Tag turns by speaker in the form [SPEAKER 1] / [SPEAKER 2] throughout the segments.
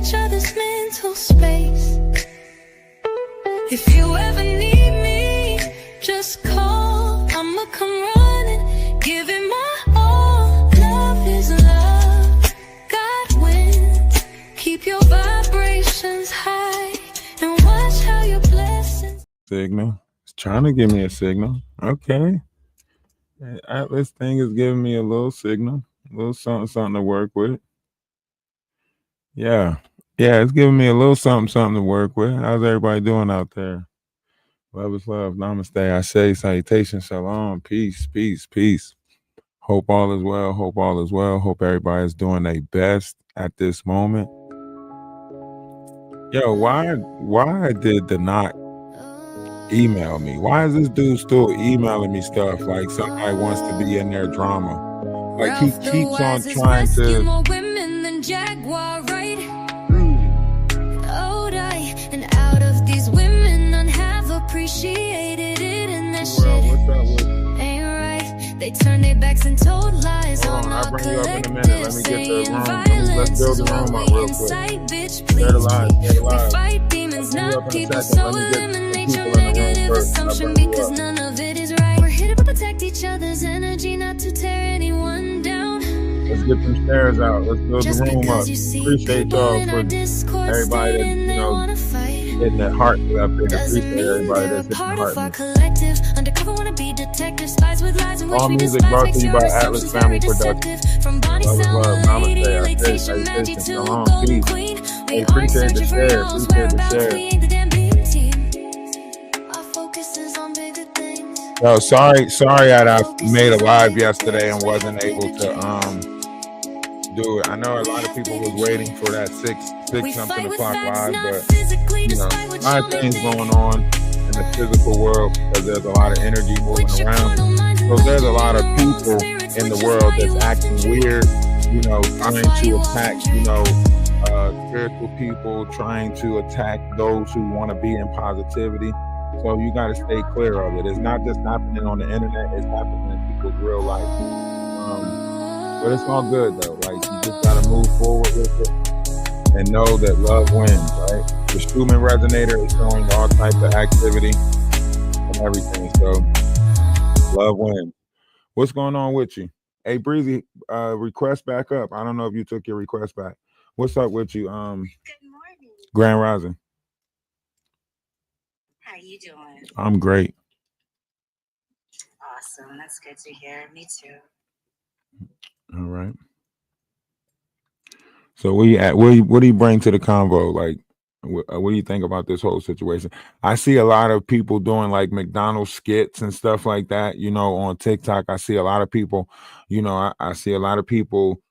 [SPEAKER 1] each other's mental space. If you ever need me, just call. I'ma come running, give it my all. Love is love, God wins. Keep your vibrations high and watch how your blessings.
[SPEAKER 2] Signal. It's trying to give me a signal. Okay. Atlas thing is giving me a little signal, a little something to work with. Yeah. Yeah, it's giving me a little something to work with. How's everybody doing out there? Love is love. Namaste. I say salutation. Shalom. Peace. Peace. Peace. Hope all is well. Hope all is well. Hope everybody is doing their best at this moment. Yo, why did the not email me? Why is this dude still emailing me stuff like somebody wants to be in their drama? Like he keeps on trying to.
[SPEAKER 1] More women than Jaguar, right? Oh, and out of these women, none have appreciated it, and that shit ain't right. They turn their backs and told lies on our collective, saying violence is what we incite. Bitch, please, we fight demons, not people, so eliminate your negative assumption, because none of it is right. We're here to protect each other's energy, not to tear anyone down.
[SPEAKER 2] Let's get some shares out. Let's build the room up. Appreciate y'all for everybody that, hitting that heart up there. Appreciate everybody that's hitting the heart. All music brought to you by Atlas Family Productions. Love is love. Namaste. I say salutation. Shalom. Peace. Hey, appreciate the share. Appreciate the share. Yo, sorry that I made a live yesterday and wasn't able to do it. I know a lot of people was waiting for that 6 something o'clock live, but a lot of things going on in the physical world because there's a lot of energy moving around. So there's a lot of people in the world that's acting weird, trying to attack, spiritual people, trying to attack those who want to be in positivity. So you got to stay clear of it. It's not just happening on the internet, it's happening in people's real life. But it's all good though. Like, you just got to move forward with it and know that love wins, right? The Schumann resonator is showing all types of activity and everything. So love wins. What's going on with you? Hey, Breezy, request back up. I don't know if you took your request back. What's up with you?
[SPEAKER 3] Good morning.
[SPEAKER 2] Grand Rising.
[SPEAKER 3] How you doing?
[SPEAKER 2] I'm great.
[SPEAKER 3] Awesome. That's good to hear. Me too.
[SPEAKER 2] All right. So what do you bring to the convo? Like, what do you think about this whole situation? I see a lot of people doing like McDonald's skits and stuff like that, on TikTok. I see a lot of people, I see a lot of people,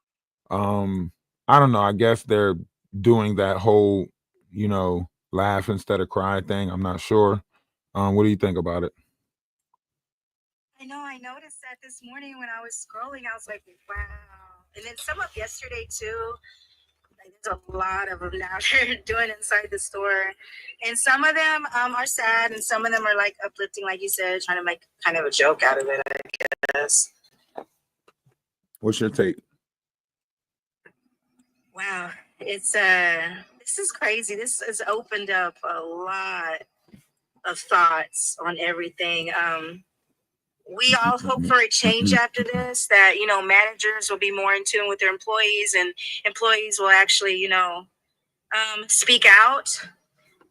[SPEAKER 2] I don't know, I guess they're doing that whole, laugh instead of cry thing. I'm not sure. What do you think about it?
[SPEAKER 3] I know, I noticed that this morning when I was scrolling. I was like, wow. And then some of yesterday too. Like, there's a lot of them now they're doing inside the store. And some of them are sad, and some of them are like uplifting, like you said, trying to make kind of a joke out of it, I guess.
[SPEAKER 2] What's your take?
[SPEAKER 3] Wow. It's this is crazy. This has opened up a lot of thoughts on everything. We all hope for a change after this, that, managers will be more in tune with their employees, and employees will actually, speak out.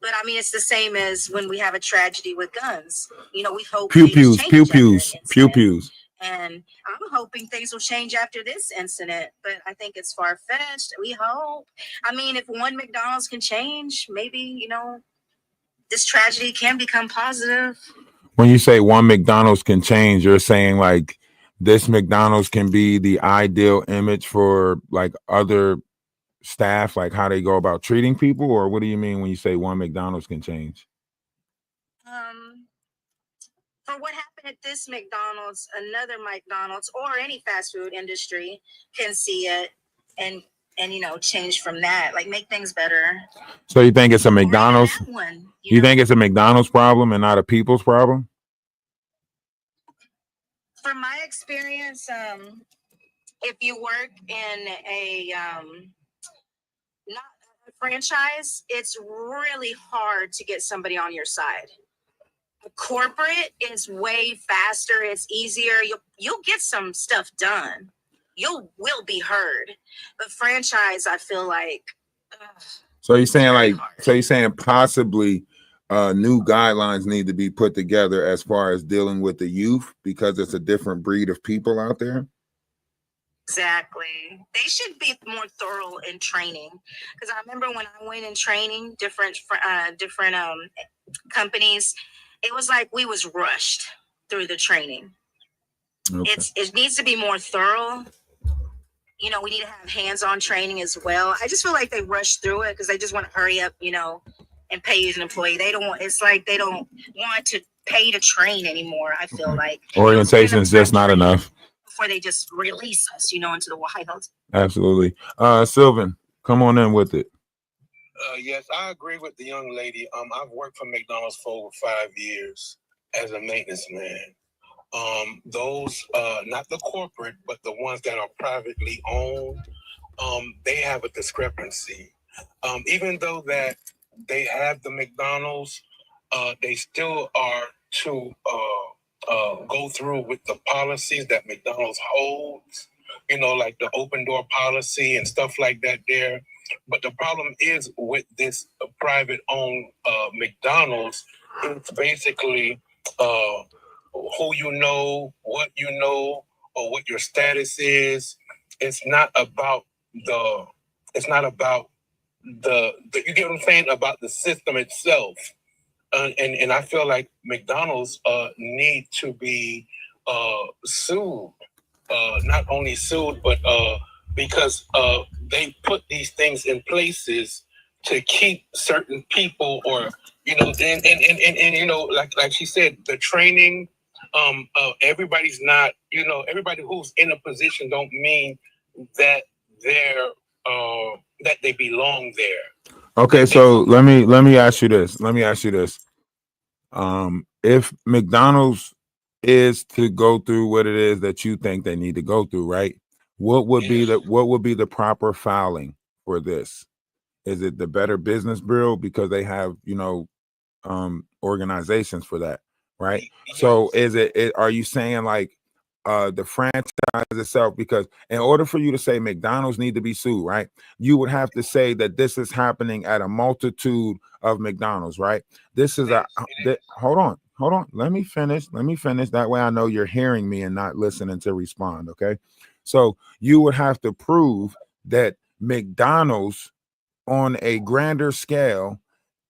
[SPEAKER 3] But I mean, it's the same as when we have a tragedy with guns. We hope
[SPEAKER 2] pew pews.
[SPEAKER 3] And I'm hoping things will change after this incident, but I think it's far-fetched. We hope. I mean, if one McDonald's can change, maybe, this tragedy can become positive.
[SPEAKER 2] When you say one McDonald's can change, you're saying like this McDonald's can be the ideal image for like other staff, like how they go about treating people, or what do you mean when you say one McDonald's can change?
[SPEAKER 3] For what happened at this McDonald's, another McDonald's or any fast food industry can see it and change from that, like make things better.
[SPEAKER 2] So you think it's a McDonald's? You think it's a McDonald's problem and not a people's problem?
[SPEAKER 3] From my experience, if you work in a not franchise, it's really hard to get somebody on your side. Corporate is way faster. It's easier. You'll get some stuff done. You will be heard. But franchise, I feel like.
[SPEAKER 2] So you're saying possibly new guidelines need to be put together as far as dealing with the youth because it's a different breed of people out there.
[SPEAKER 3] Exactly. They should be more thorough in training. Because I remember when I went in training different companies, it was like we was rushed through the training. Okay. It needs to be more thorough. You know, we need to have hands-on training as well. I just feel like they rush through it because they just want to hurry up, you know, and pay you as an employee. They don't want. It's like they don't want to pay to train anymore. I feel like
[SPEAKER 2] orientation is just not enough
[SPEAKER 3] before they just release us, you know, into the wild.
[SPEAKER 2] Absolutely. Sylvan, come on in with it.
[SPEAKER 4] Yes, I agree with the young lady. I've worked for McDonald's for over 5 years as a maintenance man. Those, not the corporate, but the ones that are privately owned, they have a discrepancy. Even though that they have the McDonald's, they still are to go through with the policies that McDonald's holds, you know, like the open door policy and stuff like that there. But the problem is with this private owned McDonald's, it's basically who you know, what you know, or what your status is. It's not about the you get what I'm saying, about the system itself. And I feel like McDonald's need to be sued, not only sued, but because they put these things in places to keep certain people, or you know, and you know, like she said, the training. Everybody's not, you know, everybody who's in a position don't mean that they're that they belong there.
[SPEAKER 2] Okay, so let me ask you this. If McDonald's is to go through what it is that you think they need to go through, right? What would be the proper filing for this? Is it the Better Business Bureau, because they have, you know, organizations for that, right? Yes. So are you saying like the franchise itself? Because in order for you to say McDonald's need to be sued, right, you would have to say that this is happening at a multitude of McDonald's, right? This is hold on. Let me finish. That way I know you're hearing me and not listening to respond. Okay. So you would have to prove that McDonald's on a grander scale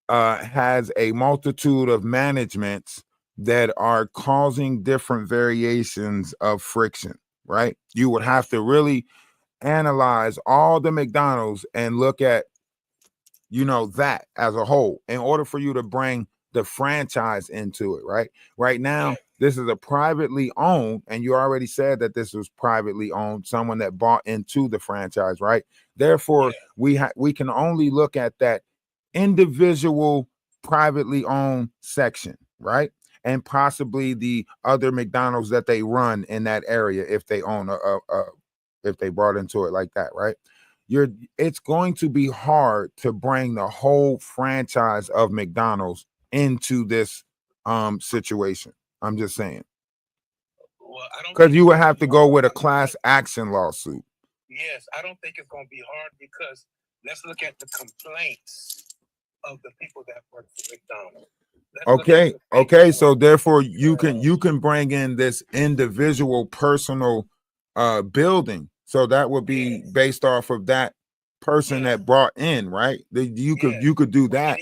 [SPEAKER 2] has a multitude of managements that are causing different variations of friction, right? You would have to really analyze all the McDonald's and look at, you know, that as a whole in order for you to bring the franchise into it, right? Right now, this is a privately owned, and you already said that this was privately owned, someone that bought into the franchise, right? Therefore, we can only look at that individual privately owned section, right? And possibly the other McDonald's that they run in that area if they own if they brought into it like that, right? It's going to be hard to bring the whole franchise of McDonald's into this situation. I'm just saying. Well, because you would have to go with a class action lawsuit.
[SPEAKER 4] Yes, I don't think it's going to be hard because let's look at the complaints of the people that work for McDonald's.
[SPEAKER 2] Okay. So therefore, you can bring in this individual personal building. So that would be based off of that person that brought in, right? You could do that.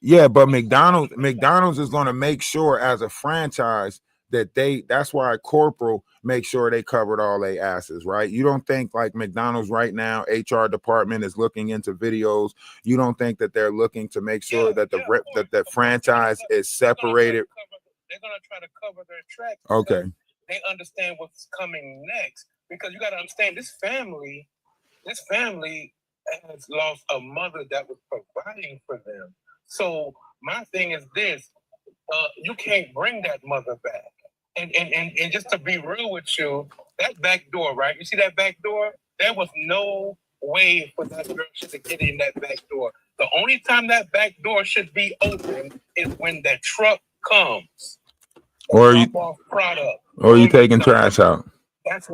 [SPEAKER 2] But McDonald's is going to make sure as a franchise that that's why corporate make sure they covered all their asses, right? You don't think like McDonald's right now, HR department is looking into videos. You don't think that they're looking to make sure that the franchise is separated.
[SPEAKER 4] They're going to try to cover their tracks.
[SPEAKER 2] Okay.
[SPEAKER 4] They understand what's coming next, because you got to understand this family has lost a mother that was providing for them. So my thing is this, you can't bring that mother back. And just to be real with you, that back door, right? You see that back door? There was no way for that girl to get in that back door. The only time that back door should be open is when that truck comes.
[SPEAKER 2] Or you taking trash out.
[SPEAKER 4] That's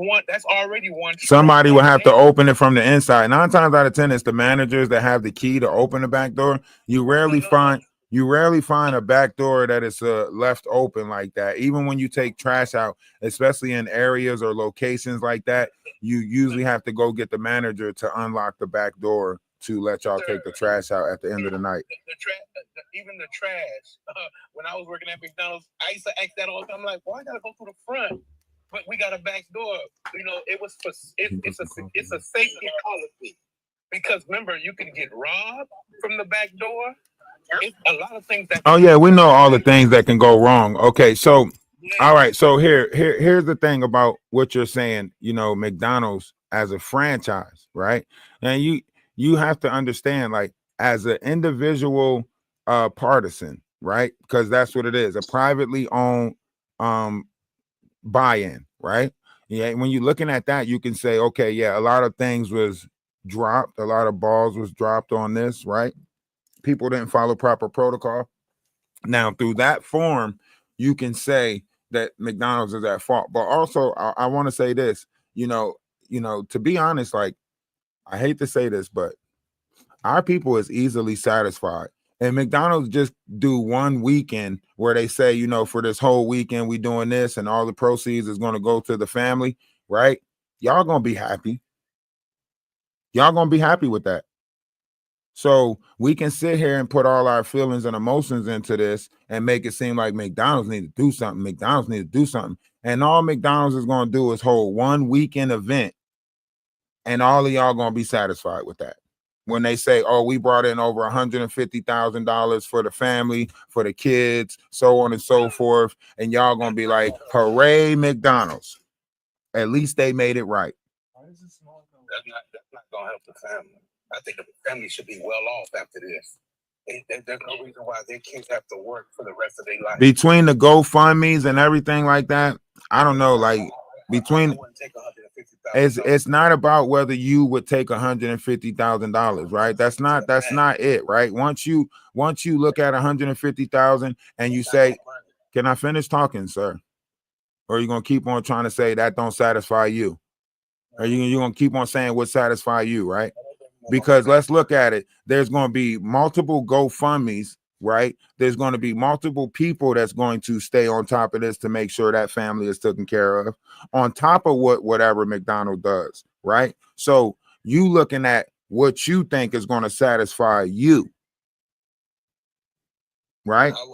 [SPEAKER 4] already one.
[SPEAKER 2] Somebody will have to open it from the inside. 9 times out of 10, it's the managers that have the key to open the back door. You rarely find a back door that is left open like that. Even when you take trash out, especially in areas or locations like that, you usually have to go get the manager to unlock the back door to let y'all take the trash out at the end of the night.
[SPEAKER 4] Even the trash. When I was working at McDonald's, I used to ask that all the time. I'm like, well, I gotta go through the front, but we got a back door. You know, it's a safety policy because remember, you can get robbed from the back door. It's a lot of things that.
[SPEAKER 2] Oh yeah, we know all the things that can go wrong. Okay, so all right, so here's the thing about what you're saying. You know, McDonald's as a franchise, right? And you have to understand, like, as an individual partisan, right? Because that's what it is, a privately owned buy-in, right? Yeah, when you're looking at that, you can say, okay, yeah, a lot of things was dropped, a lot of balls was dropped on this, right? People didn't follow proper protocol. Now, through that form, you can say that McDonald's is at fault. But also, I want to say this, you know, to be honest, like, I hate to say this, but our people is easily satisfied. And McDonald's just do one weekend where they say, you know, for this whole weekend, we doing this and all the proceeds is going to go to the family, right? Y'all going to be happy. Y'all going to be happy with that. So we can sit here and put all our feelings and emotions into this and make it seem like McDonald's need to do something. McDonald's need to do something. And all McDonald's is going to do is hold one weekend event. And all of y'all going to be satisfied with that. When they say, oh, we brought in over $150,000 for the family, for the kids, so on and so forth. And y'all going to be like, hooray, McDonald's. At least they made it right.
[SPEAKER 4] That's not going to help the family. I think the family should be well off after this. There's no reason why their kids have to work for the rest of their life.
[SPEAKER 2] Between the GoFundMes and everything like that, I don't know, like between it's not about whether you would take $150,000, right? That's not it, right? Once you look at $150,000 and you say, can I finish talking, sir? Or are you gonna keep on trying to say that don't satisfy you? Or you gonna keep on saying what satisfy you, right? Because let's look at it. There's going to be multiple GoFundMes, right? There's going to be multiple people that's going to stay on top of this to make sure that family is taken care of on top of whatever McDonald's does, right? So you looking at what you think is going to satisfy you, right?
[SPEAKER 4] I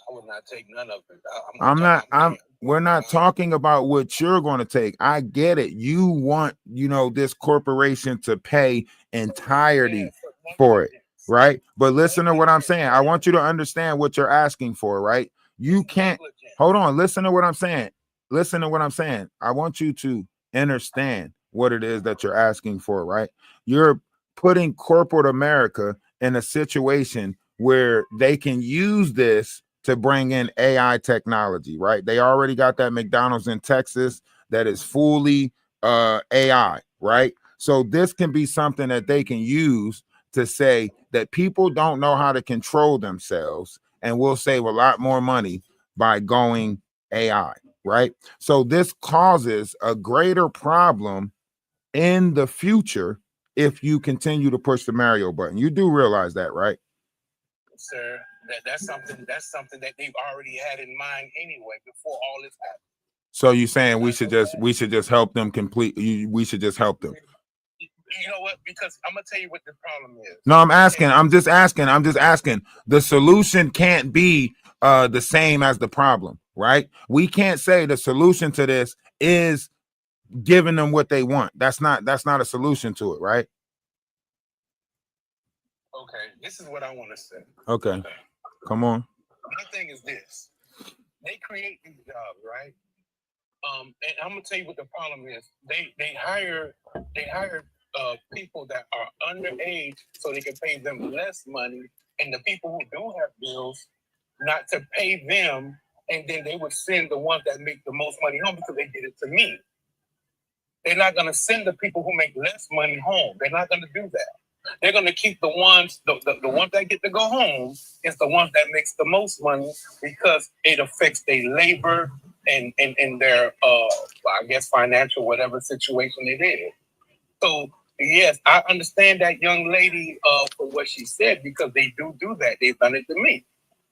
[SPEAKER 4] would not take none of it.
[SPEAKER 2] We're not talking about what you're going to take. I get it. You want, this corporation to pay entirety for it, right? But listen to what I'm saying. I want you to understand what you're asking for, right? You can't, hold on. Listen to what I'm saying. Listen to what I'm saying. I want you to understand what it is that you're asking for, right? You're putting corporate America in a situation where they can use this to bring in AI technology, right? They already got that McDonald's in Texas that is fully AI, right? So this can be something that they can use to say that people don't know how to control themselves and will save a lot more money by going AI, right? So this causes a greater problem in the future if you continue to push the Mario button. You do realize that, right?
[SPEAKER 4] Sir. That's something that they've already had in mind anyway before all this happened.
[SPEAKER 2] So you're saying we should just help them complete? We should just help them.
[SPEAKER 4] You know what? Because I'm gonna tell you what the problem is.
[SPEAKER 2] No, I'm just asking. The solution can't be the same as the problem, right? We can't say the solution to this is giving them what they want. That's not a solution to it, right?
[SPEAKER 4] Okay, this is what I want to say.
[SPEAKER 2] Okay. Come on.
[SPEAKER 4] My thing is this: they create these jobs, right? And I'm gonna tell you what the problem is. They hire people that are underage so they can pay them less money, and the people who do have bills not to pay them, and then they would send the ones that make the most money home because they did it to me. They're not going to send the people who make less money home. They're not going to do that. They're going to keep the ones that get to go home is the ones that makes the most money because it affects their labor and their, I guess, financial, whatever situation it is. So, yes, I understand that young lady for what she said because they do that. They've done it to me.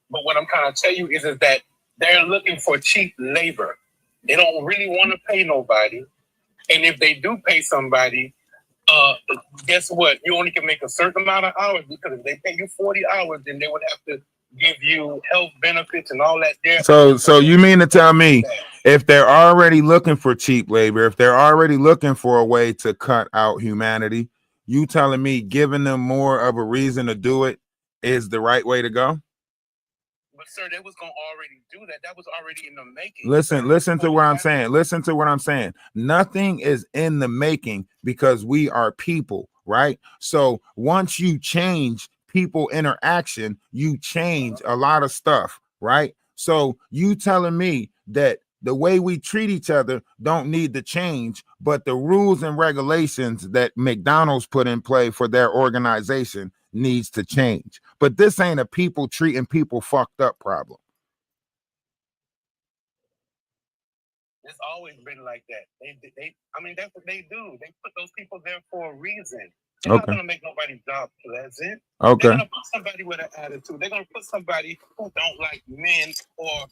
[SPEAKER 4] But what I'm trying to tell you is that they're looking for cheap labor. They don't really want to pay nobody. And if they do pay somebody, guess what? You only can make a certain amount of hours because if they pay you 40 hours, then they would have to give you health benefits and all that there.
[SPEAKER 2] So you mean to tell me if they're already looking for cheap labor, if they're already looking for a way to cut out humanity, you telling me giving them more of a reason to do it is the right way to go?
[SPEAKER 4] But sir, they was gonna already do that. That was already in the making.
[SPEAKER 2] Listen to what I'm saying. Listen to what I'm saying. Nothing is in the making because we are people, right? So once you change people interaction, you change a lot of stuff, right? So you telling me that the way we treat each other don't need to change, but the rules and regulations that McDonald's put in play for their organization needs to change. But this ain't a people treating people fucked up problem.
[SPEAKER 4] It's always been like that. I mean, that's what they do. They put those people there for a reason. They're not gonna make nobody's job pleasant.
[SPEAKER 2] Okay.
[SPEAKER 4] They're gonna put somebody with an attitude. They're gonna put somebody who don't like men, or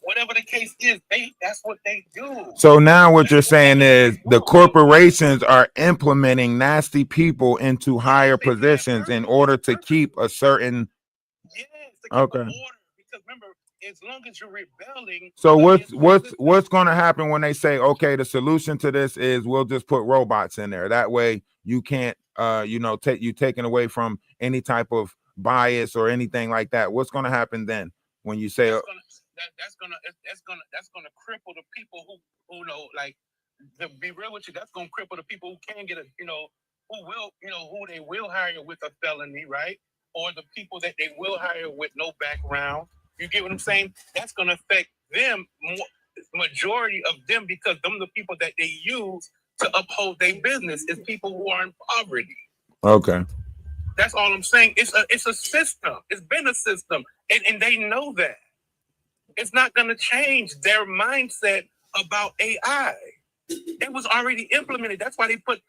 [SPEAKER 4] whatever the case is. That's what they do.
[SPEAKER 2] So now what you're saying is the corporations are implementing nasty people into higher positions in order to keep a certain.
[SPEAKER 4] Yes.
[SPEAKER 2] Okay.
[SPEAKER 4] Order. Because remember, as long as you're rebelling.
[SPEAKER 2] So what's going to happen when they say, okay, the solution to this is we'll just put robots in there. That way you can't, taken away from any type of bias or anything like that. What's going to happen then when you say
[SPEAKER 4] that's gonna cripple the people who know, like, to be real with you, that's gonna cripple the people who can get who they will hire with a felony, right? Or the people that they will hire with no background. You get what I'm saying? That's gonna affect them, majority of them, because them the people that they use to uphold their business is people who are in poverty.
[SPEAKER 2] Okay.
[SPEAKER 4] That's all I'm saying. It's a system. It's been a system, and they know that. It's not going to change their mindset about AI. It was already implemented. That's why they put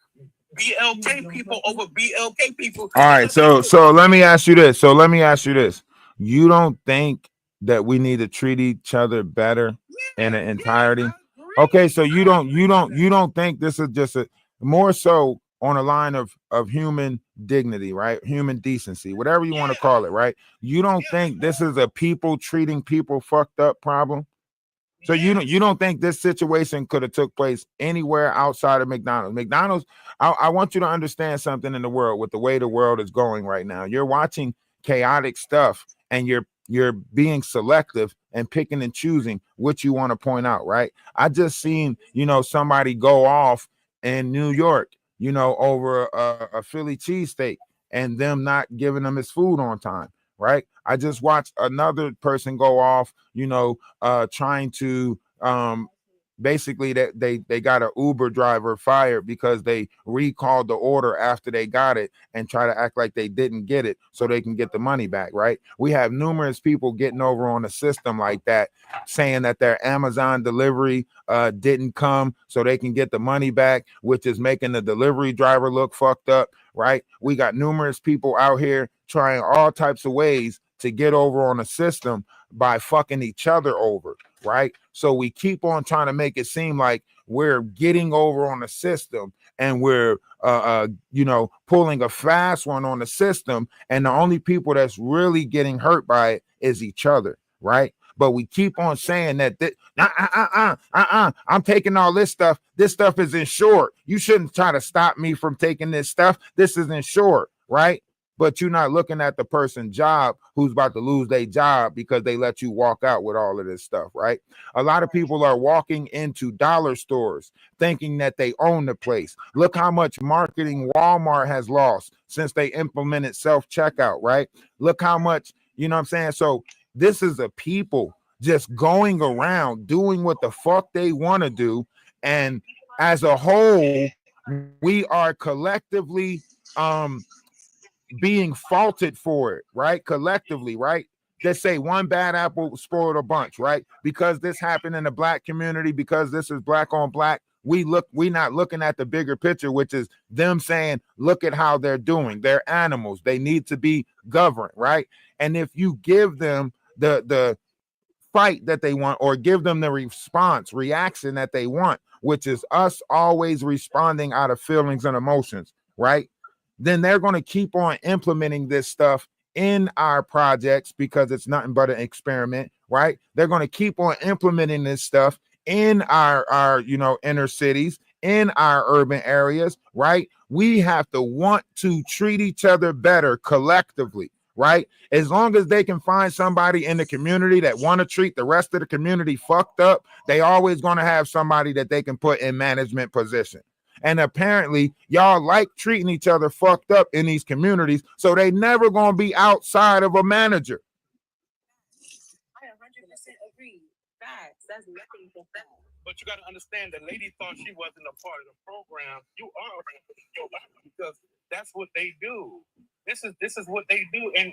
[SPEAKER 4] BLK people over BLK people.
[SPEAKER 2] All right. So let me ask you this. You don't think that we need to treat each other better in an entirety? Okay. So you don't think this is just a more so on a line of human dignity, right? Human decency, whatever you want to call it, right? You don't think this is a people treating people fucked up problem? So you don't think this situation could have took place anywhere outside of McDonald's? McDonald's, I want you to understand something in the world with the way the world is going right now. You're watching chaotic stuff and you're being selective and picking and choosing what you want to point out, right? I just seen, somebody go off in New York, over a Philly cheesesteak and them not giving them his food on time, right? I just watched another person go off, trying to basically that they got an Uber driver fired because they recalled the order after they got it and try to act like they didn't get it so they can get the money back, right? We have numerous people getting over on a system like that, saying that their Amazon delivery didn't come so they can get the money back, which is making the delivery driver look fucked up, right? We got numerous people out here trying all types of ways to get over on a system by fucking each other over, right? So we keep on trying to make it seem like we're getting over on the system and we're pulling a fast one on the system, and the only people that's really getting hurt by it is each other, right? But we keep on saying that I'm taking all this stuff. This stuff is insured. You shouldn't try to stop me from taking this stuff. This is insured, right? But you're not looking at the person's job who's about to lose their job because they let you walk out with all of this stuff, right? A lot of people are walking into dollar stores thinking that they own the place. Look how much marketing Walmart has lost since they implemented self-checkout, right? Look how much, you know what I'm saying? So this is a people just going around doing what the fuck they want to do and as a whole, we are collectively being faulted for it, right? Collectively, right? They say one bad apple spoiled a bunch, right? Because this happened in the black community, because this is black on black, we not looking at the bigger picture, which is them saying, look at how they're doing. They're animals. They need to be governed, right? And if you give them the fight that they want, or give them the reaction that they want, which is us always responding out of feelings and emotions, right? Then they're going to keep on implementing this stuff in our projects because it's nothing but an experiment, right? They're going to keep on implementing this stuff in our inner cities, in our urban areas, right? We have to want to treat each other better collectively, right? As long as they can find somebody in the community that want to treat the rest of the community fucked up, they always going to have somebody that they can put in management position. And apparently y'all like treating each other fucked up in these communities, so they never gonna be outside of a manager.
[SPEAKER 3] I 100% agree. Facts. That's nothing but that.
[SPEAKER 4] But you got to understand, the lady thought she wasn't a part of the program. You are because that's what they do. This is what they do, and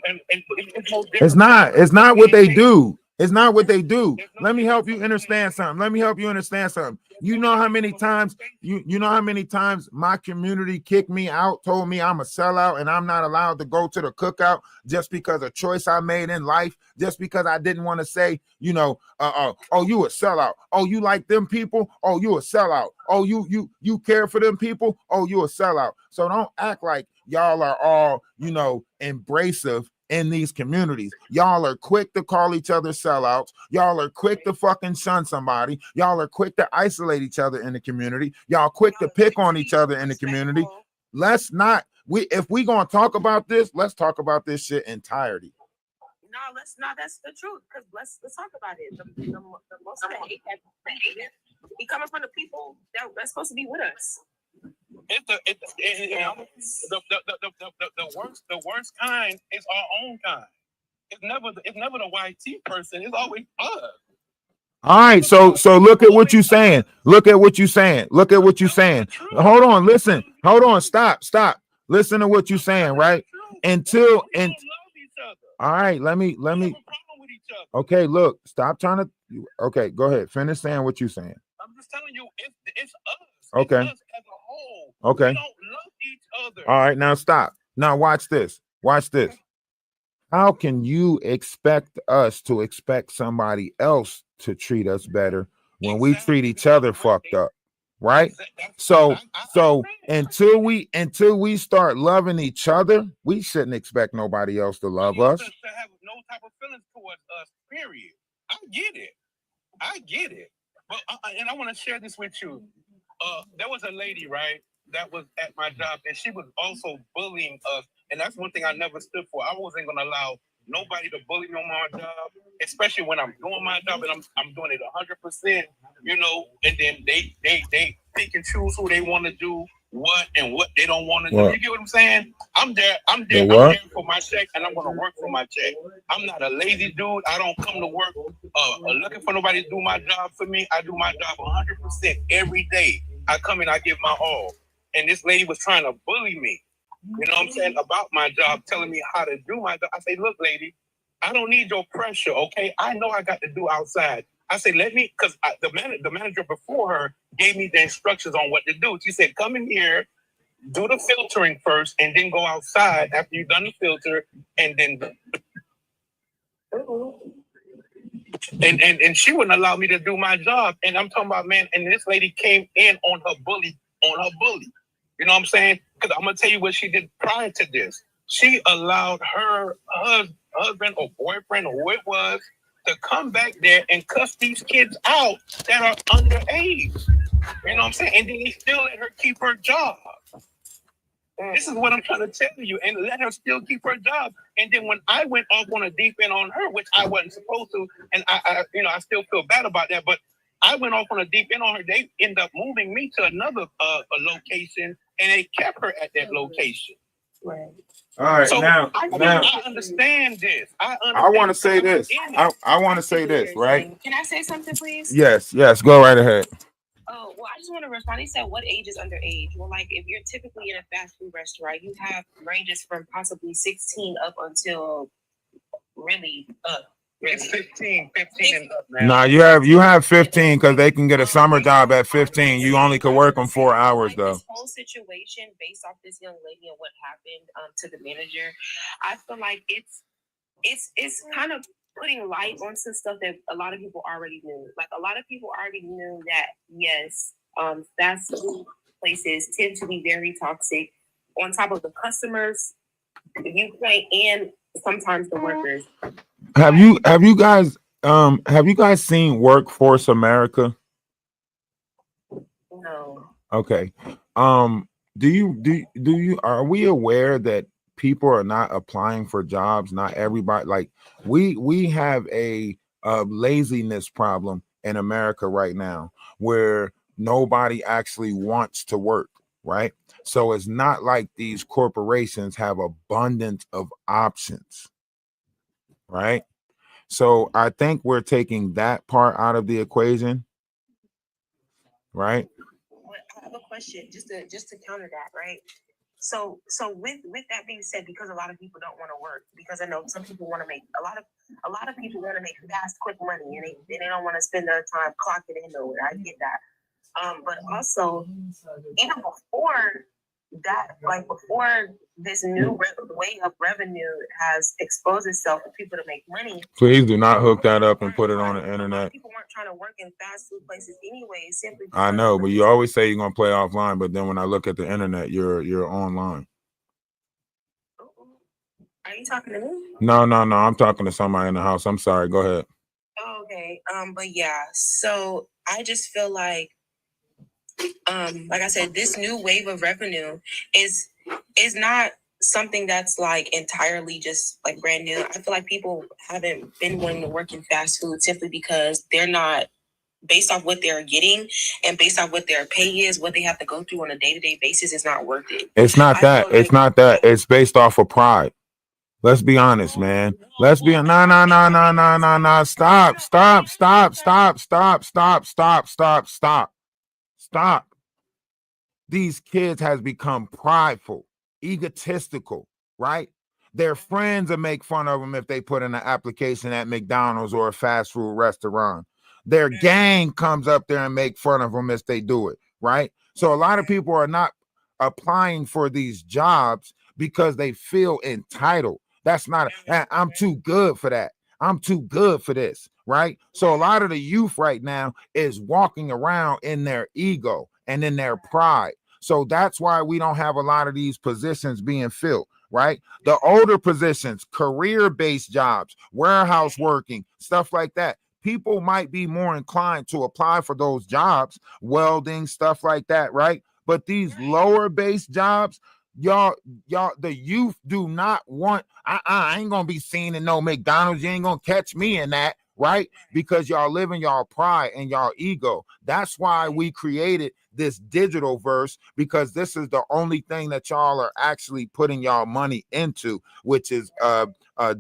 [SPEAKER 2] it's not what they do. It's not what they do. Let me help you understand something. You know how many times my community kicked me out, told me I'm a sellout and I'm not allowed to go to the cookout just because of choice I made in life, just because I didn't want to say, you a sellout. Oh, you like them people? Oh, you a sellout. Oh, you care for them people? Oh, you a sellout. So don't act like y'all are all, embracive in these communities. Y'all are quick to call each other sellouts. Y'all are quick to fucking shun somebody. Y'all are quick to isolate each other in the community. Y'all quick to pick on each other in the community. If we gonna talk about this, let's talk about this shit entirety.
[SPEAKER 3] No, let's not. That's the truth. Because let's talk about it. The most of the hate that be coming from the people that's supposed to be with us.
[SPEAKER 4] The worst kind is our own kind. It's never the white tea person. It's always us.
[SPEAKER 2] All right, so look at what you're saying. Look at what you're saying. Hold on, listen. Hold on, stop. Listen to what you're saying, right? All right, let me. Okay, look, stop trying to. Okay, go ahead. Finish saying what you're saying.
[SPEAKER 4] I'm just telling you, it's us.
[SPEAKER 2] Okay.
[SPEAKER 4] It's us as a whole.
[SPEAKER 2] Okay.
[SPEAKER 4] We don't love each other.
[SPEAKER 2] All right, now stop. Now watch this. How can you expect us to expect somebody else to treat us better when we treat each other fucked up? Right? So until we start loving each other, we shouldn't expect nobody else to love us.
[SPEAKER 4] To have no type of feelings towards us, period. I get it. But and I want to share this with you. There was a lady, right, that was at my job, and she was also bullying us. And that's one thing I never stood for. I wasn't going to allow nobody to bully me on my job, especially when I'm doing my job and I'm doing it 100%, and then they pick and choose who they want to do what and what they don't want to do. You get what I'm saying? I'm there for my check, and I'm going to work for my check. I'm not a lazy dude. I don't come to work looking for nobody to do my job for me. I do my job 100% every day. I come in, I give my all. And this lady was trying to bully me, about my job, telling me how to do my job. I say, look, lady, I don't need your pressure, okay? I know I got to do outside. I said, because the manager before her gave me the instructions on what to do. She said, come in here, do the filtering first, and then go outside after you've done the filter, and then... And she wouldn't allow me to do my job. And I'm talking about, man, and this lady came in on her bully. You know what I'm saying? Because I'm going to tell you what she did prior to this. She allowed her husband or boyfriend or who it was to come back there and cuss these kids out that are underage. You know what I'm saying? And then he still let her keep her job. This is what I'm trying to tell you, and let her still keep her job. And then when I went off on a deep end on her, which I wasn't supposed to, and I still feel bad about that, but I went off on a deep end on her. They ended up moving me to another location, and they kept her at that location.
[SPEAKER 3] Right.
[SPEAKER 2] All right. So now
[SPEAKER 4] I understand this. I
[SPEAKER 2] want to say this. I want to say this, right?
[SPEAKER 3] Can I say something, please?
[SPEAKER 2] Yes. Go right ahead.
[SPEAKER 5] Oh, well, I just want to respond. He said, what age is underage? Well, like, if you're typically in a fast food restaurant, you have ranges from possibly 16 up until really up.
[SPEAKER 4] It's 15 and up, man.
[SPEAKER 2] Nah, you have 15 because they can get a summer job at 15. You only could work them 4 hours though.
[SPEAKER 5] This whole situation, based off this young lady and what happened to the manager, I feel like it's kind of putting light on some stuff that a lot of people already knew. Like, a lot of people already knew that, yes, fast food places tend to be very toxic on top of the customers, the viewpoint, and sometimes the workers.
[SPEAKER 2] Have you guys seen Workforce America?
[SPEAKER 5] No.
[SPEAKER 2] Okay. Do you are we aware that people are not applying for jobs? Not everybody. Like, we have a laziness problem in America right now where nobody actually wants to work, right? So it's not like these corporations have abundance of options, right? So I think we're taking that part out of the equation, right?
[SPEAKER 5] I have a question just to counter that, right? So with that being said, because a lot of people don't want to work, because I know some people want to make a lot of people want to make fast, quick money, and they don't want to spend their time clocking in nowhere. I get that. But also, even before that, like before this new way of revenue has exposed itself for people to make money.
[SPEAKER 2] Please do not hook that up and put it on the internet.
[SPEAKER 5] People weren't trying to work in fast food places anyway. Simply
[SPEAKER 2] I know, but you always say you're gonna play offline, but then when I look at the internet, you're online.
[SPEAKER 5] Are you talking to me?
[SPEAKER 2] No, I'm talking to somebody in the house. I'm sorry. Go ahead.
[SPEAKER 5] Oh, okay. But yeah, so I just feel like I said, this new wave of revenue is not something that's like entirely just like brand new. I feel like people haven't been wanting to work in fast food simply because they're not, based off what they're getting and based off what their pay is, what they have to go through on a day-to-day basis is not worth it.
[SPEAKER 2] It's not that. It's not that. It's based off of pride. Let's be honest, man. Let's be no. Stop. These kids has become prideful, egotistical, right? Their friends will make fun of them if they put in an application at McDonald's or a fast food restaurant. Their gang comes up there and make fun of them if they do it, right? So a lot of people are not applying for these jobs because they feel entitled. That's not, I'm too good for that. I'm too good for this, right? So a lot of the youth right now is walking around in their ego and in their pride. So that's why we don't have a lot of these positions being filled, right? The older positions, career-based jobs, warehouse working, stuff like that. People might be more inclined to apply for those jobs, welding, stuff like that, right? But these lower-based jobs, y'all, the youth do not want. I ain't gonna be seen in no McDonald's. You ain't gonna catch me in that, right? Because y'all live in y'all pride and y'all ego. That's why we created this digital verse, because this is the only thing that y'all are actually putting y'all money into, which is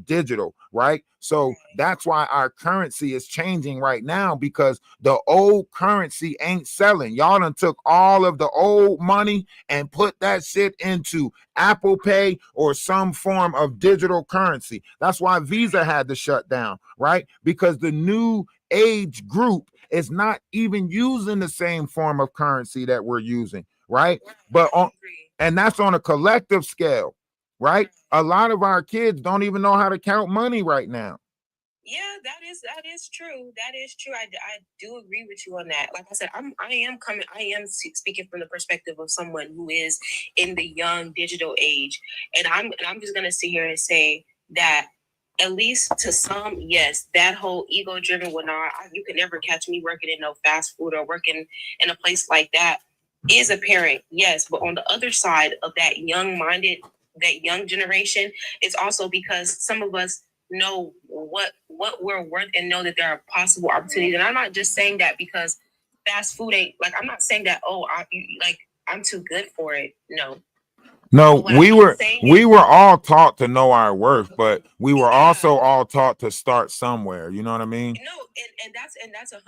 [SPEAKER 2] digital, right? So that's why our currency is changing right now, because the old currency ain't selling. Y'all done took all of the old money and put that shit into Apple Pay or some form of digital currency. That's why Visa had to shut down, right? Because the new age group is not even using the same form of currency that we're using, right? But and that's on a collective scale, right? A lot of our kids don't even know how to count money right now.
[SPEAKER 5] Yeah, that is true. That is true. I do agree with you on that. Like I said, I am speaking from the perspective of someone who is in the young digital age, and I'm just gonna sit here and say that, at least to some, yes, that whole ego-driven, you can never catch me working in no fast food or working in a place like that, is apparent, yes. But on the other side of that young generation, it's also because some of us know what we're worth and know that there are possible opportunities. And I'm not just saying that because fast food ain't, like, I'm not saying that, I'm too good for it. No.
[SPEAKER 2] No, we were all taught to know our worth, but we were also all taught to start somewhere. You know what I mean?
[SPEAKER 5] No, and that's 100%.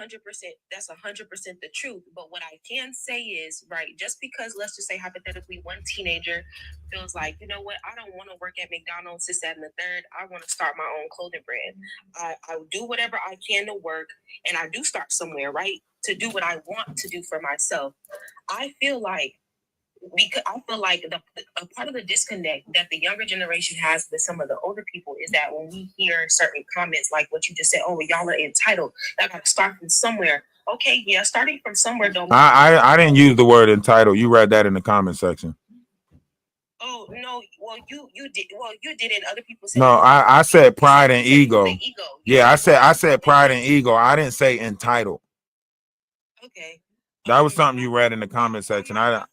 [SPEAKER 5] That's 100% the truth. But what I can say is, right, just because, let's just say hypothetically, one teenager feels like, you know what, I don't want to work at McDonald's, this, that, and the third. I want to start my own clothing brand. I do whatever I can to work, and I do start somewhere, right, to do what I want to do for myself. I feel like a part of the disconnect that the younger generation has with some of the older people is that when we hear certain comments like what you just said, oh, y'all are entitled, I got to start from somewhere. Okay, yeah, starting from somewhere don't.
[SPEAKER 2] I didn't use the word entitled. You read that in the comment section.
[SPEAKER 5] Oh no, well you did. Well, you did it. Other people said.
[SPEAKER 2] No, I said pride and ego. Yeah, I said pride and ego. I didn't say entitled.
[SPEAKER 5] Okay.
[SPEAKER 2] That was something you read in the comment section.
[SPEAKER 5] But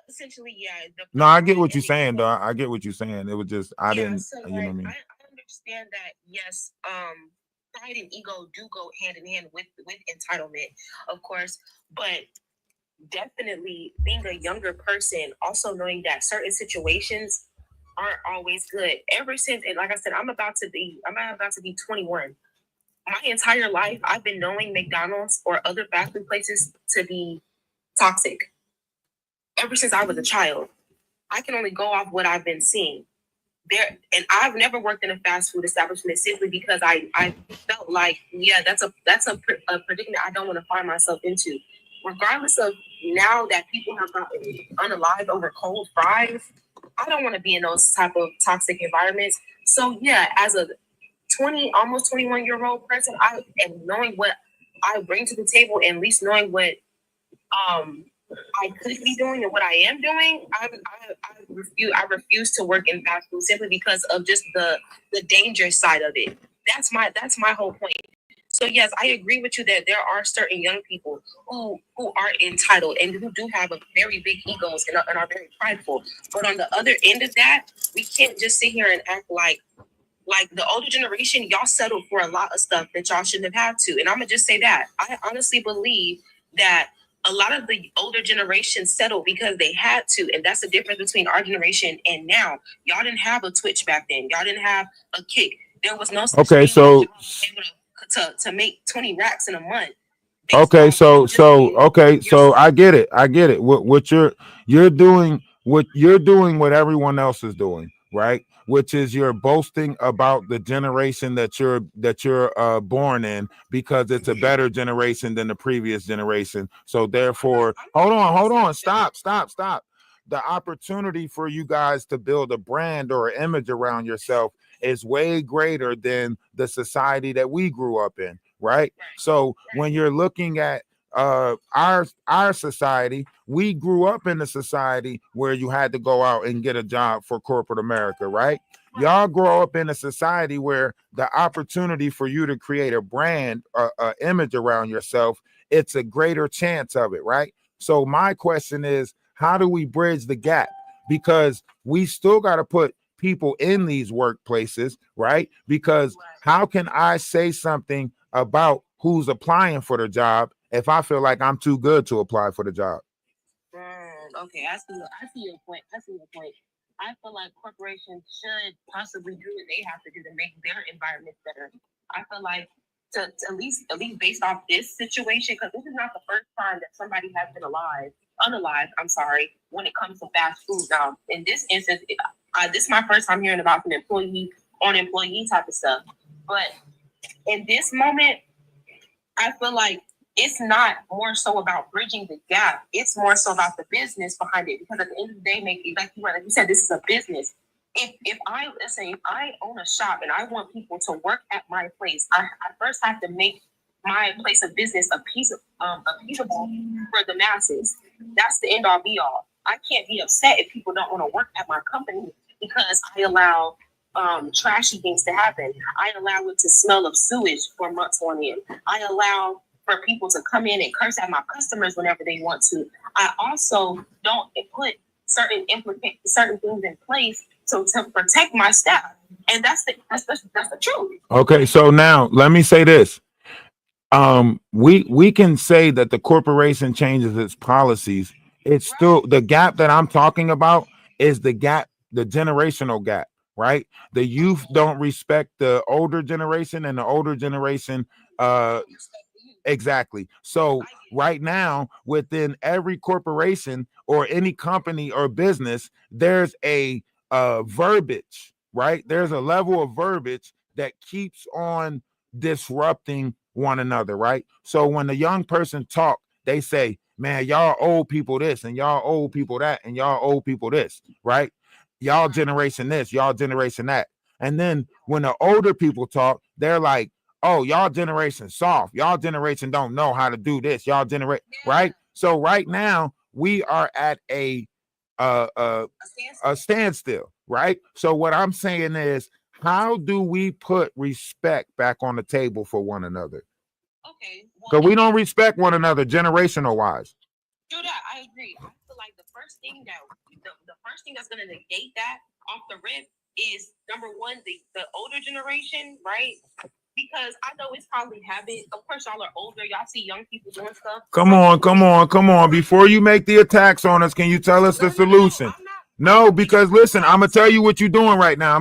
[SPEAKER 5] essentially, yeah.
[SPEAKER 2] No, I get what you're saying, though. I get what you're saying. It was just didn't.
[SPEAKER 5] So,
[SPEAKER 2] you know what I mean?
[SPEAKER 5] I understand that. Yes. Pride and ego do go hand in hand with entitlement, of course, but definitely being a younger person, also knowing that certain situations aren't always good. Ever since, and like I said, I'm about to be 21. My entire life, I've been knowing McDonald's or other fast food places to be toxic. Ever since I was a child, I can only go off what I've been seeing there. And I've never worked in a fast food establishment simply because I felt like, yeah, that's a predicament I don't want to find myself into. Regardless of now that people have gotten unalived over cold fries, I don't want to be in those type of toxic environments. So yeah, as a almost 21-year-old person, I am knowing what I bring to the table, and at least knowing what I could be doing and what I am doing. I refuse to work in fast food simply because of just the danger side of it. That's my whole point. So yes, I agree with you that there are certain young people who are entitled and who do have a very big egos and are very prideful. But on the other end of that, we can't just sit here and act like the older generation, y'all settled for a lot of stuff that y'all shouldn't have had to. And I'm going to just say that. I honestly believe that a lot of the older generation settled because they had to. And that's the difference between our generation and now. Y'all didn't have a Twitch back then. Y'all didn't have a Kick. There was no such
[SPEAKER 2] okay, so
[SPEAKER 5] to make 20 racks in a month.
[SPEAKER 2] Okay, so I get it. What you're doing what everyone else is doing, right? Which is you're boasting about the generation that you're born in because it's a better generation than the previous generation. So therefore, hold on, stop. The opportunity for you guys to build a brand or an image around yourself is way greater than the society that we grew up in, right? So when you're looking at our society, we grew up in a society where you had to go out and get a job for corporate America, right? Y'all grow up in a society where the opportunity for you to create a brand, a image around yourself, it's a greater chance of it, right? So my question is, how do we bridge the gap? Because we still got to put people in these workplaces, right? Because how can I say something about who's applying for the job if I feel like I'm too good to apply for the job?
[SPEAKER 5] Okay, I see your point. I feel like corporations should possibly do what they have to do to make their environment better. I feel like to at least based off this situation, because this is not the first time that somebody has been unalived, when it comes to fast food. Now, in this instance, this is my first time hearing about some employee type of stuff. But in this moment, I feel like it's not more so about bridging the gap. It's more so about the business behind it. Because at the end of the day, like you said, this is a business. If I own a shop and I want people to work at my place, I first have to make my place of business appeasable for the masses. That's the end all be all. I can't be upset if people don't want to work at my company because I allow trashy things to happen. I allow it to smell of sewage for months on end. I allow for people to come in and curse at my customers whenever they want to. I also don't put certain things in place to protect my staff, and that's the truth.
[SPEAKER 2] Okay, so now let me say this. We can say that the corporation changes its policies. It's still the gap that I'm talking about is the gap, the generational gap, right? The youth don't respect the older generation, and the older generation exactly. So right now, within every corporation or any company or business, there's a verbiage, right? There's a level of verbiage that keeps on disrupting one another, right? So when the young person talk, they say, man, y'all old people this, and y'all old people that, and y'all old people this, right? Y'all generation this, y'all generation that. And then when the older people talk, they're like, oh, y'all generation soft. Y'all generation don't know how to do this. Y'all generate, right? So right now we are at a standstill, right? So what I'm saying is, how do we put respect back on the table for one another?
[SPEAKER 5] Okay.
[SPEAKER 2] Because we don't respect one another generational wise.
[SPEAKER 5] Do that. I agree. I feel like the first thing that's going to negate that off the rip is, number one, the older generation, right? Because I know it's probably habit. Of course, y'all are older. Y'all see young people doing stuff. Come
[SPEAKER 2] on. Before you make the attacks on us, can you tell us the solution? No, because listen, I'm going to tell you what you're doing right now.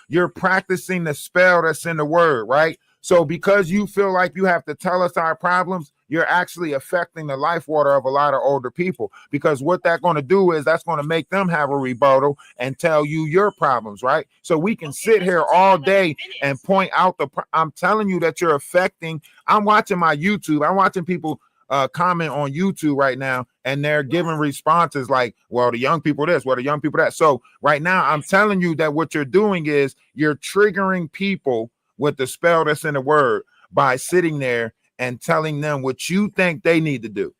[SPEAKER 2] You're practicing the spell that's in the word, right? So because you feel like you have to tell us our problems, you're actually affecting the life water of a lot of older people, because what that's going to do is that's going to make them have a rebuttal and tell you your problems, right? So we can sit here all day and point out I'm telling you that you're affecting. I'm watching my YouTube. I'm watching people comment on YouTube right now, and they're giving responses like, well, the young people this, well, the young people that. So right now I'm telling you that what you're doing is you're triggering people with the spell that's in the word by sitting there and telling them what you think they need to do.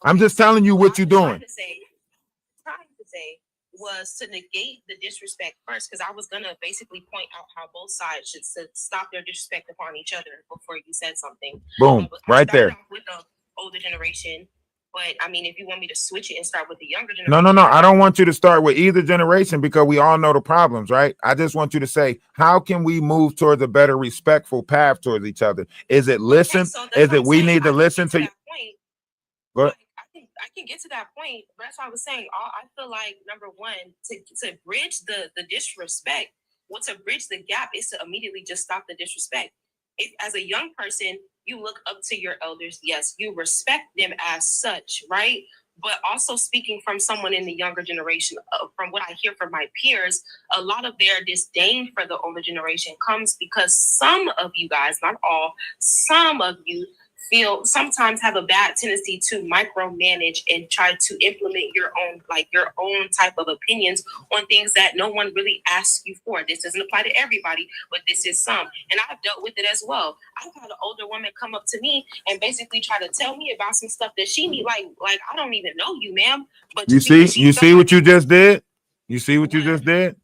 [SPEAKER 2] I'm just telling you what you're doing.
[SPEAKER 5] Trying to say was to negate the disrespect first, because I was going to basically point out how both sides should stop their disrespect upon each other before you said something.
[SPEAKER 2] Boom, right there.
[SPEAKER 5] With the older generation. But I mean, if you want me to switch it and start with the younger generation.
[SPEAKER 2] No. I don't want you to start with either generation, because we all know the problems, right? I just want you to say, how can we move towards a better respectful path towards each other? Is it listen? Is it we need to listen to you?
[SPEAKER 5] I can get to that point. That's what I was saying. I feel like, number one, to bridge the disrespect, to bridge the gap is to immediately just stop the disrespect. If, as a young person, you look up to your elders, yes, you respect them as such, right? But also, speaking from someone in the younger generation, from what I hear from my peers, a lot of their disdain for the older generation comes because some of you guys, not all, some of you sometimes have a bad tendency to micromanage and try to implement your own type of opinions on things that no one really asks you for. This doesn't apply to everybody, but this is some. And I've dealt with it as well. I've had an older woman come up to me and basically try to tell me about some stuff that she need, like I don't even know you, ma'am. But
[SPEAKER 2] you see what you just did? You see what you just did?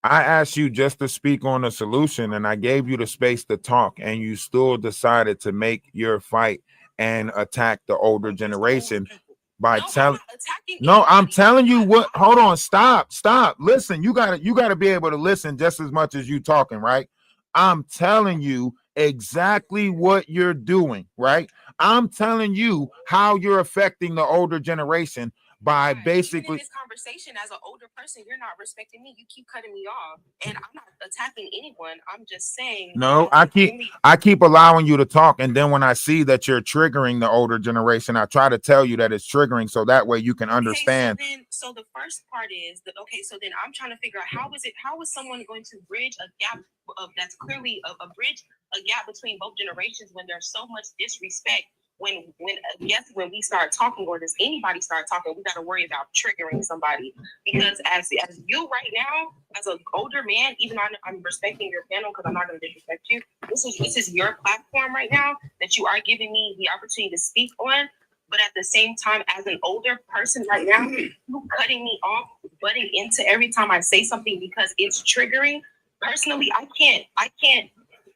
[SPEAKER 2] I asked you just to speak on a solution, and I gave you the space to talk, and you still decided to make your fight and attack the older generation by telling. No, I'm telling you what. Hold on, stop. Listen, you gotta be able to listen just as much as you talking, right? I'm telling you exactly what you're doing, right? I'm telling you how you're affecting the older generation by basically.
[SPEAKER 5] In this conversation, as an older person, you're not respecting me. You keep cutting me off, and I'm not attacking anyone. I'm just saying.
[SPEAKER 2] No, I keep allowing you to talk, and then when I see that you're triggering the older generation, I try to tell you that it's triggering, so that way you can understand.
[SPEAKER 5] So the first part is that so then I'm trying to figure out how is someone going to bridge a gap that's clearly a gap between both generations when there's so much disrespect. When we start talking, or does anybody start talking, we got to worry about triggering somebody. Because as you right now, as an older man, even though I'm respecting your panel because I'm not going to disrespect you, this is your platform right now that you are giving me the opportunity to speak on. But at the same time, as an older person right now, you cutting me off, butting into every time I say something because it's triggering. Personally, I can't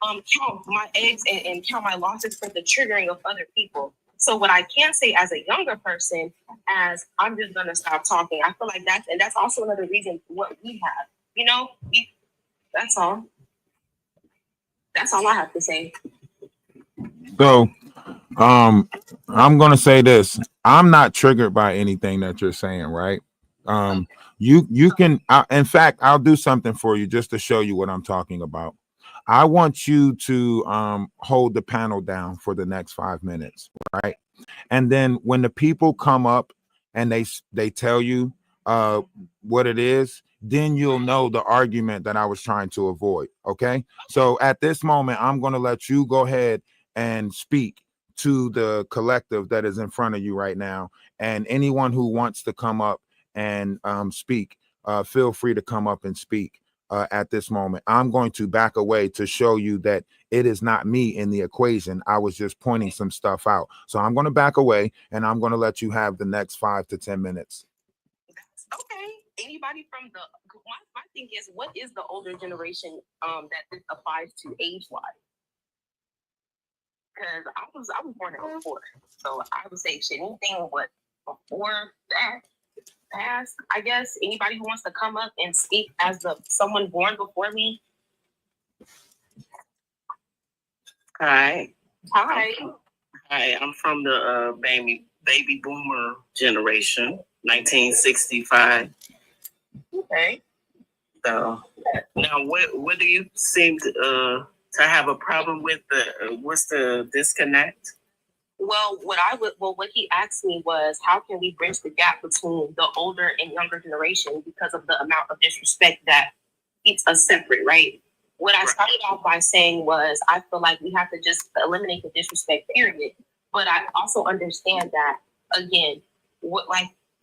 [SPEAKER 5] count my eggs and count my losses for the triggering of other people. So what I can say as a younger person, as I'm just gonna stop talking. I feel like that's also another reason what we have. That's all. That's all I have to say.
[SPEAKER 2] So, I'm gonna say this. I'm not triggered by anything that you're saying, right? You can. In fact, I'll do something for you just to show you what I'm talking about. I want you to hold the panel down for the next 5 minutes, right? And then when the people come up and they tell you what it is, then you'll know the argument that I was trying to avoid. Okay. So at this moment, I'm going to let you go ahead and speak to the collective that is in front of you right now. And anyone who wants to come up and speak, feel free to come up and speak. At this moment, I'm going to back away to show you that it is not me in the equation. I was just pointing some stuff out. So I'm going to back away and I'm going to let you have the next 5 to 10 minutes.
[SPEAKER 5] Okay. Anybody from my thing is, what is the older generation that this applies to age-wise? Because I was born in 04, so I would say shit, anything before that past, I guess. Anybody who wants to come up and speak as someone born before me.
[SPEAKER 6] Hi.
[SPEAKER 5] I'm
[SPEAKER 6] from the baby boomer generation, 1965.
[SPEAKER 5] Okay.
[SPEAKER 6] So now, what do you seem to have a problem with? What's the disconnect?
[SPEAKER 5] Well, what he asked me was, how can we bridge the gap between the older and younger generation because of the amount of disrespect that keeps us separate, right? What I started off by saying was, I feel like we have to just eliminate the disrespect, period. But I also understand that, again,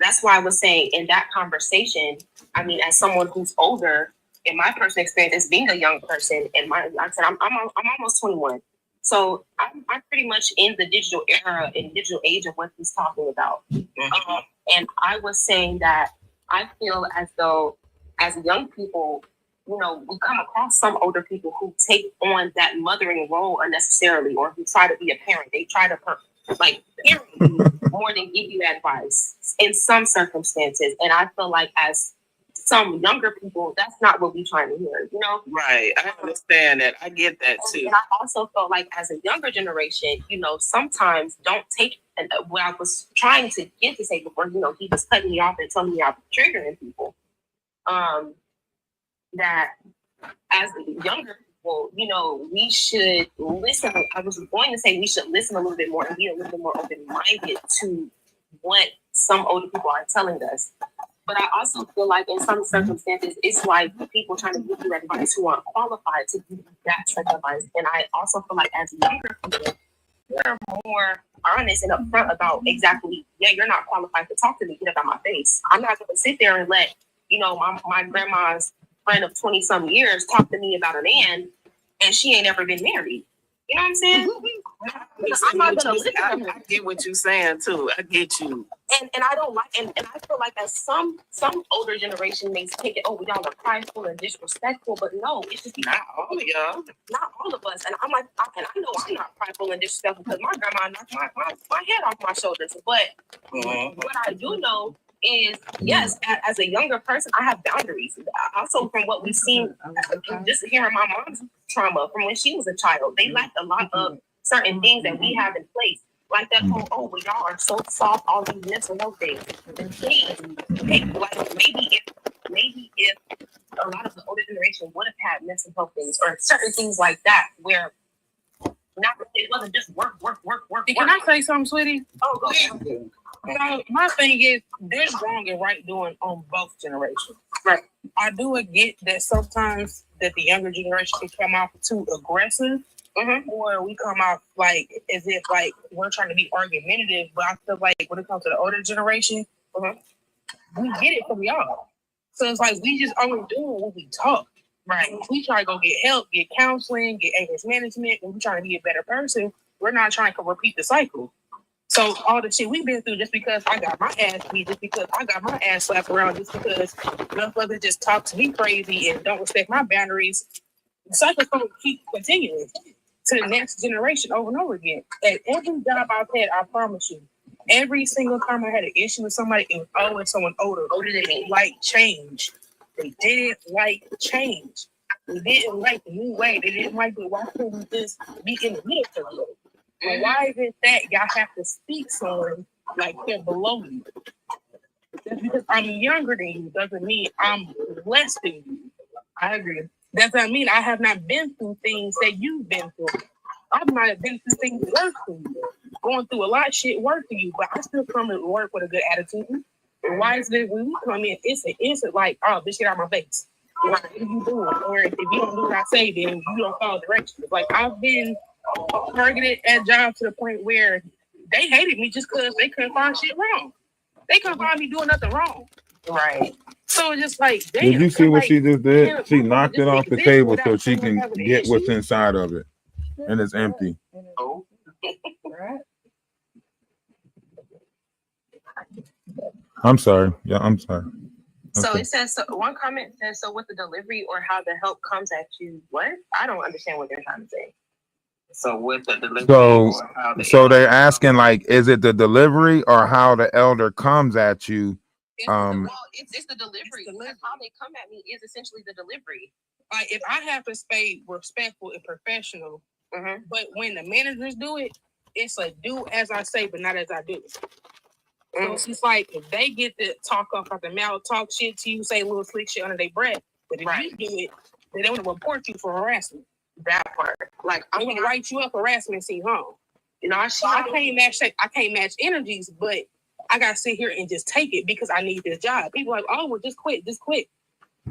[SPEAKER 5] that's why I was saying in that conversation, I mean, as someone who's older, in my personal experience as being a young person, and like I said, I'm almost 21. So I'm pretty much in the digital era and digital age of what he's talking about. Mm-hmm. And I was saying that I feel as though as young people, we come across some older people who take on that mothering role unnecessarily, or who try to be a parent. They try to parent you more than give you advice in some circumstances. And I feel like as some younger people, that's not what we're trying to hear,
[SPEAKER 6] Right. I understand that. I get that too.
[SPEAKER 5] And I also felt like as a younger generation, sometimes don't take, and what I was trying to get to say before, he was cutting me off and telling me I was triggering people, that as younger people, we should listen. I was going to say we should listen a little bit more and be a little bit more open-minded to what some older people are telling us. But I also feel like in some circumstances, it's like people trying to give you advice who aren't qualified to give you that type of advice. And I also feel like as younger people, we're more honest and upfront about exactly, you're not qualified to talk to me, get up out my face. I'm not going to sit there and let, my grandma's friend of 20-some years talk to me about a man and she ain't ever been married. You know what I'm saying? I'm not gonna listen to her.
[SPEAKER 6] I get what you're saying too. I get you.
[SPEAKER 5] And I don't like, and I feel like as some older generation may take it, oh, y'all are prideful and disrespectful, but no, it's just
[SPEAKER 6] not all of y'all.
[SPEAKER 5] Not all of us. And I'm like, and I know I'm not prideful and disrespectful because my grandma knocked my head off my shoulders. But what I do know is, yes, as a younger person, I have boundaries. Also, from what we've seen, just hearing my mom's trauma from when she was a child, they lacked a lot of certain things that we have in place. Like that whole, well, y'all are so soft, all these mental health things. Like maybe if a lot of the older generation would have had mental health things or certain things like that, where it wasn't just work.
[SPEAKER 7] Can I say something, sweetie?
[SPEAKER 5] Oh, go ahead.
[SPEAKER 7] So my thing is, there's wrong and right doing on both generations.
[SPEAKER 5] Right.
[SPEAKER 7] I do get that sometimes that the younger generation can come off too aggressive, or we come off like as if like we're trying to be argumentative. But I feel like when it comes to the older generation, we get it from y'all. So it's like we just only doing what we talk. Right. We try to go get help, get counseling, get anger management. When we trying to be a better person, we're not trying to repeat the cycle. So all the shit we've been through just because I got my ass beat, just because I got my ass slapped around, just because motherfuckers just talk to me crazy and don't respect my boundaries, the cycle's going to keep continuing to the next generation over and over again. At every job I've had, I promise you, every single time I had an issue with somebody, it was always someone older than me. Like change. They didn't like change. They didn't like the new way. They didn't like the why couldn't we just be in the middle for a little? But why is it that y'all have to speak someone like they're below you? Just because I'm younger than you doesn't mean I'm less than you. I agree. That doesn't mean I have not been through things that you've been through. I might have been through things worse than you. Going through a lot of shit worse than you, but I still come to work with a good attitude. And why is it when we come in, it's an instant like, oh, bitch, get out of my face. Like, what are you doing? Or if you don't do what I say, then you don't follow directions. Like, I've been targeted at jobs to the point where they hated me just because they couldn't find shit wrong. They couldn't find me doing nothing wrong.
[SPEAKER 5] Right.
[SPEAKER 7] So it's just like, damn.
[SPEAKER 2] Did you see what she just did? She knocked it off the table so she
[SPEAKER 7] someone
[SPEAKER 2] can
[SPEAKER 7] having an
[SPEAKER 2] get what's
[SPEAKER 7] issue.
[SPEAKER 2] inside of it. And it's empty.
[SPEAKER 6] Oh,
[SPEAKER 7] Right.
[SPEAKER 2] I'm sorry. Yeah, I'm sorry.
[SPEAKER 5] So
[SPEAKER 2] Okay.
[SPEAKER 5] it says, so one comment says, so with the delivery or how the help comes at you, what? I don't understand what they're trying to say.
[SPEAKER 6] so with the delivery,
[SPEAKER 2] So-
[SPEAKER 6] or how the
[SPEAKER 2] So they're asking, like, is it the delivery or how the elder comes at you?
[SPEAKER 5] Well, it's the delivery. That's how they come at me is essentially the delivery.
[SPEAKER 7] Like, if I have to stay respectful and professional,
[SPEAKER 5] Mm-hmm.
[SPEAKER 7] but when the managers do it, it's a do as I say, but not as I do. So it's just like, if they get to talk off at the mouth, talk shit to you, say little slick shit under their breath, but if
[SPEAKER 5] Right.
[SPEAKER 7] you do it, then they want to report you for harassment.
[SPEAKER 5] That part. Like,
[SPEAKER 7] I'm
[SPEAKER 5] I'm
[SPEAKER 7] going to write you up for harassment and send you home.
[SPEAKER 5] you know, I
[SPEAKER 7] So I can't match energies, but I gotta sit here and just take it because I need this job. People are like, oh, well, just quit.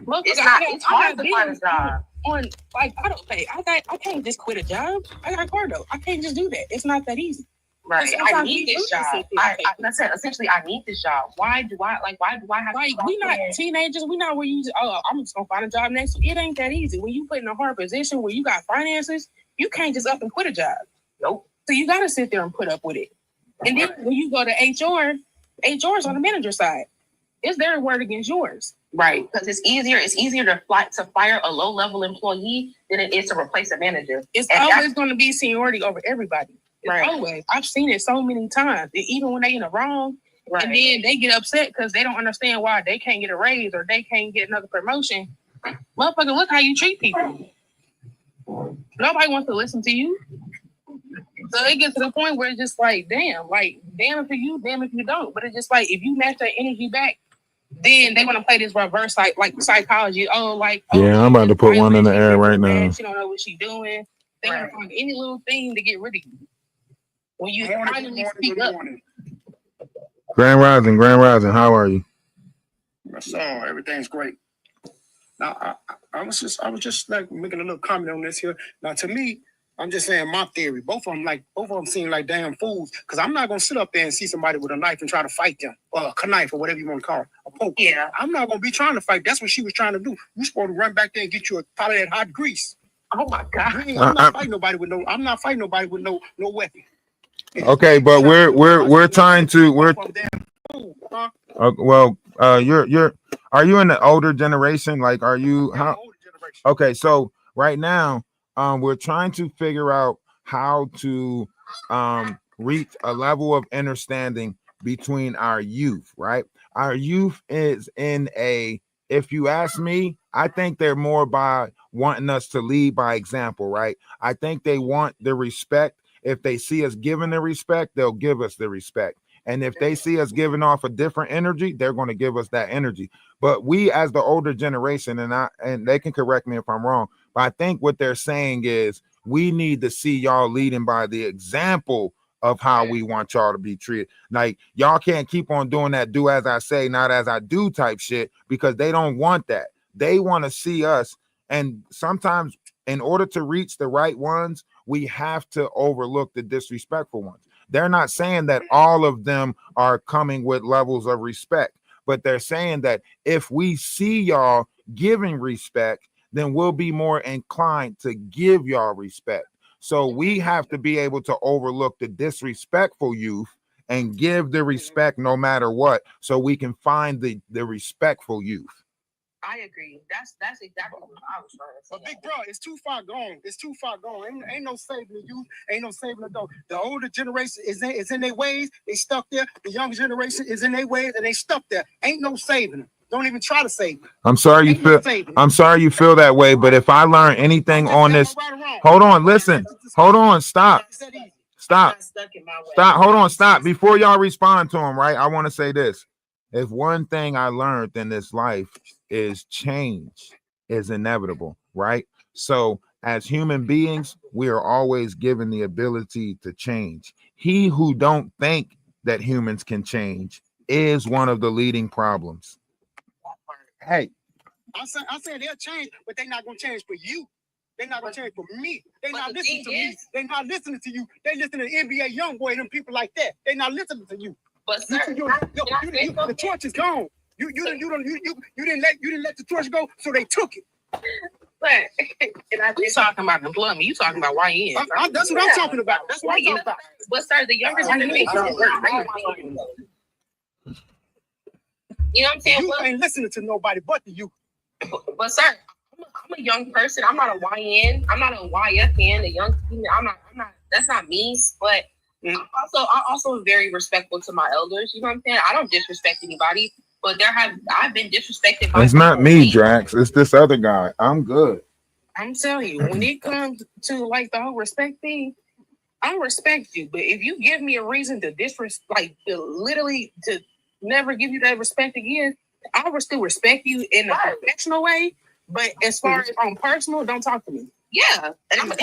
[SPEAKER 7] Motherfucker,
[SPEAKER 5] It's not. It's hard to find a
[SPEAKER 7] business
[SPEAKER 5] job.
[SPEAKER 7] on like I don't pay. I can't just quit a job. I got a car though. I can't just do that. It's not that easy.
[SPEAKER 5] Right. I
[SPEAKER 7] sometimes
[SPEAKER 5] need
[SPEAKER 7] we
[SPEAKER 5] this
[SPEAKER 7] do
[SPEAKER 5] job.
[SPEAKER 7] sit there and
[SPEAKER 5] That's it. Essentially, I need this job. Why do I have
[SPEAKER 7] Like
[SPEAKER 5] to
[SPEAKER 7] we not teenagers. We not where you just, oh, I'm just gonna find a job next week. It ain't that easy. When you put in a hard position where you got finances, you can't just up and quit a job.
[SPEAKER 5] Nope.
[SPEAKER 7] So you gotta sit there and put up with it. And then when you go to HR's on the manager side. It's their word against yours.
[SPEAKER 5] Right, because it's easier to fire a low level employee than it is to replace a manager.
[SPEAKER 7] It's
[SPEAKER 5] And
[SPEAKER 7] always going to be seniority over everybody. It's
[SPEAKER 5] Right.
[SPEAKER 7] always. I've seen it so many times. Even when they in the wrong,
[SPEAKER 5] Right.
[SPEAKER 7] and then they get upset because they don't understand why they can't get a raise or they can't get another promotion. Motherfucker, look how you treat people. Nobody wants to listen to you. So it gets to the point where it's just like, damn if you, damn if you don't. But it's just like, if you match that energy back, then they want to play this reverse like psychology.
[SPEAKER 2] Yeah, I'm about to put one in the air right now.
[SPEAKER 7] She don't know what she's doing. They want to find any little thing to get rid of you. When you finally speak up.
[SPEAKER 2] Grand Rising, how are you?
[SPEAKER 8] So everything's great. Now I was just like making a little comment on this here. Now to me, I'm just saying my theory. Both of them seem like damn fools. Because I'm not gonna sit up there and see somebody with a knife and try to fight them, or a knife, or whatever you want to call it, a poke.
[SPEAKER 5] Yeah.
[SPEAKER 8] I'm not gonna be trying to fight. That's what she was trying to do. You supposed to run back there and get you a pot of that hot grease.
[SPEAKER 5] Oh my God.
[SPEAKER 8] I'm not fighting nobody with no. I'm not fighting nobody with no weapon.
[SPEAKER 2] Okay, but we're trying to you're are you in the older generation? Like, are you how? Okay, so right now, we're trying to figure out how to reach a level of understanding between our youth, right? Our youth is in a, if you ask me, I think they're more by wanting us to lead by example, right? I think they want the respect. If they see us giving the respect, they'll give us the respect. And if they see us giving off a different energy, they're going to give us that energy. But we, as the older generation, and they can correct me if I'm wrong, but I think what they're saying is we need to see y'all leading by the example of how we want y'all to be treated. Like, y'all can't keep on doing that do as I say, not as I do type shit, because they don't want that. They want to see us. And sometimes in order to reach the right ones, we have to overlook the disrespectful ones. They're not saying that all of them are coming with levels of respect, but they're saying that if we see y'all giving respect, then we'll be more inclined to give y'all respect. So we have to be able to overlook the disrespectful youth and give the respect no matter what, so we can find the respectful youth.
[SPEAKER 5] I agree. That's exactly what I was trying to say.
[SPEAKER 8] But big bro, it's too far gone. It's too far gone. Ain't no saving the youth. Ain't no saving the adult. The older generation is in their ways. They stuck there. The younger generation is in their ways and they stuck there. Ain't no saving them. Don't even try to save them.
[SPEAKER 2] I'm sorry you feel that way, but if I learn anything on this, hold on, listen, hold on, stop. Hold on, stop. Before y'all respond to him, right? I want to say this. If one thing I learned in this life is change is inevitable, right? So as human beings, we are always given the ability to change. He who don't think that humans can change is one of the leading problems. Hey,
[SPEAKER 8] I'm saying they'll change, but they're not gonna change for you. They're not gonna change for me. They're not listening to me. They're not listening to you. They listen to NBA YoungBoy and them people like that. They're not listening to you.
[SPEAKER 5] But sir,
[SPEAKER 8] the torch is gone. You didn't let the torch go, so they took it.
[SPEAKER 7] But you talking about employment? You talking about YN?
[SPEAKER 8] That's what I'm talking about. That's what I'm talking about.
[SPEAKER 5] But sir, the younger generation, you know what I'm saying?
[SPEAKER 8] You ain't listening to nobody but the youth.
[SPEAKER 5] But sir, I'm a young person. I'm not a YN. I'm not a YFN. A young female. I'm not. That's not me. But I'm also very respectful to my elders. You know what I'm saying? I don't disrespect anybody. But I've been disrespected by.
[SPEAKER 2] It's not me, Drax. It's this other guy. I'm good.
[SPEAKER 7] I'm telling you, when it comes to like the whole respect thing, I respect you. But if you give me a reason to literally to never give you that respect again, I will still respect you in a professional way. But as far as on personal, don't talk to me.
[SPEAKER 5] Yeah, and I can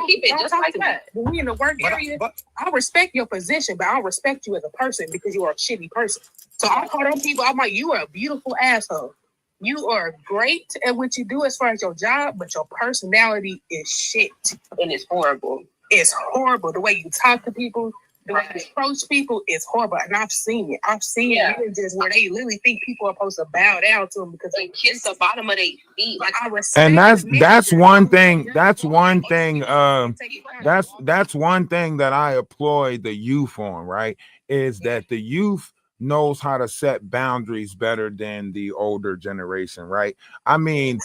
[SPEAKER 5] keep it just like that.
[SPEAKER 7] When we in the work area, I respect your position, but I don't respect you as a person because you are a shitty person. So I call them people, I'm like, you are a beautiful asshole. You are great at what you do as far as your job, but your personality is shit.
[SPEAKER 5] And it's horrible.
[SPEAKER 7] It's horrible. The way you talk to people, the way you approach people is horrible. And I've seen it. I've seen it just where they literally think people are supposed to bow down to them because
[SPEAKER 5] they kiss the bottom of their feet.
[SPEAKER 7] Like I respect.
[SPEAKER 2] And that's one thing. That's one thing. That's one thing that I applaud the youth on, right? Is that the youth knows how to set boundaries better than the older generation, right? I mean,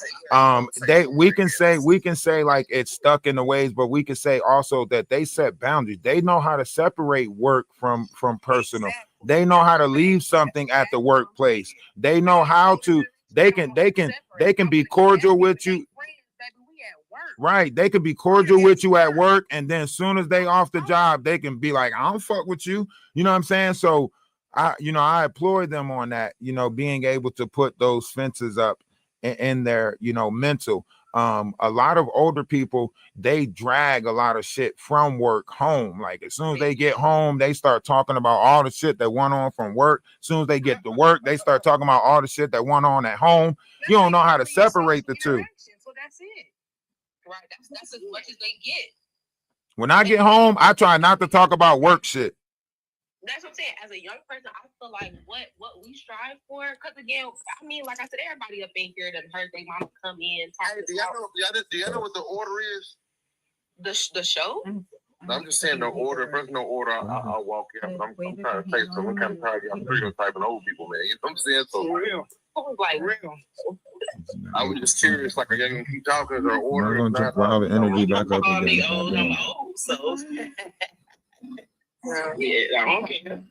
[SPEAKER 2] we can say like it's stuck in the ways, but we can say also that they set boundaries. They know how to separate work from personal. They know how to leave something at the workplace. They know how to. They can be cordial with you. Right, they could be cordial with you at work, and then as soon as they off the job, they can be like, "I don't fuck with you." You know what I'm saying? So I applaud them on that, being able to put those fences up in their, mental. A lot of older people, they drag a lot of shit from work home. Like as soon as they get home, they start talking about all the shit that went on from work. As soon as they get to work, they start talking about all the shit that went on at home. You don't know how to separate the two.
[SPEAKER 7] So that's it.
[SPEAKER 5] Right, that's as much as they get.
[SPEAKER 2] When I get home, I try not to talk about work shit.
[SPEAKER 5] That's what I'm saying. As a young person, I feel like what we strive for, because again, I mean, like I said, everybody up in here that heard their mama come in.
[SPEAKER 4] Do y'all know what the order is?
[SPEAKER 5] The show?
[SPEAKER 4] I'm just saying the order. If there's no order, I'll walk in. I'm trying to say something. I'm kind of tired. I'm stereotyping old people, man. You know what I'm saying? So
[SPEAKER 8] real.
[SPEAKER 5] Like
[SPEAKER 8] real.
[SPEAKER 4] I was just curious, like, are you gonna keep talking? Is there order?
[SPEAKER 2] I'm gonna have the energy back up again.
[SPEAKER 5] I'm old, so. Yeah, I don't care.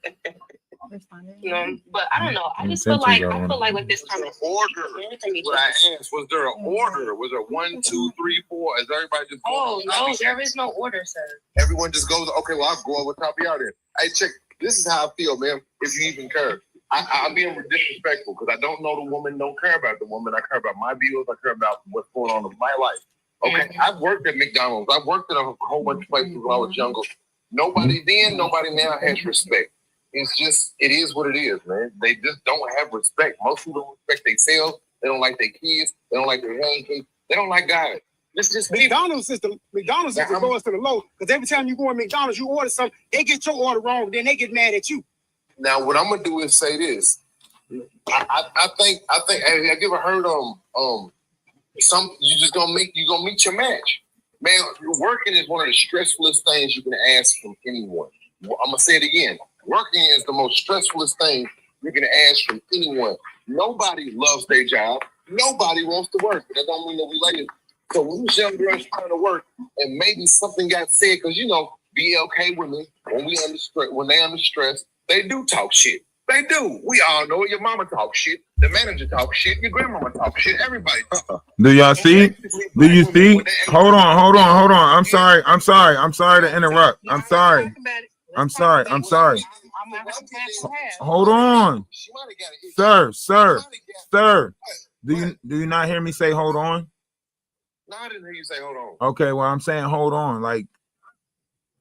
[SPEAKER 5] But I don't know. I just feel like this kind of
[SPEAKER 4] order. What I asked, was there an order? Was there 1, 2, 3, 4? Is everybody just?
[SPEAKER 5] Oh no, there is no order, sir.
[SPEAKER 4] Everyone just goes. Okay, well I'll go over top of y'all then. Hey, check. This is how I feel, man. If you even care, I'm being disrespectful because I don't know the woman. Don't care about the woman. I care about my bills. I care about what's going on in my life. Okay, I've worked at McDonald's. I've worked at a whole bunch of places when I was younger. Nobody then, nobody now has respect. It's just, it is what it is, man. They just don't have respect. Most people don't respect themselves. They don't like their kids. They don't like their husbands. They don't like God. It's just
[SPEAKER 8] McDonald's is the lowest to the low. Because every time you go in McDonald's, you order something, they get your order wrong, then they get mad at you.
[SPEAKER 4] Now, what I'm gonna do is say this. I think. Have you ever heard you gonna meet your match? Man, working is one of the stressfulest things you can ask from anyone. I'm gonna say it again. Working is the most stressfulest thing you can ask from anyone. Nobody loves their job. Nobody wants to work. That don't mean that we like it. So when these young girls trying to work, and maybe something got said, because BLK women, when they under stress, they do talk shit. They do. We all know your mama talk shit. The manager talk shit. Your grandmama talk shit. Everybody talk.
[SPEAKER 2] Do y'all see? Do you see? Hold on. I'm sorry to interrupt. I'm sorry. I'm sorry. Hold on. Sir. Do you not hear me say hold on?
[SPEAKER 9] No, I didn't hear you say hold on.
[SPEAKER 2] Okay, well, I'm saying hold on. Like,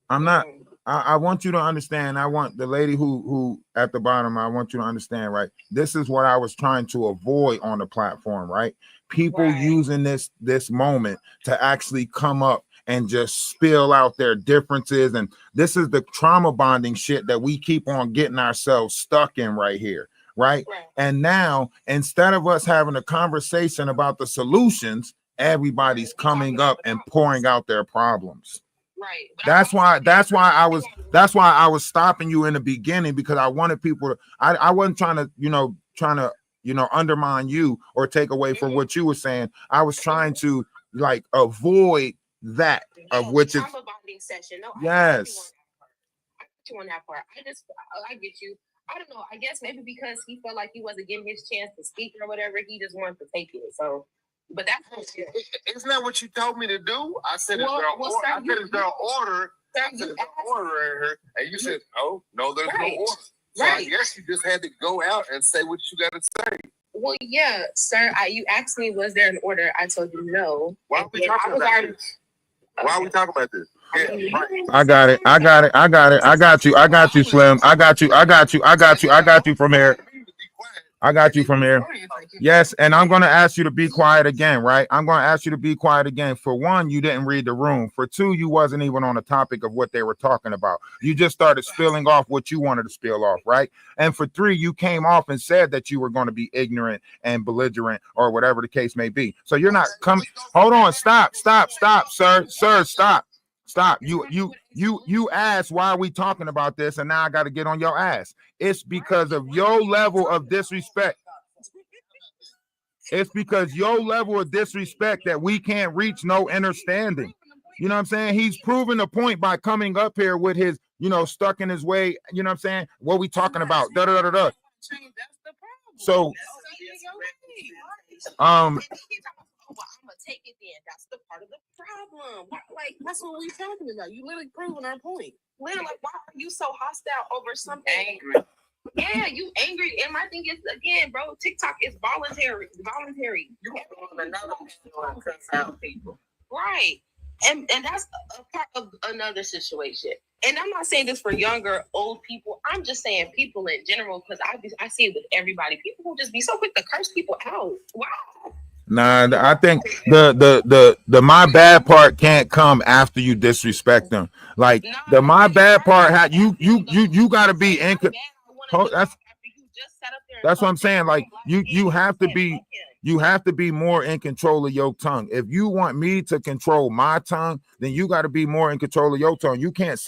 [SPEAKER 2] I'm not. I want you to understand. I want the lady who at the bottom. I want you to understand. Right. This is what I was trying to avoid on the platform. Right. People using this moment to actually come up and just spill out their differences, and this is the trauma bonding shit that we keep on getting ourselves stuck in right here. Right. And now, instead of us having a conversation about the solutions, everybody's coming up and pouring out their problems.
[SPEAKER 7] Right.
[SPEAKER 2] That's why I was stopping you in the beginning, because I wanted people to, I wasn't trying to undermine you or take away from what you were saying. I was trying to like avoid that of which is
[SPEAKER 5] bonding session. No,
[SPEAKER 2] yes.
[SPEAKER 5] I get you on that part. I get you. I don't know. I guess maybe because he felt like he wasn't getting his chance to speak or whatever, he just wanted to take it. So, but that's
[SPEAKER 9] isn't that what you told me to do? I said, is there an order? I said, is there an order? I said, order in here, and you said, oh no, there's no order. So I guess you just had to go out and say what you got to say.
[SPEAKER 5] Well, yeah, sir. You asked me, was there an order? I told you no.
[SPEAKER 9] Why are we talking about this? Why are we talking about this? Yeah, right.
[SPEAKER 2] I got it. I got you, Slim. I got you from here. I got you from here. Yes, and I'm going to ask you to be quiet again, right? I'm going to ask you to be quiet again. For one, you didn't read the room. For two, you wasn't even on the topic of what they were talking about. You just started spilling off what you wanted to spill off, right? And for three, you came off and said that you were going to be ignorant and belligerent or whatever the case may be. So you're not coming. Hold on. Stop, sir. Stop. You asked why are we talking about this, and now I got to get on your ass. It's because of your level of disrespect. It's because your level of disrespect that we can't reach no understanding. You know what I'm saying? He's proving the point by coming up here with his, stuck in his way. You know what I'm saying? What we talking about? So,
[SPEAKER 5] I'm gonna take it then. That's the part of the problem. Like,
[SPEAKER 7] that's what we're talking about. You literally proving our point.
[SPEAKER 5] Literally, like, why are you so hostile over something?
[SPEAKER 6] Angry.
[SPEAKER 5] Yeah, you angry. And my thing is, again, bro, TikTok is voluntary.
[SPEAKER 6] You want another one cuss out people.
[SPEAKER 5] Right. And that's a part of another situation. And I'm not saying this for younger, old people. I'm just saying people in general, because I see it with everybody. People will just be so quick to curse people out. Wow.
[SPEAKER 2] Nah, I think the my bad part can't come after you disrespect them. Like the my bad part, you gotta be in. That's what I'm saying. Like you have to be more in control of your tongue. If you want me to control my tongue, then you got to be more in control of your tongue. You can't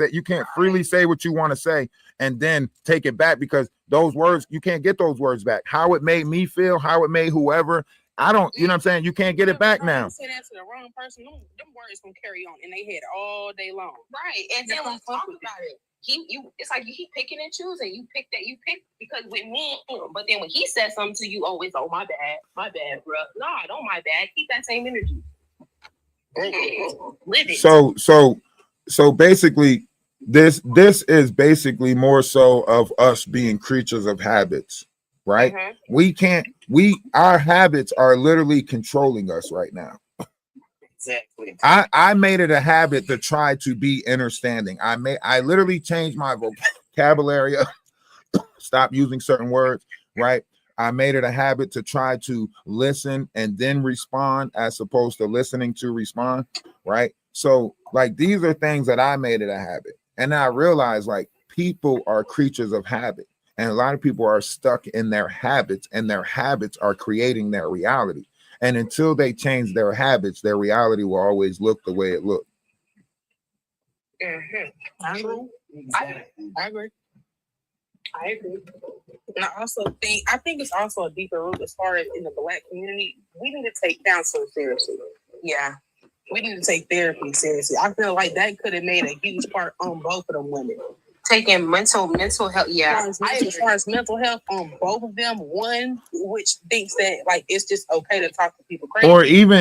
[SPEAKER 2] freely say what you want to say and then take it back, because those words, you can't get those words back. How it made me feel, how it made whoever. I don't, you know what I'm saying? You can't get it back now.
[SPEAKER 7] Say that to the wrong person. Them words gonna carry on in their head all day long.
[SPEAKER 5] Right. And then let's talk about it. It's like you keep picking and choosing. You pick because with me, but then when he says something to you, it's my bad, bro. Nah, don't my bad. Keep that same energy. Live it.
[SPEAKER 2] So basically, this is basically more so of us being creatures of habits, right? Mm-hmm. Our habits are literally controlling us right now.
[SPEAKER 6] Exactly.
[SPEAKER 2] I made it a habit to try to be understanding. I literally changed my vocabulary. Stop using certain words, right? I made it a habit to try to listen and then respond, as opposed to listening to respond, right? So like these are things that I made it a habit. And I realized like people are creatures of habit, and a lot of people are stuck in their habits, and their habits are creating their reality. And until they change their habits, their reality will always look the way it looked.
[SPEAKER 7] Mm-hmm. I agree. And I think it's also a deeper root as far as in the Black community. We need to take counseling seriously. Yeah. We need to take therapy seriously. I feel like that could have made a huge part on both of them women.
[SPEAKER 5] taking mental health. Yeah,
[SPEAKER 7] As far as mental health on both of them, one which thinks that like it's just okay to talk to people crazy,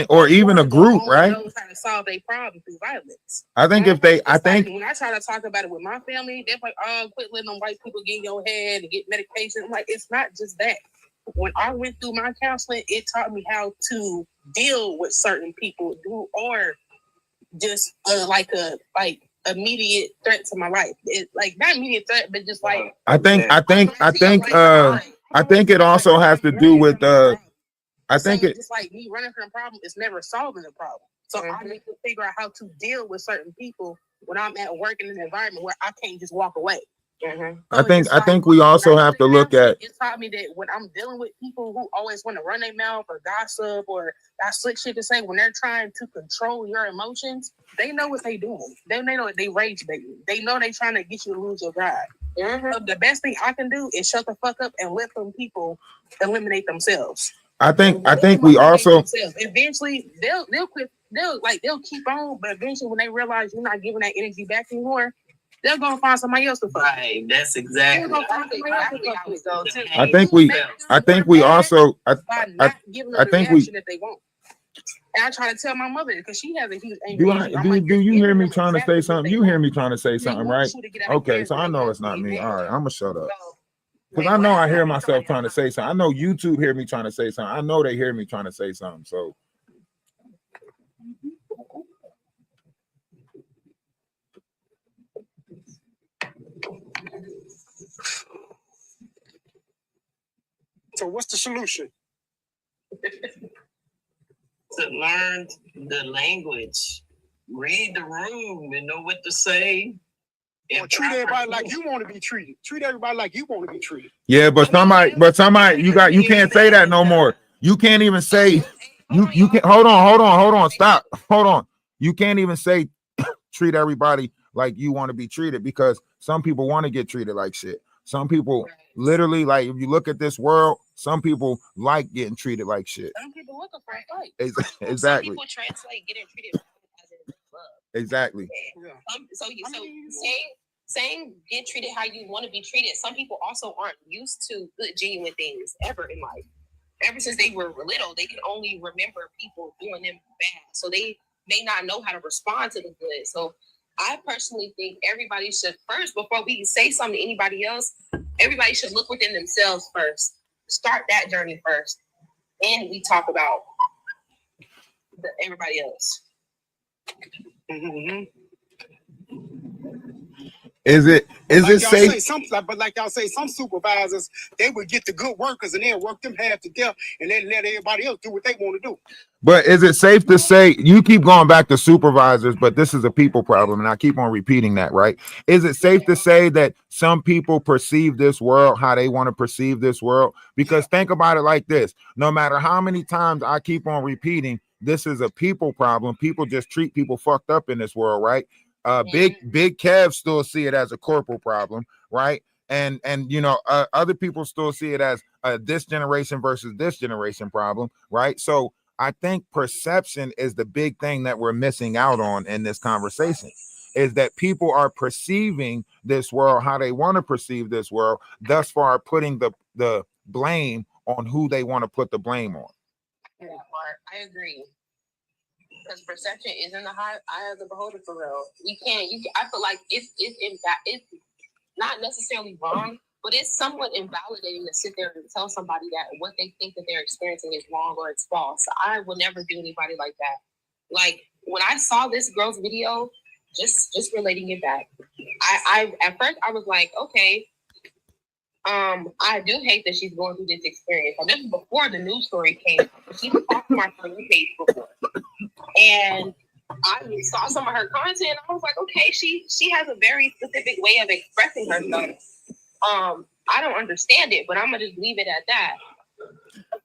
[SPEAKER 2] or even a group, right?
[SPEAKER 7] Knows how to solve a problem through violence.
[SPEAKER 2] I think
[SPEAKER 7] When I try to talk about it with my family, they're like, "Oh, quit letting them white people get in your head and get medication." I'm like, it's not just that. When I went through my counseling, it taught me how to deal with certain people who are just like immediate threat to my life. It like not immediate threat, but just like
[SPEAKER 2] I think it also has to do with I think it
[SPEAKER 7] just like me running from a problem is never solving the problem. So I need to figure out how to deal with certain people when I'm at work in an environment where I can't just walk away. So
[SPEAKER 2] I think we also have to look at.
[SPEAKER 7] It taught me that when I'm dealing with people who always want to run their mouth or gossip or got slick shit to say, when they're trying to control your emotions, they know what they doing. They know they rage baiting. They know they trying to get you to lose your drive. So the best thing I can do is shut the fuck up and let them people eliminate themselves.
[SPEAKER 2] I think we also
[SPEAKER 7] eventually they'll quit. They'll keep on, but eventually when they realize you're not giving that energy back anymore, they're gonna find somebody else to fuck.
[SPEAKER 6] Right, that's exactly.
[SPEAKER 2] I think we also
[SPEAKER 7] by not giving them the reaction that they want. And I try to tell my mother because she has a huge anger.
[SPEAKER 2] Do you hear me trying to say something? You hear me trying to say something, right? Okay, so I know it's not me. All right, I'm gonna shut up. Because I know I hear myself trying to say something. I know YouTube hear me trying to say something. I know they hear me trying to say something. So
[SPEAKER 8] what's the solution?
[SPEAKER 6] To learn the language, read the room, and know what to say.
[SPEAKER 8] Or treat everybody like you want to be treated. Treat everybody like you want to be treated.
[SPEAKER 2] yeah, but somebody, you can't say that no more. You can't even say you can't. Hold on, stop. Hold on. You can't even say treat everybody like you want to be treated because some people want to get treated like shit. Some people literally, like, if you look at this world, some people like getting treated like shit.
[SPEAKER 7] Some people looking for a fight.
[SPEAKER 2] Exactly.
[SPEAKER 5] Some people translate getting treated as in love.
[SPEAKER 2] Exactly.
[SPEAKER 5] Saying get treated how you want to be treated. Some people also aren't used to good, genuine things ever in life. Ever since they were little, they can only remember people doing them bad. So they may not know how to respond to the good. So I personally think everybody should first, before we say something to anybody else, everybody should look within themselves first. Start that journey first. And we talk about everybody else.
[SPEAKER 8] Mm-hmm.
[SPEAKER 2] Is it safe?
[SPEAKER 8] But like y'all say, some supervisors, they would get the good workers and they'll work them half to death and then let everybody else do what they want to do.
[SPEAKER 2] But is it safe to say, you keep going back to supervisors, but this is a people problem, and I keep on repeating that, right? Is it safe to say that some people perceive this world how they want to perceive this world? Because think about it like this. No matter how many times I keep on repeating, this is a people problem. People just treat people fucked up in this world, right? Big Kev still see it as a corporal problem, right? And other people still see it as this generation versus this generation problem, right? So I think perception is the big thing that we're missing out on in this conversation, is that people are perceiving this world how they want to perceive this world, thus far putting the blame on who they want to put the blame on.
[SPEAKER 5] Yeah, I agree. Because perception is in the eye of the beholder for real. I feel like it's not necessarily wrong, but it's somewhat invalidating to sit there and tell somebody that what they think that they're experiencing is wrong or it's false. I will never do anybody like that. Like when I saw this girl's video, just relating it back, I at first I was like, okay, I do hate that she's going through this experience. This is before the news story came. She was talking about my page before. And I saw some of her content. I was like, okay, she has a very specific way of expressing herself. I don't understand it, but I'm gonna just leave it at that.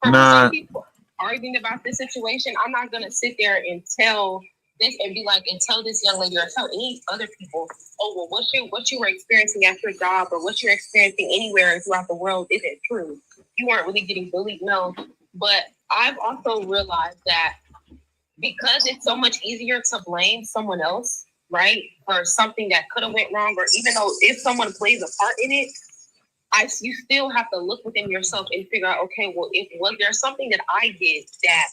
[SPEAKER 5] Some people arguing about this situation, I'm not gonna sit there and tell this and be like, and tell this young lady or tell any other people, oh well, what you were experiencing at your job or what you're experiencing anywhere throughout the world isn't true. You weren't really getting bullied, no. But I've also realized that because it's so much easier to blame someone else right? For something that could have went wrong, or even though if someone plays a part in it, you still have to look within yourself and figure out, okay, well, was there something that I did that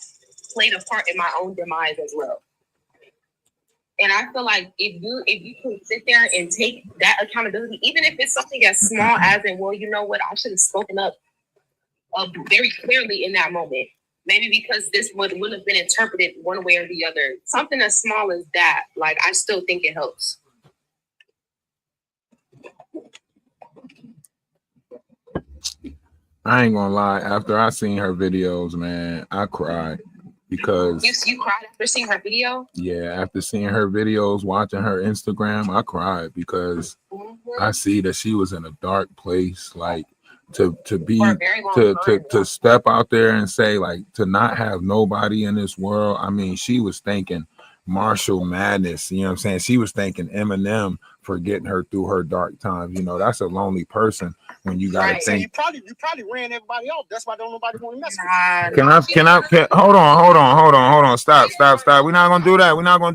[SPEAKER 5] played a part in my own demise as well? And I feel like if you can sit there and take that accountability, even if it's something as small as in, well, you know what, I should have spoken up very clearly in that moment. Maybe because this wouldn't have been interpreted one way or the other. Something as small as that, like, I still think it helps.
[SPEAKER 2] I ain't gonna lie. After I seen her videos, man, I cried because
[SPEAKER 5] you cried after seeing her video.
[SPEAKER 2] Yeah, after seeing her videos, watching her Instagram, I cried because I see that she was in a dark place. Like to step out there and say, like, to not have nobody in this world. I mean, she was thinking Marshall Madness. You know what I'm saying? She was thanking Eminem for getting her through her dark times. You know, that's a lonely person when you gotta think.
[SPEAKER 8] So you probably ran everybody off. That's why don't nobody want to mess with you.
[SPEAKER 2] Can I hold on. Stop. We're not gonna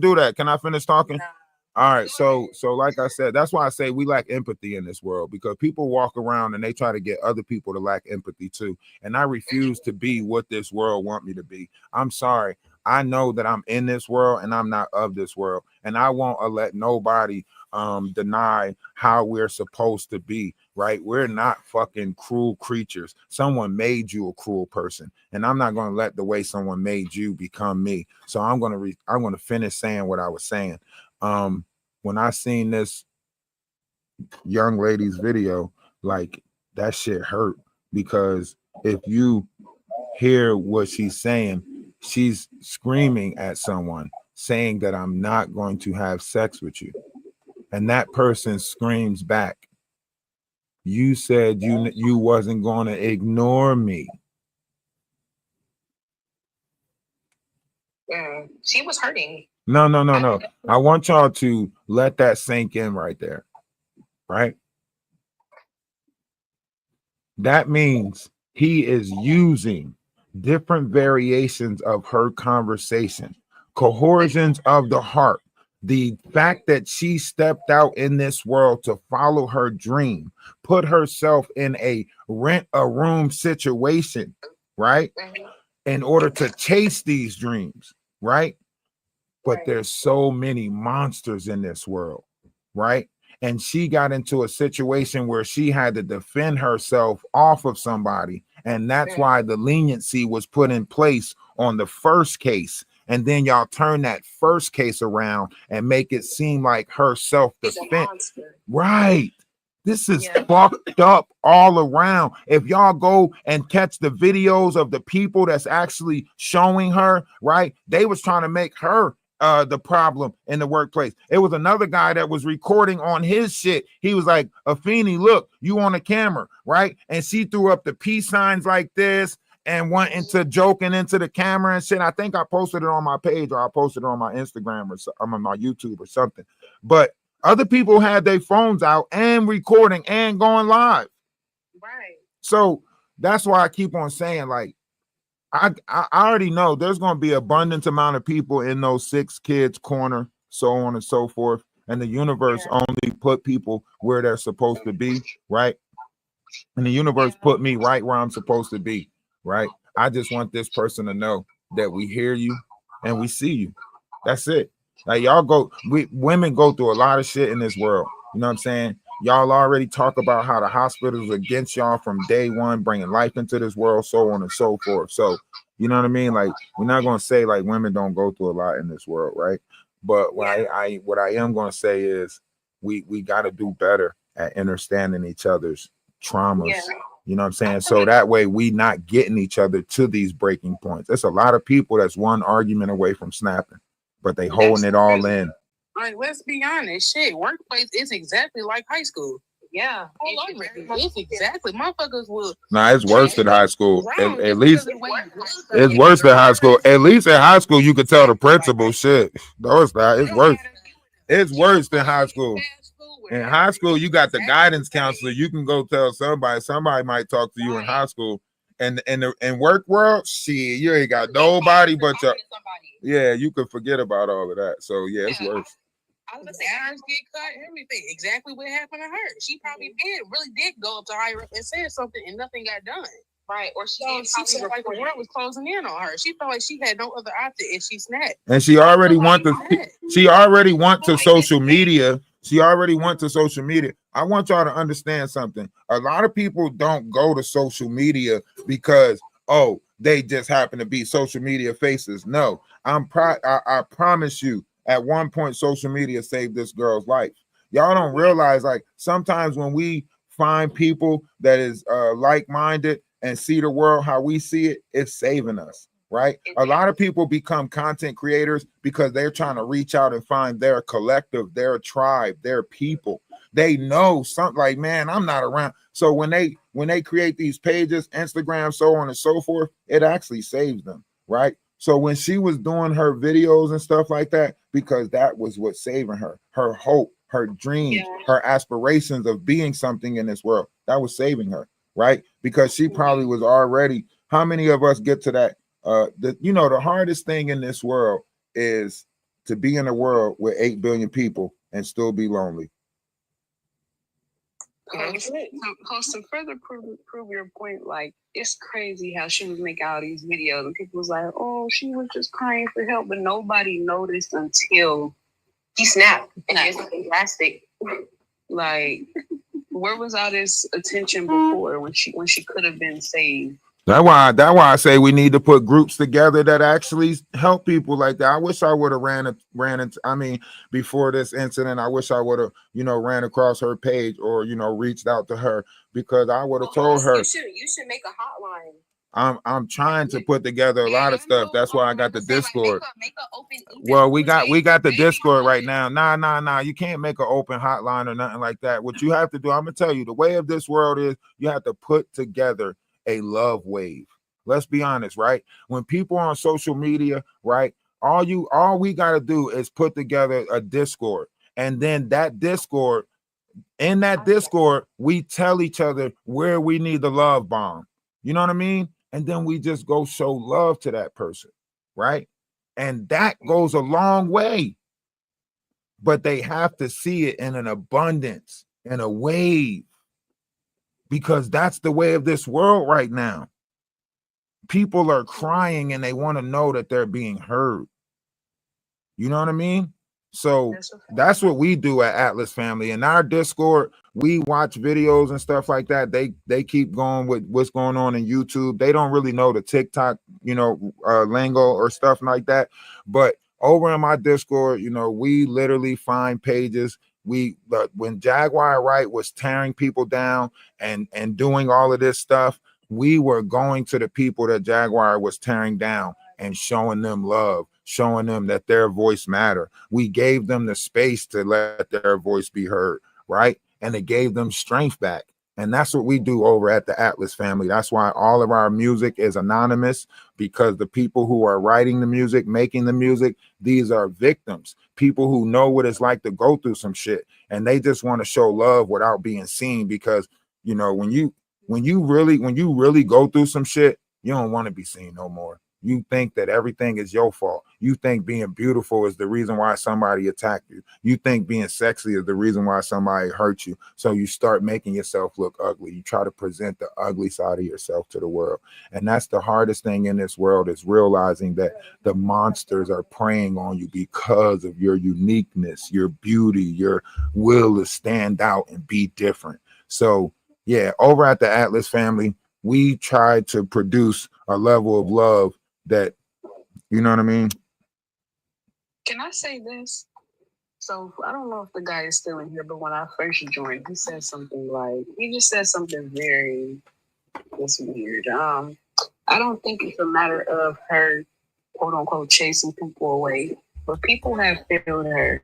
[SPEAKER 2] do that. Can I finish talking? All right, so like I said, that's why I say we lack empathy in this world, because people walk around and they try to get other people to lack empathy too. And I refuse to be what this world want me to be. I'm sorry. I know that I'm in this world and I'm not of this world, and I won't let nobody deny how we're supposed to be, right? We're not fucking cruel creatures. Someone made you a cruel person, and I'm not going to let the way someone made you become me. So I'm going to finish saying what I was saying. When I seen this young lady's video, like, that shit hurt, because if you hear what she's saying, she's screaming at someone saying that I'm not going to have sex with you. And that person screams back, you said you wasn't going to ignore me.
[SPEAKER 5] She was hurting.
[SPEAKER 2] No. I want y'all to let that sink in right there, right? That means he is using different variations of her conversation, coercions of the heart. The fact that she stepped out in this world to follow her dream, put herself in a rent a room situation, right? In order to chase these dreams, right? But there's so many monsters in this world, right? And she got into a situation where she had to defend herself off of somebody. And that's why the leniency was put in place on the first case. And then y'all turn that first case around and make it seem like her self-defense. Right. This is fucked up all around. If y'all go and catch the videos of the people that's actually showing her, right? They was trying to make her the problem in the workplace. It was another guy that was recording on his shit. He was like, Afeni, look, you on the camera, right? And she threw up the peace signs like this and went into joking into the camera and shit. I think I posted it on my page, or I posted it on my Instagram, or on my YouTube or something. But other people had their phones out and recording and going live.
[SPEAKER 5] Right.
[SPEAKER 2] So that's why I keep on saying, like, I already know there's going to be abundant amount of people in those 6 kids corner, so on and so forth. And the universe only put people where they're supposed to be, right? And the universe put me right where I'm supposed to be, right? I just want this person to know that we hear you and we see you. That's it. Like, women go through a lot of shit in this world. You know what I'm saying? Y'all already talk about how the hospitals against y'all from day one, bringing life into this world, so on and so forth. So, you know what I mean? Like, we're not going to say like women don't go through a lot in this world, right? But what I am going to say is we got to do better at understanding each other's traumas. Yeah. You know what I'm saying? So that way we not getting each other to these breaking points. There's a lot of people that's one argument away from snapping, but they holding it all in.
[SPEAKER 7] Like, let's be honest, shit, workplace is exactly like high school.
[SPEAKER 5] Yeah.
[SPEAKER 7] It's exactly, motherfuckers will.
[SPEAKER 2] Nah, it's worse than high school. At least it's worse than high school. At least in high school, you could tell the principal shit. No, it's not. It's worse. It's worse than high school. In high school, you got the guidance counselor. You can go tell somebody. Somebody might talk to you in high school. And in the work world, shit, you ain't got nobody but your. Yeah, you could forget about all of that. So yeah, it's worse.
[SPEAKER 7] I was gonna say, eyes get cut, everything. Exactly what happened to her. She probably really did go up to her and said something, and nothing got done.
[SPEAKER 5] Right, or she
[SPEAKER 7] felt like the world was closing in on her. She felt like she had no other option, and she snapped.
[SPEAKER 2] And she already went to social media. She already went to social media. I want y'all to understand something. A lot of people don't go to social media because, oh, they just happen to be social media faces. No, I promise you, at one point, social media saved this girl's life. Y'all don't realize, like, sometimes when we find people that is like-minded and see the world how we see it, it's saving us, right? A lot of people become content creators because they're trying to reach out and find their collective, their tribe, their people. They know something like, man, I'm not around. So when they create these pages, Instagram, so on and so forth, it actually saves them, right? So when she was doing her videos and stuff like that, because that was what's saving her, her hope, her dreams, her aspirations of being something in this world, that was saving her, right? Because she probably was already, how many of us get to that? The hardest thing in this world is to be in a world with 8 billion people and still be lonely.
[SPEAKER 10] To further prove your point, like, it's crazy how she was making all these videos and people was like, oh, she was just crying for help, but nobody noticed until
[SPEAKER 5] she snapped. And it's something drastic.
[SPEAKER 10] Like, where was all this attention before when she could have been saved?
[SPEAKER 2] That's why I say we need to put groups together that actually help people like that. I wish I would have ran into, I mean, before this incident, I wish I would have, ran across her page or, reached out to her, because I would have told her.
[SPEAKER 5] You should make a hotline.
[SPEAKER 2] I'm trying to put together a lot of stuff. That's why I got the Discord. Well, we got the Discord right now. Nah. You can't make an open hotline or nothing like that. What you have to do, I'm gonna tell you, the way of this world is you have to put together a love wave. Let's be honest, right? When people are on social media, right? All we gotta do is put together a Discord, and then that Discord, in that Discord, we tell each other where we need the love bomb. You know what I mean? And then we just go show love to that person, right? And that goes a long way. But they have to see it in an abundance, in a wave, because that's the way of this world right now. People are crying and they want to know that they're being heard. You know what I mean? So that's what we do at Atlas Family. In our Discord, we watch videos and stuff like that. They keep going with what's going on in YouTube. They don't really know the TikTok, lingo or stuff like that. But over in my Discord, we literally find pages. When Jaguar Wright was tearing people down and doing all of this stuff, we were going to the people that Jaguar was tearing down and showing them love, showing them that their voice matter. We gave them the space to let their voice be heard, right? And it gave them strength back. And that's what we do over at the Atlas Family. That's why all of our music is anonymous, because the people who are writing the music, making the music, these are victims, people who know what it's like to go through some shit, and they just want to show love without being seen. Because when you really go through some shit, you don't want to be seen no more. You think that everything is your fault. You think being beautiful is the reason why somebody attacked you. You think being sexy is the reason why somebody hurt you. So you start making yourself look ugly. You try to present the ugly side of yourself to the world. And that's the hardest thing in this world, is realizing that the monsters are preying on you because of your uniqueness, your beauty, your will to stand out and be different. So yeah, over at the Atlas Family, we try to produce a level of love that, you know what I mean?
[SPEAKER 10] Can I say this? So I don't know if the guy is still in here, but when I first joined, he said something very, it's weird. I don't think it's a matter of her, quote unquote, chasing people away, but people have failed her.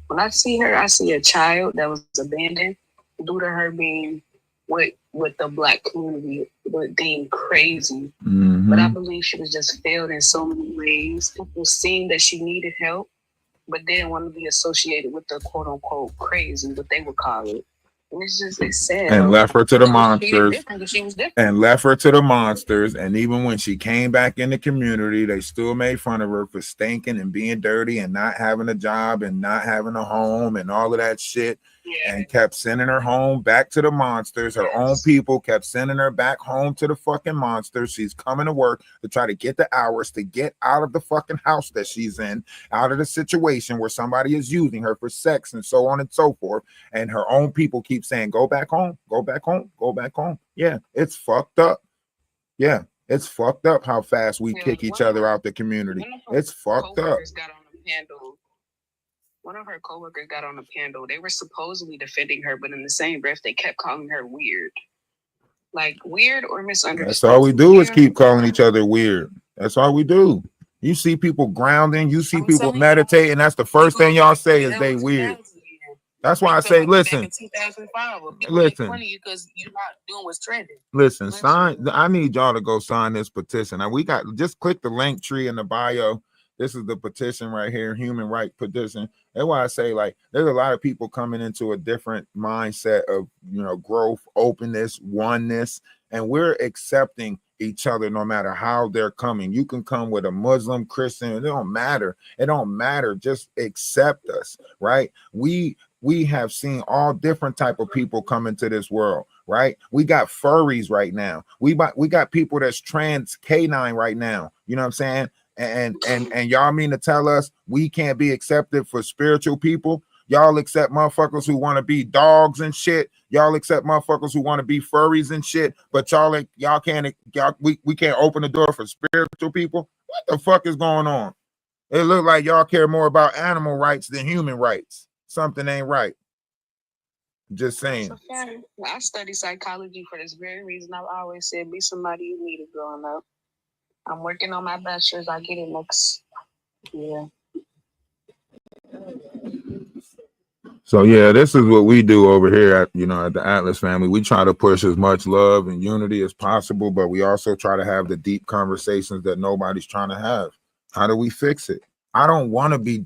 [SPEAKER 10] When I see her, I see a child that was abandoned due to her being what the Black community would deem crazy. Mm-hmm. But I believe she was just failed in so many ways. People seen that she needed help, but they didn't want to be associated with the quote unquote crazy, what they would call it. It's sad.
[SPEAKER 2] And left her to the monsters.
[SPEAKER 7] She was different.
[SPEAKER 2] And left her to the monsters. And even when she came back in the community, they still made fun of her for stinking and being dirty and not having a job and not having a home and all of that shit. Yeah. And kept sending her home back to the monsters. Her own people kept sending her back home to the fucking monsters. She's coming to work to try to get the hours to get out of the fucking house that she's in, out of the situation where somebody is using her for sex and so on and so forth. And her own people keep saying, go back home, go back home, go back home. Yeah, it's fucked up. Yeah, it's fucked up how fast we kick each other out the community. It's fucked up.
[SPEAKER 10] One of her coworkers got on the panel. They were supposedly defending her, but in the same breath, they kept calling her weird. Like weird or misunderstood.
[SPEAKER 2] That's all we do is keep calling each other weird. That's all we do. You see people grounding, you see people meditating. That's the first thing y'all say is they weird. That's why I say, listen.
[SPEAKER 7] Back in 2005,
[SPEAKER 2] listen.
[SPEAKER 7] Funny because you're not doing what's trending.
[SPEAKER 2] Listen, sign. I need y'all to go sign this petition. Now we got just click the link tree in the bio. This is the petition right here, human right petition. That's why I say, like, there's a lot of people coming into a different mindset of, you know, growth, openness, oneness, and we're accepting each other no matter how they're coming. You can come with a Muslim, Christian, it don't matter. It don't matter. Just accept us, right? We have seen all different type of people come into this world, right? We got furries right now. We got people that's trans canine right now. You know what I'm saying? And y'all mean to tell us we can't be accepted for spiritual people? Y'all accept motherfuckers who want to be dogs and shit. Y'all accept motherfuckers who want to be furries and shit. But we can't open the door for spiritual people. What the fuck is going on? It look like y'all care more about animal rights than human rights. Something ain't right. Just saying.
[SPEAKER 10] I study psychology for this very reason. I've always said be somebody you needed growing up. I'm working on my bachelor's. I get it next year.
[SPEAKER 2] So yeah, this is what we do over here at the Atlas family. We try to push as much love and unity as possible, but we also try to have the deep conversations that nobody's trying to have. How do we fix it? I don't want to be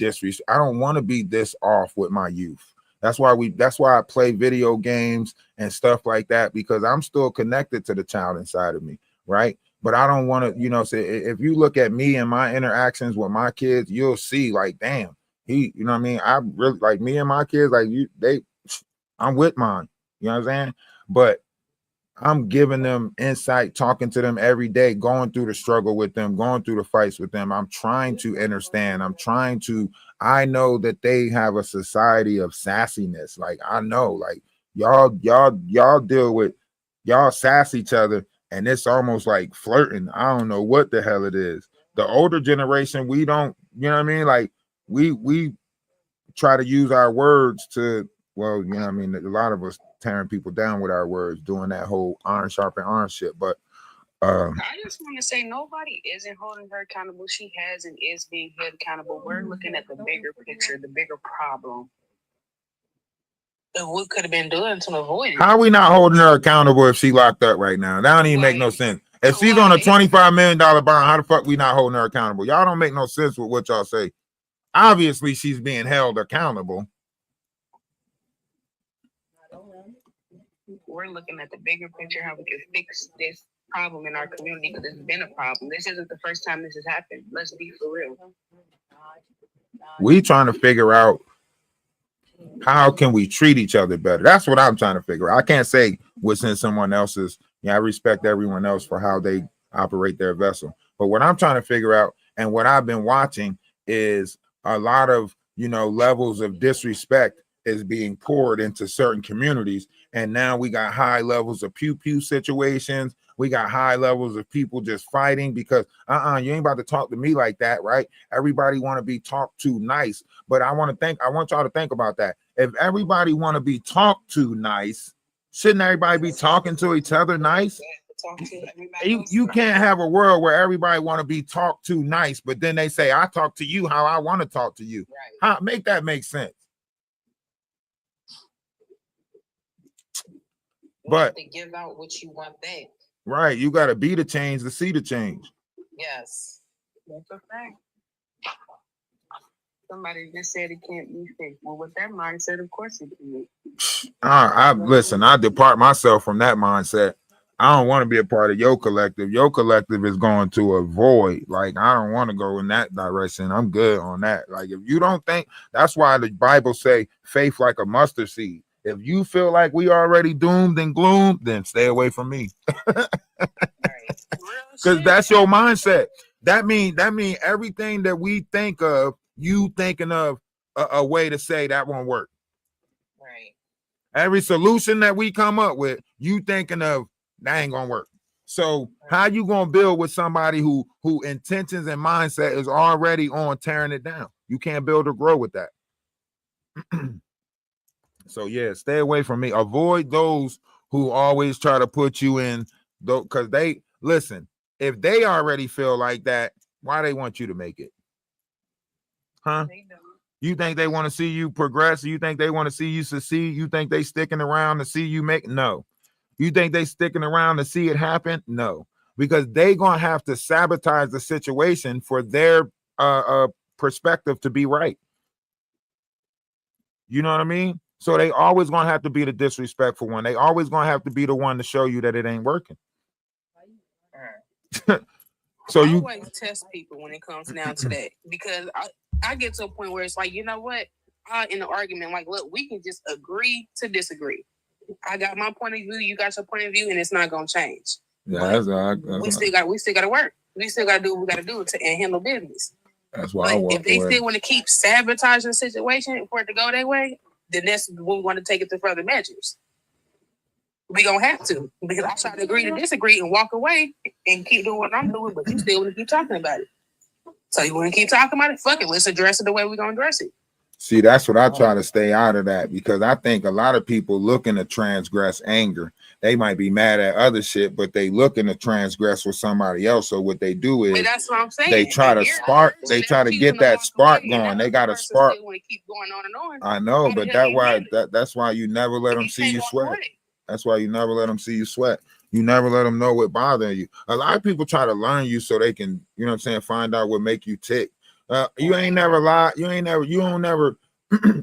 [SPEAKER 2] I don't want to be this off with my youth. That's why I play video games and stuff like that, because I'm still connected to the child inside of me, right? But I don't want to, say if you look at me and my interactions with my kids, you'll see like, damn, I mean? I really like me and my kids, like I'm with mine, you know what I'm saying? But I'm giving them insight, talking to them every day, going through the struggle with them, going through the fights with them. I'm trying to understand. I know that they have a society of sassiness. Like, I know, like y'all deal with, y'all sass each other, and it's almost like flirting. I don't know what the hell it is. The older generation, we don't, you know what I mean? Like we try to use our words to, well, you know what I mean? A lot of us tearing people down with our words, doing that whole iron sharpen iron shit. But
[SPEAKER 10] I just want to say nobody isn't holding her accountable. She has and is being held accountable. We're looking at the bigger picture, the bigger problem.
[SPEAKER 7] What could have been done to avoid it?
[SPEAKER 2] How are we not holding her accountable if she locked up right now? That don't even make no sense. If she's on a $25 million bond, how the fuck we not holding her accountable? Y'all don't make no sense with what y'all say. Obviously, she's being held accountable.
[SPEAKER 10] We're looking at the bigger picture, how we can fix this problem in our community, because it's been a problem. This isn't the first time this has happened. Let's be for real.
[SPEAKER 2] We trying to figure out how can we treat each other better. That's what I'm trying to figure out. I can't say what's in someone else's. I respect everyone else for how they operate their vessel. But what I'm trying to figure out, and what I've been watching, is a lot of, levels of disrespect is being poured into certain communities. And now we got high levels of pew-pew situations. We got high levels of people just fighting because, you ain't about to talk to me like that, right? Everybody want to be talked to nice. But I want y'all to think about that. If everybody want to be talked to nice, shouldn't everybody be talking to each other nice? You can't have a world where everybody want to be talked to nice, but then they say, I talk to you how I want to talk to you. Right. Make that make sense. But
[SPEAKER 10] to give out what you want back.
[SPEAKER 2] Right. You got to be the change to see the change.
[SPEAKER 10] Yes. That's a fact. Somebody just said it can't be fixed. Well, with that mindset, of course it can.
[SPEAKER 2] I listen. I depart myself from that mindset. I don't want to be a part of your collective. Your collective is going to avoid. Like, I don't want to go in that direction. I'm good on that. Like, if you don't think, that's why the Bible say faith like a mustard seed. If you feel like we already doomed and gloomed, then stay away from me. Because that's your mindset. That mean everything that we think of, you thinking of a way to say that won't work.
[SPEAKER 10] Right.
[SPEAKER 2] Every solution that we come up with, you thinking of that ain't gonna work. So how you gonna build with somebody who intentions and mindset is already on tearing it down? You can't build or grow with that. So yeah, stay away from me. Avoid those who always try to put you in, because they listen. If they already feel like that, why they want you to make it? Huh? You think they want to see you progress? You think they want to see you succeed? You think they sticking around to see you make? No. You think they sticking around to see it happen? No. Because they gonna have to sabotage the situation for their perspective to be right. You know what I mean? So they always gonna have to be the disrespectful one. They always gonna have to be the one to show you that it ain't working. So you
[SPEAKER 7] always test people when it comes down to that, because I get to a point where it's like, you know what? In the argument, like, look, we can just agree to disagree. I got my point of view, you got your point of view, and it's not gonna change.
[SPEAKER 2] Yeah,
[SPEAKER 7] we still got to work. We still got to do what we got to do and handle business.
[SPEAKER 2] That's why.
[SPEAKER 7] But if they still want to keep sabotaging the situation for it to go their way, then that's when we want to take it to further measures. We gonna have to, because I try to agree to disagree and walk away and keep doing what I'm doing, but you still want to keep talking about it. So you want to keep talking about it? Fuck it, let's address it the way we're gonna address it.
[SPEAKER 2] See, that's what I try to stay out of that, because I think a lot of people looking to transgress anger. They might be mad at other shit, but they looking to transgress with somebody else. So what they do is,
[SPEAKER 7] that's what I'm saying.
[SPEAKER 2] They try to spark. They try to get that spark going. They got a spark.
[SPEAKER 7] Want to keep going on and on.
[SPEAKER 2] I know, but that's why you never let them see you sweat. That's why you never let them see you sweat. You never let them know what bothering you. A lot of people try to learn you so they can, you know what I'm saying, find out what make you tick. You ain't never lied. You don't never.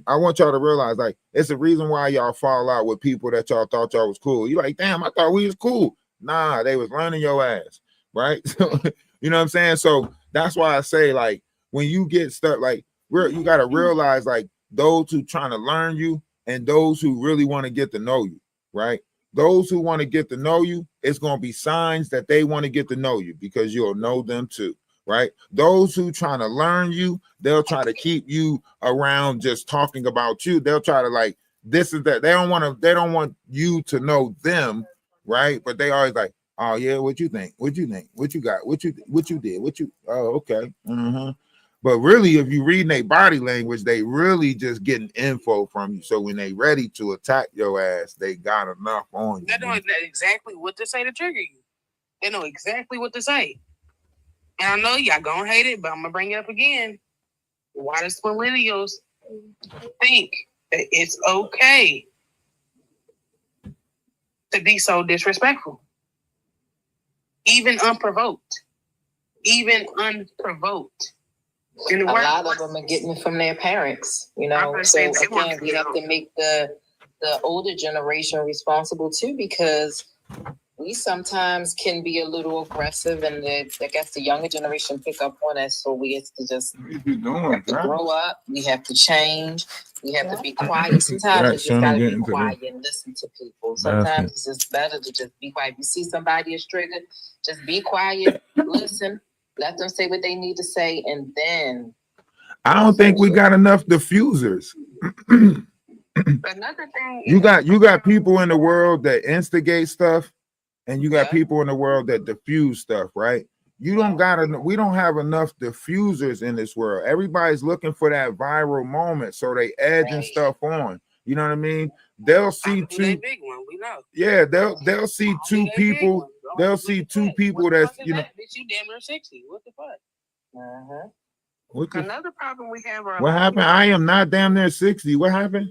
[SPEAKER 2] I want y'all to realize, like, it's the reason why y'all fall out with people that y'all thought y'all was cool. You like, damn, I thought we was cool. Nah, they was learning your ass, right? So, you know what I'm saying? So that's why I say, like, when you get stuck, like, you got to realize, like, those who trying to learn you and those who really want to get to know you, right? Those who want to get to know you, it's going to be signs that they want to get to know you, because you'll know them too. Right? Those who trying to learn you, they'll try to keep you around just talking about you. They'll try to, like, this is that. They don't want you to know them, right? But they always like, oh yeah, what you think? What you think? What you got? What you did? Oh, okay. But really, if you read their body language, they really just getting info from you. So when they ready to attack your ass, they got enough on you.
[SPEAKER 7] They know exactly what to say to trigger you. They know exactly what to say. And I know y'all gonna hate it, but I'm gonna bring it up again. Why does millennials think that it's okay to be so disrespectful? Even unprovoked.
[SPEAKER 11] A lot of them are getting it from their parents, you know. So again, we have to make the older generation responsible too, because we sometimes can be a little aggressive, and I guess the younger generation pick up on us. So we have to just grow up. We have to change. We have to be quiet. Sometimes you just gotta be quiet and listen to people. Sometimes it's just better to just be quiet. If you see somebody is triggered, just be quiet, listen, let them say what they need to say, and then.
[SPEAKER 2] I don't think we got enough diffusers.
[SPEAKER 7] Another thing,
[SPEAKER 2] you got people in the world that instigate stuff. And you got people in the world that diffuse stuff, right? We don't have enough diffusers in this world. Everybody's looking for that viral moment, so they edging stuff on. You know what I mean? They'll see two.
[SPEAKER 7] Big one, we know.
[SPEAKER 2] Yeah, they'll see two people. They'll see two people that's, you know.
[SPEAKER 7] Bitch, you damn near 60. What the fuck?
[SPEAKER 10] Another problem we have.
[SPEAKER 2] What happened? I am not damn near 60. What happened?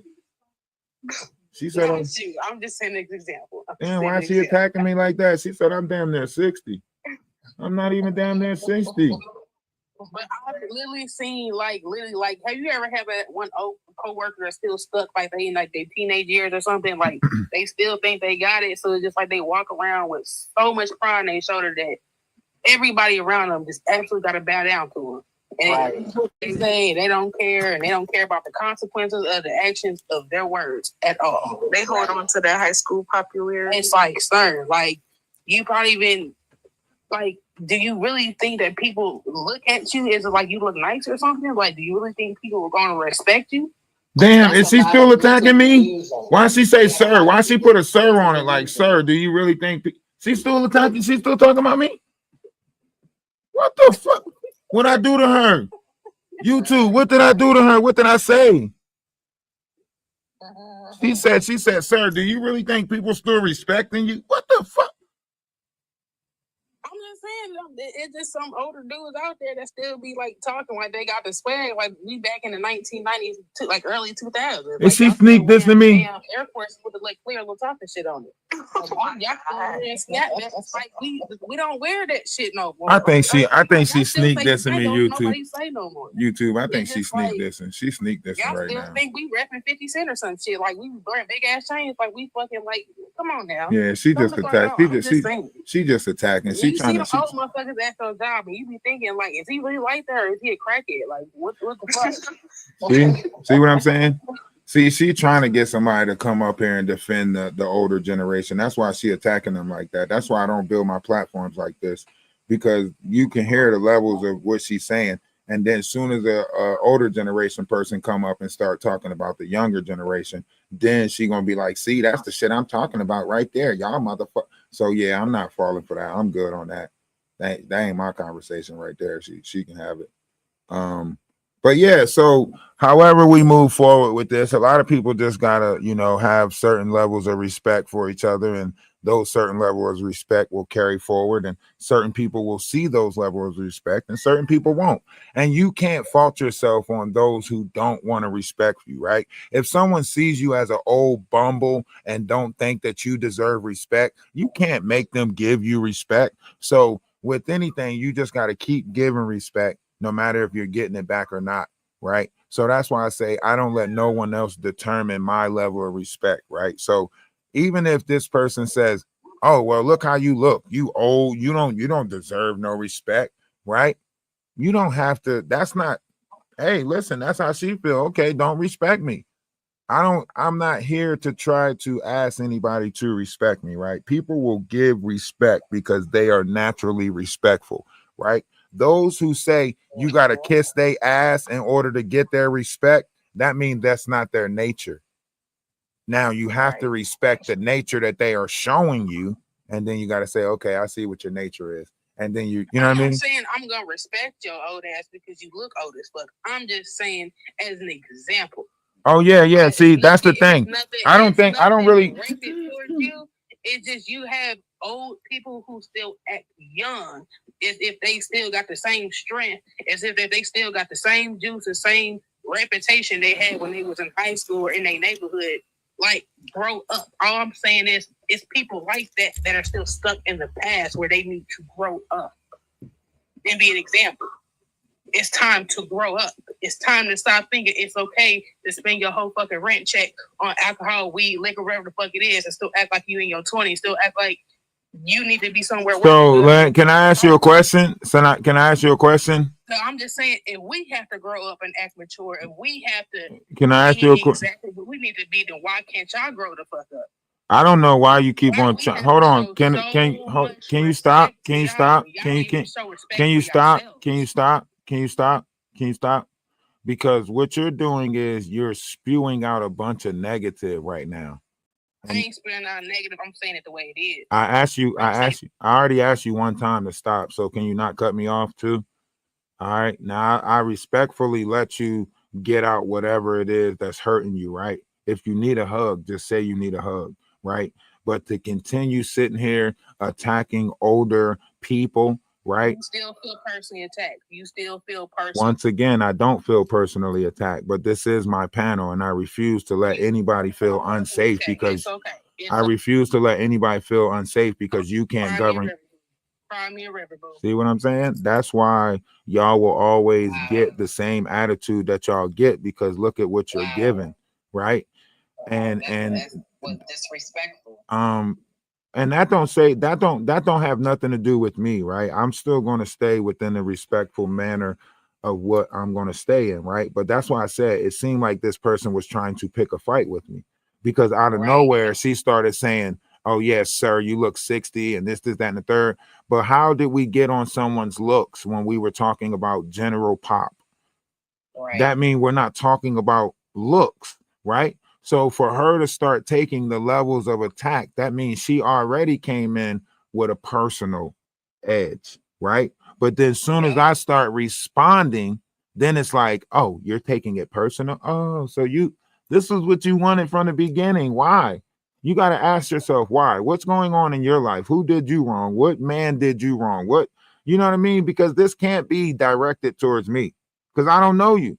[SPEAKER 2] She said,
[SPEAKER 7] I'm just saying an example.
[SPEAKER 2] Damn, why is she attacking me like that? She said, I'm damn near 60. I'm not even damn near 60.
[SPEAKER 7] But I've literally seen like have you ever had that one old coworker that's still stuck like they in like their teenage years or something? Like they still think they got it, so it's just like they walk around with so much pride on their shoulder that everybody around them just absolutely got to bow down to them. And they say they don't care, and they don't care about the consequences of the actions of their words at all.
[SPEAKER 5] They hold on to that high school popularity.
[SPEAKER 7] It's like, sir, like you probably been like, do you really think that people look at you as like you look nice or something? Like, do you really think people are going to respect you?
[SPEAKER 2] Damn, is she still attacking me? Why she say sir? Why she put a sir on it? Like, sir, do you really think she's still attacking? She's still talking about me? What the fuck? What I do to her? YouTube, what did I do to her? What did I say? She said, sir, do you really think people still respecting you? What the fuck?
[SPEAKER 7] I'm just saying, it's just some older dudes out there that still be like talking like they got the swag, like we back in the 1990s to like early 2000s.
[SPEAKER 2] Is
[SPEAKER 7] like,
[SPEAKER 2] she sneak this to me?
[SPEAKER 7] Air Force with the like clear little top and shit on it. Like, y'all still wearing snap vests. Like we don't wear that shit no more.
[SPEAKER 2] I think she sneak this in me, YouTube.
[SPEAKER 7] Nobody say no more.
[SPEAKER 2] YouTube, I think she sneak this and she sneak this
[SPEAKER 7] y'all
[SPEAKER 2] right
[SPEAKER 7] still
[SPEAKER 2] now.
[SPEAKER 7] think we repping 50 Cent or some shit? Like we wearing big ass chains? Like we fucking like? Come on now.
[SPEAKER 2] Yeah, she just attacked. She just attacking. She trying to.
[SPEAKER 7] Old motherfuckers at their job, and you be thinking like, is he really like that, or is he a crackhead? Like, what the fuck?
[SPEAKER 2] See what I'm saying? See, she trying to get somebody to come up here and defend the older generation. That's why she attacking them like that. That's why I don't build my platforms like this, because you can hear the levels of what she's saying. And then as soon as a older generation person come up and start talking about the younger generation, then she gonna be like, see, that's the shit I'm talking about right there, y'all motherfucker. So yeah, I'm not falling for that. I'm good on that. That ain't my conversation right there. She can have it. But yeah, so however we move forward with this, a lot of people just gotta, have certain levels of respect for each other, and those certain levels of respect will carry forward, and certain people will see those levels of respect and certain people won't. And you can't fault yourself on those who don't want to respect you, right? If someone sees you as an old bumble and don't think that you deserve respect, you can't make them give you respect. So with anything, you just got to keep giving respect, no matter if you're getting it back or not, right? So that's why I say I don't let no one else determine my level of respect, right? So even if this person says, oh, well, look how you look, you old, you don't deserve no respect, right? You don't have to, that's not, hey, listen, that's how she feel. Okay, don't respect me. I'm not here to try to ask anybody to respect me, right? People will give respect because they are naturally respectful, right? Those who say you got to kiss their ass in order to get their respect, that means that's not their nature. Now you have to respect the nature that they are showing you, and then you got to say, okay, I see what your nature is. And then you know what I mean?
[SPEAKER 7] I'm saying I'm going to respect your old ass because you look old as fuck. I'm just saying as an example.
[SPEAKER 2] Oh, yeah. See, that's the thing. I don't really.
[SPEAKER 7] It's just you have old people who still act young, as if they still got the same strength, as if they still got the same juice, the same reputation they had when they was in high school or in their neighborhood. Like, grow up. All I'm saying is, it's people like that are still stuck in the past where they need to grow up and be an example. It's time to grow up. It's time to stop thinking it's okay to spend your whole fucking rent check on alcohol, weed, liquor, whatever the fuck it is, and still act like you in your 20s, still act like you need to be somewhere.
[SPEAKER 2] So, can I ask you a question? Can I ask you a question?
[SPEAKER 7] No, I'm just saying, if we have to grow up and act mature, and we have to,
[SPEAKER 2] can I ask you a question?
[SPEAKER 7] Exactly what we need to be, then why can't y'all grow the fuck up?
[SPEAKER 2] I don't know why you keep on. Hold on. Can you stop? Can you stop? Can you stop? Can you stop? Can you stop? Can you stop? Because what you're doing is you're spewing out a bunch of negative right now.
[SPEAKER 7] I ain't spewing out negative. I'm saying it the way it is.
[SPEAKER 2] I already asked you one time to stop. So can you not cut me off too? All right. Now I respectfully let you get out whatever it is that's hurting you, right? If you need a hug, just say you need a hug, right? But to continue sitting here attacking older people, right?
[SPEAKER 7] You still feel personally attacked. You still feel personally.
[SPEAKER 2] Once again, I don't feel personally attacked, but this is my panel, and I refuse to let anybody feel unsafe because I refuse to let anybody feel unsafe because you can't govern.
[SPEAKER 7] Find me a river, boo.
[SPEAKER 2] See what I'm saying? That's why y'all will always get the same attitude that y'all get, because look at what you're given, right? And
[SPEAKER 11] That's disrespectful.
[SPEAKER 2] And that don't have nothing to do with me, right? I'm still going to stay within the respectful manner of what I'm going to stay in, right? But that's why I said it seemed like this person was trying to pick a fight with me, because out of nowhere she started saying, "Oh yes, sir, you look 60 and this, that, and the third." But how did we get on someone's looks when we were talking about general pop? Right. That means we're not talking about looks, right? So for her to start taking the levels of attack, that means she already came in with a personal edge, right? But then as soon as I start responding, then it's like, oh, you're taking it personal. Oh, so this is what you wanted from the beginning. Why? You got to ask yourself why. What's going on in your life? Who did you wrong? What man did you wrong? What, you know what I mean? Because this can't be directed towards me, because I don't know you.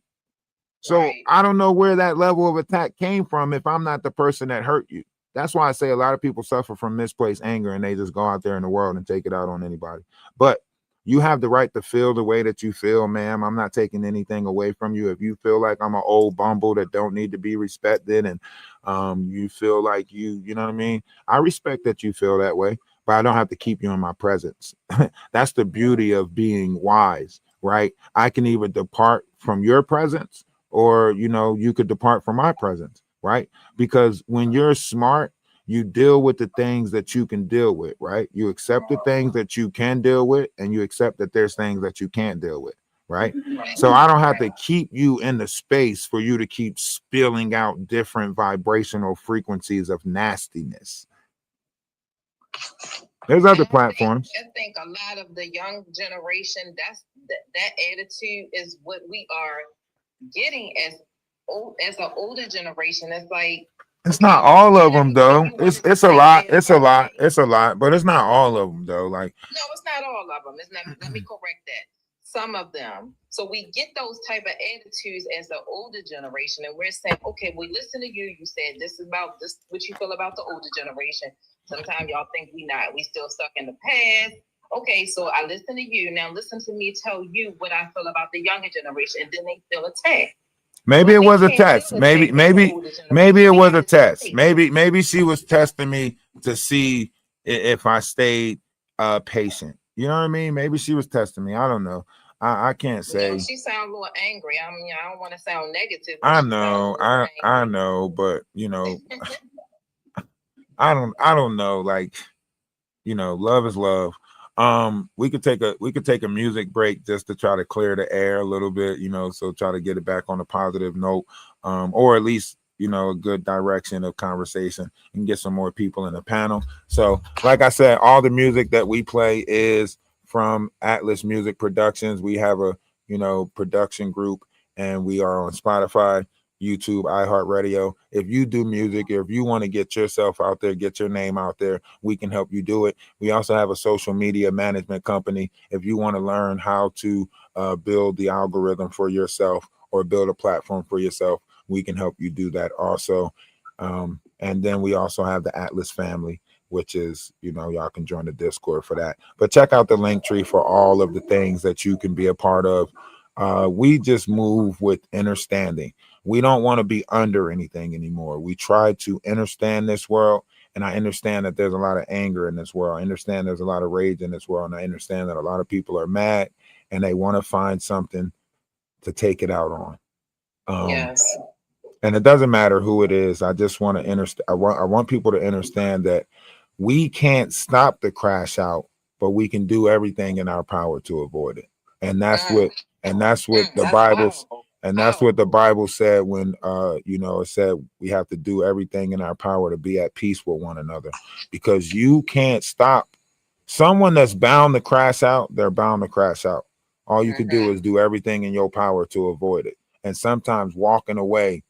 [SPEAKER 2] So I don't know where that level of attack came from if I'm not the person that hurt you. That's why I say a lot of people suffer from misplaced anger and they just go out there in the world and take it out on anybody. But you have the right to feel the way that you feel, ma'am. I'm not taking anything away from you. If you feel like I'm an old bumble that don't need to be respected, and you feel like you know what I mean, I respect that you feel that way, but I don't have to keep you in my presence. That's the beauty of being wise, right? I can either depart from your presence, or you could depart from my presence, right? Because when you're smart, you deal with the things that you can deal with, right? You accept the things that you can deal with, and you accept that there's things that you can't deal with, right? So I don't have to keep you in the space for you to keep spilling out different vibrational frequencies of nastiness. There's other platforms.
[SPEAKER 11] I think a lot of the young generation, that attitude is what we are getting as an older generation. It's like,
[SPEAKER 2] it's not all of them though. It's a lot. It's a lot, but it's not all of them though. Like,
[SPEAKER 11] no, it's not all of them. It's not. Let me correct that. Some of them. So we get those type of attitudes as the older generation, and we're saying, okay, we listen to you. You said this is about this, what you feel about the older generation. Sometimes y'all think we not. We still stuck in the past. Okay, so I listen to you. Now listen to me tell you what I feel about the younger generation, and then they feel attacked.
[SPEAKER 2] Maybe it was a test. Maybe it was a test. Maybe she was testing me to see if I stayed patient. You know what I mean? Maybe she was testing me. I don't know. I can't say.
[SPEAKER 11] She sounds a little angry. I mean, I don't want to sound negative.
[SPEAKER 2] I know. I know, but I don't know. Like, love is love. We could take a music break just to try to clear the air a little bit, so try to get it back on a positive note, or at least a good direction of conversation, and get some more people in the panel. So like I said, all the music that we play is from Atlas Music Productions. We have a production group, and we are on Spotify, YouTube, iHeartRadio. If you do music, or if you want to get yourself out there, get your name out there, we can help you do it. We also have a social media management company. If you want to learn how to build the algorithm for yourself or build a platform for yourself, we can help you do that also. And then we also have the Atlas family, which is, y'all can join the Discord for that. But check out the link tree for all of the things that you can be a part of. We just move with understanding. We don't want to be under anything anymore. We try to understand this world, and I understand that there's a lot of anger in this world. I understand there's a lot of rage in this world, and I understand that a lot of people are mad, and they want to find something to take it out on.
[SPEAKER 11] Yes.
[SPEAKER 2] And it doesn't matter who it is. I just want to understand. I want people to understand that we can't stop the crash out, but we can do everything in our power to avoid it. And that's what the Bible. And that's what the Bible said when, it said we have to do everything in our power to be at peace with one another, because you can't stop someone that's bound to crash out. They're bound to crash out. All you can do is do everything in your power to avoid it. And sometimes walking away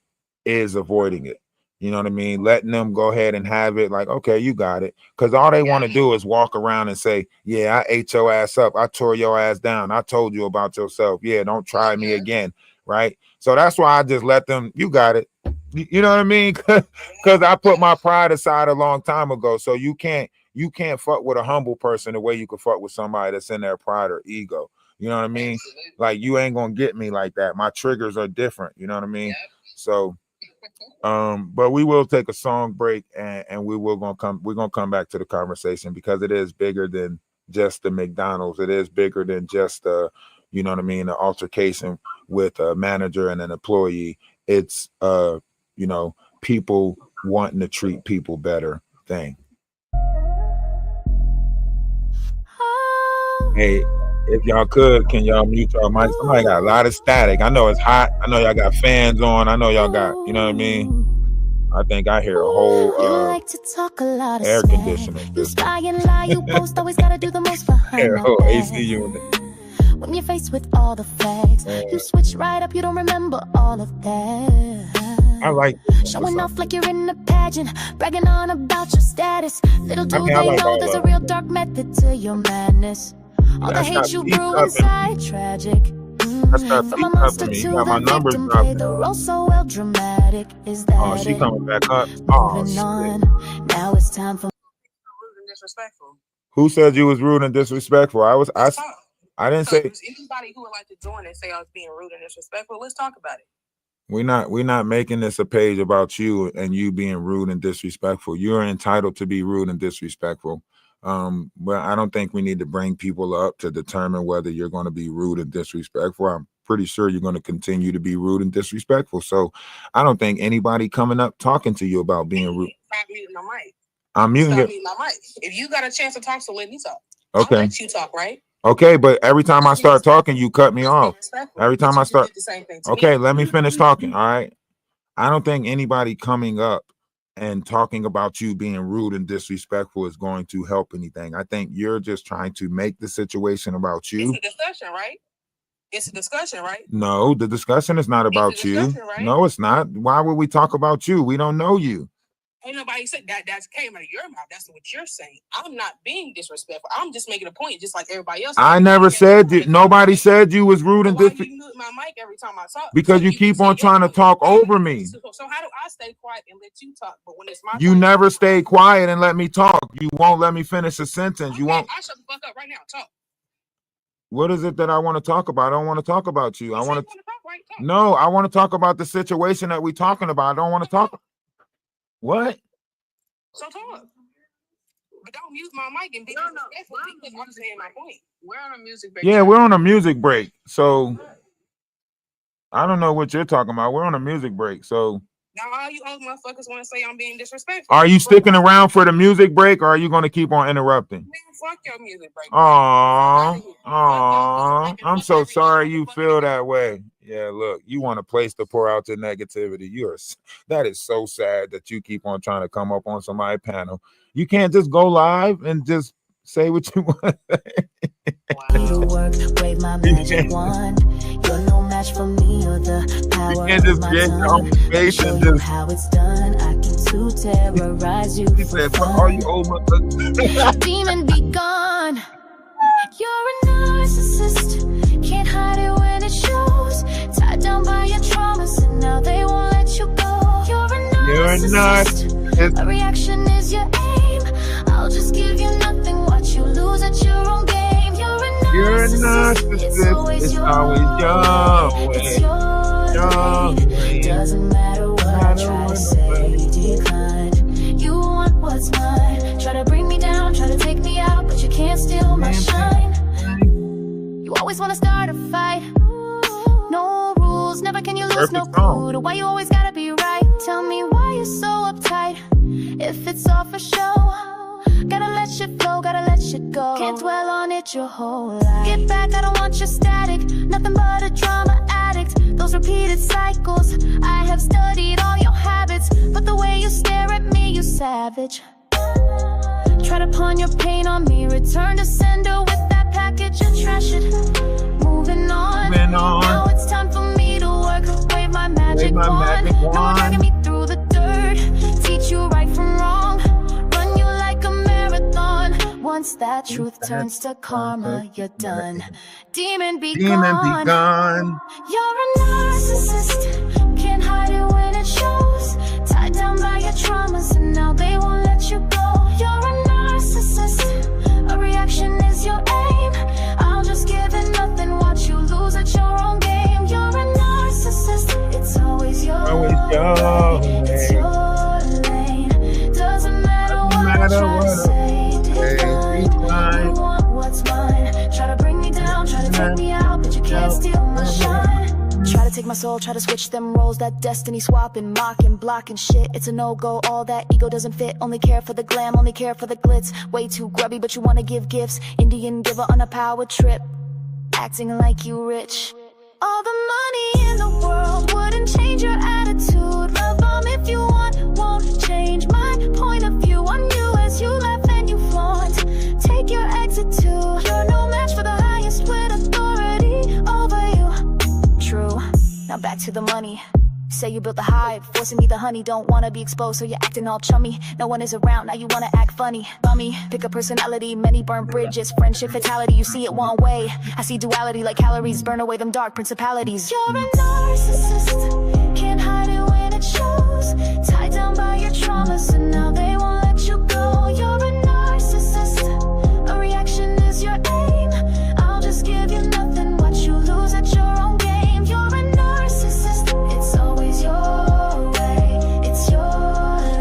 [SPEAKER 2] is avoiding it. You know what I mean? Letting them go ahead and have it, like, okay, you got it. Because all they want to do is walk around and say, yeah, I ate your ass up. I tore your ass down. I told you about yourself. Yeah, don't try me again. Right. So that's why I just let them, you got it. You know what I mean? Because I put my pride aside a long time ago. So you can't you can't fuck with a humble person the way you can fuck with somebody that's in their pride or ego. You know what I mean?
[SPEAKER 11] Absolutely.
[SPEAKER 2] Like, you ain't gonna get me like that. My triggers are different. You know what I mean?
[SPEAKER 11] Yep.
[SPEAKER 2] So, but we will take a song break, and we're gonna come back to the conversation, because it is bigger than just the McDonald's. It is bigger than just you know what I mean, the altercation with a manager and an employee. It's you know, people wanting to treat people better thing. Hey, if y'all could, can y'all mute y'all mic? Somebody got a lot of static. I know it's hot. I know y'all got fans on. I know y'all got, you know what I mean? I think I hear a whole
[SPEAKER 1] like to talk a lot of
[SPEAKER 2] air
[SPEAKER 1] smack.
[SPEAKER 2] conditioning.
[SPEAKER 1] You spy and lie, you post, always gotta do the most behind my
[SPEAKER 2] whole
[SPEAKER 1] back.
[SPEAKER 2] AC unit.
[SPEAKER 1] When you're faced with all the facts, you switch right up, you don't remember all of that.
[SPEAKER 2] I like
[SPEAKER 1] showing off like you're in a pageant, bragging on about your status. Little do
[SPEAKER 2] I
[SPEAKER 1] they
[SPEAKER 2] like
[SPEAKER 1] know
[SPEAKER 2] all
[SPEAKER 1] there's
[SPEAKER 2] of
[SPEAKER 1] a real dark method to your madness. All the
[SPEAKER 2] That's
[SPEAKER 1] hate
[SPEAKER 2] not
[SPEAKER 1] you
[SPEAKER 2] peace
[SPEAKER 1] brew
[SPEAKER 2] up
[SPEAKER 1] inside, tragic.
[SPEAKER 2] That's not
[SPEAKER 1] From
[SPEAKER 2] peace
[SPEAKER 1] a
[SPEAKER 2] up
[SPEAKER 1] monster
[SPEAKER 2] for me.
[SPEAKER 1] to
[SPEAKER 2] You got my
[SPEAKER 1] the
[SPEAKER 2] numbers
[SPEAKER 1] victim, play
[SPEAKER 2] dropping.
[SPEAKER 1] the role so well dramatic. Is that
[SPEAKER 2] Oh, she
[SPEAKER 1] it?
[SPEAKER 2] coming back up. Oh,
[SPEAKER 1] Moving
[SPEAKER 2] shit.
[SPEAKER 1] on. Now it's time for
[SPEAKER 7] Rude and disrespectful.
[SPEAKER 2] Who said you was rude and disrespectful? I didn't say.
[SPEAKER 7] Anybody who would like to join and say I was being rude and disrespectful, let's talk about it.
[SPEAKER 2] We're not making this a page about you and you being rude and disrespectful. You're entitled to be rude and disrespectful. But I don't think we need to bring people up to determine whether you're going to be rude and disrespectful. I'm pretty sure you're going to continue to be rude and disrespectful. So I don't think anybody coming up talking to you about being rude.
[SPEAKER 7] Stop muting my mic.
[SPEAKER 2] I'm muting
[SPEAKER 7] Stop
[SPEAKER 2] it.
[SPEAKER 7] muting my mic. If you got a chance to talk, so let me talk.
[SPEAKER 2] Okay.
[SPEAKER 7] I'll let you talk, right?
[SPEAKER 2] Okay, but every time I start talking, you cut me off. Every time I start.
[SPEAKER 7] The same thing
[SPEAKER 2] Okay, let me finish talking. All right. I don't think anybody coming up and talking about you being rude and disrespectful is going to help anything. I think you're just trying to make the situation about you.
[SPEAKER 7] It's a discussion, right? It's a discussion, right?
[SPEAKER 2] No, the discussion is not about you.
[SPEAKER 7] Right?
[SPEAKER 2] No, it's not. Why would we talk about you? We don't know you.
[SPEAKER 7] Ain't nobody said that. That came out of your mouth. That's what you're saying. I'm not being disrespectful. I'm just making a point, just like everybody else.
[SPEAKER 2] I never said you. Nobody said you was rude and disrespectful.
[SPEAKER 7] You mute my mic every time I talk?
[SPEAKER 2] Because you keep on trying to talk over me.
[SPEAKER 7] So how do I stay quiet and let you talk? But when it's my
[SPEAKER 2] You
[SPEAKER 7] turn,
[SPEAKER 2] never stay quiet and let me talk. You won't let me finish a sentence.
[SPEAKER 7] okay,
[SPEAKER 2] You won't.
[SPEAKER 7] I shut the fuck up right now. Talk.
[SPEAKER 2] What is it that I want to talk about? I don't want to talk about you. I want to.
[SPEAKER 7] Talk, right? Talk.
[SPEAKER 2] No, I want to talk about the situation that we're talking about. I don't want to talk. What?
[SPEAKER 7] So talk. But don't mute my mic and be disrespectful because I'm saying my point. We're on a music break.
[SPEAKER 2] Yeah, we're on a music break. So I don't know what you're talking about. We're on a music break. So
[SPEAKER 7] now all you old motherfuckers want to say I'm being disrespectful.
[SPEAKER 2] are you sticking around for the music break, or are you going to keep on interrupting?
[SPEAKER 7] Man, fuck your music break.
[SPEAKER 2] Aww. I'm so sorry you feel that way. Yeah, look, you want a place to pour out your negativity. That is so sad that you keep on trying to come up on somebody's panel. You can't just go live and just say what you want to say.
[SPEAKER 1] to work, wave my magic wand. You're no match for me or the power
[SPEAKER 2] You can't just
[SPEAKER 1] of my
[SPEAKER 2] create your own
[SPEAKER 1] tongue.
[SPEAKER 2] space
[SPEAKER 1] Show
[SPEAKER 2] and
[SPEAKER 1] you
[SPEAKER 2] just.
[SPEAKER 1] how it's done. I can too terrorize you
[SPEAKER 2] He
[SPEAKER 1] for
[SPEAKER 2] said,
[SPEAKER 1] fun.
[SPEAKER 2] "All you old motherfuckers."
[SPEAKER 1] Demon be gone. You're a narcissist. Can't hide it when it shows. Tied down by your traumas and now they won't let you go. You're a narcissist. A reaction is your aim. I'll just give you nothing. Watch you lose at your own game. You're a narcissist. It's always your way. It's your way. Doesn't matter what I try to say. Decline. You want what's mine. Try to bring me down. Try to take me out, but you can't steal my shine. You always want to start a fight. No rules, never can you lose. No clue to why you always gotta be right. Tell me why you're so uptight. If it's all for show, gotta let shit flow, gotta let shit go. Can't dwell on it your whole life. Get back, I don't want your static. Nothing but a drama addict. Those repeated cycles. I have studied all your habits, but the way you stare at me, you savage. Try to pawn your pain on me. Return to sender with that package and trash it. Moving on. Now it's time for me to work. Wave my magic wand. No more dragging me through the dirt. Teach you right from wrong. Run you like a marathon. Once that truth turns to karma, you're done. Demon be gone. You're a narcissist. Can't hide it when it shows. Tied down by your traumas and now they won't let you go. You're a narcissist.
[SPEAKER 2] your
[SPEAKER 1] It's
[SPEAKER 2] way.
[SPEAKER 1] your lane. Doesn't matter what I
[SPEAKER 2] Matter
[SPEAKER 1] try to
[SPEAKER 2] what
[SPEAKER 1] say.
[SPEAKER 2] I
[SPEAKER 1] Decline. You want what's mine. Try to bring me down, try to take me out, but you can't steal my shine. Try to take my soul, try to switch them roles. That destiny swapping, mocking, blocking shit. It's a no-go, all that ego doesn't fit. Only care for the glam, only care for the glitz. Way too grubby, but you wanna give gifts. Indian giver on a power trip, acting like you rich. All the money in the world wouldn't change your attitude. Love bomb if you want, won't change my point of view on you as you laugh and you flaunt. Take your exit too. You're no match for the highest with authority over you. True. Now back to the money. Say you built the hive, forcing me the honey. Don't wanna be exposed, so you're acting all chummy. No one is around, now you wanna act funny. Bummy, pick a personality, many burn bridges. Friendship fatality, you see it one way. I see duality like calories, burn away them dark principalities. You're a narcissist, can't hide it when it shows. Tied down by your traumas, and now they won't let you go. You're a narcissist, a reaction is your aim. I'll just give you nothing, what you lose at your own game. You're a narcissist, it's always your way, it's your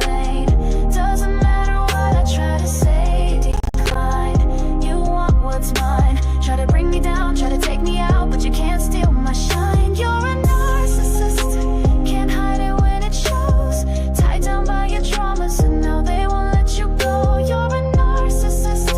[SPEAKER 1] lane. Doesn't matter what I try to say, decline. You want what's mine, try to bring me down, try to take me out, but you can't steal my shine. You're a narcissist, can't hide it when it shows. Tied down by your traumas, and now they won't let you go. You're a narcissist,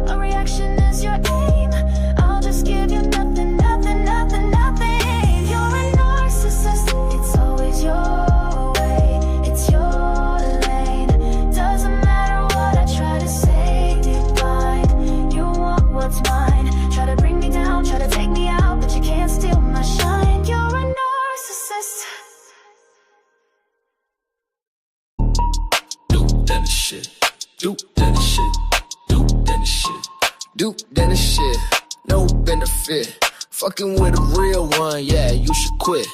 [SPEAKER 1] a reaction is your aim. I'll just give you nothing, nothing, nothing, nothing. You're a narcissist, it's always your way, it's your lane. Doesn't matter what I try to say, decline. You want what's mine, try to bring me down, try to take me out, but you can't steal my shine. You're a narcissist.
[SPEAKER 12] Duke, then the shit. Duke, then the shit. Duke, then the shit. Duke, then the shit. No benefit. Fucking with a real one, yeah, you should quit.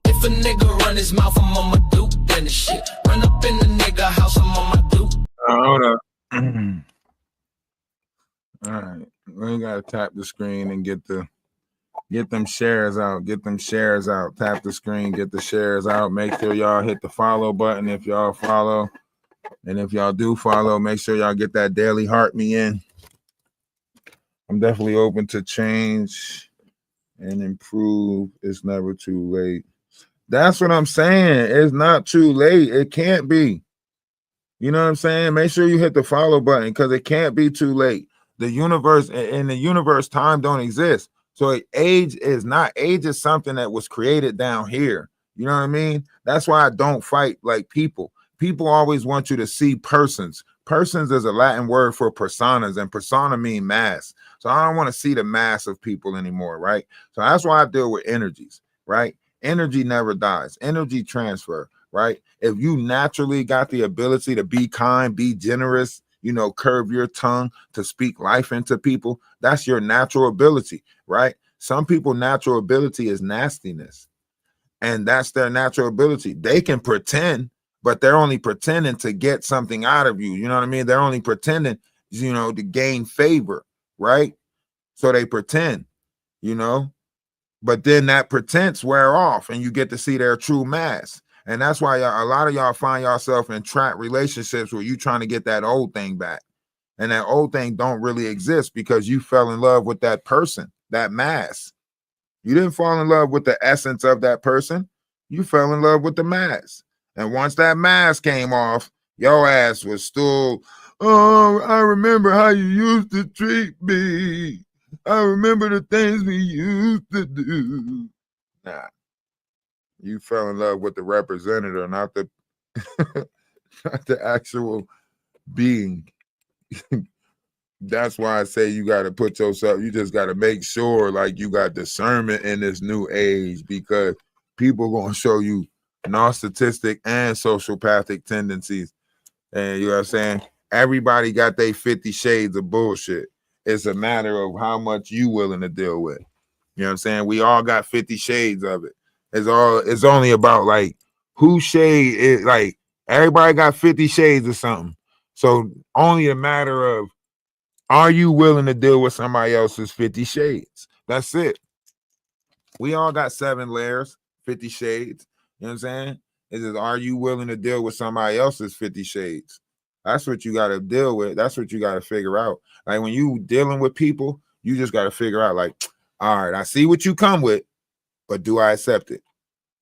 [SPEAKER 12] If a nigga run his mouth, I'm on my Duke, then the shit. Run up in the nigga house, I'm on my Duke.
[SPEAKER 2] Hold up. All right, we gotta tap the screen and get them shares out. Get them shares out. Tap the screen, get the shares out. Make sure y'all hit the follow button if y'all follow. And if y'all do follow, make sure y'all get that daily heart me in. I'm definitely open to change and improve. It's never too late. That's what I'm saying. It's not too late. It can't be. You know what I'm saying? Make sure you hit the follow button because it can't be too late. The universe, in the universe, time don't exist. So age is not. Age is something that was created down here. You know what I mean? That's why I don't fight like people. People always want you to see persons. Persons is a Latin word for personas, and persona mean mass. So I don't want to see the mass of people anymore, right? So that's why I deal with energies, right? Energy never dies. Energy transfer, right? If you naturally got the ability to be kind, be generous, you know, curve your tongue to speak life into people, that's your natural ability, right? Some people natural ability is nastiness, and that's their natural ability. They can pretend, but they're only pretending to get something out of you. You know what I mean? They're only pretending, you know, to gain favor, right? So they pretend, you know, but then that pretense wear off and you get to see their true mask. And that's why a lot of y'all find yourself in trapped relationships where you trying to get that old thing back. And that old thing don't really exist because you fell in love with that person, that mask. You didn't fall in love with the essence of that person. You fell in love with the mask. And once that mask came off, your ass was still, oh, I remember how you used to treat me. I remember the things we used to do. Nah. You fell in love with the representative, not the not the actual being. That's why I say you got to put yourself, you just got to make sure like you got discernment in this new age, because people going to show you narcissistic and sociopathic tendencies. And you know what I'm saying? Everybody got their 50 shades of bullshit. It's a matter of how much you willing to deal with. You know what I'm saying? We all got 50 shades of it. It's only about like who shade is, like everybody got 50 shades or something. So only a matter of, are you willing to deal with somebody else's 50 shades? That's it. We all got 7 layers, 50 shades. You know what I'm saying? It is, are you willing to deal with somebody else's 50 shades? That's what you got to deal with. That's what you got to figure out. Like when you dealing with people, you just got to figure out like, all right, I see what you come with, but do I accept it?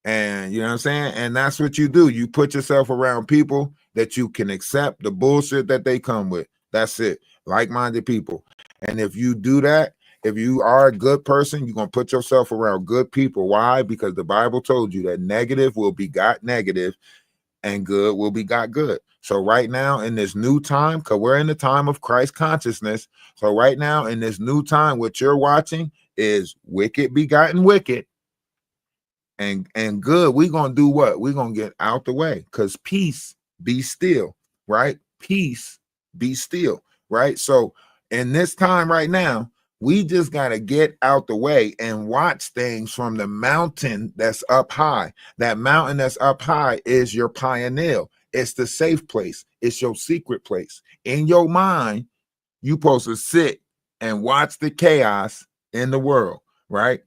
[SPEAKER 2] And you know what I'm saying? And that's what you do. You put yourself around people that you can accept the bullshit that they come with. That's it. Like-minded people. And if you do that, if you are a good person, you're going to put yourself around good people. Why? Because the Bible told you that negative will begot negative and good will begot good. So right now in this new time, because we're in the time of Christ consciousness. So right now in this new time, what you're watching is wicked begotten wicked. And good, we're going to do what? We're going to get out the way because peace, be still, right? Peace, be still, right? So in this time right now, we just got to get out the way and watch things from the mountain that's up high. That mountain that's up high is your pioneer. It's the safe place. It's your secret place. In your mind, you're supposed to sit and watch the chaos in the world, right?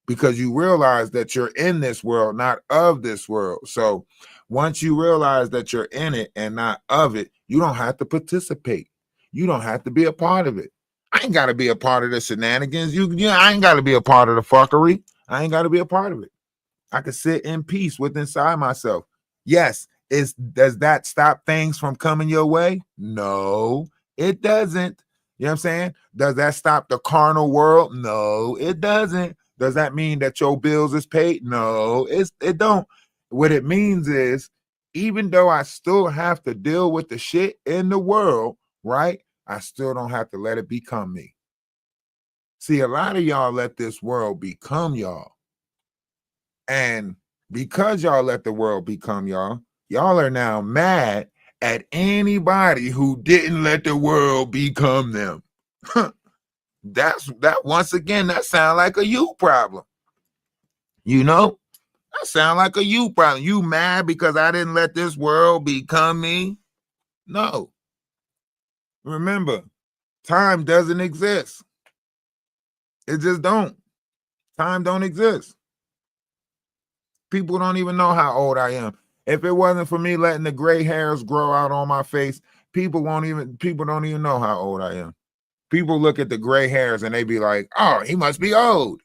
[SPEAKER 2] Because you realize that you're in this world, not of this world. So once you realize that you're in it and not of it, you don't have to participate. You don't have to be a part of it. I ain't got to be a part of the shenanigans. I ain't got to be a part of the fuckery. I ain't got to be a part of it. I can sit in peace with inside myself. Yes, does that stop things from coming your way? No, it doesn't. You know what I'm saying? Does that stop the carnal world? No, it doesn't. Does that mean that your bills is paid? No, it don't. What it means is, even though I still have to deal with the shit in the world, right? I still don't have to let it become me. See, a lot of y'all let this world become y'all. And because y'all let the world become y'all, y'all are now mad at anybody who didn't let the world become them. That once again, that sounds like a you problem. You know, that sounds like a you problem. You mad because I didn't let this world become me? No. Remember, time doesn't exist. It just don't. Time don't exist. People don't even know how old I am. If it wasn't for me letting the gray hairs grow out on my face, people don't even know how old I am. People look at the gray hairs and they be like, oh, he must be old.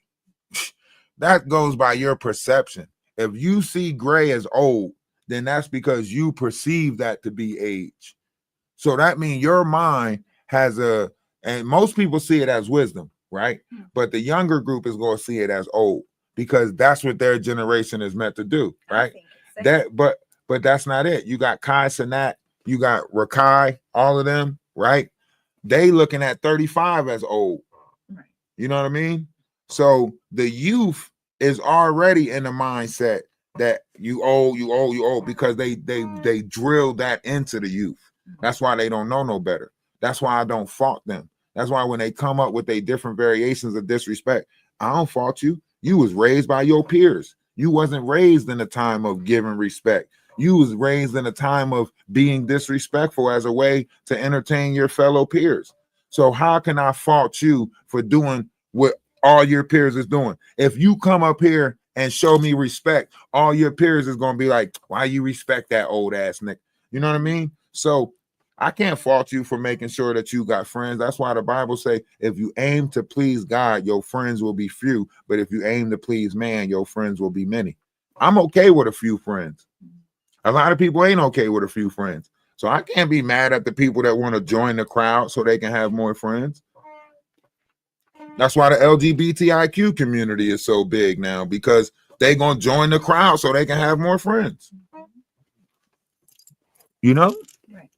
[SPEAKER 2] That goes by your perception. If you see gray as old, then that's because you perceive that to be age. So that means your mind has and most people see it as wisdom, right? But the younger group is going to see it as old because that's what their generation is meant to do, right? But that's not it. You got Kai Cenat, you got Rakai, all of them, right? They looking at 35 as old. Right. You know what I mean? So the youth is already in the mindset that you old because they drill that into the youth. That's why they don't know no better. That's why I don't fault them. That's why when they come up with their different variations of disrespect, I don't fault you. You was raised by your peers. You wasn't raised in a time of giving respect. You was raised in a time of being disrespectful as a way to entertain your fellow peers. So how can I fault you for doing what all your peers is doing? If you come up here and show me respect, all your peers is going to be like, why you respect that old ass nigga? You know what I mean? So I can't fault you for making sure that you got friends. That's why the Bible say, if you aim to please God, your friends will be few. But if you aim to please man, your friends will be many. I'm okay with a few friends. A lot of people ain't okay with a few friends. So I can't be mad at the people that want to join the crowd so they can have more friends. That's why the LGBTIQ community is so big now, because they're going to join the crowd so they can have more friends. You know? Right.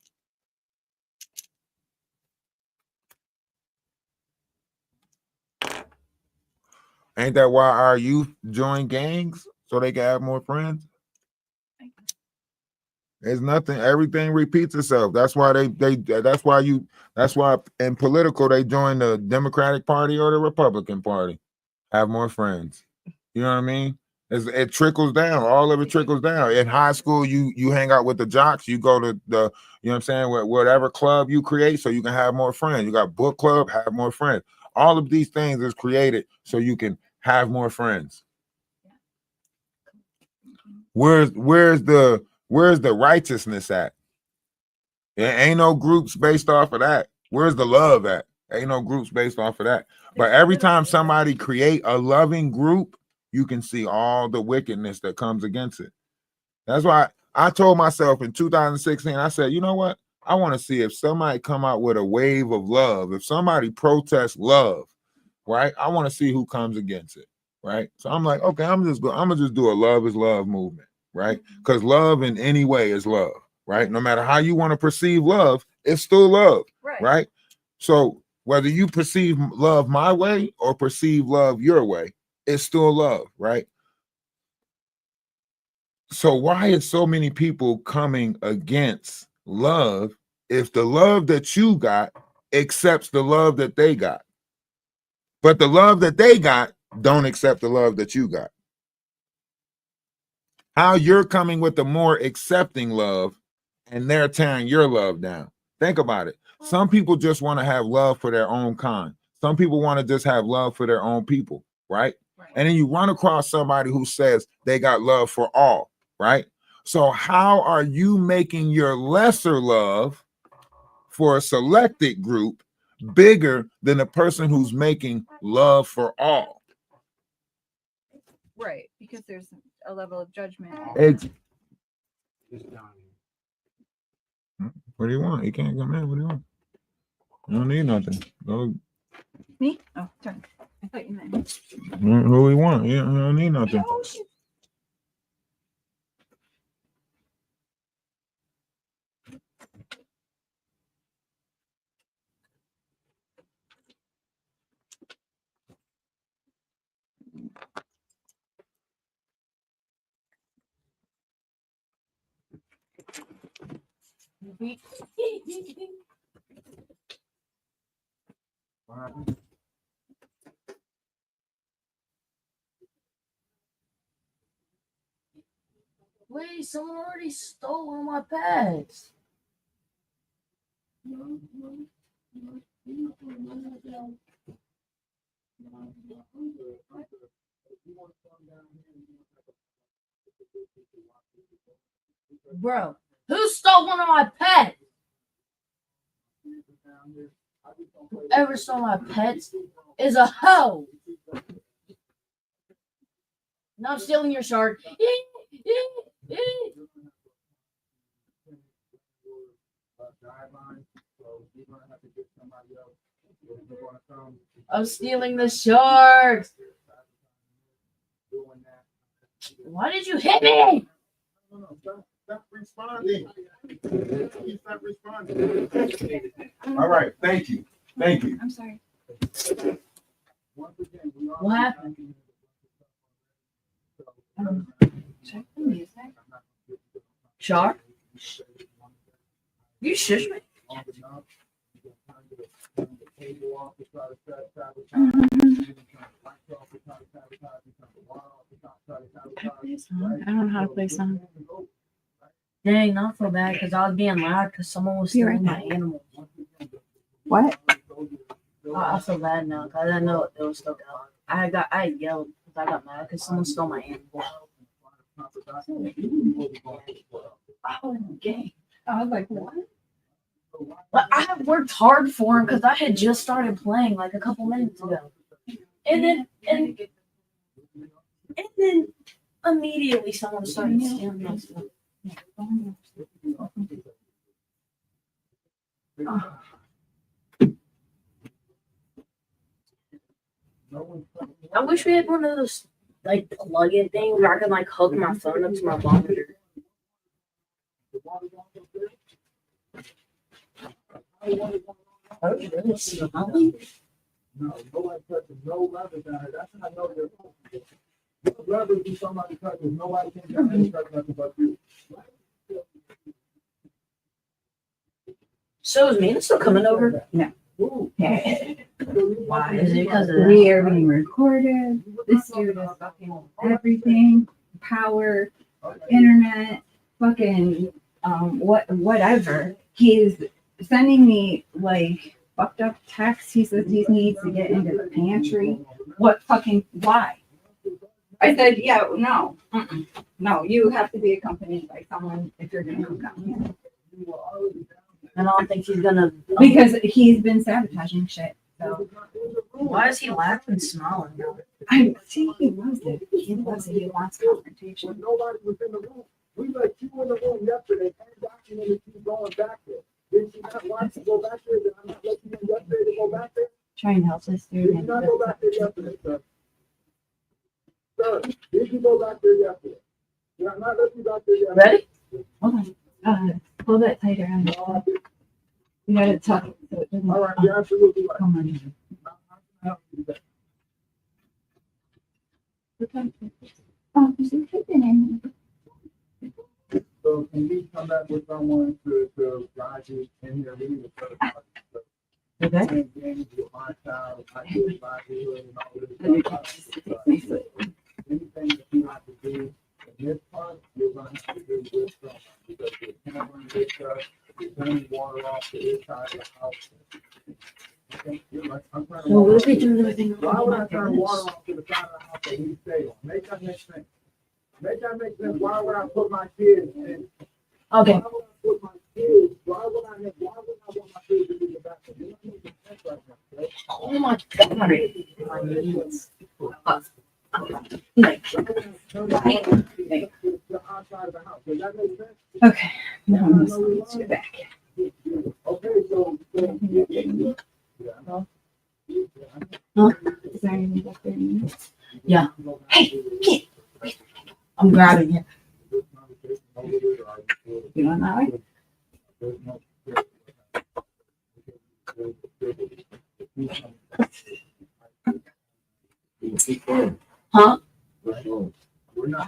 [SPEAKER 2] Ain't that why our youth join gangs? So they can have more friends? There's nothing, everything repeats itself. That's why that's why in political they join the Democratic Party or the Republican Party. Have more friends. You know what I mean? It trickles down. All of it trickles down. In high school, you hang out with the jocks, you go to the, you know what I'm saying, whatever club you create so you can have more friends. You got book club, have more friends. All of these things is created so you can have more friends. Where's the righteousness at? There ain't no groups based off of that. Where's the love at? Ain't no groups based off of that. But every time somebody create a loving group, you can see all the wickedness that comes against it. That's why I told myself in 2016, I said, you know what? I want to see if somebody come out with a wave of love. If somebody protests love, right? I want to see who comes against it, right? So I'm like, okay, I'm gonna just do a love is love movement, right? Because love in any way is love, right? No matter how you want to perceive love, it's still love, right? So whether you perceive love my way or perceive love your way, it's still love, right? So why is so many people coming against love if the love that you got accepts the love that they got, but the love that they got don't accept the love that you got? How you're coming with the more accepting love and they're tearing your love down. Think about it. Some people just want to have love for their own kind. Some people want to just have love for their own people, right? And then you run across somebody who says they got love for all, right? So how are you making your lesser love for a selected group bigger than the person who's making love for all?
[SPEAKER 13] Right, because there's a level of judgment.
[SPEAKER 2] What do you want? You can't come in. What do you want? You don't need nothing. Go.
[SPEAKER 13] Me? Oh, sorry. I thought you meant.
[SPEAKER 2] Who we want? You don't need nothing.
[SPEAKER 14] Wait, someone already stole one of my pads. Bro, who stole one of my pets? Whoever stole my pets is a hoe. No, I'm stealing your shark. I'm stealing the sharks. Why did you hit me?
[SPEAKER 2] Stop responding. Stop responding. All right, thank you. Thank you.
[SPEAKER 13] I'm sorry.
[SPEAKER 14] What happened?
[SPEAKER 13] Check the music.
[SPEAKER 14] Shark? You shush me.
[SPEAKER 13] I don't know how to play song.
[SPEAKER 14] Dang, not so bad because I was being loud because someone was stealing my animals.
[SPEAKER 13] What?
[SPEAKER 14] I feel bad now because I didn't know it was still out. I yelled because I got mad because someone stole my animals. Oh, gang.
[SPEAKER 13] I was like, what?
[SPEAKER 14] But I have worked hard for him because I had just started playing like a couple minutes ago. And then immediately someone started stealing my stuff. I wish we had one of those like plug-in things where I can like hook my phone up to my monitor. Oh, really? Smelly?
[SPEAKER 2] No, nobody touches no leather down here. That's how I know you're home. Leather be somebody touches. Nobody can touch nothing but you.
[SPEAKER 14] So is Mina still coming over?
[SPEAKER 13] No.
[SPEAKER 14] Why? Is it because of that?
[SPEAKER 13] We are being recorded. This dude is fucking everything. Power, internet, fucking whatever. He's sending me like fucked up texts. He says he needs to get into the pantry. What fucking why? I said, yeah, no, no, you have to be accompanied by someone if you're gonna come down here.
[SPEAKER 14] And I don't think he's gonna.
[SPEAKER 13] Because he's been sabotaging shit, so.
[SPEAKER 14] Why is he laughing and smiling?
[SPEAKER 13] I see he loves it. He loves it. He wants confrontation.
[SPEAKER 15] Nobody was in the room. We let you in the room yesterday and documented you going back there. Did you not want to go back there? Did I not let you in yesterday to go back there?
[SPEAKER 13] Trying to help this dude.
[SPEAKER 15] Did you not go back there yesterday, sir? Sir, did you go back there yesterday? Did I not let you back there yesterday?
[SPEAKER 14] Ready?
[SPEAKER 13] Hold on. Pull that tighter on. You gotta tuck it so it doesn't.
[SPEAKER 15] All right, you're absolutely right.
[SPEAKER 13] Come on. Oh, there's a chicken in here.
[SPEAKER 15] So can you come back with someone to guide you in here? We need to set up
[SPEAKER 13] Okay.
[SPEAKER 15] my child, my livelihood, and all this. Anything that you have to do in this part, you're going to have to do with someone because you can't run this stuff. You're turning water off the inside of the house. Okay?
[SPEAKER 14] So what if we do everything?
[SPEAKER 15] Why would I turn water off to the side of the house that we stay on? Make that make sense. Make that make sense. Why would I put my kids in?
[SPEAKER 14] Okay.
[SPEAKER 15] Why would I put my kids? Why would I want my kids to be in the bathroom? You're not making sense right now, okay?
[SPEAKER 14] Oh my God.
[SPEAKER 13] Okay. Now I'm gonna get back.
[SPEAKER 15] Okay, so
[SPEAKER 13] Huh? Is there anything back there?
[SPEAKER 14] Yeah. Hey, get. I'm grabbing it.
[SPEAKER 13] You want that way?
[SPEAKER 14] Huh?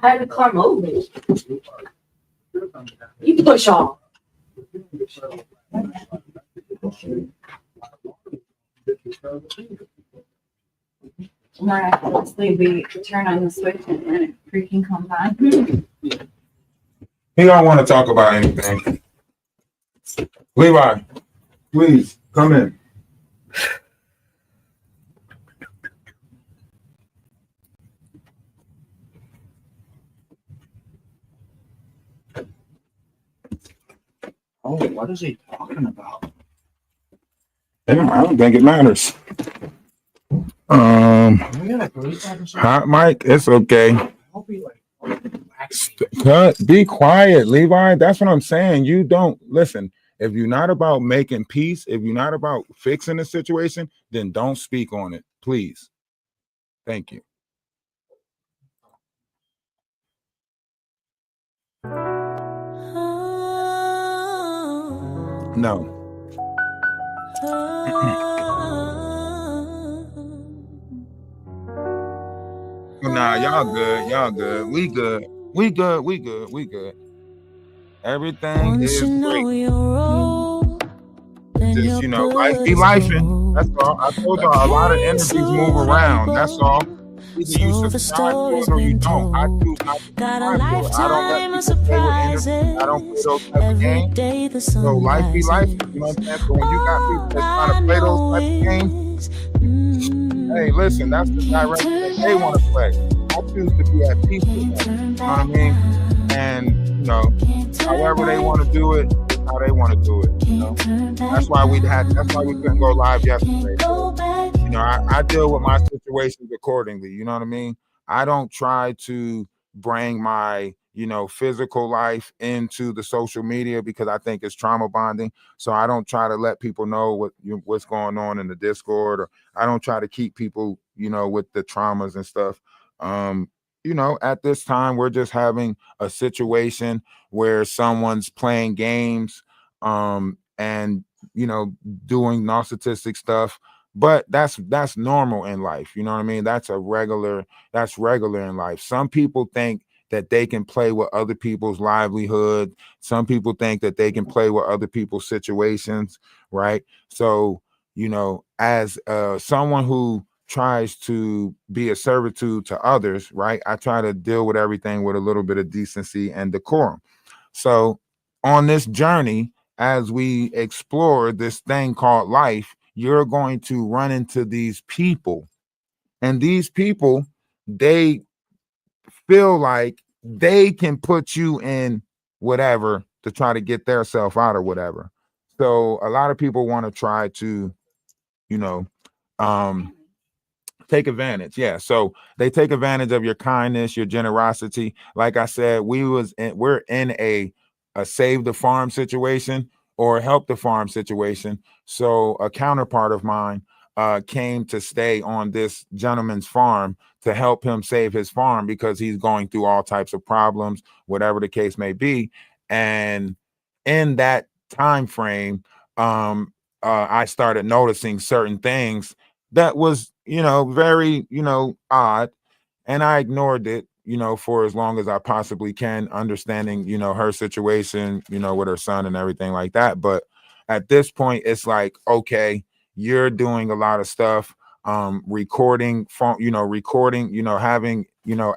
[SPEAKER 14] I had to climb over. You push off.
[SPEAKER 13] Miraculously, we turn on the switch and then it freaking comes on.
[SPEAKER 2] He don't want to talk about anything. Levi, please come in.
[SPEAKER 16] Oh, what is he talking about?
[SPEAKER 2] I don't think it matters. Hot mic, it's okay. Be quiet, Levi. That's what I'm saying. You don't listen. If you're not about making peace, if you're not about fixing the situation, then don't speak on it, please. Thank you. No. Nah, y'all good. Y'all good. We good. We good. We good. We good. Everything is great. Just, you know, life be lifing. That's all. I told y'all a lot of energies move around. That's all. Either you subscribe to it or you don't. I choose not to subscribe to it. I don't let people play with energy. I don't play those type of games. So life be life. You know what I'm saying? So when you got people that's trying to play those type of games, hey, listen, that's the direction that they want to play. I choose to be at peace with them. You know what I mean? And, you know, however they want to do it, how they want to do it. You know, that's why we couldn't go live yesterday. So, you know, I deal with my situations accordingly. You know what I mean? I don't try to bring my, you know, physical life into the social media because I think it's trauma bonding. So I don't try to let people know what's going on in the Discord, or I don't try to keep people, you know, with the traumas and stuff. You know, at this time, we're just having a situation where someone's playing games, and, you know, doing narcissistic stuff. But that's normal in life. You know what I mean? That's regular in life. Some people think that they can play with other people's livelihood. Some people think that they can play with other people's situations, right? So, you know, as someone who tries to be a servitude to others, right? I try to deal with everything with a little bit of decency and decorum. So on this journey, as we explore this thing called life, you're going to run into these people. And these people, they feel like they can put you in whatever to try to get their self out or whatever. So a lot of people want to try to, you know, take advantage. Yeah. So they take advantage of your kindness, your generosity. Like I said, we're in a save the farm situation or help the farm situation. So a counterpart of mine came to stay on this gentleman's farm to help him save his farm because he's going through all types of problems, whatever the case may be. And in that time frame, I started noticing certain things that was, very, odd. And I ignored it, for as long as I possibly can, understanding, her situation, with her son and everything like that. But at this point, it's like, okay, you're doing a lot of stuff, recording phone, having,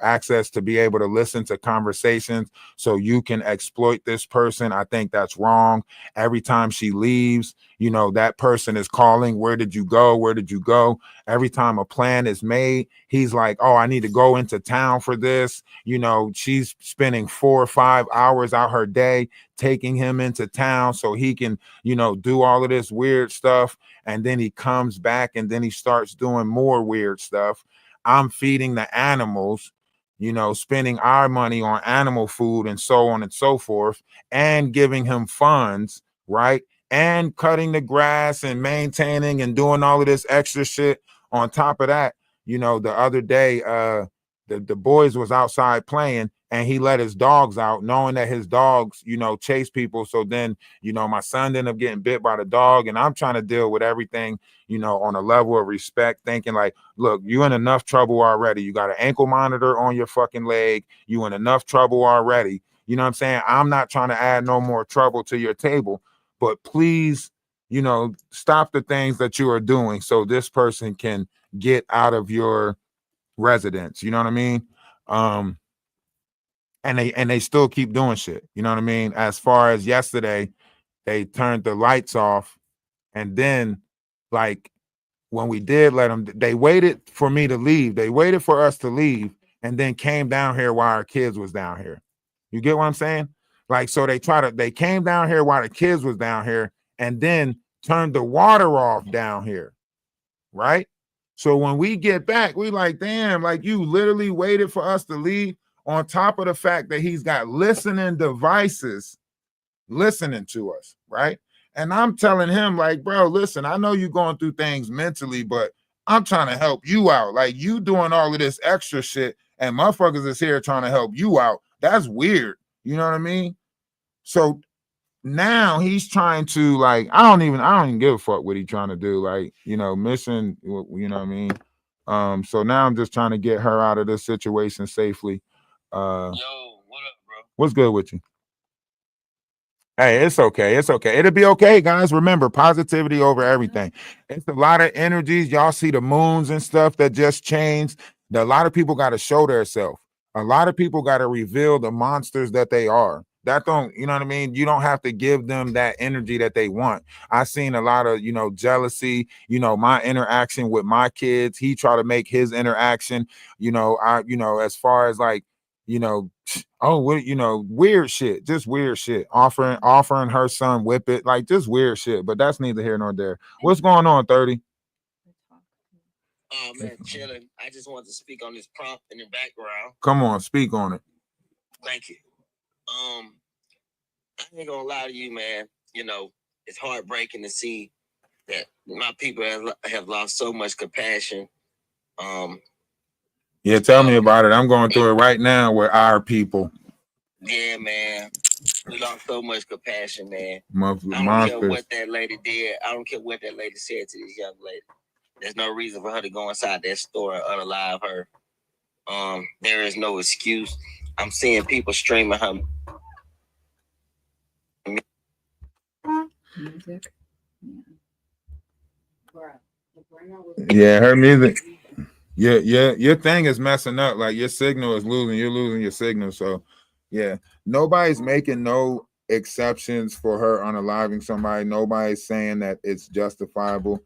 [SPEAKER 2] access to be able to listen to conversations so you can exploit this person. I think that's wrong. Every time she leaves, that person is calling, where did you go? Where did you go? Every time a plan is made, he's like, oh, I need to go into town for this. She's spending 4 or 5 hours out her day taking him into town so he can, do all of this weird stuff. And then he comes back and then he starts doing more weird stuff. I'm feeding the animals, spending our money on animal food and so on and so forth, and giving him funds, right? And cutting the grass and maintaining and doing all of this extra shit. On top of that, the other day, the boys was outside playing and he let his dogs out, knowing that his dogs, chase people. So then, my son ended up getting bit by the dog, and I'm trying to deal with everything, on a level of respect, thinking like, look, you in enough trouble already. You got an ankle monitor on your fucking leg. You in enough trouble already. You know what I'm saying? I'm not trying to add no more trouble to your table, but please, stop the things that you are doing so this person can get out of your residence. You know what I mean? And they still keep doing shit. You know what I mean? As far as yesterday, they turned the lights off, and then, like, when we did let them, they waited for me to leave. They waited for us to leave, and then came down here while our kids was down here. You get what I'm saying? Like, so they came down here while the kids was down here, and then turned the water off down here, right? So when we get back, we like, damn, like, you literally waited for us to leave, on top of the fact that he's got listening devices listening to us, right? And I'm telling him, like, bro, listen, I know you're going through things mentally, but I'm trying to help you out. Like, you doing all of this extra shit, and motherfuckers is here trying to help you out. That's weird. You know what I mean? So now he's trying to, like, I don't even give a fuck what he's trying to do. Like, mission, you know what I mean? So now I'm just trying to get her out of this situation safely. Yo, what up, bro? What's good with you? Hey, it's okay. It's okay. It'll be okay, guys. Remember, positivity over everything. It's a lot of energies. Y'all see the moons and stuff that just changed. A lot of people got to show themselves. A lot of people got to reveal the monsters that they are. That don't, you know what I mean? You don't have to give them that energy that they want. I seen a lot of, jealousy, my interaction with my kids. He tried to make his interaction, as far as like, weird shit, just weird shit. Offering her son whip it, like, just weird shit. But that's neither here nor there. What's going on, 30?
[SPEAKER 6] Oh man, chilling. I just wanted to speak on this prompt in the background.
[SPEAKER 2] Come on, speak on it.
[SPEAKER 6] Thank you. I ain't gonna lie to you, man. It's heartbreaking to see that my people have lost so much compassion.
[SPEAKER 2] Yeah, tell me about it. I'm going through it right now with our people.
[SPEAKER 6] Yeah, man. We lost so much compassion, man. I don't care what that lady did. I don't care what that lady said to this young lady. There's no reason for her to go inside that store and unalive her. There is no excuse. I'm seeing people streaming her
[SPEAKER 13] music.
[SPEAKER 2] Yeah, her music. Yeah, your thing is messing up. Like, your signal is losing. You're losing your signal. So, yeah, nobody's making no exceptions for her unaliving somebody. Nobody's saying that it's justifiable.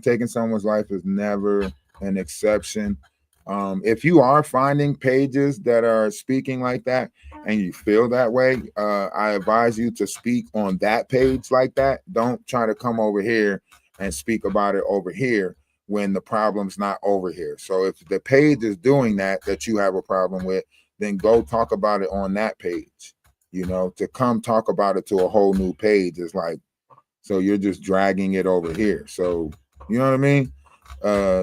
[SPEAKER 2] Taking someone's life is never an exception. If you are finding pages that are speaking like that and you feel that way, I advise you to speak on that page like that. Don't try to come over here and speak about it over here when the problem's not over here. So if the page is doing that you have a problem with, then go talk about it on that page. You know, to come talk about it to a whole new page is like, so you're just dragging it over here. So, you know what I mean?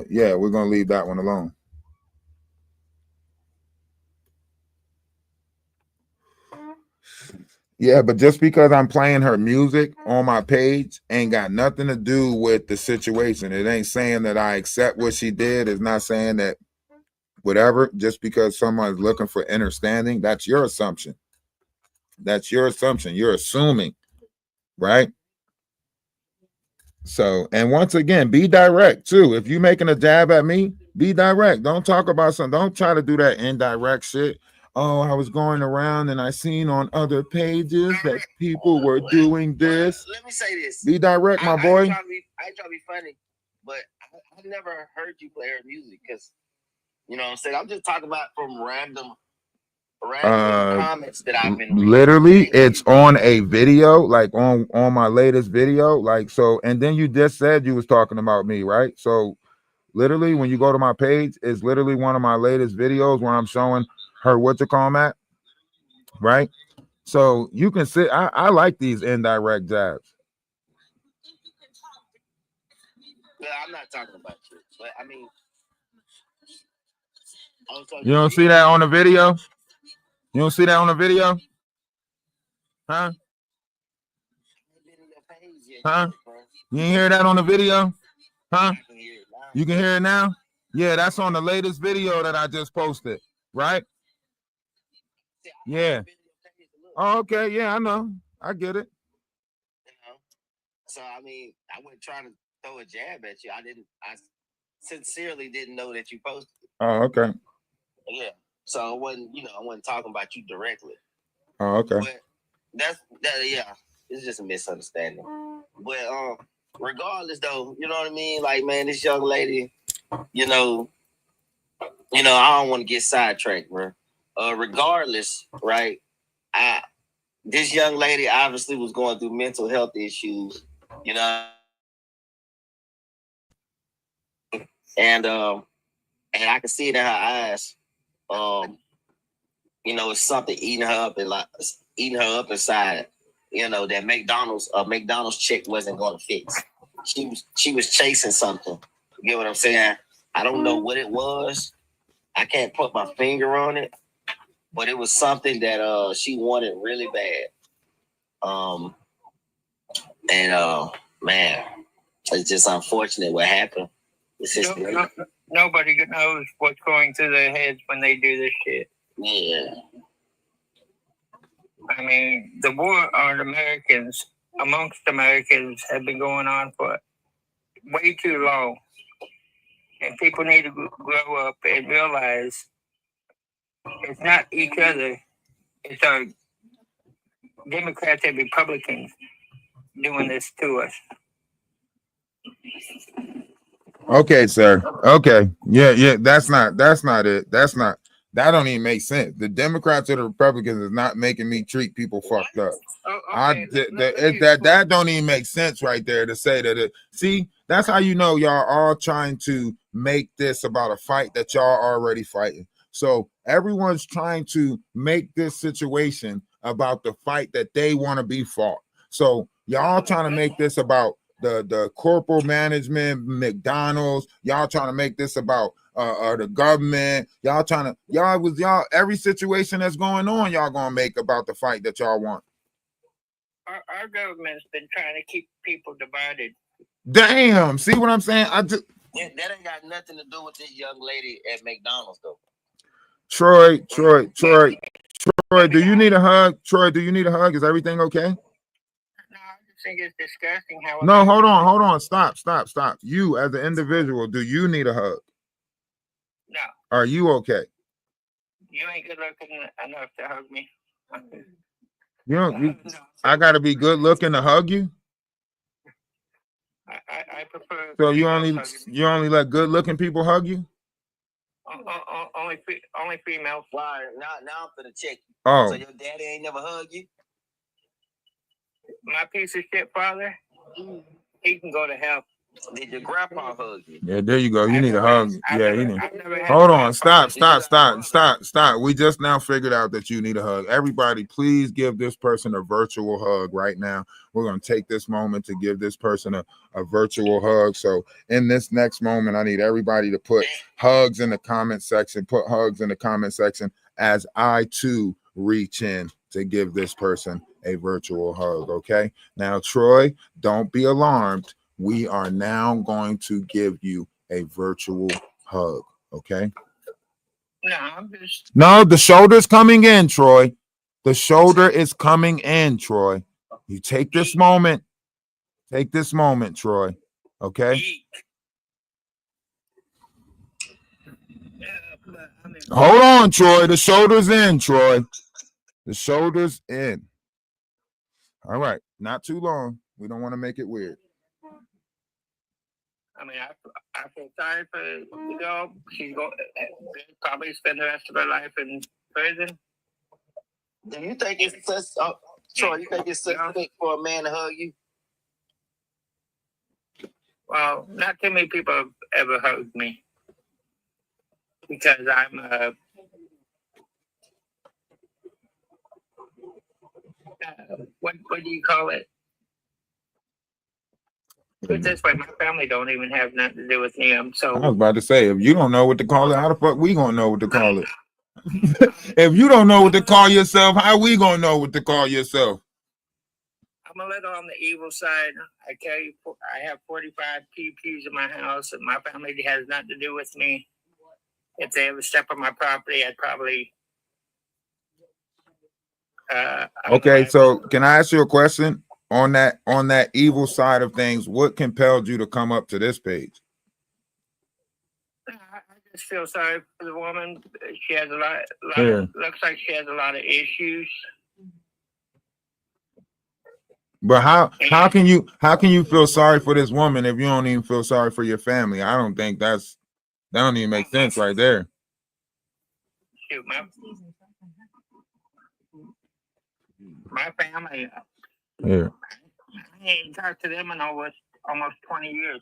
[SPEAKER 2] Yeah, we're going to leave that one alone. Yeah, but just because I'm playing her music on my page ain't got nothing to do with the situation. It ain't saying that I accept what she did. It's not saying that whatever, just because someone's looking for understanding, that's your assumption. That's your assumption. You're assuming, right? So, and once again, be direct too. If you're making a jab at me, be direct. Don't talk about something. Don't try to do that indirect shit. Oh, I was going around and I seen on other pages that people were doing this.
[SPEAKER 6] Let me say this.
[SPEAKER 2] Be direct, my boy.
[SPEAKER 6] I ain't trying to be funny, but I never heard you play her music because, you know what I'm saying? I'm just talking about from random comments that I've been reading.
[SPEAKER 2] Literally, it's on a video, like on my latest video. Like, so, and then you just said you was talking about me, right? So literally, when you go to my page, it's literally one of my latest videos where I'm showing her what you call at, right? So you can sit. I like these indirect jabs.
[SPEAKER 6] Well, I'm not talking about you, but I mean,
[SPEAKER 2] you don't see that on the video? You don't see that on the video? Huh? Huh? You ain't hear that on the video? Huh? You can hear it now? Yeah, that's on the latest video that I just posted, right? Yeah. Oh, okay. Yeah, I know. I get it.
[SPEAKER 6] You know? So I mean, I wasn't trying to throw a jab at you. I sincerely didn't know that you posted it.
[SPEAKER 2] Oh, okay.
[SPEAKER 6] Yeah. So I wasn't talking about you directly.
[SPEAKER 2] Oh, okay.
[SPEAKER 6] But yeah, it's just a misunderstanding. But regardless though, you know what I mean? Like, man, this young lady, you know, I don't want to get sidetracked, bro. Regardless, right? This young lady obviously was going through mental health issues, you know, and I can see it in her eyes. You know, it's something eating her up inside. You know, that McDonald's check wasn't going to fix. She was chasing something. You get what I'm saying? I don't know what it was. I can't put my finger on it, but it was something that she wanted really bad. Man, it's just unfortunate what happened. It's just
[SPEAKER 17] nobody knows what's going through their heads when they do this shit.
[SPEAKER 6] Yeah.
[SPEAKER 17] I mean, the war on amongst Americans, have been going on for way too long. And people need to grow up and realize it's not each other. It's our Democrats and Republicans doing this to us.
[SPEAKER 2] Okay, sir. Okay. Yeah. That's not it. That don't even make sense. The Democrats or the Republicans is not making me treat people fucked up. Okay. That don't even make sense right there to say that. See, that's how you know y'all are trying to make this about a fight that y'all are already fighting. So everyone's trying to make this situation about the fight that they want to be fought. So y'all trying to make this about the corporate management, McDonald's. Y'all trying to make this about the government. Every situation that's going on, y'all gonna make about the fight that y'all want.
[SPEAKER 17] Our government's been trying to keep people divided.
[SPEAKER 2] Damn, see what I'm saying?
[SPEAKER 6] That ain't got nothing to do with this young lady at McDonald's though.
[SPEAKER 2] Troy, do you need a hug? Troy, do you need a hug? Is everything okay?
[SPEAKER 17] I think it's disgusting how.
[SPEAKER 2] No, hold on. Stop. You as an individual, do you need a hug?
[SPEAKER 17] No.
[SPEAKER 2] Are you okay?
[SPEAKER 17] You ain't good looking enough to hug me.
[SPEAKER 2] I gotta be good looking to hug you.
[SPEAKER 17] I prefer.
[SPEAKER 2] So you only let good looking people hug you?
[SPEAKER 17] Only females.
[SPEAKER 6] Why? Now I'm finna check you.
[SPEAKER 2] Oh.
[SPEAKER 6] So your daddy ain't never hugged you?
[SPEAKER 17] My piece of shit father, he can go to hell.
[SPEAKER 6] Did your grandpa hug you?
[SPEAKER 2] Yeah, there you go. You need a hug. Yeah, you need. Hold on. Stop. We just now figured out that you need a hug. Everybody, please give this person a virtual hug right now. We're going to take this moment to give this person a virtual hug. So in this next moment, I need everybody to put hugs in the comment section. Put hugs in the comment section as I too reach in to give this person a virtual hug. Okay. Now, Troy, don't be alarmed. We are now going to give you a virtual hug. Okay. No, the shoulder's coming in, Troy. The shoulder is coming in, Troy. You take this moment. Take this moment, Troy. Okay. Hold on, Troy. The shoulder's in, Troy. The shoulder's in. All right. Not too long. We don't want to make it weird.
[SPEAKER 17] I mean, I feel sorry for the girl. She's going to probably spend the rest of her life in prison.
[SPEAKER 6] Do you think it's Troy, you think it's suspect for a man to hug you?
[SPEAKER 17] Well, not too many people have ever hugged me because I'm what do you call it? Put it this way, my family don't even have nothing to do with him. So
[SPEAKER 2] I was about to say, if you don't know what to call it, how the fuck we gonna know what to call it? If you don't know what to call yourself, how we gonna know what to call yourself?
[SPEAKER 17] I'm a little on the evil side. I have 45 PPs in my house, and my family has nothing to do with me. If they ever step on my property, I'd probably.
[SPEAKER 2] Okay, so can I ask you a question? On that evil side of things, what compelled you to come up to this page?
[SPEAKER 17] I just feel sorry for the woman. She has looks like she has a lot of issues.
[SPEAKER 2] But how can you feel sorry for this woman if you don't even feel sorry for your family? I don't think that don't even make sense right there.
[SPEAKER 17] Shoot, my family.
[SPEAKER 2] Yeah.
[SPEAKER 17] I ain't talked to them in almost 20 years.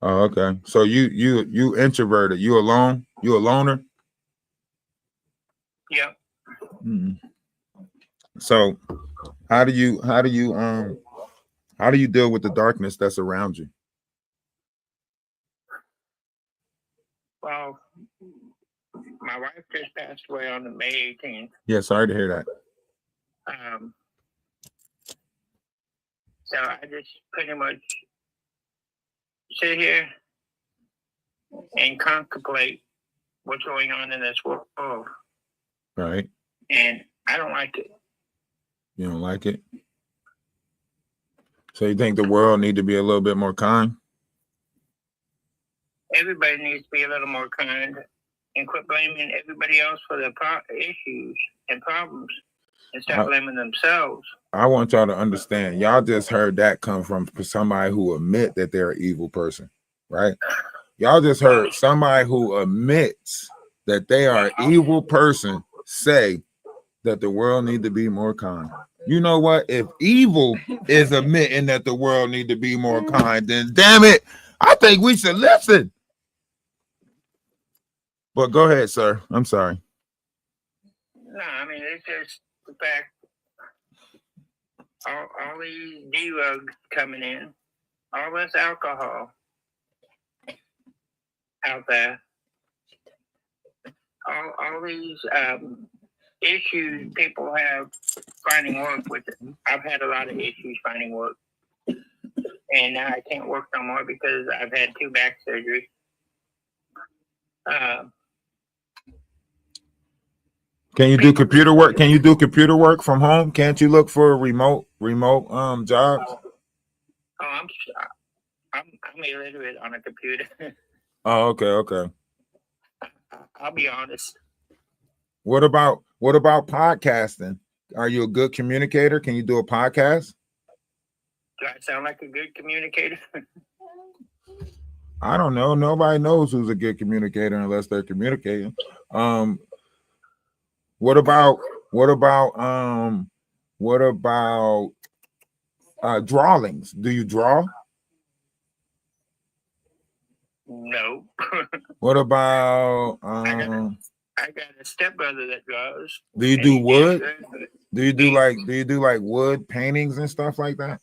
[SPEAKER 2] Oh, okay. So you introverted. You alone? You a loner?
[SPEAKER 17] Yep.
[SPEAKER 2] Mm-hmm. So how do you deal with the darkness that's around you?
[SPEAKER 17] Well, my wife just passed away on May 18th.
[SPEAKER 2] Yeah, sorry to hear that.
[SPEAKER 17] So I just pretty much sit here and contemplate what's going on in this world.
[SPEAKER 2] Right.
[SPEAKER 17] And I don't like it.
[SPEAKER 2] You don't like it? So you think the world need to be a little bit more kind?
[SPEAKER 17] Everybody needs to be a little more kind and quit blaming everybody else for their issues and problems and start blaming themselves.
[SPEAKER 2] I want y'all to understand. Y'all just heard that come from somebody who admit that they're an evil person, right? Y'all just heard somebody who admits that they are an evil person say that the world need to be more kind. You know what? If evil is admitting that the world need to be more kind, then damn it, I think we should listen. But go ahead, sir. I'm sorry.
[SPEAKER 17] No, I mean, it's just the fact all these drugs coming in, all this alcohol out there, all these issues people have finding work with it. I've had a lot of issues finding work. And now I can't work no more because I've had 2 back surgeries.
[SPEAKER 2] Can you do computer work? Can you do computer work from home? Can't you look for remote jobs?
[SPEAKER 17] Oh, I'm illiterate on a computer.
[SPEAKER 2] Oh, okay.
[SPEAKER 17] I'll be honest.
[SPEAKER 2] What about podcasting? Are you a good communicator? Can you do a podcast?
[SPEAKER 17] Do I sound like a good communicator?
[SPEAKER 2] I don't know. Nobody knows who's a good communicator unless they're communicating. What about drawings? Do you draw?
[SPEAKER 17] No.
[SPEAKER 2] What about
[SPEAKER 17] I got a stepbrother that draws.
[SPEAKER 2] do you do wood? Do you do like wood paintings and stuff like that?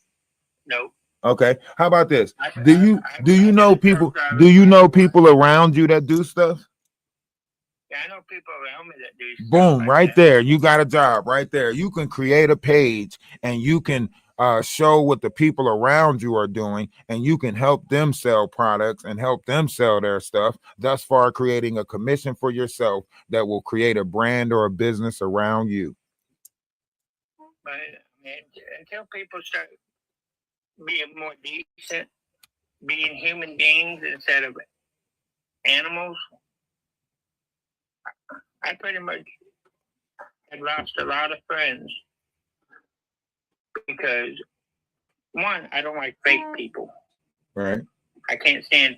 [SPEAKER 17] No.
[SPEAKER 2] Okay. How about this? Do you know people around you that do stuff?
[SPEAKER 17] Yeah, I know people around me that do stuff.
[SPEAKER 2] Boom,
[SPEAKER 17] like
[SPEAKER 2] right
[SPEAKER 17] that.
[SPEAKER 2] there. You got a job right there. You can create a page and you can show what the people around you are doing, and you can help them sell products and help them sell their stuff, thus far creating a commission for yourself that will create a brand or a business around you.
[SPEAKER 17] But until people start being more decent, being human beings instead of animals, I pretty much had lost a lot of friends because, one, I don't like fake people.
[SPEAKER 2] Right.
[SPEAKER 17] I can't stand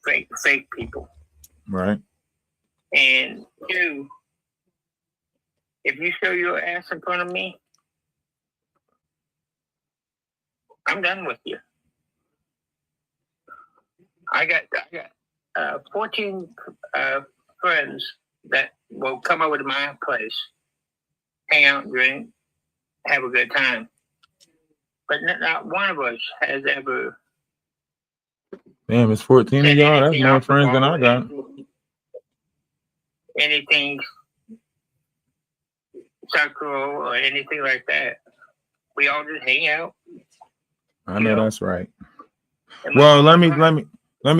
[SPEAKER 17] fake people.
[SPEAKER 2] Right.
[SPEAKER 17] And two, if you show your ass in front of me, I'm done with you. I got 14 friends that will come over to my place, hang out, drink, have a good time. But not one of us has ever.
[SPEAKER 2] Damn, it's 14 of y'all. That's more friends than I got.
[SPEAKER 17] Anything sexual or anything like that. We all just hang out.
[SPEAKER 2] I know that's right. Well, let me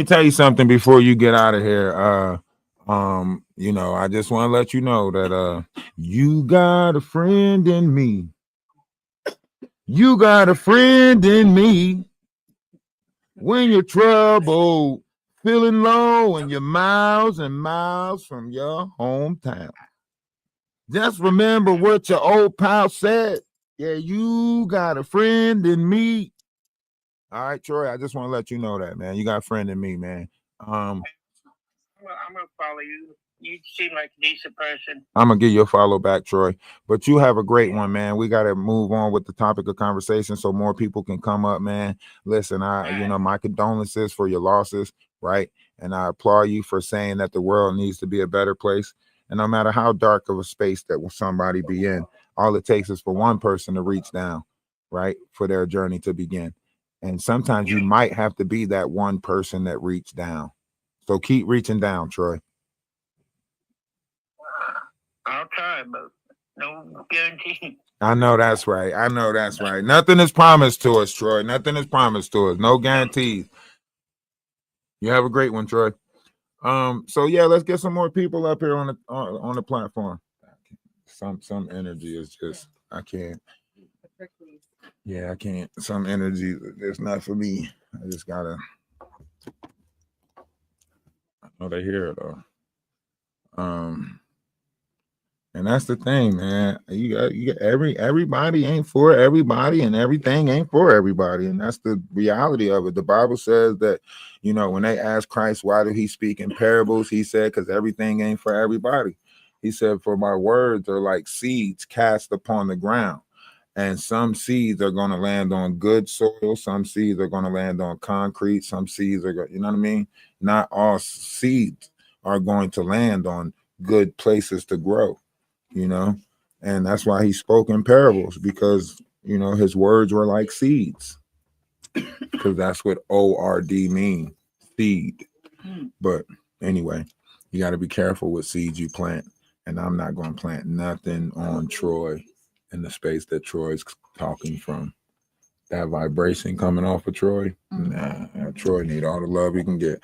[SPEAKER 2] tell you something before you get out of here. I just want to let you know that you got a friend in me. You got a friend in me. When you're troubled, feeling low, and you're miles and miles from your hometown. Just remember what your old pal said. Yeah, you got a friend in me. All right, Troy, I just want to let you know that, man. You got a friend in me, man.
[SPEAKER 17] I'm gonna follow you. You seem like a decent person.
[SPEAKER 2] I'm gonna give you a follow back, Troy. But you have a great one, man. We gotta move on with the topic of conversation so more people can come up, man. Listen, my condolences for your losses, right? And I applaud you for saying that the world needs to be a better place. And no matter how dark of a space that will somebody be in, all it takes is for one person to reach down, right, for their journey to begin. And sometimes you might have to be that one person that reached down. So keep reaching down, Troy.
[SPEAKER 17] I'll try, but no guarantee.
[SPEAKER 2] I know that's right. Nothing is promised to us, Troy. Nothing is promised to us. No guarantees. You have a great one, Troy. So yeah, let's get some more people up here on the platform. Some energy is just I can't. Yeah, I can't. Some energy it's not for me. I just gotta. I know they hear it though. And that's the thing, man. You got everybody ain't for everybody, and everything ain't for everybody, and that's the reality of it. The Bible says that, when they asked Christ why do he speak in parables, he said, because everything ain't for everybody. He said, for my words are like seeds cast upon the ground, and some seeds are going to land on good soil, some seeds are going to land on concrete, some seeds are going, you know what I mean? Not all seeds are going to land on good places to grow. And that's why he spoke in parables, because his words were like seeds, because that's what ORD mean, seed. But anyway, you got to be careful with seeds you plant, and I'm not going to plant nothing on Troy in the space that Troy's talking from. That vibration coming off of Troy, Troy need all the love he can get.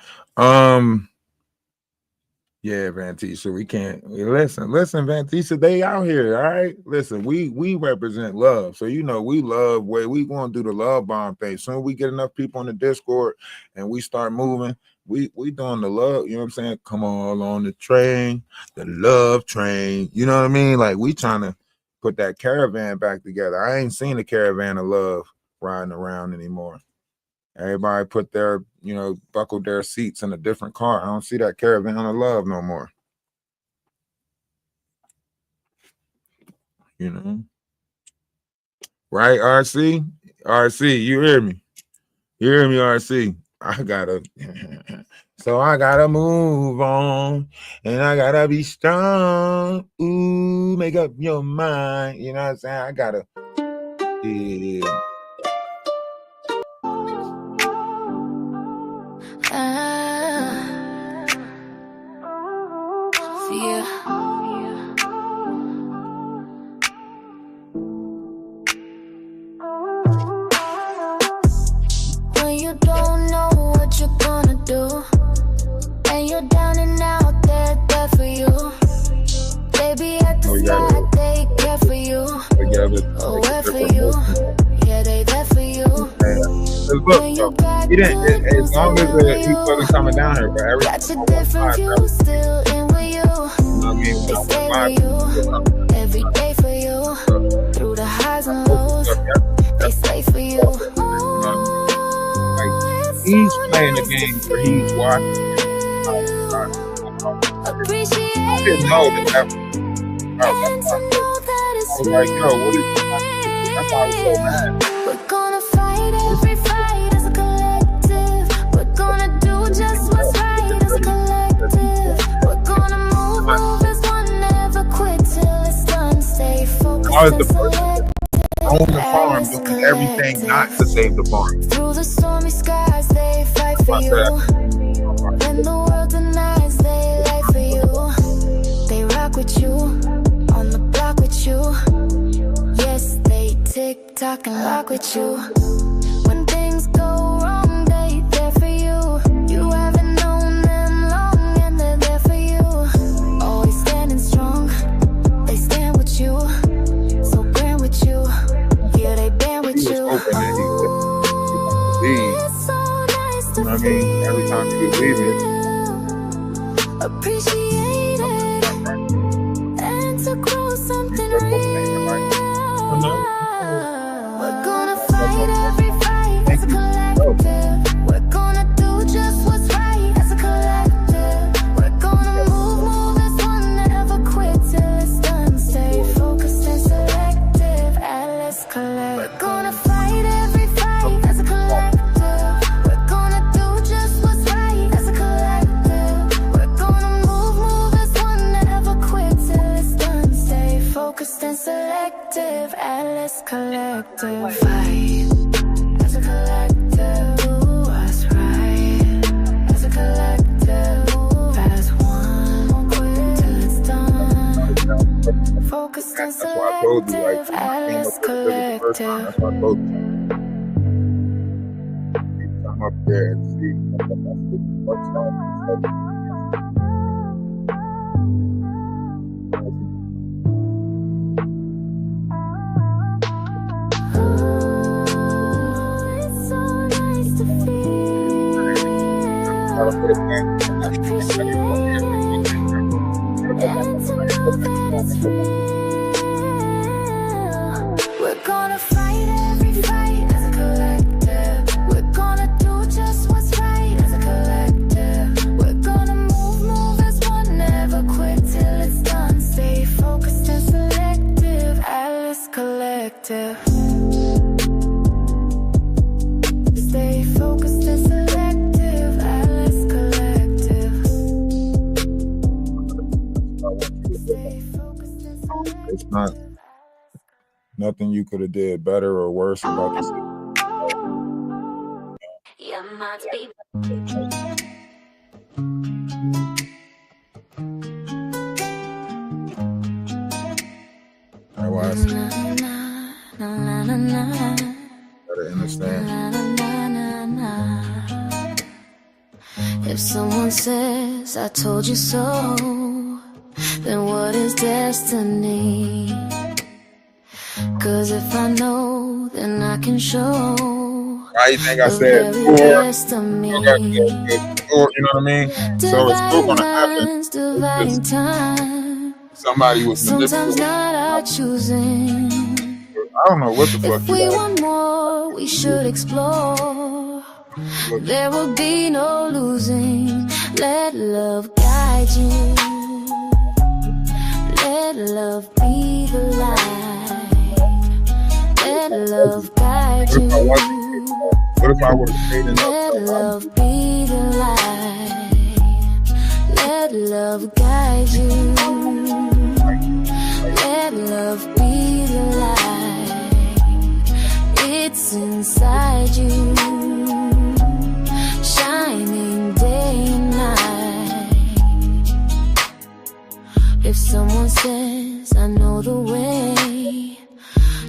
[SPEAKER 2] Yeah, Vantisha, we can't listen, Vantisha, they out here, all right? Listen, we represent love. So we love where we going to do the love bomb thing. Soon we get enough people on the Discord and we start moving, we doing the love, you know what I'm saying? Come on the train, the love train, you know what I mean? Like we trying to put that caravan back together. I ain't seen a caravan of love riding around anymore. Everybody put their, buckled their seats in a different car. I don't see that caravan of love no more. Right, RC? RC, you hear me? You hear me, RC? I gotta move on, and I gotta be strong. Ooh, make up your mind. You know what I'm saying? I gotta, yeah.
[SPEAKER 1] When you don't know what you're gonna do, and you're down and out, they're there for you. Baby at the start, they care for you. Oh, where for you? Yeah, they there for you.
[SPEAKER 2] Look, he didn't. As long as he wasn't coming down here, but everything.
[SPEAKER 1] That's a different view, still in with you. They stay with you every day for you. Through the highs and lows, they stay for you.
[SPEAKER 2] He's playing the game where he's watching. I didn't know that. I was like, yo, what is this? That's why I was so mad.
[SPEAKER 1] We're gonna fight every fight as a collective. We're gonna do just what's right as a collective. We're gonna move as one, never quit till it's done. Stay focused.
[SPEAKER 2] I was the person on the farm doing everything not to save the farm.
[SPEAKER 1] Through the stormy skies, they fight for you. When the world denies, they lie for you. They rock with you, on the block with you. Yes, they tick tock and lock with you. When things go wrong, they there for you. You haven't known them long, and they're there for you. Always standing strong, they stand with you. So grand with you, yeah, they band with you.
[SPEAKER 2] You know what I mean? Every time he was leaving.
[SPEAKER 1] Appreciate it and to grow something real. We're gonna fight every fight as a collective. We're gonna do just what's right as a collective. We're gonna move as one, never quit till it's done. Stay focused and selective, Atlas Collect. We're gonna fight every fight as a collective. We're gonna do just what's right as a collective. We're gonna move as one, never quit till it's done. Stay focused and selective, Atlas Collective. Fight as a collective, do what's right as a collective. As one, won't quit till it's done. Focused and selective, Atlas Collective.
[SPEAKER 2] Come up there and see what's wrong.
[SPEAKER 1] It's so nice to feel. Appreciate it and to know that it's real. We're gonna fight every fight as a collective. We're gonna do just what's right as a collective. We're gonna move as one, never quit till it's done. Stay focused and selective, Atlas Collective. Stay focused and selective, Atlas Collective. Stay focused and selective.
[SPEAKER 2] It's not nothing you could have did better or worse about this.
[SPEAKER 1] Yeah, my baby.
[SPEAKER 2] That's why I gotta understand.
[SPEAKER 1] If someone says I told you so, then what is destiny? 'Cause if I know, then I can show.
[SPEAKER 2] Why you think I said four? You know what I mean? So it's still gonna happen. Somebody was
[SPEAKER 1] Sometimes not our choosing.
[SPEAKER 2] I don't know what the fuck.
[SPEAKER 1] If we want more, we should explore. There will be no losing. Let love guide you. Let love be the light. Let love guide you.
[SPEAKER 2] What if I would have stayed in
[SPEAKER 1] Let love be the light. Let love guide you. Let love be the light. It's inside you, shining day and night. If someone says, I know the way,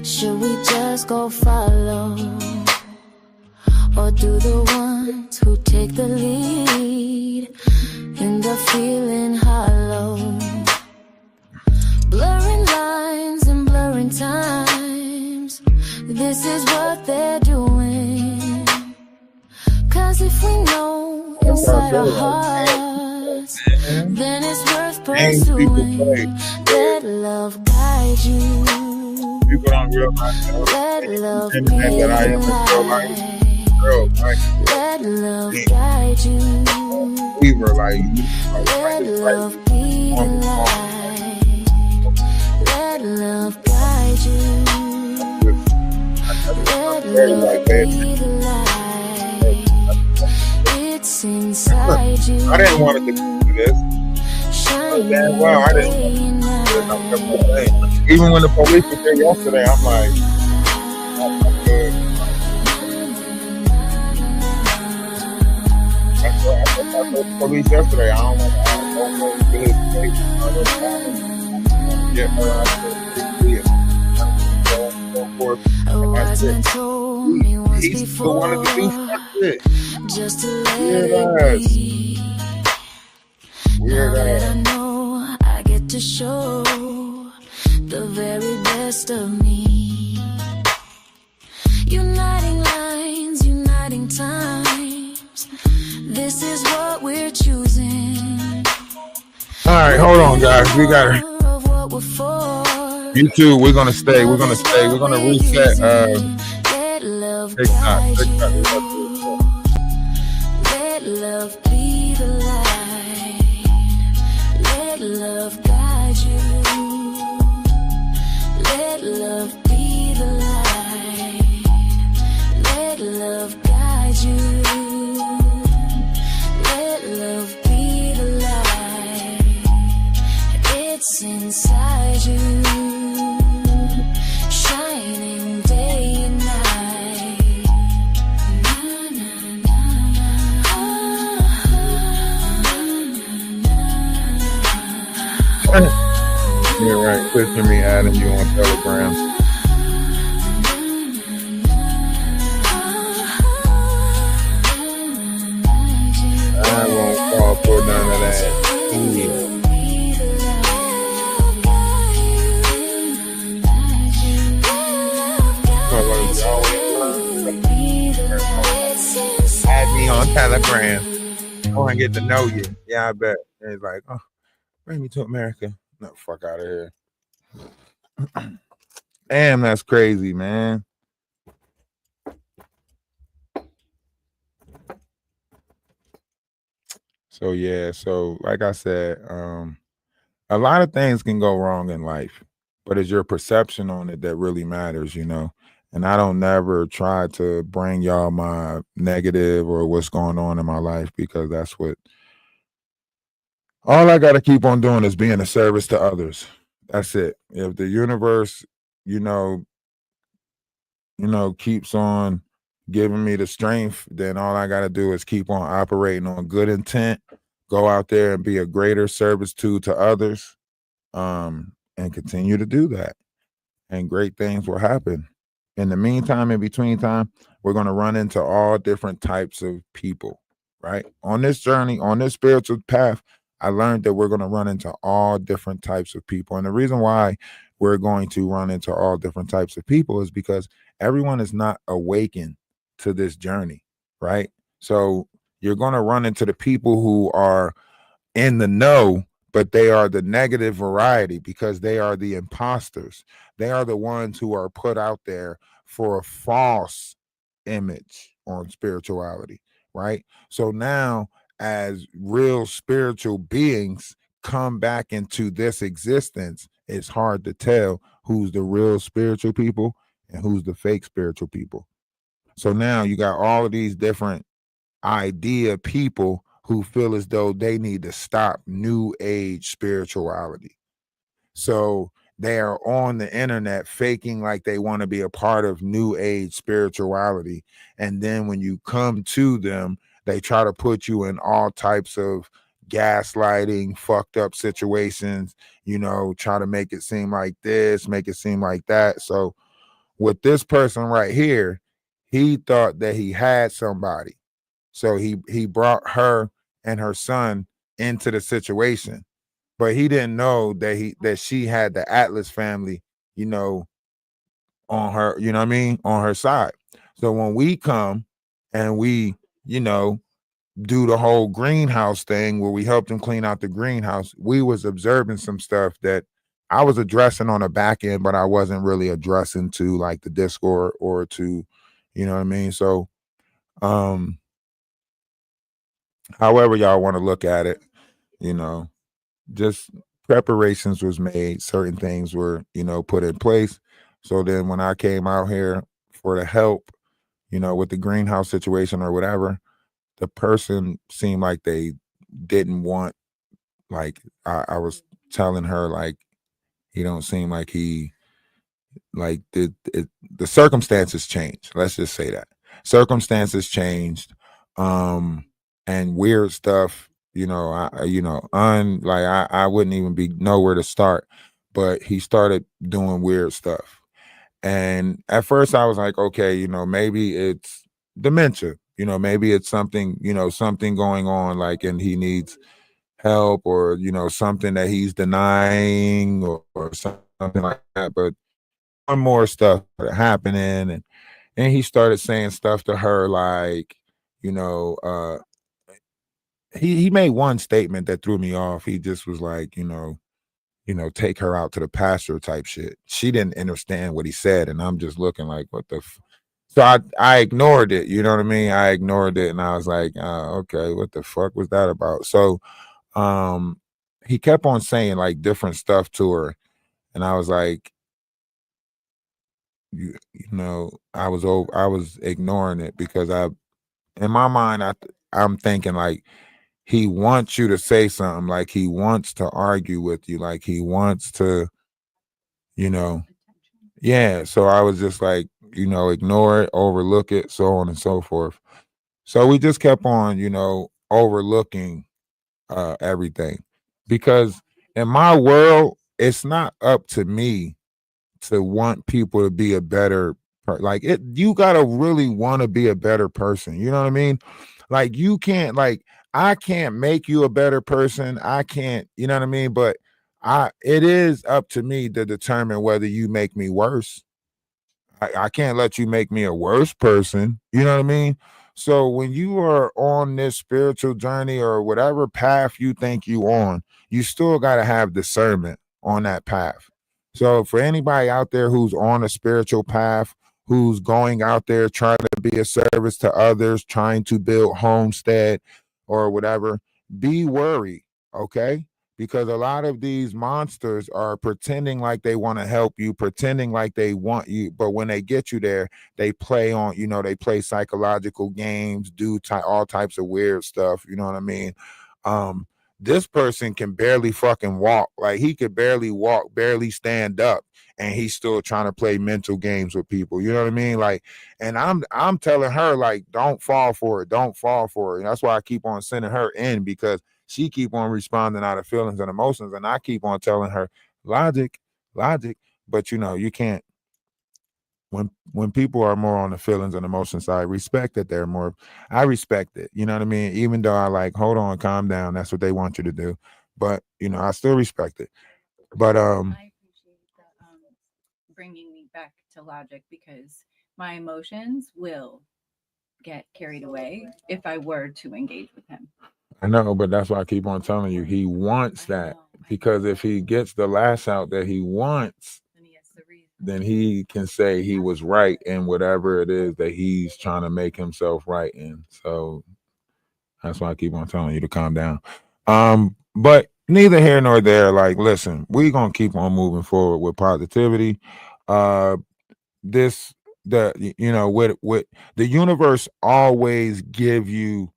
[SPEAKER 1] should we just go follow? Or do the ones who take the lead end up feeling hollow? Blurring lines and blurring times, this is what they're doing. 'Cause if we know inside our hearts, then it's worth pursuing. Let love guide you.
[SPEAKER 2] People don't realize
[SPEAKER 1] Let love be
[SPEAKER 2] that I am a girl,
[SPEAKER 1] Let love guide you.
[SPEAKER 2] fever, like
[SPEAKER 1] Let love be the light. Let love guide you. Let love be the light. It's inside you.
[SPEAKER 2] I didn't want to do this. Damn well, I didn't. Even when the police were there yesterday, I'm like, I'm good. I told the police yesterday, I don't want to get his face. Yeah, that's it. He's the one to do shit.
[SPEAKER 1] Just to let it be.
[SPEAKER 2] Weird
[SPEAKER 1] Now that
[SPEAKER 2] ass.
[SPEAKER 1] I know I get to show the very best of me. Uniting lines, uniting times. This is what we're choosing.
[SPEAKER 2] All right, hold on, guys. We got
[SPEAKER 1] Of what we're for.
[SPEAKER 2] you two. We're gonna stay. We're gonna stay. We're gonna reset.
[SPEAKER 1] Let love
[SPEAKER 2] TikTok.
[SPEAKER 1] guide you.
[SPEAKER 2] TikTok.
[SPEAKER 1] Let love be the light. Let love guide you. Let love be the light. Let love guide you. Let love be the light. It's inside you, shining day and night. Na, na, na,
[SPEAKER 2] Yeah, right. Picture me adding you on Telegram. I won't fall for none of that. Add me on Telegram. I want to get to know you. Yeah, I bet. And it's like, oh, bring me to America. No, fuck out of here. Damn, that's crazy, man. So yeah, so like I said, a lot of things can go wrong in life, but it's your perception on it that really matters, you know. And I don't never try to bring y'all my negative or what's going on in my life, because that's what all I got to keep on doing is being a service to others. That's it. If the universe, you know, keeps on giving me the strength, then all I got to do is keep on operating on good intent, go out there and be a greater service to others, and continue to do that. And great things will happen. In the meantime, in between time, we're going to run into all different types of people, right? On this journey, on this spiritual path, I learned that we're going to run into all different types of people. And the reason why we're going to run into all different types of people is because everyone is not awakened to this journey, right? So you're going to run into the people who are in the know, but they are the negative variety, because they are the imposters. They are the ones who are put out there for a false image, on spirituality, right? So now, as real spiritual beings come back into this existence, it's hard to tell who's the real spiritual people and who's the fake spiritual people. So now you got all of these different idea people who feel as though they need to stop new age spirituality. So they are on the internet faking like they want to be a part of new age spirituality. And then when you come to them, they try to put you in all types of gaslighting, fucked up situations, try to make it seem like this, make it seem like that. So with this person right here, he thought that he had somebody. So he brought her and her son into the situation. But he didn't know that she had the Atlas family, on her, on her side. So when we come and we, do the whole greenhouse thing where we helped him clean out the greenhouse, we was observing some stuff that I was addressing on the back end, but I wasn't really addressing to like the Discord or to, So, however y'all want to look at it, just preparations was made, certain things were put in place. So then when I came out here for the help with the greenhouse situation or whatever, the person seemed like they didn't want, like I was telling her, like, he don't seem like he like the circumstances changed, let's just say that circumstances changed, and weird stuff, I wouldn't even be nowhere to start, but he started doing weird stuff. And at first I was like, okay, maybe it's dementia, maybe it's something, something going on, like, and he needs help, or, something that he's denying, or something like that. But one more stuff happening, and he started saying stuff to her, like, he made one statement that threw me off. He just was like, take her out to the pasture type shit. She didn't understand what he said, and I'm just looking like, what the so I ignored it, you know what I mean? I ignored it, and I was like, okay, what the fuck was that about? So he kept on saying like different stuff to her, and I was like, I was ignoring it, because in my mind, I'm thinking like, he wants you to say something, like he wants to argue with you, like he wants to, yeah. So I was just like, ignore it, overlook it, so on and so forth. So we just kept on, overlooking everything, because in my world, it's not up to me to want people to be a better like it. You gotta really want to be a better person. You know what I mean? Like, you can't, like, I can't make you a better person. I can't, you know what I mean? But it is up to me to determine whether you make me worse. I can't let you make me a worse person. You know what I mean? So when you are on this spiritual journey or whatever path you think you on, you still got to have discernment on that path. So for anybody out there who's on a spiritual path, who's going out there trying to be a service to others, trying to build homestead or whatever, be worried, okay? Because a lot of these monsters are pretending like they want to help you, pretending like they want you, but when they get you there, they play on, they play psychological games, do all types of weird stuff, you know what I mean? This person can barely fucking walk. Like, he could barely walk, barely stand up, and he's still trying to play mental games with people. You know what I mean? Like, and I'm telling her, like, don't fall for it. Don't fall for it. And that's why I keep on sending her in, because she keep on responding out of feelings and emotions. And I keep on telling her logic. But, you can't. When people are more on the feelings and emotion side, respect that they're more, I respect it. You know what I mean? Even though I like, hold on, calm down. That's what they want you to do. But, I still respect it. But,
[SPEAKER 13] I appreciate the, bringing me back to logic, because my emotions will get carried away if I were to engage with him.
[SPEAKER 2] I know, but that's why I keep on telling you, he wants that, because if he gets the lash out that he wants,
[SPEAKER 13] then he has the reason.
[SPEAKER 2] then he can say he was right in whatever it is that he's trying to make himself right in. So that's why I keep on telling you to calm down. But neither here nor there. Like, listen, we're gonna keep on moving forward with positivity. With the universe always give you,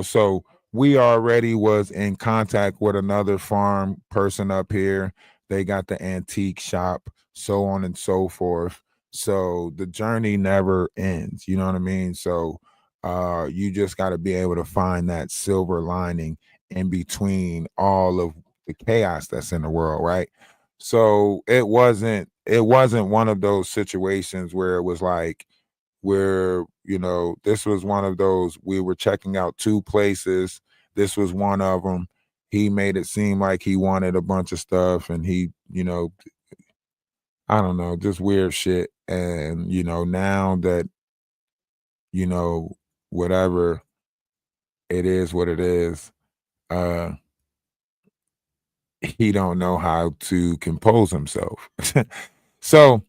[SPEAKER 2] so we already was in contact with another farm person up here. They got the antique shop, so on and so forth. So the journey never ends. You know what I mean? So you just got to be able to find that silver lining in between all of the chaos that's in the world, right? So it wasn't one of those situations where it was like where this was one of those, we were checking out two places. This was one of them. He made it seem like he wanted a bunch of stuff, and he, I don't know, just weird shit. And now that whatever it is, what it is, he don't know how to compose himself. So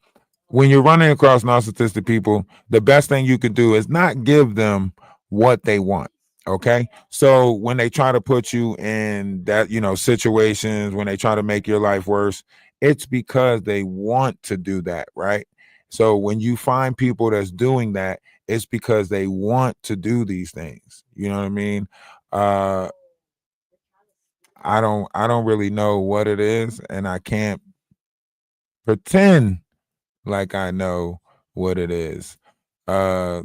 [SPEAKER 2] when you're running across narcissistic people, the best thing you could do is not give them what they want. Okay. So when they try to put you in that, situations, when they try to make your life worse, it's because they want to do that. Right. So when you find people that's doing that, it's because they want to do these things. You know what I mean? I don't really know what it is, and I can't pretend like I know what it is. I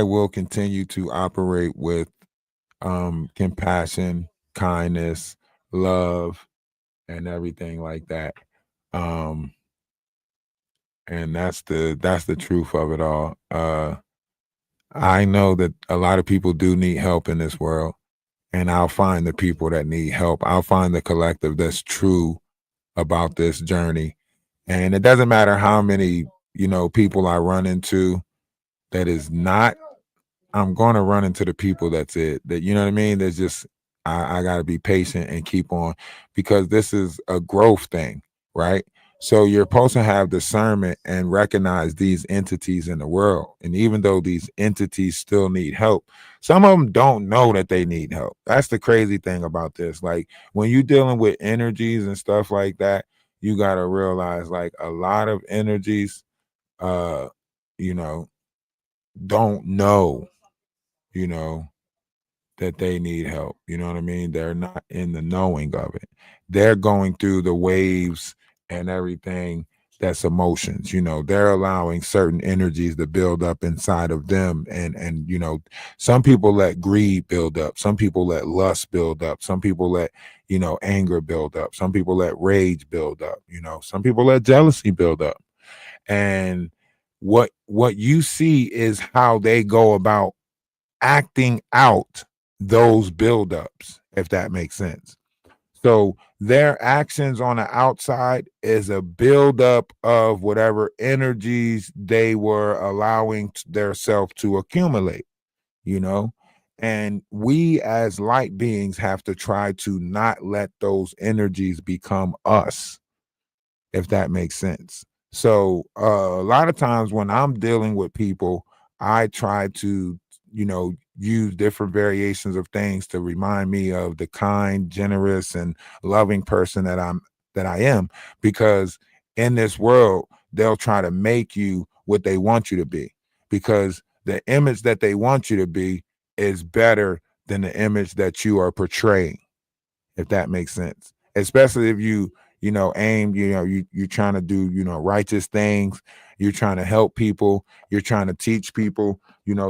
[SPEAKER 2] will continue to operate with compassion, kindness, love, and everything like that. And that's the truth of it all. I know that a lot of people do need help in this world, and I'll find the people that need help. I'll find the collective that's true about this journey. And it doesn't matter how many, people I run into that is not, I'm going to run into the people that's it. That, you know what I mean? There's just, I got to be patient and keep on, because this is a growth thing, right? So you're supposed to have discernment and recognize these entities in the world. And even though these entities still need help, some of them don't know that they need help. That's the crazy thing about this. Like when you're dealing with energies and stuff like that, you got to realize like a lot of energies, don't know, that they need help. You know what I mean? They're not in the knowing of it. They're going through the waves and everything that's emotions. They're allowing certain energies to build up inside of them. And some people let greed build up. Some people let lust build up. Some people let, anger build up. Some people let rage build up. Some people let jealousy build up. And what you see is how they go about acting out those buildups, if that makes sense. So their actions on the outside is a buildup of whatever energies they were allowing their self to accumulate, and we as light beings have to try to not let those energies become us, if that makes sense. So a lot of times when I'm dealing with people, I try to, use different variations of things to remind me of the kind, generous, and loving person that I am, because in this world, they'll try to make you what they want you to be, because the image that they want you to be is better than the image that you are portraying, if that makes sense. Especially if you aim, you're trying to do, righteous things, you're trying to help people, you're trying to teach people,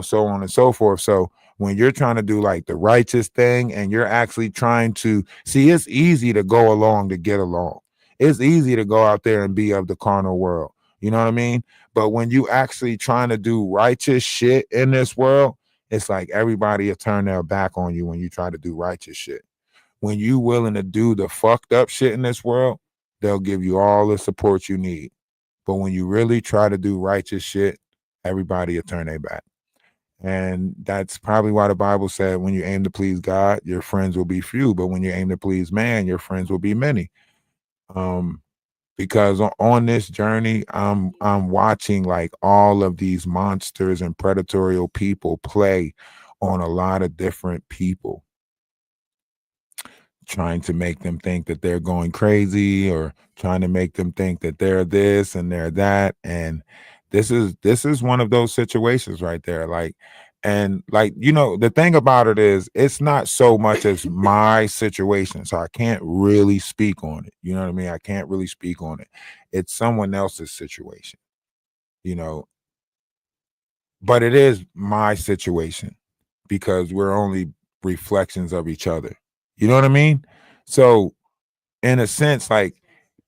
[SPEAKER 2] so on and so forth. So when you're trying to do like the righteous thing and you're actually trying to see, it's easy to go along to get along. It's easy to go out there and be of the carnal world. You know what I mean? But when you actually trying to do righteous shit in this world, it's like everybody will turn their back on you when you try to do righteous shit. When you willing to do the fucked up shit in this world, they'll give you all the support you need. But when you really try to do righteous shit, everybody will turn their back. And that's probably why the Bible said when you aim to please God, your friends will be few. But when you aim to please man, your friends will be many. because on this journey, I'm watching like all of these monsters and predatory people play on a lot of different people, trying to make them think that they're going crazy, or trying to make them think that they're this and they're that. And this is one of those situations right there. Like, and like, the thing about it is, it's not so much as my situation, so I can't really speak on it. You know what I mean? I can't really speak on it. It's someone else's situation, but it is my situation because we're only reflections of each other. You know what I mean? So in a sense, like,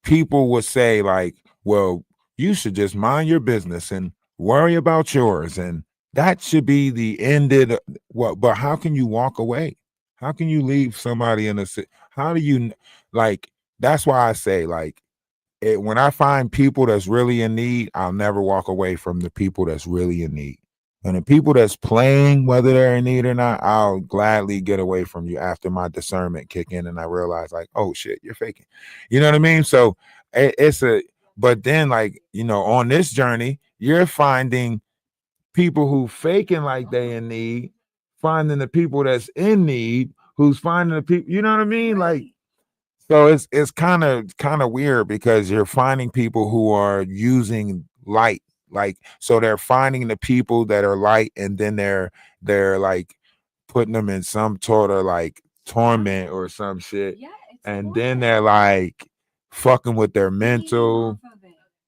[SPEAKER 2] people would say like, well, you should just mind your business and worry about yours, and that should be the end of what. But how can you walk away? How can you leave somebody in how do you, like, that's why I say, like, when I find people that's really in need, I'll never walk away from the people that's really in need. And the people that's playing, whether they're in need or not, I'll gladly get away from you after my discernment kick in and I realize, like, oh shit, you're faking. You know what I mean? So but then, like, on this journey, you're finding people who faking like they in need, finding the people that's in need, who's finding the people, you know what I mean? Like, so it's kind of weird because you're finding people who are using light. Like, so they're finding the people that are light, and then they're like putting them in some sort of like torment or some shit. Yeah, and then they're like fucking with their mental.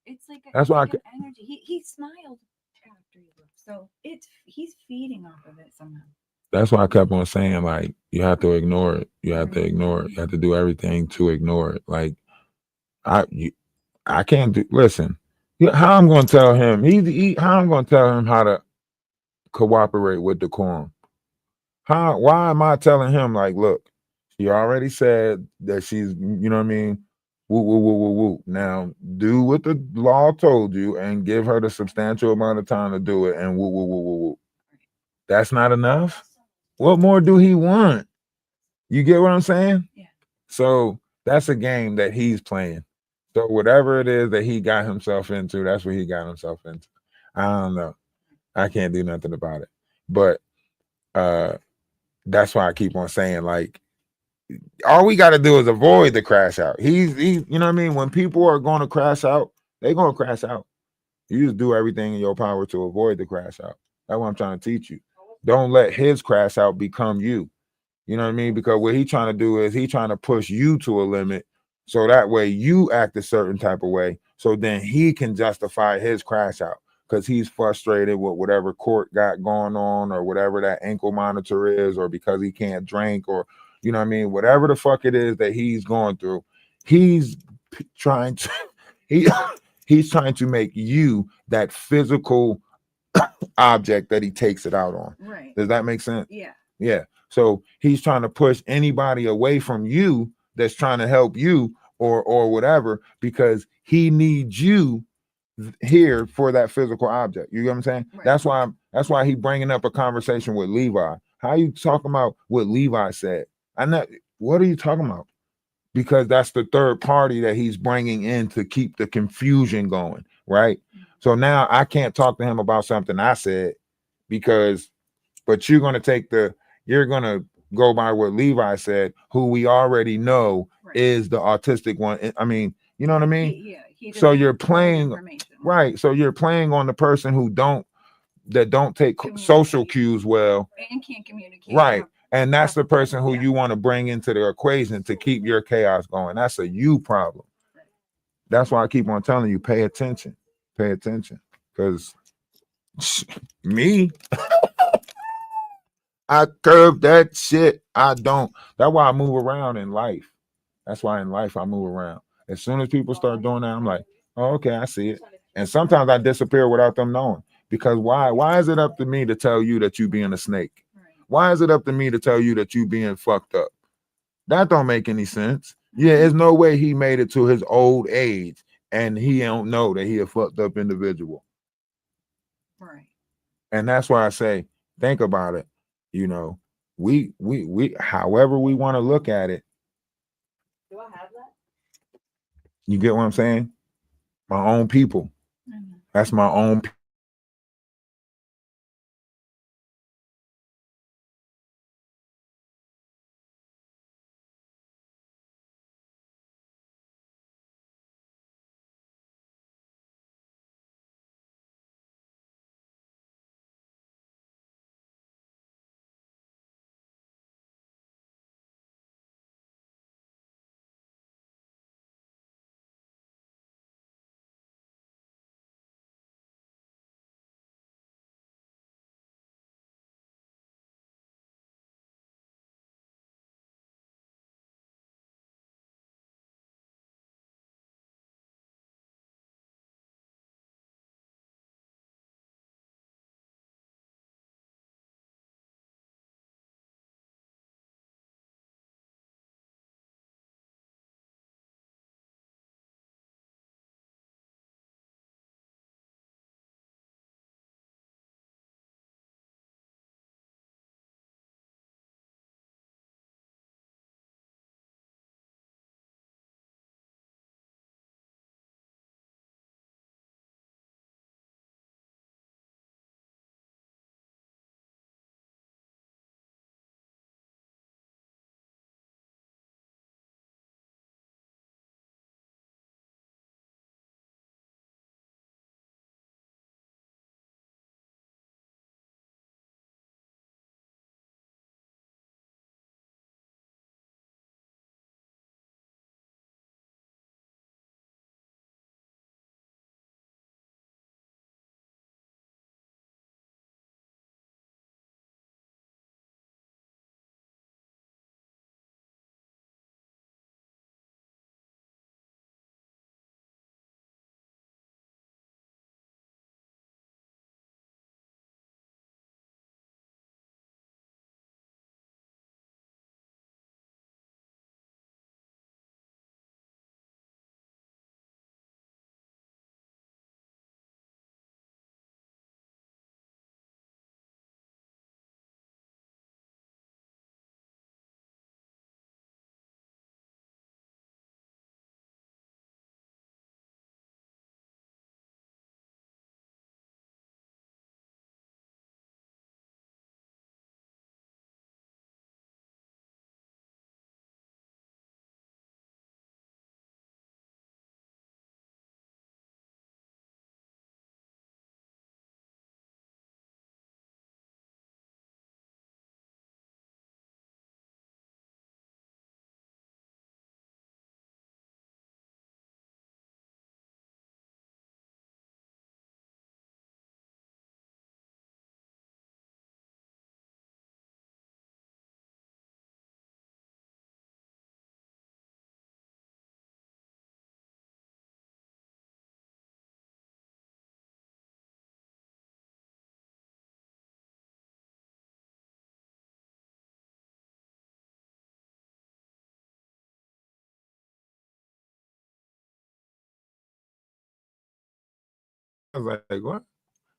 [SPEAKER 13] It's like
[SPEAKER 2] that's why
[SPEAKER 13] energy. He smiled after you, so he's feeding off of it somehow.
[SPEAKER 2] That's why I kept on saying, like, you have to ignore it. You have to ignore it. You have to do everything to ignore it. Like, I can't do. Listen. How I'm going to tell him? How I'm going to tell him how to cooperate with decorum? Why am I telling him, like, look, she already said that she's, you know what I mean? Woo, woo, woo, woo, woo. Now, do what the law told you and give her the substantial amount of time to do it, and woo, woo, woo, woo, woo. That's not enough? What more do he want? You get what I'm saying? Yeah. So that's a game that he's playing. So whatever it is that he got himself into, that's what he got himself into. I don't know. I can't do nothing about it. But that's why I keep on saying, like, all we got to do is avoid the crash out. He's you know what I mean? When people are going to crash out, they're going to crash out. You just do everything in your power to avoid the crash out. That's what I'm trying to teach you. Don't let his crash out become you. You know what I mean? Because what he's trying to do is he's trying to push you to a limit, so that way you act a certain type of way. So then he can justify his crash out because he's frustrated with whatever court got going on, or whatever that ankle monitor is, or because he can't drink, or, you know what I mean? Whatever the fuck it is that he's going through, he's trying to, he's trying to make you that physical object that he takes it out on. Right. Does that make sense? Yeah. Yeah. So he's trying to push anybody away from you that's trying to help you, or whatever, because he needs you here for that physical object. You get what I'm saying? Right. That's why he bringing up a conversation with Levi. How you talking about what Levi said? What are you talking about? Because that's the third party that he's bringing in to keep the confusion going, right? So now I can't talk to him about something I said, but you're going to go by what Levi said, who we already know is the autistic one. I mean, you know what I mean? So you're playing, right? So you're playing on the person who don't take social cues well
[SPEAKER 13] and can't communicate,
[SPEAKER 2] right? And that's the person who you want to bring into the equation to keep your chaos going. That's a you problem. That's why I keep on telling you, pay attention, because me. I curve that shit. I don't. That's why I move around in life. That's why in life I move around. As soon as people start doing that, I'm like, oh, okay, I see it. And sometimes I disappear without them knowing. Because why? Why is it up to me to tell you that you being a snake? Why is it up to me to tell you that you being fucked up? That don't make any sense. Yeah, there's no way he made it to his old age and he don't know that he a fucked up individual. Right. And that's why I say, think about it. You know, we however we want to look at it.
[SPEAKER 14] Do I have that?
[SPEAKER 2] You get what I'm saying? My own people. That's my own. I was like, what?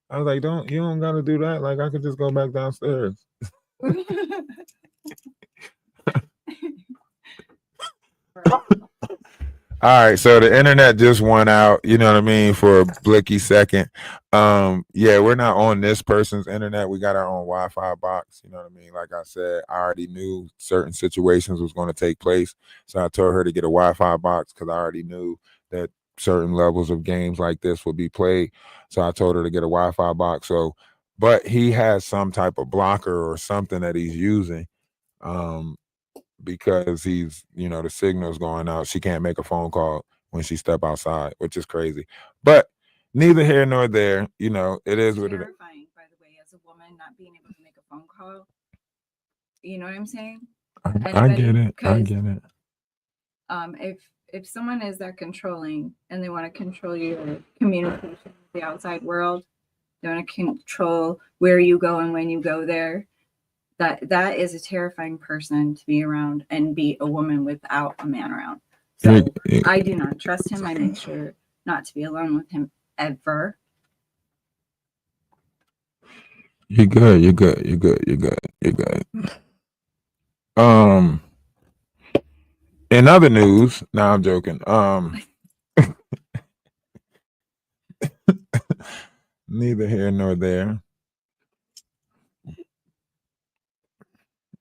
[SPEAKER 2] I was like, you don't gotta do that. Like, I could just go back downstairs. All right, so the internet just went out, you know what I mean, for a blicky second. Yeah, we're not on this person's internet. We got our own Wi-Fi box, you know what I mean? Like I said, I already knew certain situations was going to take place. So I told her to get a Wi-Fi box because I already knew that certain levels of games like this would be played. So I told her to get a Wi-Fi box. So, but he has some type of blocker or something that he's using. Because he's, the signal's going out. She can't make a phone call when she step outside, which is crazy. But neither here nor there, it is what it is.
[SPEAKER 13] Terrifying, by the way, as a woman, not being able to make a phone call. You know what I'm saying?
[SPEAKER 2] I get it. I get it.
[SPEAKER 13] If someone is that controlling and they want to control your communication with the outside world, they want to control where you go and when you go there. That is a terrifying person to be around and be a woman without a man around. So I do not trust him. I make sure not to be alone with him ever.
[SPEAKER 2] You're good. You're good. You're good. You're good. You're good. In other news, no, I'm joking. neither here nor there.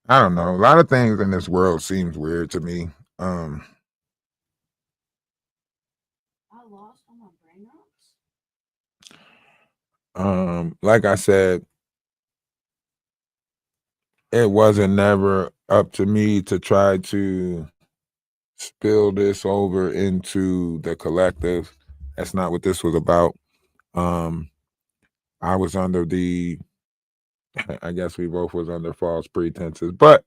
[SPEAKER 2] I don't know. A lot of things in this world seems weird to me.
[SPEAKER 14] I lost all my brain rocks.
[SPEAKER 2] Like I said, it wasn't never up to me to try to spill this over into the collective. That's not what this was about. I was under I guess we both was under false pretenses, but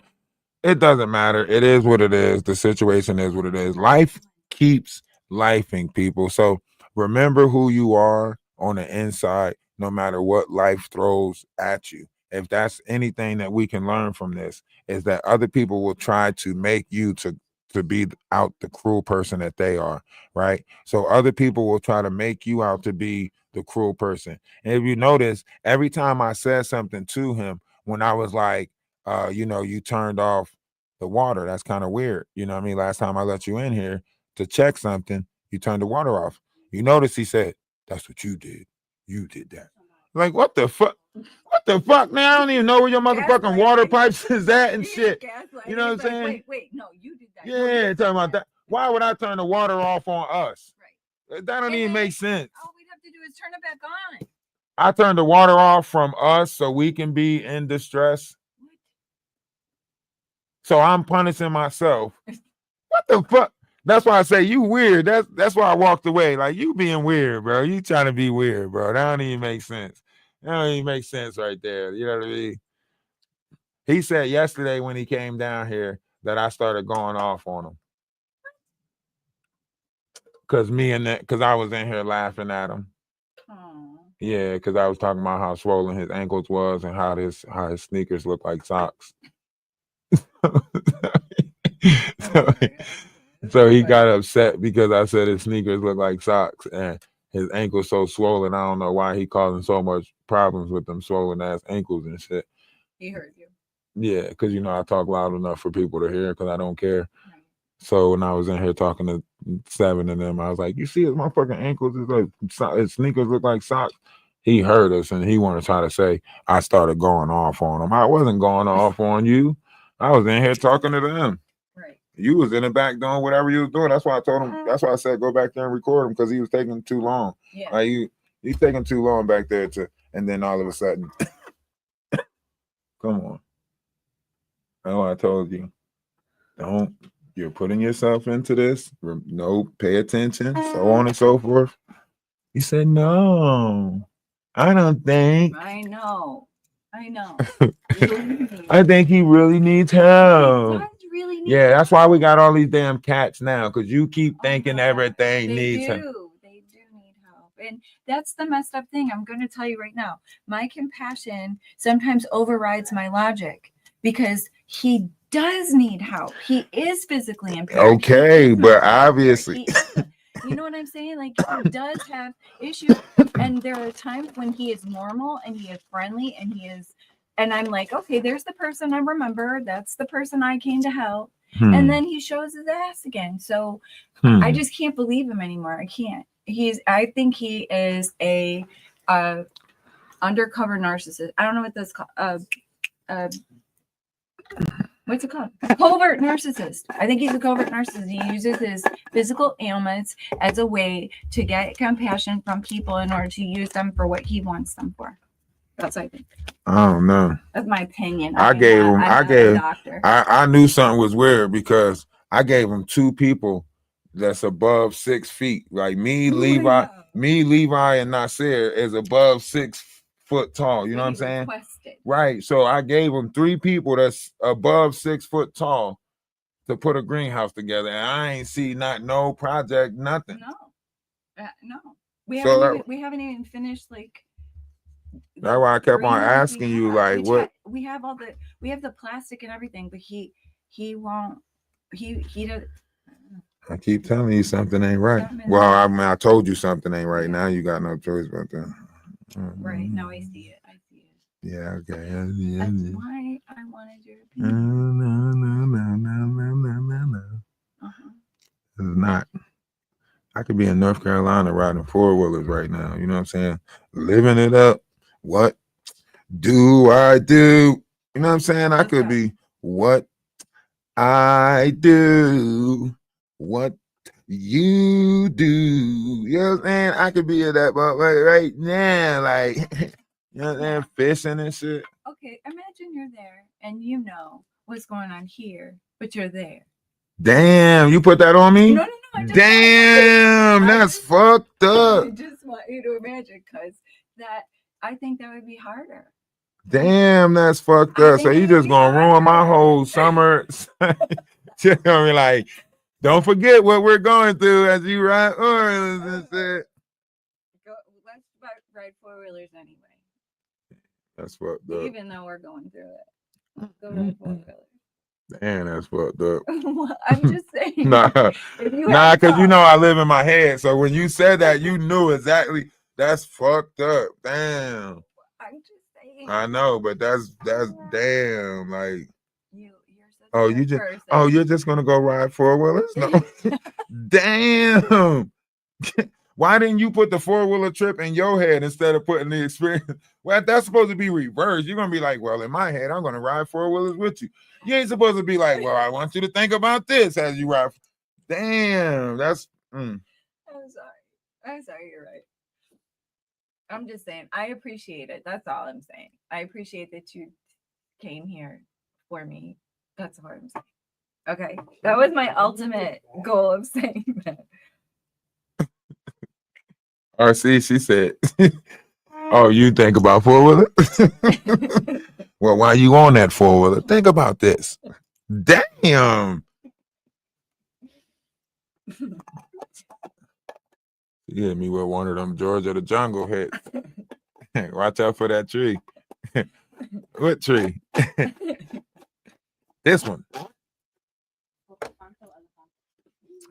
[SPEAKER 2] it doesn't matter. It is what it is. The situation is what it is. Life keeps lifing, people. So remember who you are on the inside, no matter what life throws at you. If that's anything that we can learn from this, is that other people will try to make you to be out the cruel person that they are, right? So other people will try to make you out to be the cruel person. And if you notice, every time I said something to him, when I was like, you turned off the water, that's kind of weird. You know what I mean? Last time I let you in here to check something, you turned the water off. You notice he said, that's what you did. You did that. Like, what the fuck? What the fuck, man? I don't even know where your motherfucking water pipes is at and shit. You know what I'm saying?
[SPEAKER 13] Wait, no, you did that.
[SPEAKER 2] Yeah, talking about that. Why would I turn the water off on us? Right. That don't even make sense.
[SPEAKER 13] All we'd have to do is turn it back on.
[SPEAKER 2] I turned the water off from us so we can be in distress. So I'm punishing myself. What the fuck? That's why I say you weird. That's why I walked away. Like, you being weird, bro. You trying to be weird, bro. That don't even make sense. That don't even make sense right there. You know what I mean? He said yesterday when he came down here that I started going off on him. Because I was in here laughing at him. Aww. Yeah, because I was talking about how swollen his ankles was and how his sneakers look like socks. So he got upset because I said his sneakers look like socks and his ankles so swollen. I don't know why he causing so much problems with them swollen ass ankles and shit.
[SPEAKER 13] He heard you.
[SPEAKER 2] Yeah, because I talk loud enough for people to hear because I don't care. Right. So when I was in here talking to 7 of them, I was like, you see his motherfucking ankles is like his sneakers look like socks. He heard us and he wanted to try to say I started going off on him. I wasn't going off on you. I was in here talking to them.
[SPEAKER 13] Right.
[SPEAKER 2] You was in the back doing whatever you was doing. That's why I told him. That's why I said go back there and record him because he was taking too long.
[SPEAKER 13] Yeah.
[SPEAKER 2] Like he's taking too long back there and then all of a sudden, come on. That's why I told you. You're putting yourself into this. No, pay attention, so on and so forth. He said, no, I don't think.
[SPEAKER 13] I know.
[SPEAKER 2] I think he really needs help.
[SPEAKER 13] He does really need
[SPEAKER 2] help. That's why we got all these damn cats now, because you keep thinking everything needs help.
[SPEAKER 13] They do need help. And that's the messed up thing. I'm going to tell you right now. My compassion sometimes overrides my logic because he does need help. He is physically impaired.
[SPEAKER 2] Okay, but obviously.
[SPEAKER 13] You know what I'm saying? Like, he does have issues. And there are times when he is normal and he is friendly and I'm like, okay, there's the person I remember. That's the person I came to help. And then he shows his ass again. So I just can't believe him anymore. I can't. I think he is a undercover narcissist. I don't know what this called. What's it called? Covert narcissist. I think he's a covert narcissist. He uses his physical ailments as a way to get compassion from people in order to use them for what he wants them for. That's what I think.
[SPEAKER 2] I don't know.
[SPEAKER 13] That's my opinion.
[SPEAKER 2] I knew something was weird because I gave him 2 people that's above 6 feet. Like me, Levi, and Nasir is above 6 foot tall. You know what I'm saying? Right. So I gave him 3 people that's above 6 foot tall to put a greenhouse together. And I ain't see no project, nothing.
[SPEAKER 13] No. We haven't even finished like.
[SPEAKER 2] That's why I kept on asking you, like, what?
[SPEAKER 13] We have the plastic and everything, but he won't. He does.
[SPEAKER 2] I keep telling you something ain't right. Well, I mean, I told you something ain't right. Now you got no choice but that.
[SPEAKER 13] Right. No, I see it.
[SPEAKER 2] Yeah, okay.
[SPEAKER 13] That's why I wanted your opinion.
[SPEAKER 2] No. It's not. I could be in North Carolina riding 4-wheelers right now. You know what I'm saying? living it up. What do I do? You know what I'm saying? I could be what I do, what you do. You know what I'm saying? I could be at that right now, like, you know what I'm saying? Fishing and shit.
[SPEAKER 13] Okay, imagine you're there and you know what's going on here, but you're there.
[SPEAKER 2] Damn, you put that on me?
[SPEAKER 13] No.
[SPEAKER 2] Damn, that's fucked up.
[SPEAKER 13] I just want you to imagine, because I think that would be harder.
[SPEAKER 2] Damn, that's fucked up. So you just gonna ruin my whole summer. You're gonna be like, don't forget what we're going through as you ride Orleans and shit.
[SPEAKER 13] Let's ride 4-wheelers anyway.
[SPEAKER 2] That's fucked up.
[SPEAKER 13] Even though we're going through it. Go ride 4-wheelers.
[SPEAKER 2] Damn, that's fucked up.
[SPEAKER 13] I'm just saying.
[SPEAKER 2] Nah, because you know I live in my head. So when you said that, you knew exactly. That's fucked up. Damn.
[SPEAKER 13] I'm just saying.
[SPEAKER 2] I know, but that's damn. Like, you're just gonna go ride 4-wheelers? No. Damn. Why didn't you put the 4-wheeler trip in your head instead of putting the experience? Well, that's supposed to be reversed. You're gonna be like, well, in my head, I'm gonna ride 4-wheelers with you. You ain't supposed to be like, well, I want you to think about this as you ride. Damn, that's.
[SPEAKER 13] I'm sorry. You're right. I'm just saying, I appreciate it. That's all I'm saying. I appreciate that you came here for me. That's what I'm saying. Okay, that was my ultimate goal of saying that.
[SPEAKER 2] RC, she said, oh, you think about 4-wheeler? Well, while you on that 4-wheeler, think about this. Damn. You hit me with one of them George of the Jungle hits. Watch out for that tree. What tree? This one.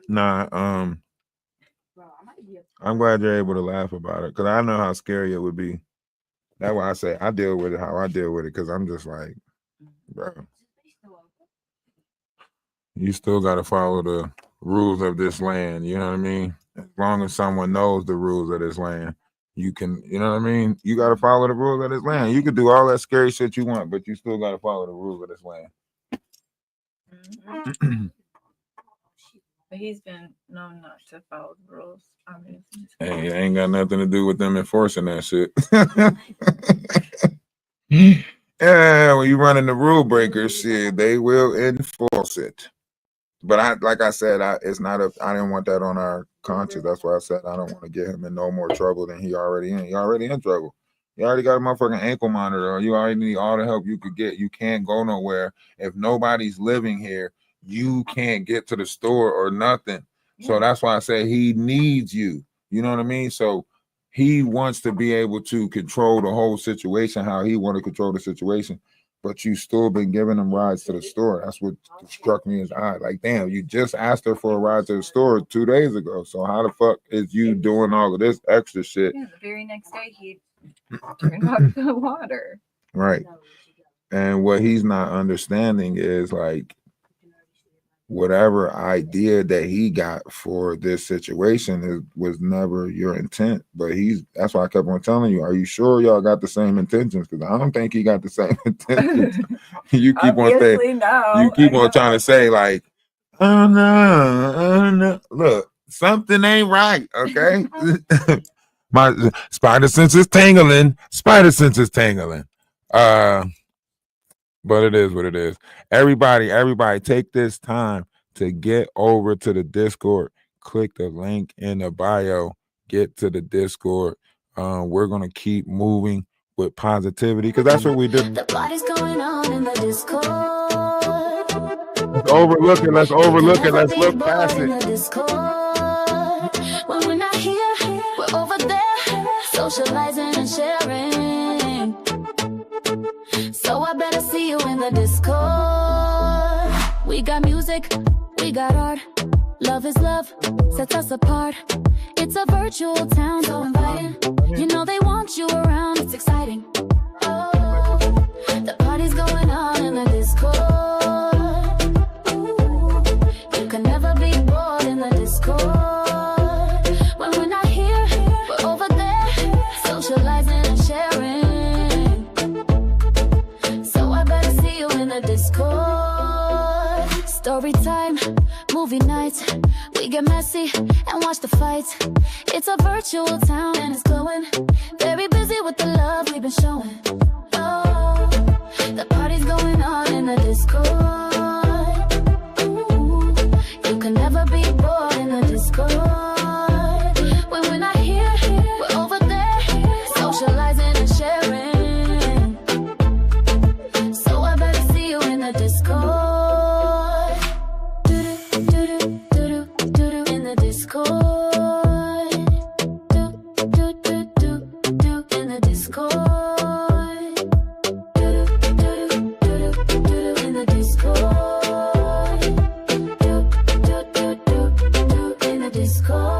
[SPEAKER 2] Nah, I'm glad you're able to laugh about it, because I know how scary it would be. That's why I say I deal with it how I deal with it, because I'm just like, bro, you still got to follow the rules of this land. You know what I mean? As long as someone knows the rules of this land, you can, you know what I mean? You got to follow the rules of this land. You can do all that scary shit you want, but you still got to follow the rules of this land.
[SPEAKER 13] But he's been known not to follow the rules, obviously.
[SPEAKER 2] Hey, it ain't got nothing to do with them enforcing that shit. Yeah, when you running the rule breakers, shit, they will enforce it. But like I said, it's not I didn't want that on our conscience. That's why I said I don't want to get him in no more trouble than he already in. He already in trouble. You already got a motherfucking ankle monitor. You already need all the help you could get. You can't go nowhere. If nobody's living here, you can't get to the store or nothing. Yeah. So that's why I say he needs you. You know what I mean? So he wants to be able to control the whole situation, how he want to control the situation. But you still been giving him rides to the store. That's what struck me as odd. Like, damn, you just asked her for a ride to the store 2 days ago. So how the fuck is you doing all of this extra shit?
[SPEAKER 13] Yeah, the very next day he turned off the water.
[SPEAKER 2] Right. And what he's not understanding is, like, whatever idea that he got for this situation was never your intent. But that's why I kept on telling you, are you sure y'all got the same intentions? Because I don't think he got the same intentions. You keep on saying, you keep on trying to say, like, oh no. Look, something ain't right, okay? My spider sense is tingling. But it is what it is. Everybody take this time to get over to the Discord. Click the link in the bio. Get to the Discord. We're going to keep moving with positivity, because that's what we do.
[SPEAKER 1] The party's going on in the Discord.
[SPEAKER 2] Let's overlook it. Let's look past it.
[SPEAKER 1] When we're not here, we're over there, socializing and sharing. So I better see you in the Discord. We got music, we got art. Love is love, sets us apart. It's a virtual town, so inviting. You know they want you around, it's exciting. Oh, the party's going on in the Discord. Ooh, you can never be bored in the Discord. When we're not here, we're over there, socializing. Story time, movie nights. We get messy and watch the fights. It's a virtual town and it's glowing. Very busy with the love we've been showing. Oh, the party's going on in the disco. Ooh, you can never be bored in the disco. When we're not here, we're over there, socializing and sharing. So I better see you in the disco. In the disco. In the disco. In the disco. In the disco.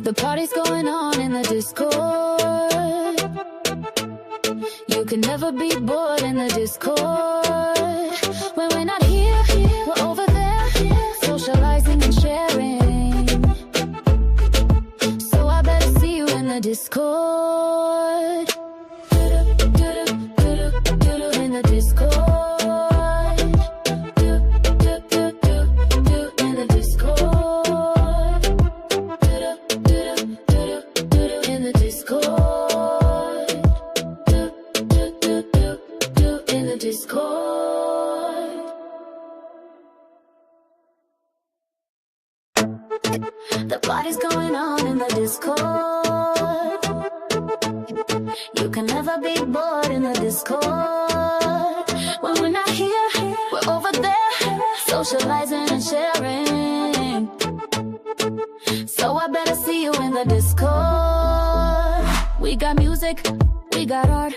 [SPEAKER 1] The party's going on in the disco. You can never be bored in the disco. When we're not here, we're over there, socializing and sharing. So I better see you in the Discord. In the Discord. In the Discord. In the Discord. In the Discord. The party's going on in the Discord. You can never be bored in the Discord. When we're not here, we're over there, socializing and sharing. So I better see you in the Discord. We got music, we got art.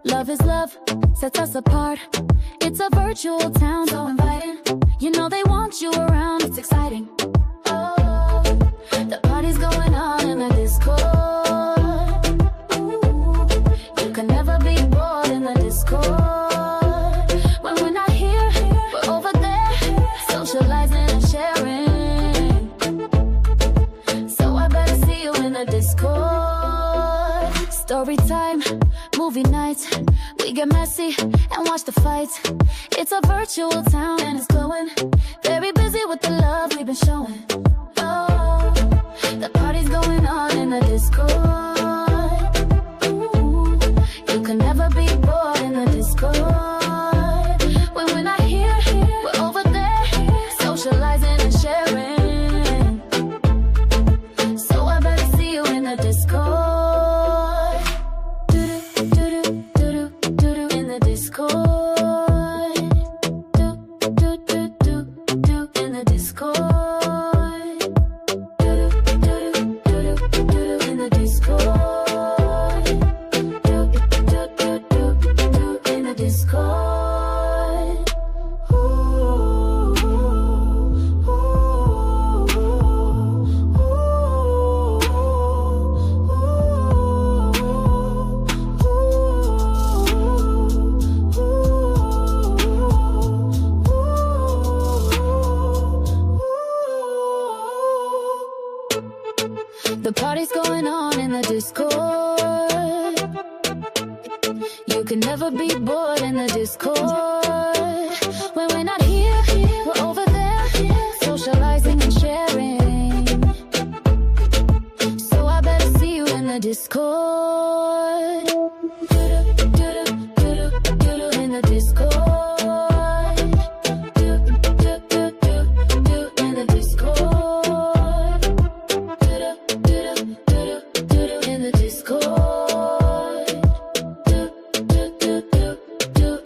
[SPEAKER 1] Love is love, sets us apart. It's a virtual town, so inviting. You know they want you around, it's exciting. Oh, the party's going on in the Discord. Ooh, you can never be bored in the Discord. When we're not here, we're over there, socializing and sharing. So I better see you in the Discord. Story time, movie nights. We get messy and watch the fights. It's a virtual town and it's glowing. Very busy with the love we've been showing. Oh, the party's going on in the Discord. Ooh, you can never be bored in the Discord. When we're not here, we're over there, socializing and sharing. So I better see you in the Discord. In the Discord. In the Discord. In the Discord. In the Discord. The party's going on in the Discord. You can never be bored in the Discord. When we're not here, we're over there, socializing and sharing. So I better see you in the Discord. In the Discord. In the Discord. In the Discord.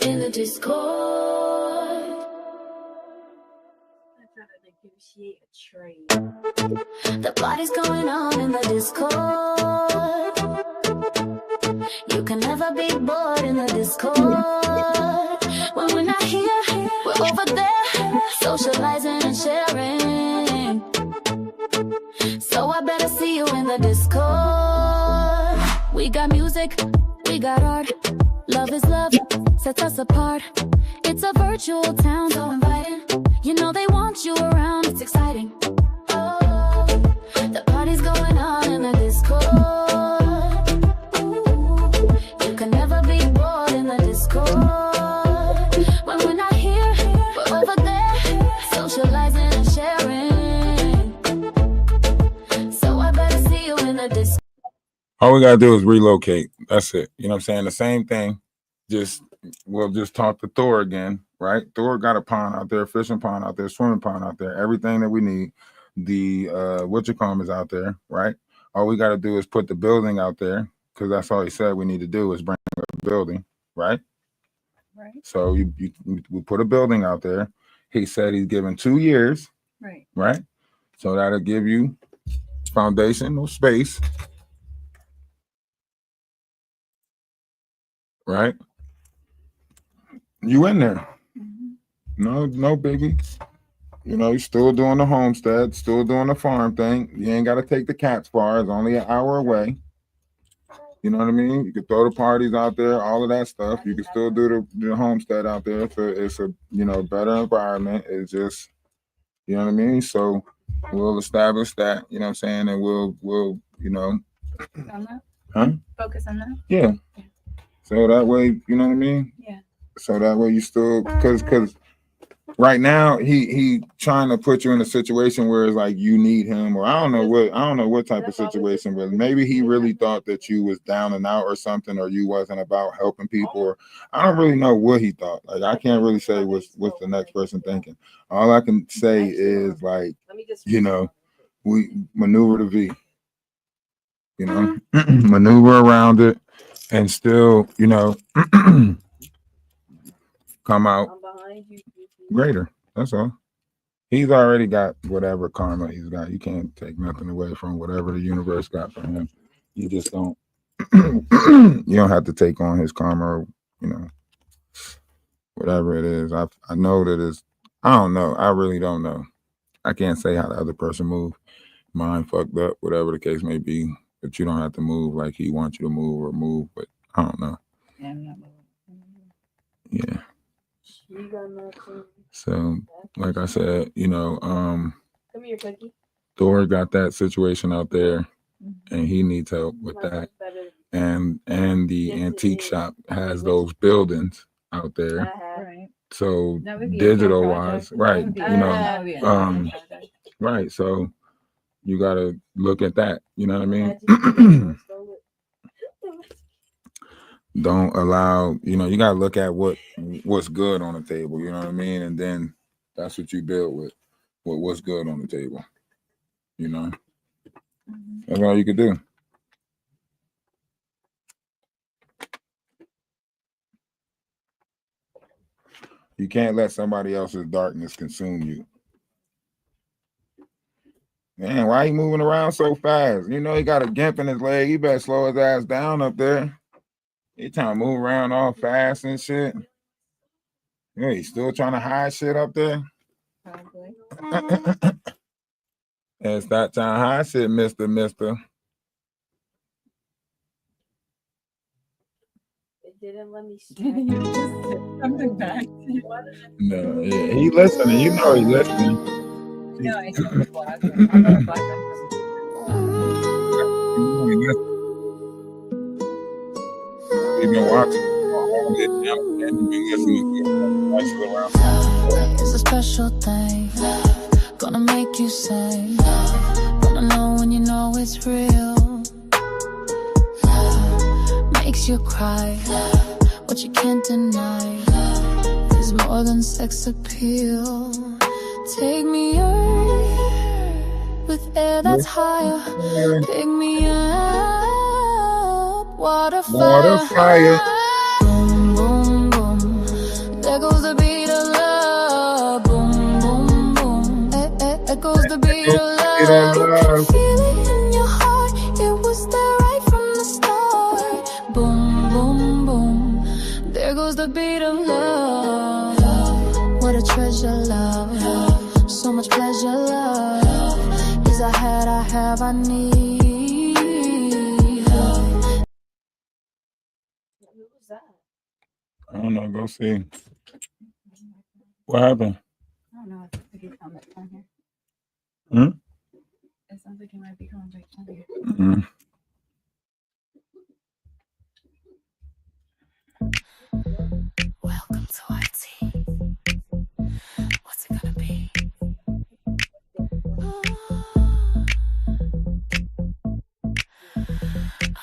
[SPEAKER 1] In the Discord.
[SPEAKER 14] I try to negotiate a trade.
[SPEAKER 1] The party's going on in the Discord. You can never be bored in the Discord. When we're not here, we're over there, socializing and sharing. So I better see you in the Discord. We got music. music, we got art. Love is love, sets us apart. It's a virtual town, so inviting. You know they want you around, it's exciting. Oh, the party's going on in the Discord. Ooh, you can never be bored in the Discord. When we're not here, we're over there, socializing and sharing. So I better see you in the Discord.
[SPEAKER 2] All we gotta do is relocate. That's it. You know what I'm saying? The same thing. We'll just talk to Thor again, right? Thor got a pond out there, fishing pond out there, swimming pond out there, everything that we need. The is out there, right? All we gotta do is put the building out there, because that's all he said we need to do is bring a building, right?
[SPEAKER 13] Right.
[SPEAKER 2] So we put a building out there. He said he's given 2 years,
[SPEAKER 13] Right.
[SPEAKER 2] right? So that'll give you foundational space, right? You in there. No biggie. You know, you're still doing the homestead, still doing the farm thing. You ain't got to take the cats far. It's only an hour away. You know what I mean? You can throw the parties out there, all of that stuff. You can still do the homestead out there. It's a better environment. It's just, you know what I mean? So we'll establish that, you know what I'm saying? And we'll
[SPEAKER 13] On that?
[SPEAKER 2] Huh?
[SPEAKER 13] Focus on that?
[SPEAKER 2] Yeah. So that way, you know what I mean?
[SPEAKER 13] Yeah.
[SPEAKER 2] So that way you still, because right now he trying to put you in a situation where it's like you need him, or I don't know what type of situation, but maybe he really thought that you was down and out or something, or you wasn't about helping people, or I don't really know what he thought. Like I can't really say what's the next person thinking. All I can say is like, we maneuver the V, maneuver around it and still, come out greater. That's all. He's already got whatever karma he's got. You can't take nothing away from whatever the universe got for him. You just don't. You don't have to take on his karma, or, whatever it is. I know that it's. I don't know. I really don't know. I can't say how the other person moved. Mine fucked up, whatever the case may be. But you don't have to move like he wants you to move or move. But I don't know. Yeah. So, like I said,
[SPEAKER 14] Come here, Cookie.
[SPEAKER 2] Thor got that situation out there, and he needs help with that. And the antique shop has those buildings out there.
[SPEAKER 13] Right.
[SPEAKER 2] So
[SPEAKER 13] That would be a
[SPEAKER 2] digital
[SPEAKER 13] good
[SPEAKER 2] wise,
[SPEAKER 13] project.
[SPEAKER 2] right?
[SPEAKER 13] That would be a
[SPEAKER 2] Right. So you got to look at that. You know what I mean? Don't allow, you got to look at what's good on the table, you know what I mean? And then that's what you build with what's good on the table, That's all you could do. You can't let somebody else's darkness consume you. Man, why he moving around so fast? He got a gimp in his leg. He better slow his ass down up there. He trying to move around all fast and shit. Yeah, he's still trying to hide shit up there.
[SPEAKER 13] Probably.
[SPEAKER 2] It's that time to hide shit, Mister.
[SPEAKER 14] It didn't let me
[SPEAKER 13] Something back.
[SPEAKER 2] No, yeah, he listening. He listening.
[SPEAKER 13] No, I think it's black. I'm not black.
[SPEAKER 2] He's been watching.
[SPEAKER 1] It's a special thing, gonna make you sing. Gonna know when you know it's real. Makes you cry, what you can't deny is more than sex appeal. Take me up with air that's higher. Pick me up, water fire. Boom, boom, boom. There goes the beat of love. Boom, boom, boom. There goes the beat of love. Feel it in your heart. It was there right from the start. Boom, boom, boom. There goes the beat of love. What a treasure, love. So much pleasure, love. Is I have, I need.
[SPEAKER 14] that?
[SPEAKER 2] I don't know. Go see. What happened?
[SPEAKER 13] I don't know. I think he's coming back down here. It sounds like he might be coming back down here.
[SPEAKER 1] Welcome to our tea. What's it gonna be?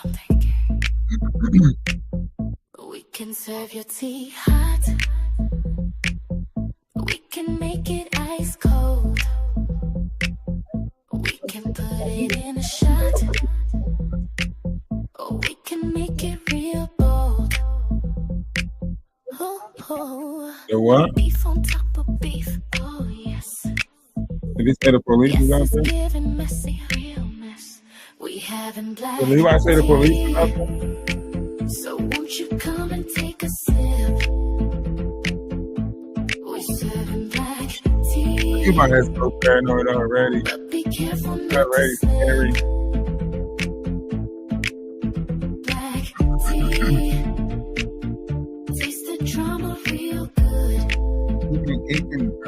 [SPEAKER 1] I'm thinking we can serve your tea hot. We can make it ice cold. We can put it in a shot. Or we can make it real bold. Oh,
[SPEAKER 2] The what?
[SPEAKER 1] beef on top of beef. Oh, yes.
[SPEAKER 2] Did he say the police was out
[SPEAKER 1] Yes,
[SPEAKER 2] there?
[SPEAKER 1] it's giving messy, real mess. We having black
[SPEAKER 2] Did Levi say the police was out there?
[SPEAKER 1] So won't you come and take a sip? We're serving black tea.
[SPEAKER 2] You might have so paranoid already.
[SPEAKER 1] But be careful
[SPEAKER 2] Not
[SPEAKER 1] not to
[SPEAKER 2] ready,
[SPEAKER 1] slip.
[SPEAKER 2] scary.
[SPEAKER 1] Black tea. Taste the drama real good.
[SPEAKER 2] I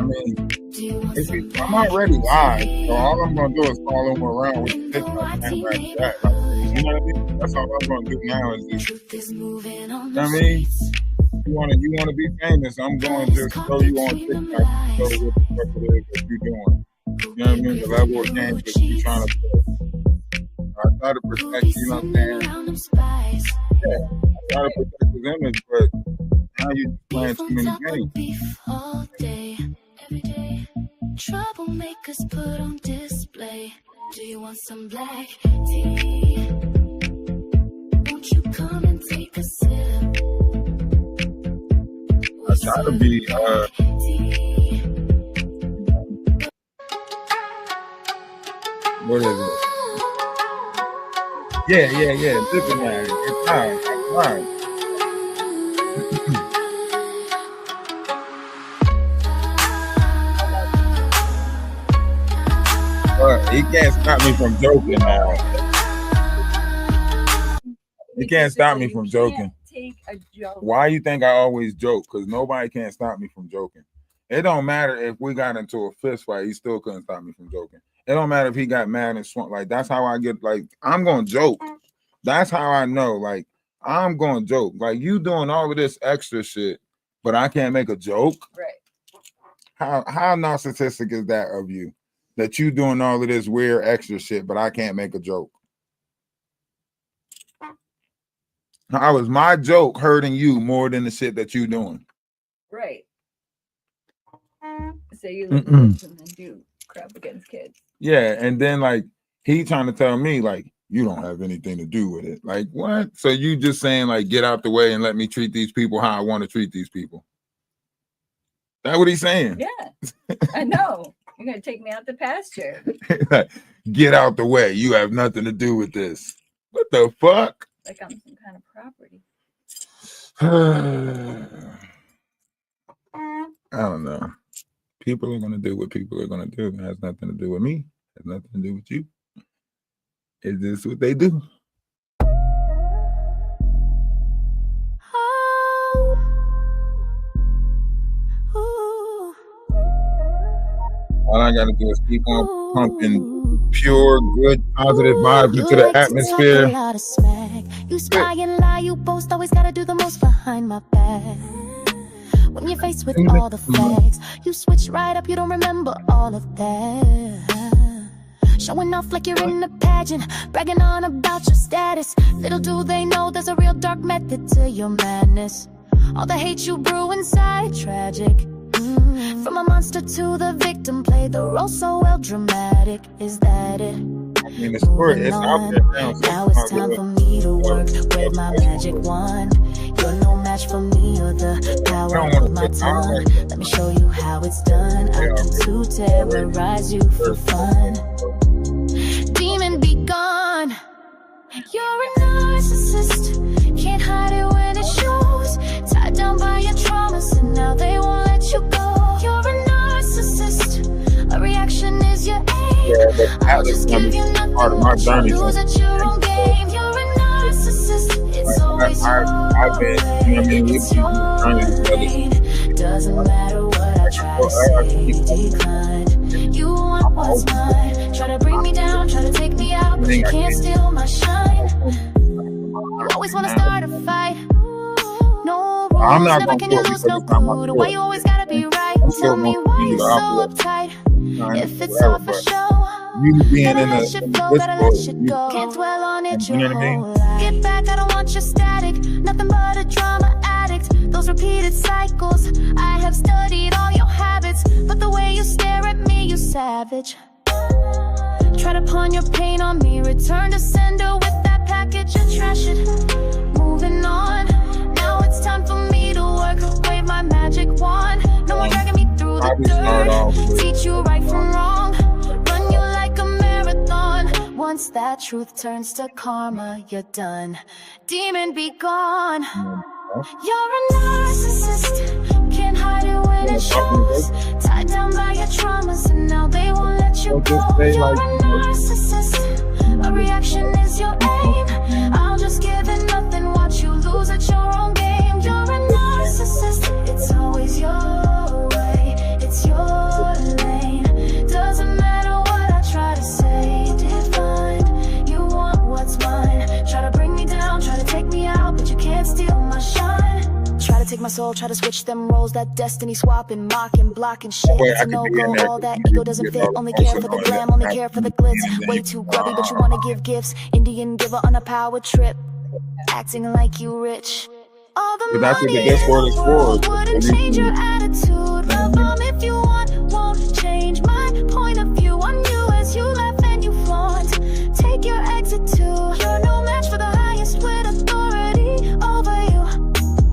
[SPEAKER 2] mean, I'm already live, so all I'm gonna do is follow him around with the TikTok and like that. Like, you know what I mean? That's all I'm gonna do now is just, you know what I mean? You wanna be famous, I'm going to just show you on TikTok, show you what the fuck it is that you're doing. You know what I mean? The level of games that you're trying to play. I try to protect, you know what I'm saying? Yeah, I try to protect his image, but now you're playing too many games.
[SPEAKER 1] All day, every day. Troublemakers put on display. Do you want some black tea? Won't you come and take a sip?
[SPEAKER 2] I try to be what is it? Yeah. Diplomatic. It's fine. He can't stop me from joking now. He can't stop me from joking.
[SPEAKER 13] Take a joke.
[SPEAKER 2] Why you think I always joke? Because nobody can stop me from joking. It don't matter if we got into a fist fight, he still couldn't stop me from joking. It don't matter if he got mad and swung. Like, that's how I get, like, I'm gonna joke. That's how I know, like, I'm gonna joke. Like, you doing all of this extra shit, but I can't make a joke.
[SPEAKER 13] Right.
[SPEAKER 2] How narcissistic is that of you? That you doing all of this weird extra shit, but I can't make a joke. How is my joke hurting you more than the shit that you doing?
[SPEAKER 13] Right. So you look at this and then do crap against kids.
[SPEAKER 2] Yeah, and then like he trying to tell me like you don't have anything to do with it. Like what? So you just saying like get out the way and let me treat these people how I want to treat these people. That what he's saying?
[SPEAKER 13] Yeah, I know. You're gonna take me out the pasture.
[SPEAKER 2] Get out the way. You have nothing to do with this. What the fuck?
[SPEAKER 13] Like I'm some kind of property.
[SPEAKER 2] I don't know. People are gonna do what people are gonna do. It has nothing to do with me. It has nothing to do with you. It's just what they do. All I gotta do is keep on pumping pure, good, positive vibes into the atmosphere.
[SPEAKER 1] You spy and lie, you boast, always gotta do the most behind my back. When you're faced with all the facts, you switch right up, you don't remember all of that. Showing off like you're in a pageant, bragging on about your status. Little do they know there's a real dark method to your madness. All the hate you brew inside, tragic. From a monster to the victim, play the role so well, dramatic. Is that it?
[SPEAKER 2] I mean, the story is out there now.
[SPEAKER 1] Now it's time for me to work with my magic wand. You're no match for me or the power of my tongue. Let me show you how it's done. I come to terrorize you for fun. Demon, be gone. You're a narcissist. Can't hide it when it shows. Tied down by your traumas and now they won't let you go. You're a narcissist. A reaction is your aim. I'll just give you nothing.
[SPEAKER 2] Part of my journey.
[SPEAKER 1] Lose at your own game. You're a narcissist. It's all always
[SPEAKER 2] I've been, you know what I mean, we've been trying together.
[SPEAKER 1] Doesn't matter what I try to say, decline. You want what's mine. Try to bring me down, try to take me out, but you can't steal my shine. You always want to start a fight. No rules, never can you lose, no clue. Why you always gotta be right? Tell me why you so uptight. If it's all for show,
[SPEAKER 2] you being in
[SPEAKER 1] let shit flow, gotta let shit go. Can't dwell on it your whole life. Get back, I don't want your static. Nothing but a drama addict. Those repeated cycles. I have studied all your habits, but the way you stare at me, you savage. Try to pawn your pain on me. Return to sender with that package and trash it. Moving on. Now it's time for me to work. Wave my magic wand. No more dragging me through the dirt. Teach you right from wrong. Run you like a marathon. Once that truth turns to karma, you're done. Demon, be gone. You're a narcissist. Can't hide it when it shows. Tied down by your traumas, and now they won't let you go. You're a narcissist. A reaction is your aim. I'll just give it nothing. Watch you lose at your own game. You're a narcissist. It's always your way. It's your lane. Doesn't matter what I try to say. Divine. You want what's mine. Try to bring me down. Try to take me out, but you can't steal my shine. Try to take my soul, try to switch them roles. That destiny swapping, mocking, blocking shit. It's a no-go, all that ego doesn't fit. Only care for the glam, only care for the glitz. Way too grubby, but you wanna give gifts. Indian giver on a power trip. Acting like you rich. All the
[SPEAKER 2] that's what the
[SPEAKER 1] money
[SPEAKER 2] Discord is for.
[SPEAKER 1] wouldn't change your attitude. Love them if you want, won't change my point of view on you as you laugh and you flaunt. Take your exit too. You're no match for the highest with authority over you.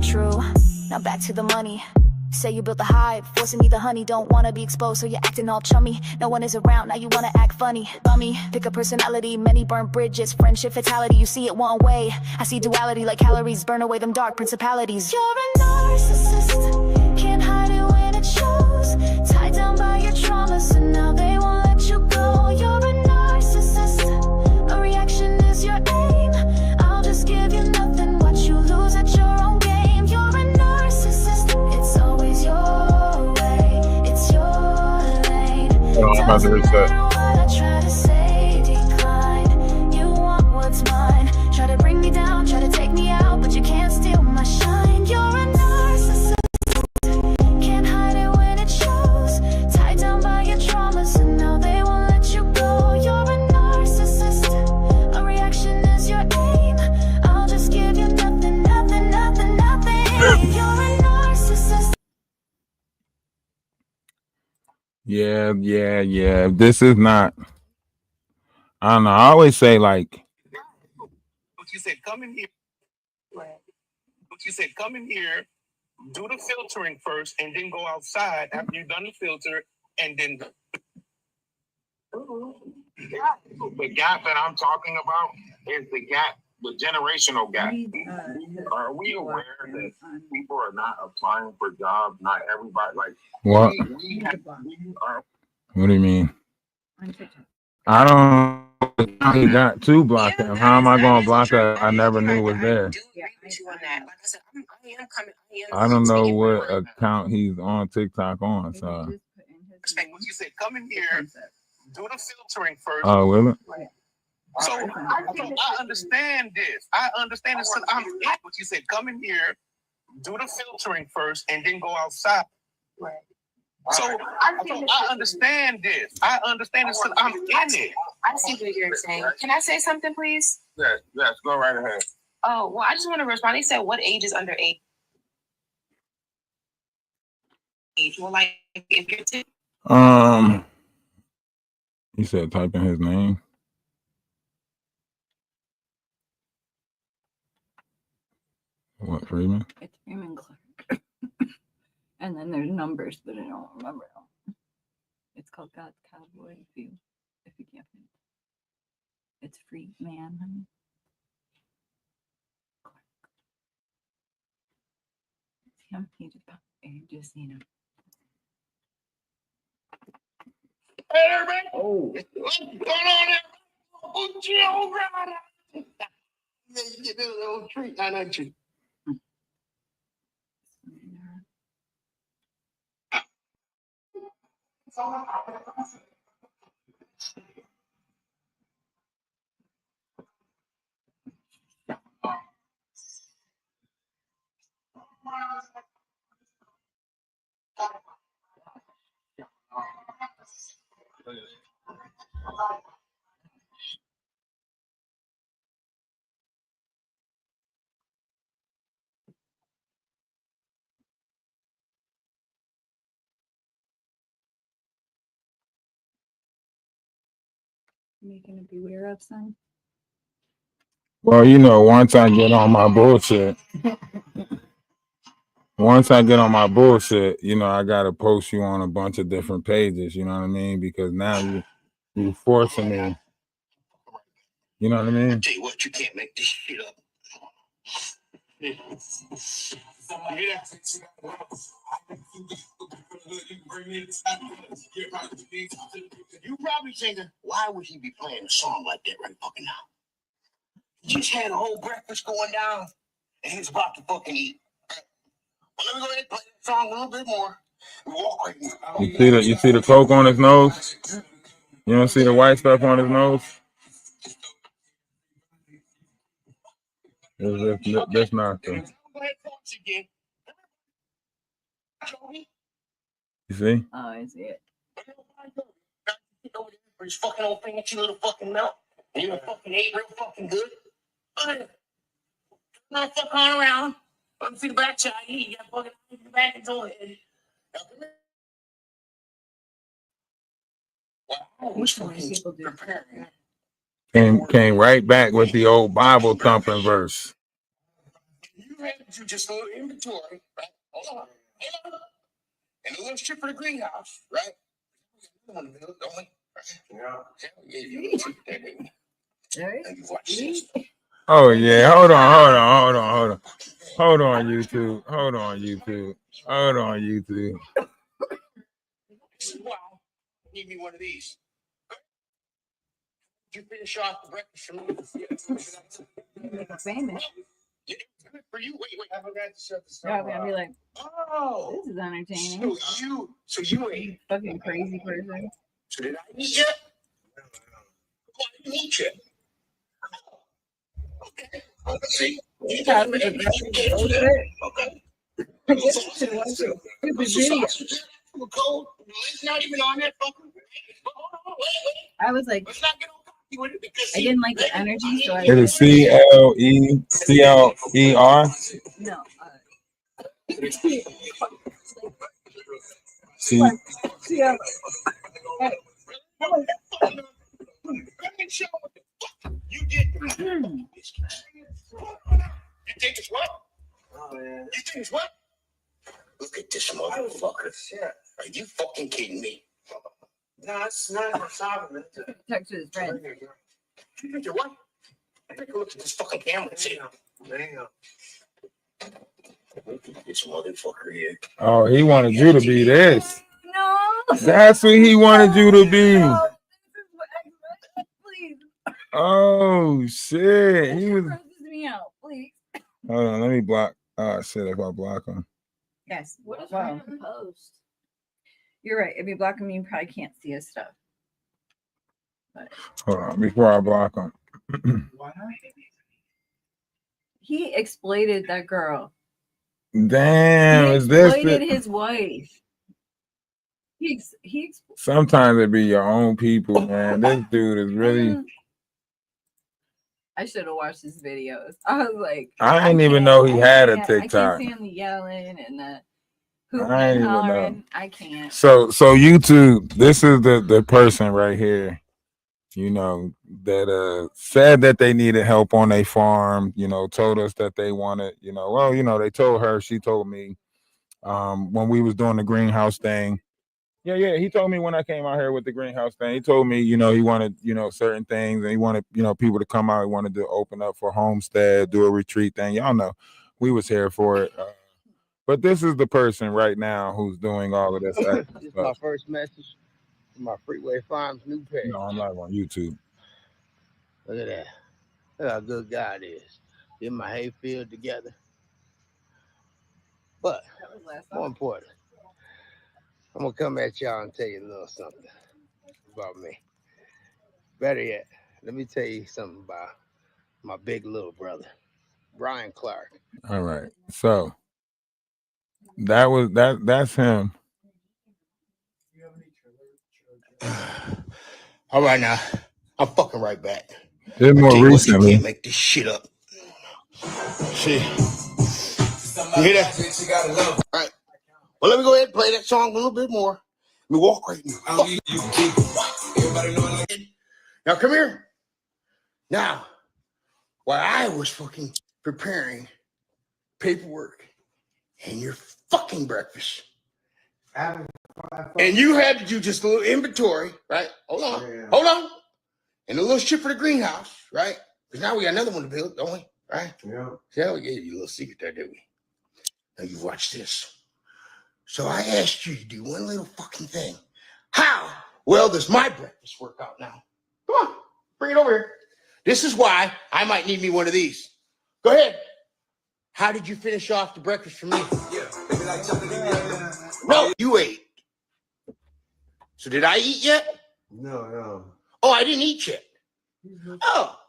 [SPEAKER 1] True. Now back to the money. Say you built the hive, forcing me the honey. Don't wanna be exposed, so you're acting all chummy. No one is around, now you wanna act funny. Bummy, pick a personality, many burn bridges. Friendship fatality, you see it one way. I see duality like calories, burn away them dark principalities. You're a narcissist, can't hide it when it shows. Tied down by your traumas, and now they won't let you go. You're a narcissist, a reaction is your aim. I'll just give you nothing, watch you lose at your own game. You're a narcissist, it's always your way, it's your lane. Doesn't matter what I try to say, decline. You want what's mine. Try to bring me down, try to take me out, but you can't steal my shine. You're a narcissist, can't hide it when it shows. Tied down by your traumas, and now they won't let you go. You're a narcissist, a reaction is your aim. I'll just give you nothing, nothing, nothing, nothing. You're a narcissist.
[SPEAKER 2] Yeah. This is not. I don't know. I always say like.
[SPEAKER 4] But you said come in here. But you said come in here, do the filtering first, and then go outside after you've done the filter, and then.
[SPEAKER 18] The gap that I'm talking about is the gap, the generational gap. Are we aware that people are not applying for jobs? Not everybody, like
[SPEAKER 2] What? What do you mean? I don't. He got to block him. How am I going to block her? I never knew was there. I don't know what account he's on TikTok on. So.
[SPEAKER 4] You said come in here, do the filtering first.
[SPEAKER 2] Oh, will it?
[SPEAKER 4] So I understand this. I understand this. I'm what you said. Come in here, do the filtering first, and then go outside. Right. So I understand this. I understand this. I'm in it.
[SPEAKER 5] I see what you're saying. Can I say something, please?
[SPEAKER 18] Yes, go right ahead.
[SPEAKER 5] Oh, well, I just want to respond. They said, what age is under 8? Well, like, if you're
[SPEAKER 2] he said type in his name. What, Freeman?
[SPEAKER 13] It's Freeman Clark. And then there's numbers, but I don't remember them. It's called God's Cowboy if you can't find it. It's free man. It's him. He just you know.
[SPEAKER 18] Hey, everybody. Oh. What's going on there?
[SPEAKER 8] You get a little treat, now, don't you?
[SPEAKER 13] Making it beware of some.
[SPEAKER 2] Well, you know, once I get on my bullshit, you know, I gotta post you on a bunch of different pages. You know what I mean? Because now you forcing me. You know what I mean?
[SPEAKER 8] Tell you what, you can't make this shit up. You probably thinking, why would he be playing a song like that right fucking now? He just had a whole breakfast going down, and he's about to fucking eat. Well, let me go ahead and play that song a little bit more. Walk right now.
[SPEAKER 2] You see the coke on his nose? You don't see the white stuff on his nose? That's not the. You see?
[SPEAKER 13] Oh, I see it.
[SPEAKER 8] For his fucking old fancy little fucking mouth. And you fucking ate real fucking good. Not fuck on around. Let me see the back shot. You got fucking back into the head.
[SPEAKER 2] Came right back with the old Bible thumping verse.
[SPEAKER 8] You had to just a little inventory, right? Hold on. And a little shit for the greenhouse, right? Don't we?
[SPEAKER 2] Oh yeah, hold on, YouTube.
[SPEAKER 8] Give me one of these. Did you finish off the breakfast for me?
[SPEAKER 13] Famous.
[SPEAKER 8] For you, wait. I forgot to shut this
[SPEAKER 13] Yeah, I'm gonna be like,
[SPEAKER 8] oh,
[SPEAKER 13] this is entertaining.
[SPEAKER 8] So you ate.
[SPEAKER 13] Fucking crazy person.
[SPEAKER 8] So did I eat yet? No. I didn't eat yet. Okay. See? You guys make a okay. Cold. It's not even on that fucking.
[SPEAKER 13] I was like, I didn't like the energy, so I.
[SPEAKER 2] Is it CLER?
[SPEAKER 13] No.
[SPEAKER 2] See.
[SPEAKER 8] You did. You think it's what? Oh man. You think it's what? Look at this motherfucker. Are you fucking kidding me? No, it's not a solvent.
[SPEAKER 13] Text to his friend.
[SPEAKER 8] You think you're what? Take a look at this fucking camera. Damn. Look at this motherfucker here.
[SPEAKER 2] Oh, he wanted you to be this.
[SPEAKER 13] No.
[SPEAKER 2] That's what he wanted you to be.
[SPEAKER 13] No. Please.
[SPEAKER 2] Oh shit. He was.
[SPEAKER 13] Me out, please.
[SPEAKER 2] Hold on, let me block. Oh shit, if I block him.
[SPEAKER 13] Yes.
[SPEAKER 14] What is wrong with the post?
[SPEAKER 13] You're right. If you block him, you probably can't see his stuff. But
[SPEAKER 2] hold on, before I block him.
[SPEAKER 13] he exploited that girl.
[SPEAKER 2] Damn, is this
[SPEAKER 13] exploited his wife? He
[SPEAKER 2] sometimes it be your own people, man. This dude is really.
[SPEAKER 13] I should have watched his videos. I was like,
[SPEAKER 2] I didn't even know he had a TikTok.
[SPEAKER 13] I can't stand the yelling and the hooping and hollering. I can't.
[SPEAKER 2] So YouTube, this is the person right here, you know, that said that they needed help on their farm, you know, told us that they wanted, you know, well, you know, they told her, she told me, when we was doing the greenhouse thing. Yeah. He told me when I came out here with the greenhouse thing, he told me, you know, he wanted, you know, certain things and he wanted, you know, people to come out. He wanted to open up for homestead, do a retreat thing. Y'all know we was here for it. But this is the person right now who's doing all of this.
[SPEAKER 19] This is my first message from my Freeway Farms new page.
[SPEAKER 2] No, I'm live on YouTube.
[SPEAKER 19] Look at that. Look how good God is. did my hayfield together. But more important, I'm gonna come at y'all and tell you a little something about me. Better yet, let me tell you something about my big little brother, Brian Clark.
[SPEAKER 2] All right. So that's him.
[SPEAKER 8] All right, now I'm fucking right back.
[SPEAKER 2] Did more recently.
[SPEAKER 8] You can't make this shit up. See, you hear that? All right. Well, let me go ahead and play that song a little bit more. Let me walk right now. Now come here. Now, while I was fucking preparing paperwork and your fucking breakfast, and you had to do just a little inventory, right? Hold on. And a little shit for the greenhouse, right? Because now we got another one to build, don't we? Right? Yeah. See how we gave you a little secret there, did we? Now you watch this. So I asked you to do one little fucking thing. How well does my breakfast work out now? Come on, bring it over here. This is why I might need me one of these. Go ahead. How did you finish off the breakfast for me? No, you ate. So did I eat yet?
[SPEAKER 19] No.
[SPEAKER 8] Oh, I didn't eat yet. Oh,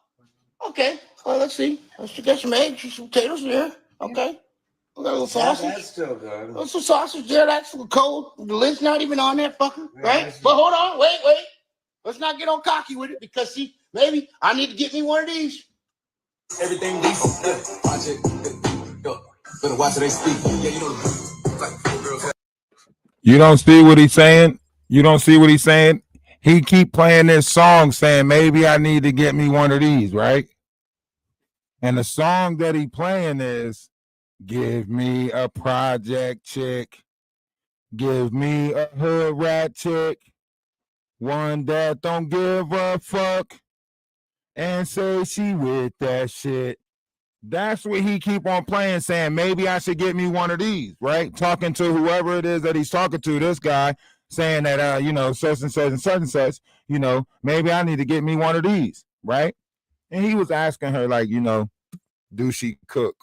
[SPEAKER 8] okay. Well, let's see. Let's get some eggs, some potatoes in there. Okay. We got a little sausage.
[SPEAKER 19] That's still good.
[SPEAKER 8] Got some sausage there. That's cold. The lid's not even on that fucker, right? But hold on. Wait. Let's not get all cocky with it because, see, maybe I need to get me one of these.
[SPEAKER 12] Everything decent. Project. Better watch it, they speak. Yeah, you know.
[SPEAKER 2] You don't see what he's saying? You don't see what he's saying? He keep playing this song saying, maybe I need to get me one of these, right? And the song that he playing is, give me a project chick. Give me a hood rat chick. One that don't give a fuck. And say she with that shit. That's what he keep on playing, saying, maybe I should get me one of these, right? Talking to whoever it is that he's talking to, this guy, saying that, such and such and such and such, maybe I need to get me one of these, right? And he was asking her, like, do she cook?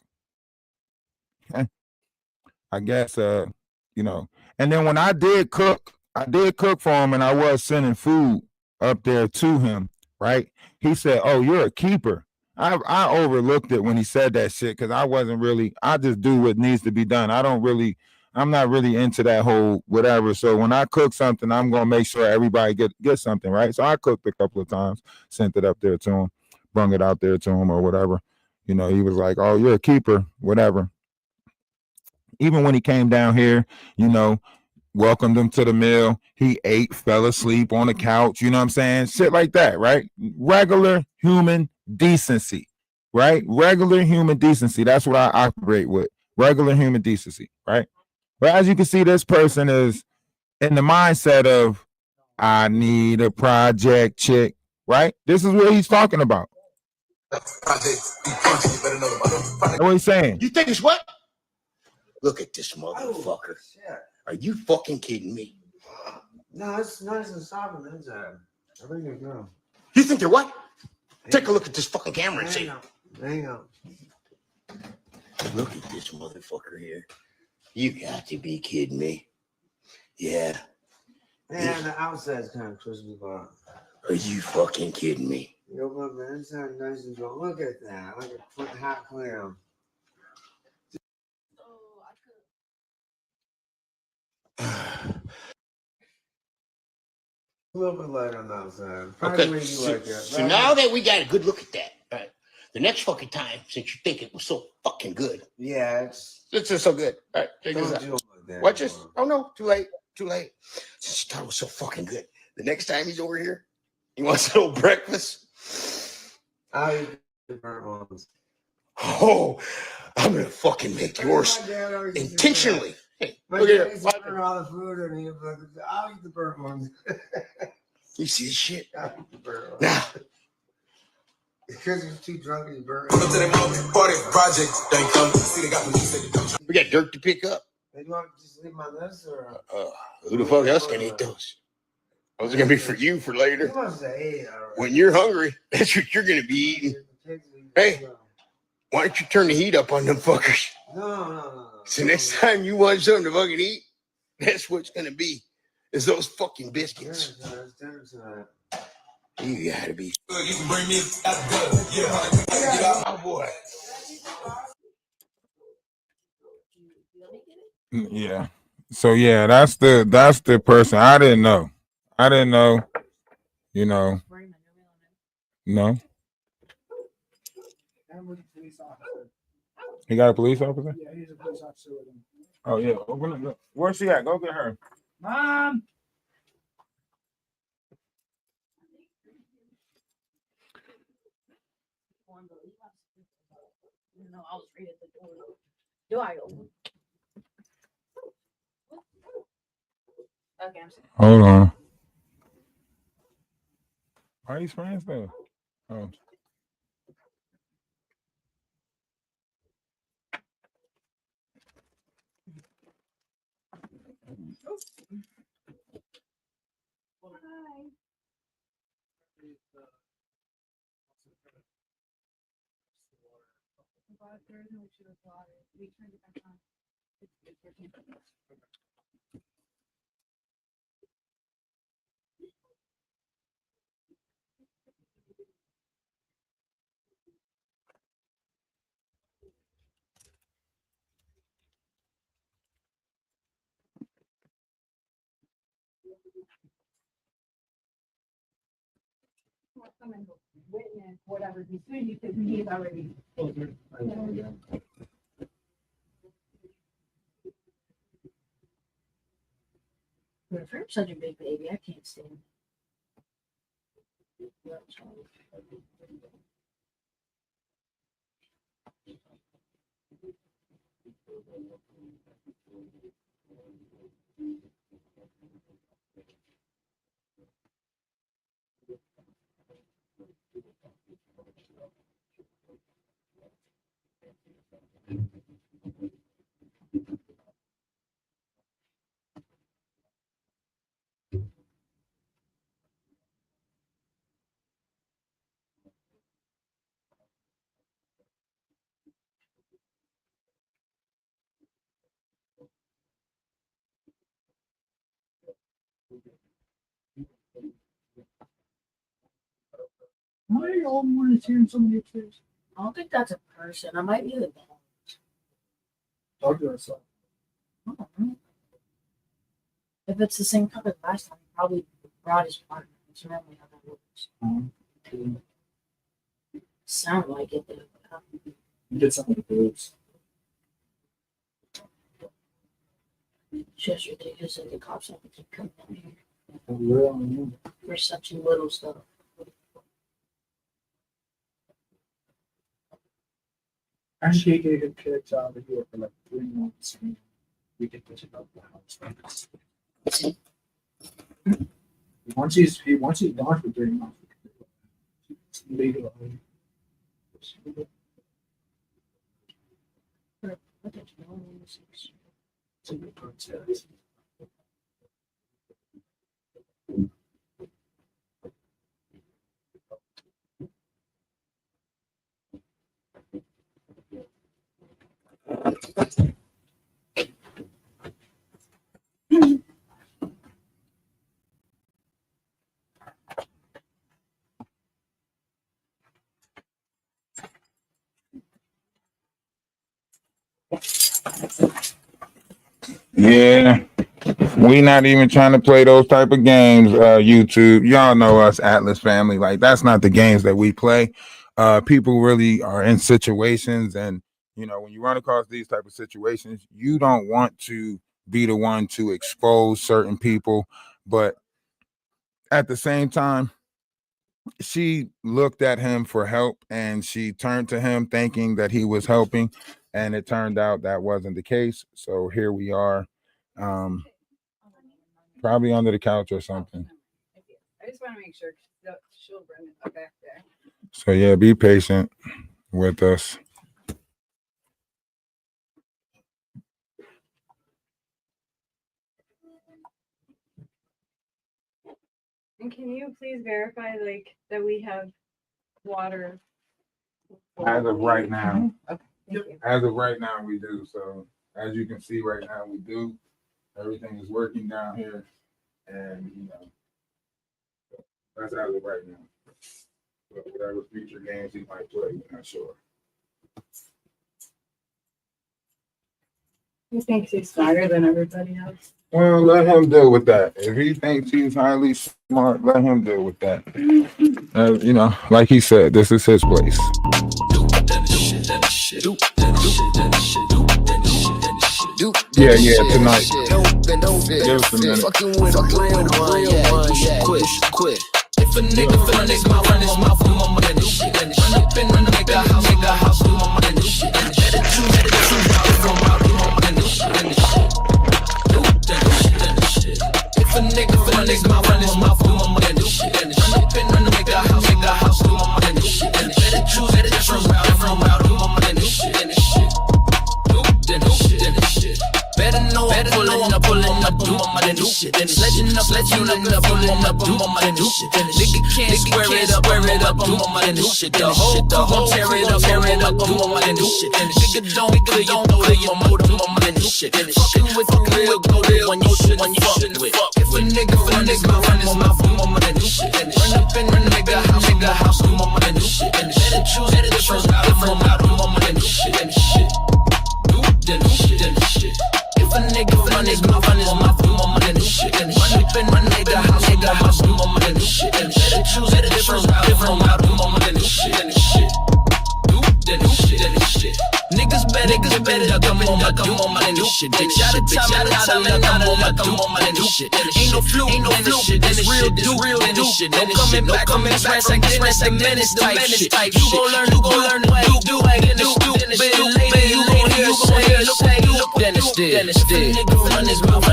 [SPEAKER 2] I guess, and then when I did cook for him and I was sending food up there to him, right? He said, oh, you're a keeper. I overlooked it when he said that shit because I just do what needs to be done. I'm not really into that whole whatever. So when I cook something, I'm going to make sure everybody get something, right? So I cooked a couple of times, sent it up there to him, brung it out there to him or whatever. He was like, oh, you're a keeper, whatever. Even when he came down here, welcomed him to the meal. He ate, fell asleep on the couch, you know what I'm saying? Shit like that, right? Regular human decency, right? Regular human decency. That's what I operate with. Regular human decency, right? But as you can see, this person is in the mindset of, I need a project chick, right? This is what he's talking about. That's what he's saying.
[SPEAKER 8] You think it's what? Look at this motherfucker. Are you fucking kidding me?
[SPEAKER 19] No, it's nice and soft on the inside. Everything's good.
[SPEAKER 8] You think they're what? Take a look at this fucking camera and see.
[SPEAKER 19] Hang on.
[SPEAKER 8] Look at this motherfucker here. You got to be kidding me. Yeah.
[SPEAKER 19] Man, the outside's kind of crispy, but.
[SPEAKER 8] Are you fucking kidding me?
[SPEAKER 19] Yo, but the inside nice and good. Look at that. Like a hot clam. A little bit light on the outside.
[SPEAKER 8] Okay. So now that we got a good look at that, right? The next fucking time, since you think it was so fucking good.
[SPEAKER 19] Yeah, it's
[SPEAKER 8] just so good. All right, check this out. Watch this. Oh no, too late. Since you thought it was so fucking good. The next time he's over here, he wants a little breakfast.
[SPEAKER 19] I'll eat the burnt ones.
[SPEAKER 8] Oh, I'm gonna fucking make yours intentionally. Hey, look at it.
[SPEAKER 19] All the food and I'll eat the burnt ones.
[SPEAKER 8] You see this shit?
[SPEAKER 19] I'll eat the burnt ones.
[SPEAKER 8] Now.
[SPEAKER 19] Because he's too drunk and he burnt.
[SPEAKER 8] We got dirt to pick up.
[SPEAKER 19] You want to just leave my list or?
[SPEAKER 8] Who the fuck else can eat those? Those are gonna be for you for later. When you're hungry, that's what you're gonna be eating. Hey,
[SPEAKER 19] Why don't you turn the heat up on them fuckers? No. So next time you want something to fucking eat, that's what's gonna be. Is those fucking biscuits. You gotta be. You can bring me oh boy.
[SPEAKER 2] Yeah. So yeah, that's the person. I didn't know. You know. No. He got a police officer?
[SPEAKER 15] Yeah, he's a police officer with him.
[SPEAKER 2] Oh yeah. Open it. Where's she at? Go get her.
[SPEAKER 15] Mom.
[SPEAKER 14] No, I was right at the door. Do I open? Okay, I'm sorry.
[SPEAKER 2] Hold on. Why are you spraying stuff? Oh.
[SPEAKER 13] We turned it back on. Come and witness whatever he's doing because he's already.
[SPEAKER 14] If you're such a big baby, I can't stand it.
[SPEAKER 15] Why are you all morning hearing so many upstairs?
[SPEAKER 14] I don't think that's a person. I might be the dog.
[SPEAKER 15] Talk to yourself.
[SPEAKER 14] I don't know. If it's the same color as last time, he probably brought his partner. It's normally how that works. Sound like it, though.
[SPEAKER 15] You did something with the boobs.
[SPEAKER 14] It's just ridiculous that the cops have to keep coming down here
[SPEAKER 15] Really?
[SPEAKER 14] for such little stuff.
[SPEAKER 15] Actually, he did a good job here for like 3 months. We can push it up the house. Once he's gone for 3 months, it's legal. It's a good process.
[SPEAKER 2] Yeah. We not even trying to play those type of games, YouTube. Y'all know us, Atlas family. Like, that's not the games that we play. People really are in situations, and you know, when you run across these type of situations, you don't want to be the one to expose certain people, but at the same time, she looked at him for help and she turned to him thinking that he was helping, and it turned out that wasn't the case. So here we are, probably under the couch or something.
[SPEAKER 13] I just want to make sure she'll bring it back there.
[SPEAKER 2] So yeah, be patient with us.
[SPEAKER 13] And can you please verify like that we have water
[SPEAKER 2] As of right now.
[SPEAKER 13] Okay.
[SPEAKER 2] As of right now, we do. So as you can see right now, we do. Everything is working down here, and that's as of right now. But whatever future games he might play, we're not sure.
[SPEAKER 13] He thinks he's smarter than everybody else.
[SPEAKER 2] Well, let him deal with that. If he thinks he's highly smart, let him deal with that. Like he said, this is his place. Yeah, tonight. Give us a minute.
[SPEAKER 12] Quit. If a nigga run his mouth, do more money than this shit. Run up and run a nigga house, do more money than this shit. Let it choose, from out, do more money than this shit. If a nigga run his mouth, do more money than this shit. Run up and run a nigga house, do more money than this shit. Let it choose, from out, do more money than this shit. Better know I'm pulling up, do more money than this shit. Sledging up, pulling up, do more money than this shit. Nigga can't square it up, do more money than this shit. The whole tear it up, do more money than this shit. Nigga don't clear your motor, do more money than this shit. Fucking with the real when you shouldn't fuck with. If a nigga run his mouth, do more money than this shit. Run up and run a nigga house, do more money than this shit. Better choose from out, do more money than this shit. If a nigga run his mouth, do more money than this shit. Run up and run a nigga house, do more money than this shit. Better choose from out, do more money than this shit. Niggas better come on, do more money than this shit. Bitch, out of time, do more money than this shit. Ain't no fluke, it's real shit. No coming back from this a menace type shit. You gon' learn the way you do, then it's stupid. Later you gon' hear look, then it's dead. If a nigga run his mouth,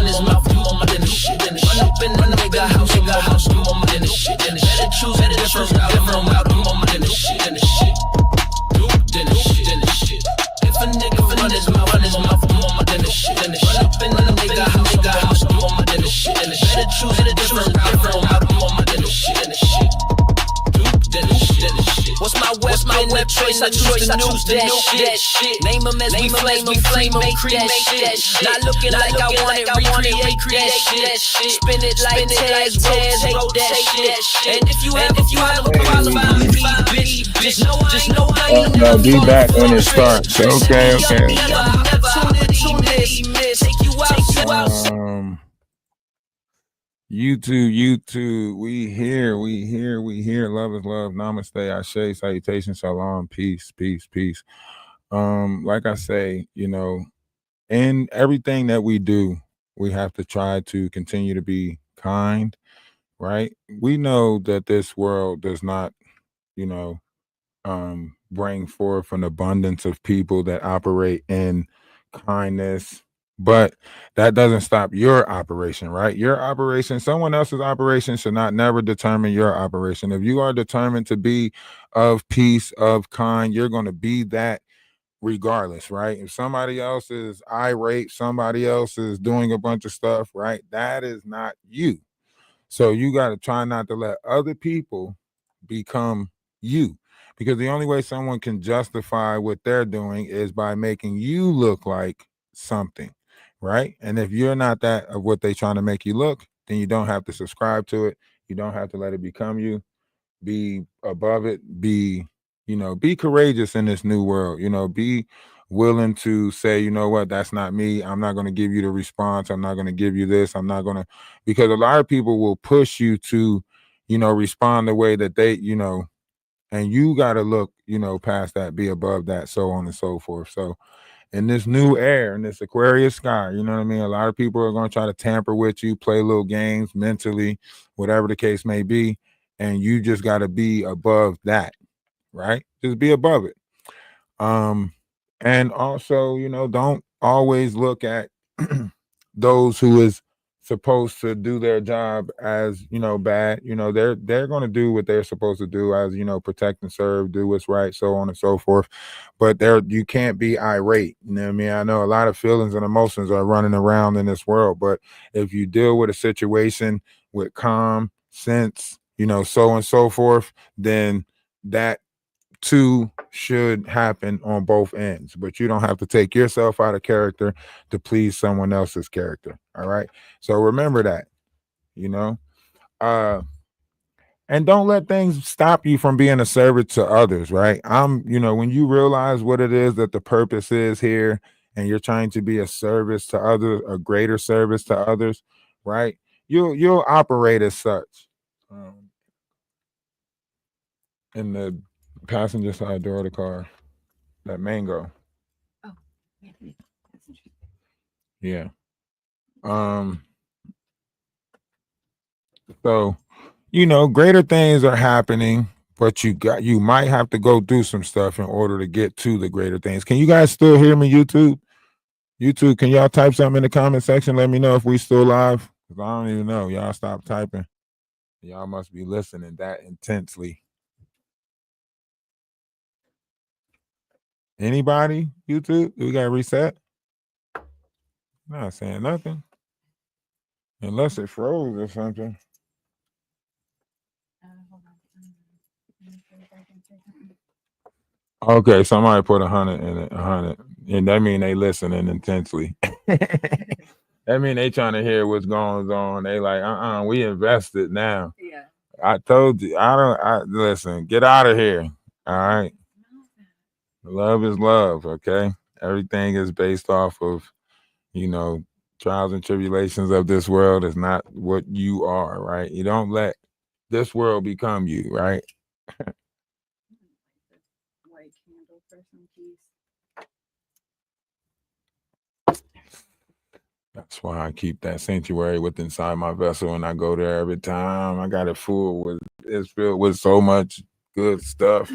[SPEAKER 12] do more money than this shit. Run up and run a nigga house, do more money than this shit. Better choose from out, do more money than this shit. If a nigga run his mouth, do more money than this shit. Run up and run a nigga house, do more money than this shit. Better choose from out, do more money than this shit. What's my choice? I choose that shit. Name them as we flame, create that shit. Not looking like I want it, recreate that shit. Spin it like tags, rotate that shit. And if you have a problem, bitch, just know I ain't
[SPEAKER 2] No, be back when it starts. Okay. YouTube, we here. Love is love. Namaste, Ashe, salutation, shalom, peace. Like I say, in everything that we do, we have to try to continue to be kind, right? We know that this world does not, bring forth an abundance of people that operate in kindness, but that doesn't stop your operation, right? Your operation, someone else's operation should not never determine your operation. If you are determined to be of peace, of kind, you're going to be that regardless, right? If somebody else is irate, somebody else is doing a bunch of stuff, right? That is not you. So you got to try not to let other people become you, because the only way someone can justify what they're doing is by making you look like something, right? And if you're not that of what they're trying to make you look, then you don't have to subscribe to it. You don't have to let it become you. Be above it. Be courageous in this new world. Be willing to say, you know what, that's not me. I'm not going to give you the response. I'm not going to give you this. I'm not going to, because a lot of people will push you to, respond the way that they, and you got to look, past that, be above that, so on and so forth. So in this new air, in this Aquarius sky, you know what I mean? A lot of people are going to try to tamper with you, play little games mentally, whatever the case may be. And you just got to be above that, right? Just be above it. And also, don't always look at those who is supposed to do their job as, bad. They're going to do what they're supposed to do as, protect and serve, do what's right, so on and so forth. But you can't be irate. You know what I mean? I know a lot of feelings and emotions are running around in this world, but if you deal with a situation with calm sense, so on and so forth, then that two should happen on both ends, but you don't have to take yourself out of character to please someone else's character. All right. So remember that, you know, and don't let things stop you from being a servant to others. Right. When you realize what it is that the purpose is here and you're trying to be a service to others, a greater service to others, right. You'll operate as such. In the passenger side door of the car, that mango.
[SPEAKER 13] Oh,
[SPEAKER 2] yeah. So, greater things are happening, but you might have to go do some stuff in order to get to the greater things. Can you guys still hear me, YouTube? YouTube, can y'all type something in the comment section? Let me know if we still live. Because I don't even know. Y'all stop typing. Y'all must be listening that intensely. Anybody? YouTube? Do we got to reset? Not saying nothing. Unless it froze or something. Okay, somebody put 100 in it, 100. And that mean they listening intensely. That mean they trying to hear what's going on. They like, we invested now.
[SPEAKER 13] Yeah.
[SPEAKER 2] I told you, listen, get out of here. All right. Love is love, okay? Everything is based off of, trials and tribulations of this world is not what you are, right? You don't let this world become you, right?
[SPEAKER 13] White candle for some peace.
[SPEAKER 2] That's why I keep that sanctuary within inside my vessel, and I go there every time. I got it it's filled with so much good stuff.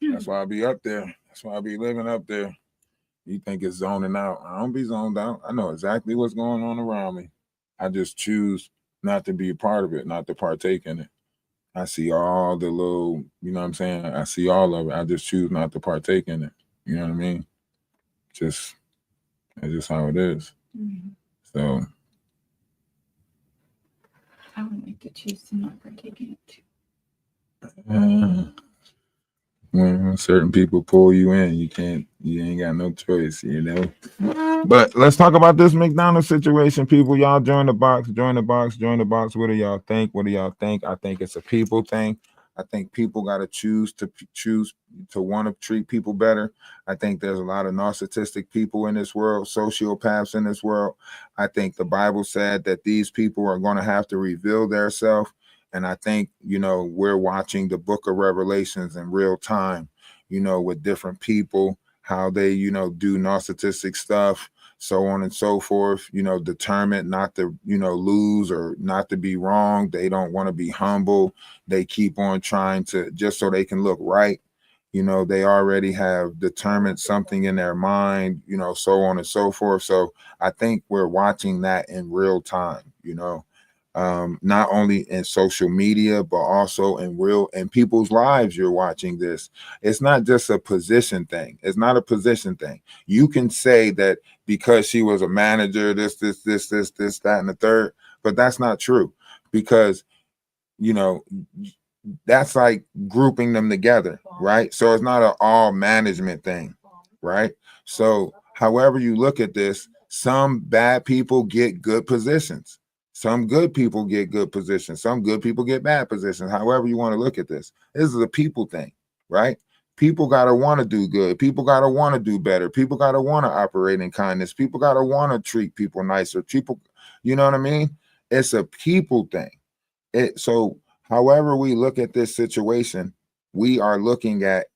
[SPEAKER 2] That's why I be up there. That's why I be living up there. You think it's zoning out. I don't be zoned out. I know exactly what's going on around me. I just choose not to be a part of it, not to partake in it. I see all the little, you know what I'm saying? I see all of it. I just choose not to partake in it. You know what I mean? It's just how it is.
[SPEAKER 13] Mm-hmm.
[SPEAKER 2] So
[SPEAKER 13] I would like to choose to not partake in it too.
[SPEAKER 2] When certain people pull you in, you ain't got no choice, But let's talk about this McDonald's situation, people. Y'all join the box. What do y'all think? I think it's a people thing. I think people got to choose to want to treat people better. I think there's a lot of narcissistic people in this world, sociopaths in this world. I think the Bible said that these people are going to have to reveal themselves. And I think, we're watching the book of Revelations in real time, with different people, how they, do narcissistic stuff, so on and so forth, determined not to, lose or not to be wrong. They don't want to be humble. They keep on trying to just so they can look right. They already have determined something in their mind, so on and so forth. So I think we're watching that in real time, not only in social media, but also in people's lives. You're watching this. It's not just a position thing. It's not a position thing. You can say that because she was a manager, this, that, and the third, but that's not true, because, that's like grouping them together, right? So it's not an all management thing, right? So however you look at this, some bad people get good positions. Some good people get good positions. Some good people get bad positions. However you want to look at this. This is a people thing, right? People got to want to do good. People got to want to do better. People got to want to operate in kindness. People got to want to treat people nicer. People, you know what I mean? It's a people thing. So however we look at this situation, we are looking at,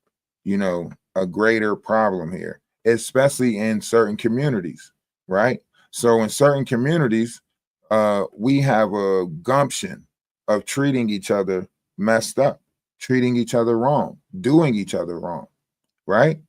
[SPEAKER 2] a greater problem here, especially in certain communities, right? So in certain communities, we have a gumption of treating each other messed up, treating each other wrong, doing each other wrong, right?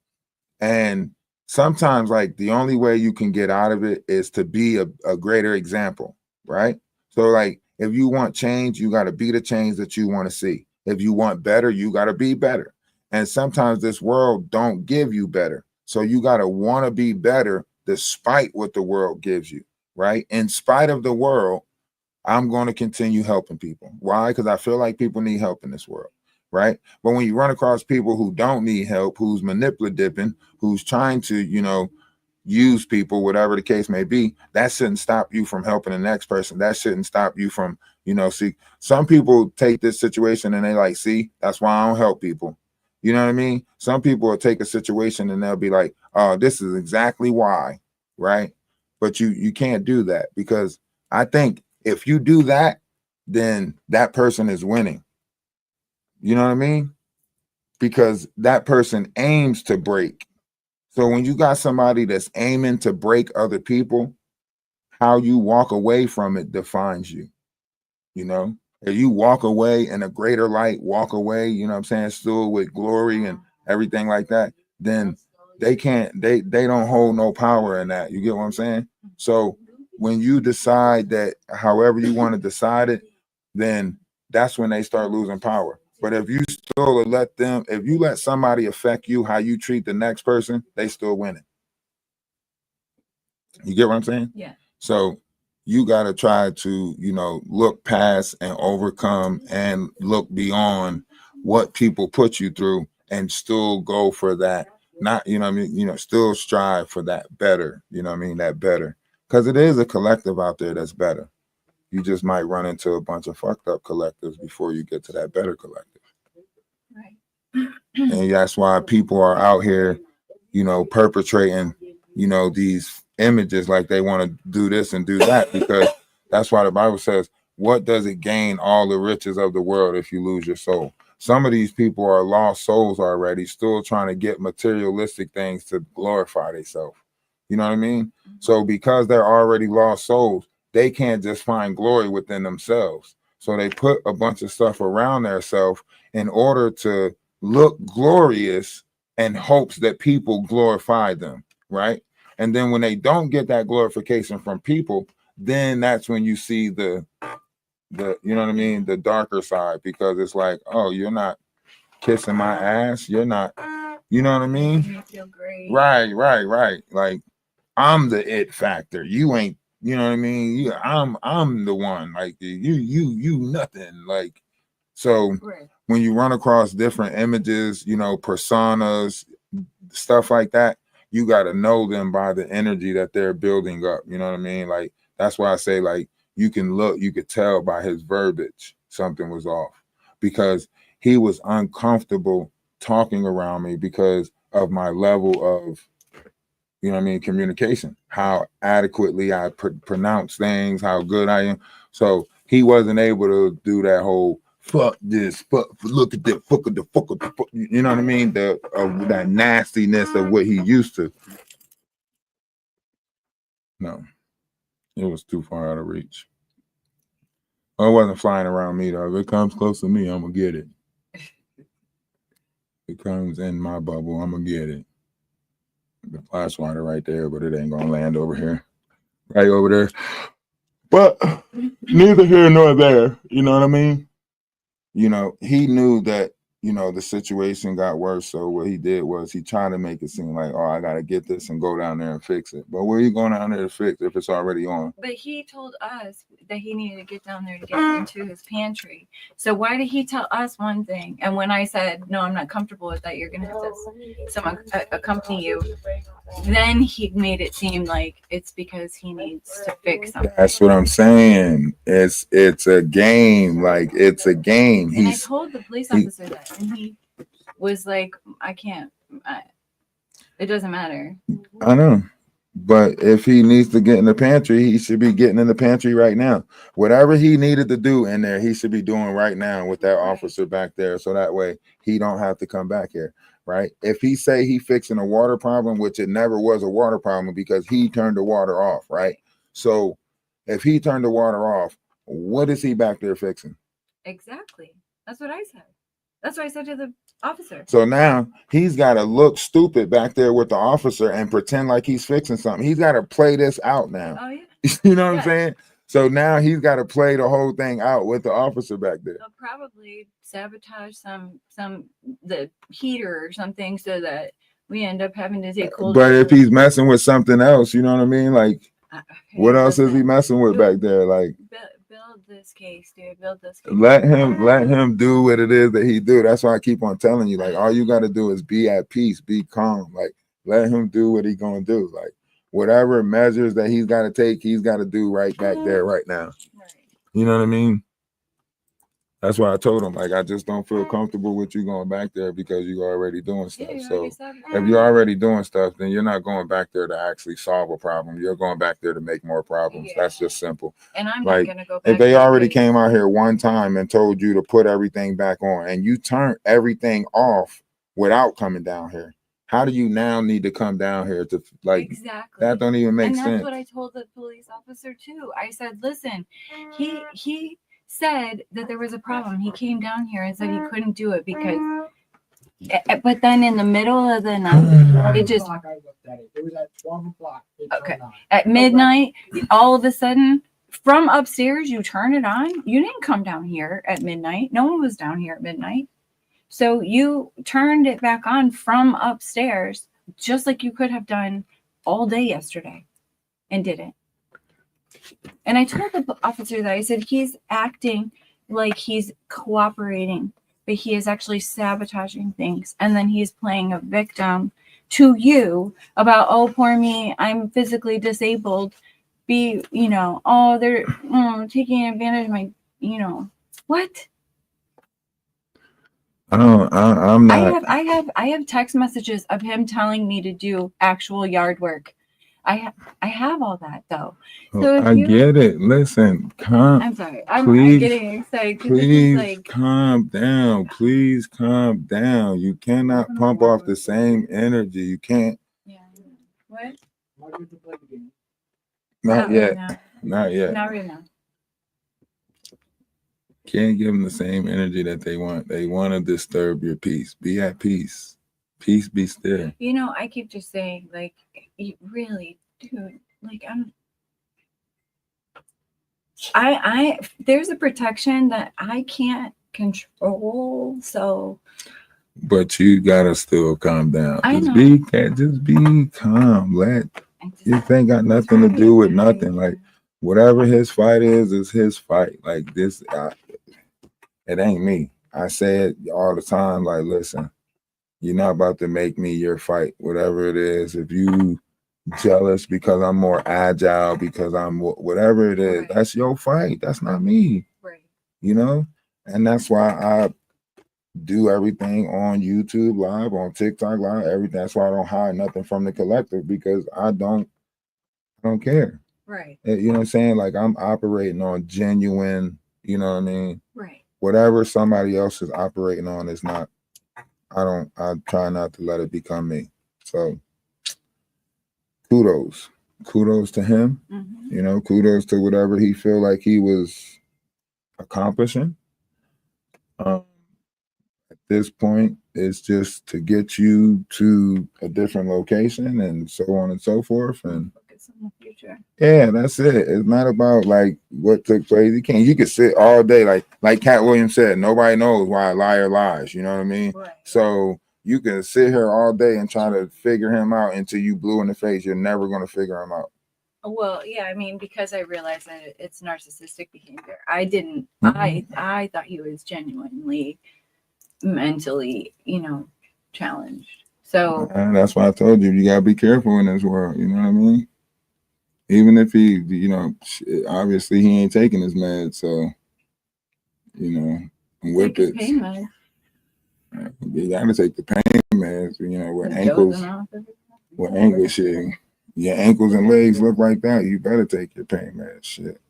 [SPEAKER 2] And sometimes, like, the only way you can get out of it is to be a greater example, right? So, like, if you want change, you got to be the change that you want to see. If you want better, you got to be better. And sometimes this world don't give you better. So you got to want to be better despite what the world gives you, right? In spite of the world, I'm going to continue helping people. Why? Because I feel like people need help in this world. right? But when you run across people who don't need help, who's manipulative, who's trying to, you know, use people, whatever the case may be, that shouldn't stop you from helping the next person. That shouldn't stop you from, you know, see, some people take this situation and they like, see, that's why I don't help people. You know what I mean? Some people will take a situation and they'll be like, oh, this is exactly why, right? But you can't do that, because I think if you do that, then that person is winning. You know what I mean? Because that person aims to break. So when you got somebody that's aiming to break other people, how you walk away from it defines you. You know, if you walk away in a greater light, walk away, you know what I'm saying, still with glory and everything like that, then they don't hold no power in that. You get what I'm saying? So when you decide that however you want to decide it, then that's when they start losing power. But if you still if you let somebody affect you, how you treat the next person, they still winning. You get what I'm saying?
[SPEAKER 13] Yeah.
[SPEAKER 2] So you got to try to, you know, look past and overcome and look beyond what people put you through and still go for that. Not, you know what I mean? You know, still strive for that better, you know what I mean? That better. Because it is a collective out there that's better. You just might run into a bunch of fucked up collectives before you get to that better collective.
[SPEAKER 13] Right.
[SPEAKER 2] And that's why people are out here, you know, perpetrating, you know, these images like they want to do this and do that, because that's why the Bible says, what does it gain all the riches of the world if you lose your soul? Some of these people are lost souls already, still trying to get materialistic things to glorify themselves. You know what I mean? So because they're already lost souls, they can't just find glory within themselves. So they put a bunch of stuff around themselves in order to look glorious in hopes that people glorify them, right? And then when they don't get that glorification from people, then that's when you see the you know what I mean, the darker side, because it's like, oh, you're not kissing my ass, you're not, you know what I mean?
[SPEAKER 13] You feel great.
[SPEAKER 2] Right. Like, I'm the it factor. You ain't, you know what I mean? I'm the one. Like, you nothing. Like, so
[SPEAKER 13] Right.
[SPEAKER 2] When you run across different images, you know, personas, stuff like that, you got to know them by the energy that they're building up. You know what I mean? Like, that's why I say, like, you could tell by his verbiage something was off, because he was uncomfortable talking around me because of my level of, you know what I mean, communication, how adequately I pronounce things, how good I am. So he wasn't able to do that whole fuck this, fuck, look at the fuck, you know what I mean? That nastiness of what he used to. No, it was too far out of reach. Well, it wasn't flying around me though. If it comes close to me, I'm gonna get it. If it comes in my bubble, I'm gonna get it. The flash water right there, but it ain't gonna land over here. Right over there. But neither here nor there. You know what I mean? You know, he knew that, you know, the situation got worse. So what he did was he tried to make it seem like, oh, I got to get this and go down there and fix it. But where are you going down there to fix if it's already on?
[SPEAKER 13] But he told us that he needed to get down there to get into his pantry. So why did he tell us one thing? And when I said, no, I'm not comfortable with that, you're going to have to someone accompany you. Then he made it seem like it's because he needs to fix something.
[SPEAKER 2] That's what I'm saying. It's a game. Like, it's a game.
[SPEAKER 13] And I told the police officer that, and he was like, I can't. It doesn't matter.
[SPEAKER 2] I know. But if he needs to get in the pantry, he should be getting in the pantry right now. Whatever he needed to do in there, he should be doing right now with that officer back there. So that way he don't have to come back here. Right? If he say he fixing a water problem, which it never was a water problem because he turned the water off, right? So if he turned the water off, what is he back there fixing?
[SPEAKER 13] Exactly. That's what I said. That's what I said to the officer.
[SPEAKER 2] So now he's got to look stupid back there with the officer and pretend like he's fixing something. He's got to play this out now.
[SPEAKER 13] Oh, yeah.
[SPEAKER 2] You know what I'm saying? So now he's got to play the whole thing out with the officer back there.
[SPEAKER 13] They'll probably sabotage the heater or something so that we end up having to take cold.
[SPEAKER 2] But if he's messing with something else, you know what I mean? Like, what else is he messing with back there? Like,
[SPEAKER 13] Bill this case, dude. Build this case.
[SPEAKER 2] Let him do what it is that he do. That's why I keep on telling you, like, all you got to do is be at peace, be calm. Like, let him do what he gonna do. Like, whatever measures that he's got to take, he's got to do right back there, right now. You know what I mean? That's why I told him, like, I just don't feel comfortable with you going back there because you're already doing stuff. So if you're already doing stuff, then you're not going back there to actually solve a problem. You're going back there to make more problems. That's just simple.
[SPEAKER 13] And I'm
[SPEAKER 2] like,
[SPEAKER 13] not gonna go back.
[SPEAKER 2] If they already came out here one time and told you to put everything back on and you turned everything off without coming down here, how do you now need to come down here to, like,
[SPEAKER 13] exactly?
[SPEAKER 2] That don't even make
[SPEAKER 13] and
[SPEAKER 2] sense.
[SPEAKER 13] That's what I told the police officer too. I said, listen, he said that there was a problem. He came down here and said he couldn't do it because, but then in the middle of the night, it just,
[SPEAKER 15] it was at 12 o'clock.
[SPEAKER 13] okay, at midnight, all of a sudden, from upstairs, you turn it on. You didn't come down here at midnight. No one was down here at midnight. So you turned it back on from upstairs, just like you could have done all day yesterday and didn't. And I told the officer that, I said, he's acting like he's cooperating, but he is actually sabotaging things. And then he's playing a victim to you about, oh, poor me, I'm physically disabled. They're taking advantage of my, what?
[SPEAKER 2] I'm not.
[SPEAKER 13] I have text messages of him telling me to do actual yard work. I have all that though. So
[SPEAKER 2] I get it. Listen,
[SPEAKER 13] I'm sorry. I'm getting excited.
[SPEAKER 2] Please calm down. Please calm down. You cannot pump off the same energy. You can't.
[SPEAKER 13] Yeah. What?
[SPEAKER 2] Not yet.
[SPEAKER 13] Right
[SPEAKER 2] Not yet.
[SPEAKER 13] Not right now.
[SPEAKER 2] Can't give them the same energy that they want. They want to disturb your peace. Be at peace. Peace, be still.
[SPEAKER 13] I keep just saying, like, really, dude, like, I there's a protection that I can't control, so.
[SPEAKER 2] But you gotta still calm down. Just be calm. This ain't got nothing to do with nothing. Like, whatever his fight is his fight. Like, this, it ain't me. I say it all the time. Like, listen, you're not about to make me your fight. Whatever it is, if you jealous because I'm more agile, because I'm whatever it is, that's your fight. That's not me.
[SPEAKER 13] Right.
[SPEAKER 2] And that's why I do everything on YouTube Live, on TikTok Live, everything. That's why I don't hide nothing from the collective, because I don't care.
[SPEAKER 13] Right.
[SPEAKER 2] You know what I'm saying? Like, I'm operating on genuine, you know what I mean?
[SPEAKER 13] Right.
[SPEAKER 2] Whatever somebody else is operating on is not, I try not to let it become me. So kudos to him.
[SPEAKER 13] Mm-hmm.
[SPEAKER 2] Kudos to whatever he feel like he was accomplishing. At this point, it's just to get you to a different location and so on and so forth. And
[SPEAKER 13] focus on the future.
[SPEAKER 2] Yeah, that's it. It's not about like what took place. You can sit all day, like Cat Williams said, nobody knows why a liar lies. You know what I mean?
[SPEAKER 13] Right.
[SPEAKER 2] So you can sit here all day and try to figure him out until you blue in the face. You're never going to figure him out.
[SPEAKER 13] Well, yeah, I mean, because I realized that it's narcissistic behavior. I didn't. I thought he was genuinely mentally, challenged. So
[SPEAKER 2] that's why I told you gotta be careful in this world. You know what I mean? Even if he, obviously he ain't taking his meds, so with it. You gotta take the pain meds. With ankle shit. Your ankles and legs look like that, you better take your pain meds. Shit.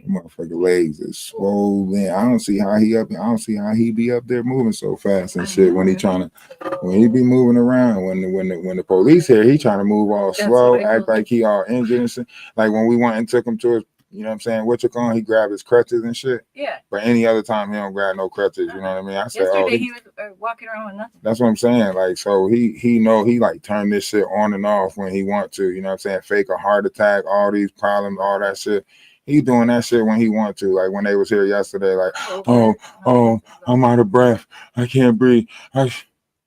[SPEAKER 2] Motherfucker legs is swollen. I don't see how he be up there moving so fast and shit when he be moving around. When the police here, he trying to move all slow, act like he all injured and shit. Like when we went and took him to his, he grabbed his crutches and shit.
[SPEAKER 13] Yeah.
[SPEAKER 2] But any other time he don't grab no crutches, you know what I mean? I said,
[SPEAKER 13] yesterday he was walking around with nothing.
[SPEAKER 2] That's what I'm saying. Like, so he like turn this shit on and off when he want to, you know what I'm saying? Fake a heart attack, all these problems, all that shit. He doing that shit when he want to. Like when they was here yesterday, like, oh, I'm out of breath. I can't breathe.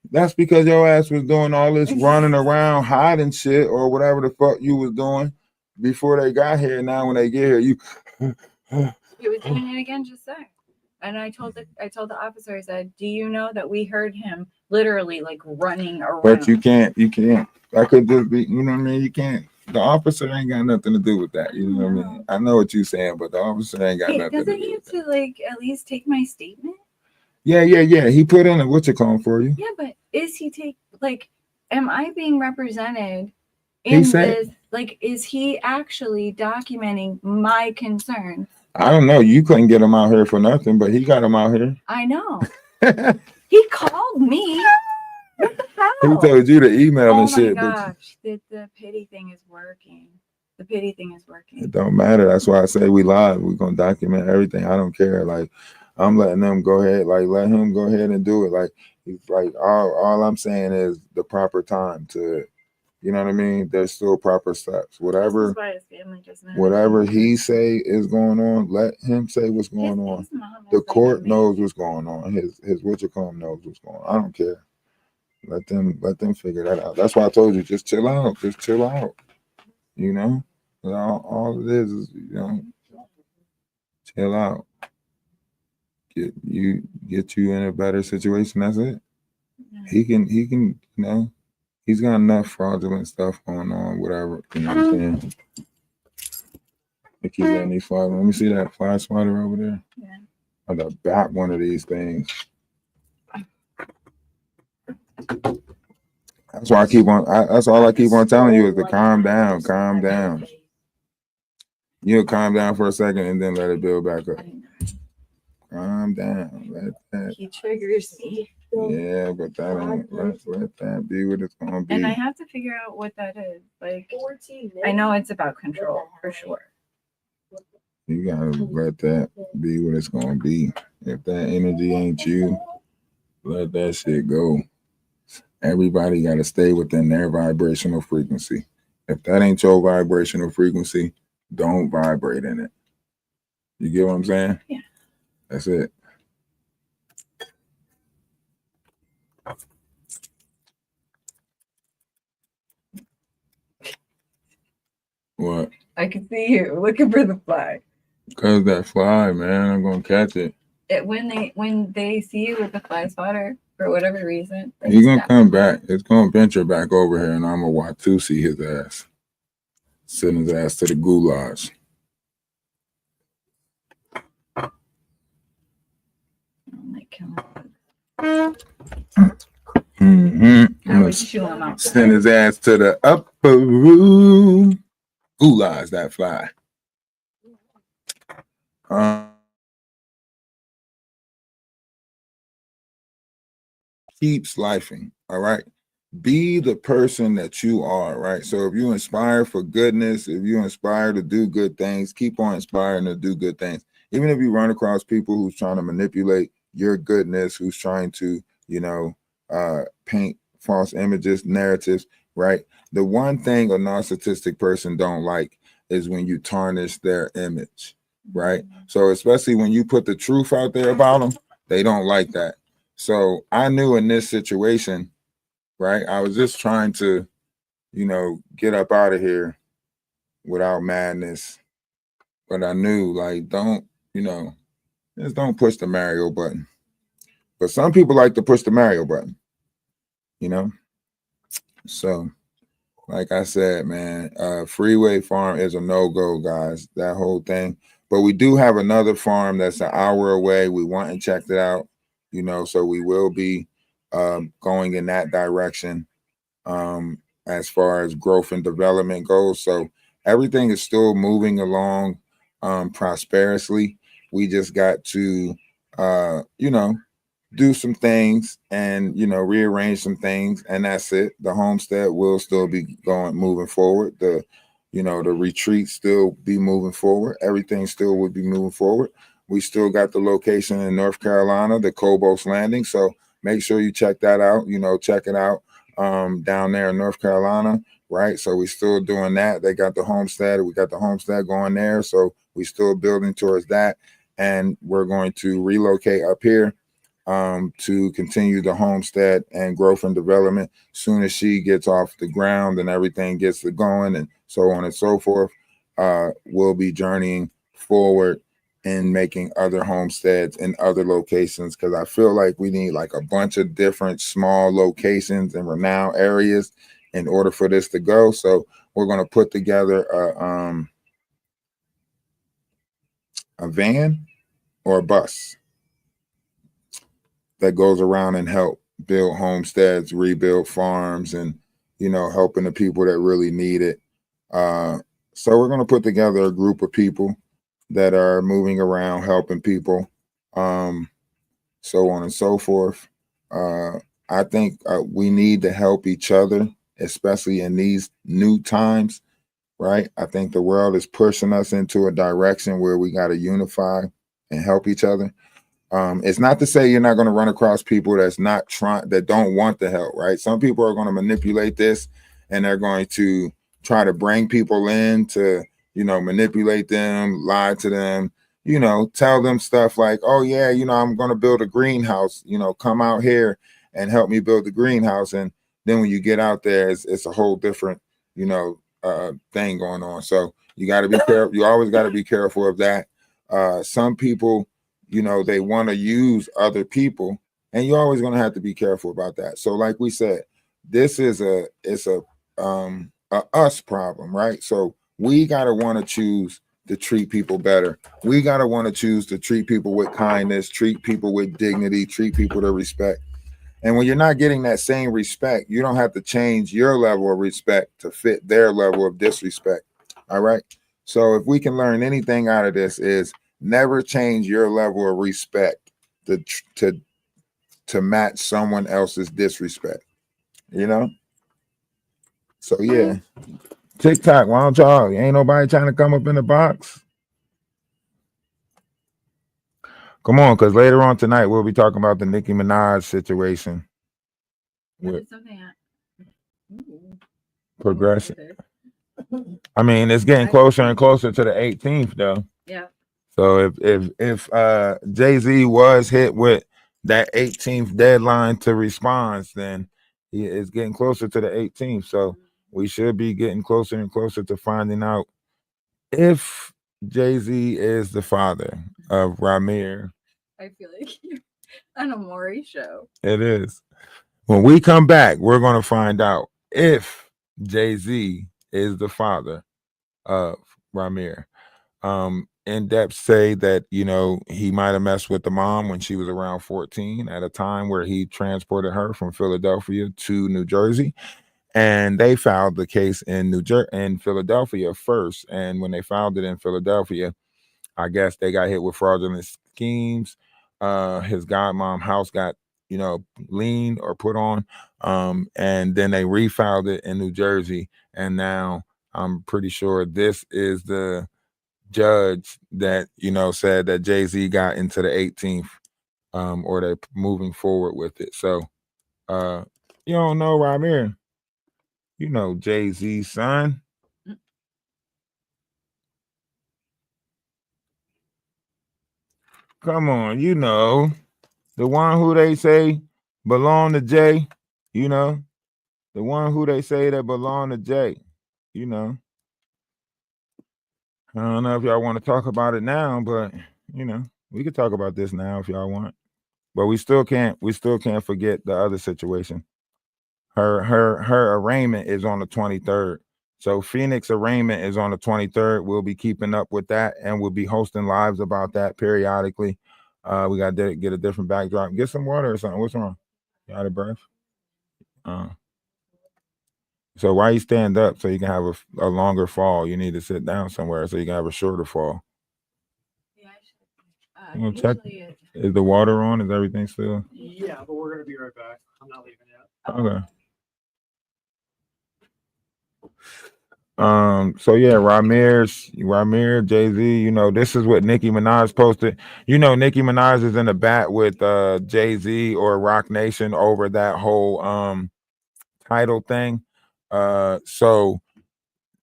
[SPEAKER 2] That's because your ass was doing all this running around, hiding shit or whatever the fuck you was doing before they got here. Now when they get here, you
[SPEAKER 13] He was doing it again just there. And I told the officer, I said, do you know that we heard him literally like running around?
[SPEAKER 2] But you can't. That could just be, you know what I mean? You can't. The officer ain't got nothing to do with that. You know what I mean? I know what you're saying, but the officer ain't got nothing to do with that.
[SPEAKER 13] Doesn't he have to like at least take my statement?
[SPEAKER 2] Yeah. He put in a what's it called for you?
[SPEAKER 13] Yeah, but is he am I being represented in this? Like, is he actually documenting my concerns?
[SPEAKER 2] I don't know. You couldn't get him out here for nothing, but he got him out here.
[SPEAKER 13] I know. He called me. What the hell?
[SPEAKER 2] He told you to email and shit.
[SPEAKER 13] Oh my gosh, the pity thing is working. The pity thing is working.
[SPEAKER 2] It don't matter. That's why I say we live. We're gonna document everything. I don't care. Like, I'm letting them go ahead. Like, let him go ahead and do it. Like all I'm saying is the proper time to, you know what I mean? There's still proper steps. Whatever he say is going on, let him say what's going on. The court knows what's going on. His what you call him knows what's going on. I don't care. Let them figure that out. That's why I told you, just chill out. Just chill out. You know? All it is, you know, chill out. Get you in a better situation. That's it. He can, you know, he's got enough fraudulent stuff going on, whatever. You know what I'm saying? They keep letting these fly. Let me see that fly swatter over there.
[SPEAKER 13] Yeah.
[SPEAKER 2] I'm gonna back one of these things. That's why I keep on. That's all I keep on telling you is to calm down. Calm down. You'll calm down for a second and then let it build back up. Calm down. Let that.
[SPEAKER 13] He triggers me.
[SPEAKER 2] Yeah, but that ain't. Let that be what it's gonna be.
[SPEAKER 13] And I have to figure out what that is. Like, I know it's about control for sure.
[SPEAKER 2] You gotta let that be what it's gonna be. If that energy ain't you, let that shit go. Everybody gotta stay within their vibrational frequency. If that ain't your vibrational frequency, don't vibrate in it. You get what I'm saying?
[SPEAKER 13] Yeah.
[SPEAKER 2] That's it. What?
[SPEAKER 13] I can see you looking for the fly.
[SPEAKER 2] Cause that fly, man, I'm gonna catch it.
[SPEAKER 13] When they see you with the fly swatter for whatever reason,
[SPEAKER 2] He's gonna come back. It's gonna venture back over here, and I'm gonna Watusi his ass, send his ass to the goulash.
[SPEAKER 13] I would chew him out.
[SPEAKER 2] Send his ass to the upper room. Goulash that fly. Keeps lifing. All right. Be the person that you are, right? So if you inspire for goodness, if you inspire to do good things, keep on inspiring to do good things. Even if you run across people who's trying to manipulate your goodness, who's trying to, you know, paint false images, narratives, right? The one thing a narcissistic person don't like is when you tarnish their image, right? So especially when you put the truth out there about them, they don't like that. So I knew in this situation, right? I was just trying to, you know, get up out of here without madness. But I knew, like, don't, you know, just don't push the Mario button. But some people like to push the Mario button, you know? So, like I said, man, Freeway Farm is a no-go, guys, that whole thing. But we do have another farm that's an hour away. We went and checked it out, you know, so we will be going in that direction as far as growth and development goes. So everything is still moving along prosperously. We just got to, you know, do some things and, you know, rearrange some things, and that's it. The homestead will still be moving forward. The, you know, the retreat still be moving forward. Everything still would be moving forward. We still got the location in North Carolina, the Cobos Landing. So make sure you check that out. You know, check it out down there in North Carolina, right? So we're still doing that. They got the homestead. We got the homestead going there. So we're still building towards that. And we're going to relocate up here to continue the homestead and growth and development. Soon as she gets off the ground and everything gets going and so on and so forth, we'll be journeying forward in making other homesteads in other locations, because I feel like we need like a bunch of different small locations and renowned areas in order for this to go. So we're going to put together a van or a bus that goes around and help build homesteads, rebuild farms, and, you know, helping the people that really need it. So we're going to put together a group of people that are moving around, helping people, so on and so forth. I think we need to help each other, especially in these new times, right? I think the world is pushing us into a direction where we got to unify and help each other. It's not to say you're not going to run across people that don't want the help, right? Some people are going to manipulate this, and they're going to try to bring people in to, you know, manipulate them, lie to them, you know, tell them stuff like, oh yeah, you know, I'm going to build a greenhouse, you know, come out here and help me build the greenhouse. And then when you get out there, it's a whole different, you know, thing going on. So you got to be careful. You always got to be careful of that. Some people, you know, they want to use other people, and you're always going to have to be careful about that. So like we said, this is a us problem, right? So we got to want to choose to treat people better. We got to want to choose to treat people with kindness, treat people with dignity, treat people to respect. And when you're not getting that same respect, you don't have to change your level of respect to fit their level of disrespect. All right. So if we can learn anything out of this, is never change your level of respect to match someone else's disrespect, you know? So yeah. TikTok, why don't y'all? Ain't nobody trying to come up in the box? Come on, because later on tonight we'll be talking about the Nicki Minaj situation. With progression. I mean, it's getting closer and closer to the 18th, though.
[SPEAKER 13] Yeah.
[SPEAKER 2] So if Jay-Z was hit with that 18th deadline to respond, then it's getting closer to the 18th. So we should be getting closer and closer to finding out if Jay-Z is the father of Ramir.
[SPEAKER 13] I feel like you're on a Maury show.
[SPEAKER 2] It is. When we come back, we're going to find out if Jay-Z is the father of Ramir. In-depth say that, you know, he might have messed with the mom when she was around 14 at a time where he transported her from Philadelphia to New Jersey. And they filed the case in Philadelphia first. And when they filed it in Philadelphia, I guess they got hit with fraudulent schemes. His godmom house got, you know, leaned or put on. And then they refiled it in New Jersey. And now I'm pretty sure this is the judge that, you know, said that Jay-Z got into the 18th, or they're moving forward with it. So you don't know Ramir. You know Jay-Z's son. Come on, you know, the one who they say belong to Jay, you know, the one who they say that belong to Jay, you know. I don't know if y'all want to talk about it now, but, you know, we could talk about this now if y'all want. But we still can't forget the other situation. Her arraignment is on the 23rd. So Phoenix arraignment is on the 23rd. We'll be keeping up with that, and we'll be hosting lives about that periodically. We got to get a different backdrop. Get some water or something. What's wrong? You out of breath? So why you stand up so you can have a longer fall? You need to sit down somewhere so you can have a shorter fall. Yeah, check. Is the water on? Is everything still?
[SPEAKER 20] Yeah, but we're gonna be right back. I'm not leaving yet.
[SPEAKER 2] Okay. So yeah, Ramir, Jay-Z, you know, this is what Nicki Minaj posted. You know, Nicki Minaj is in a bat with Jay-Z or Roc Nation over that whole title thing. So,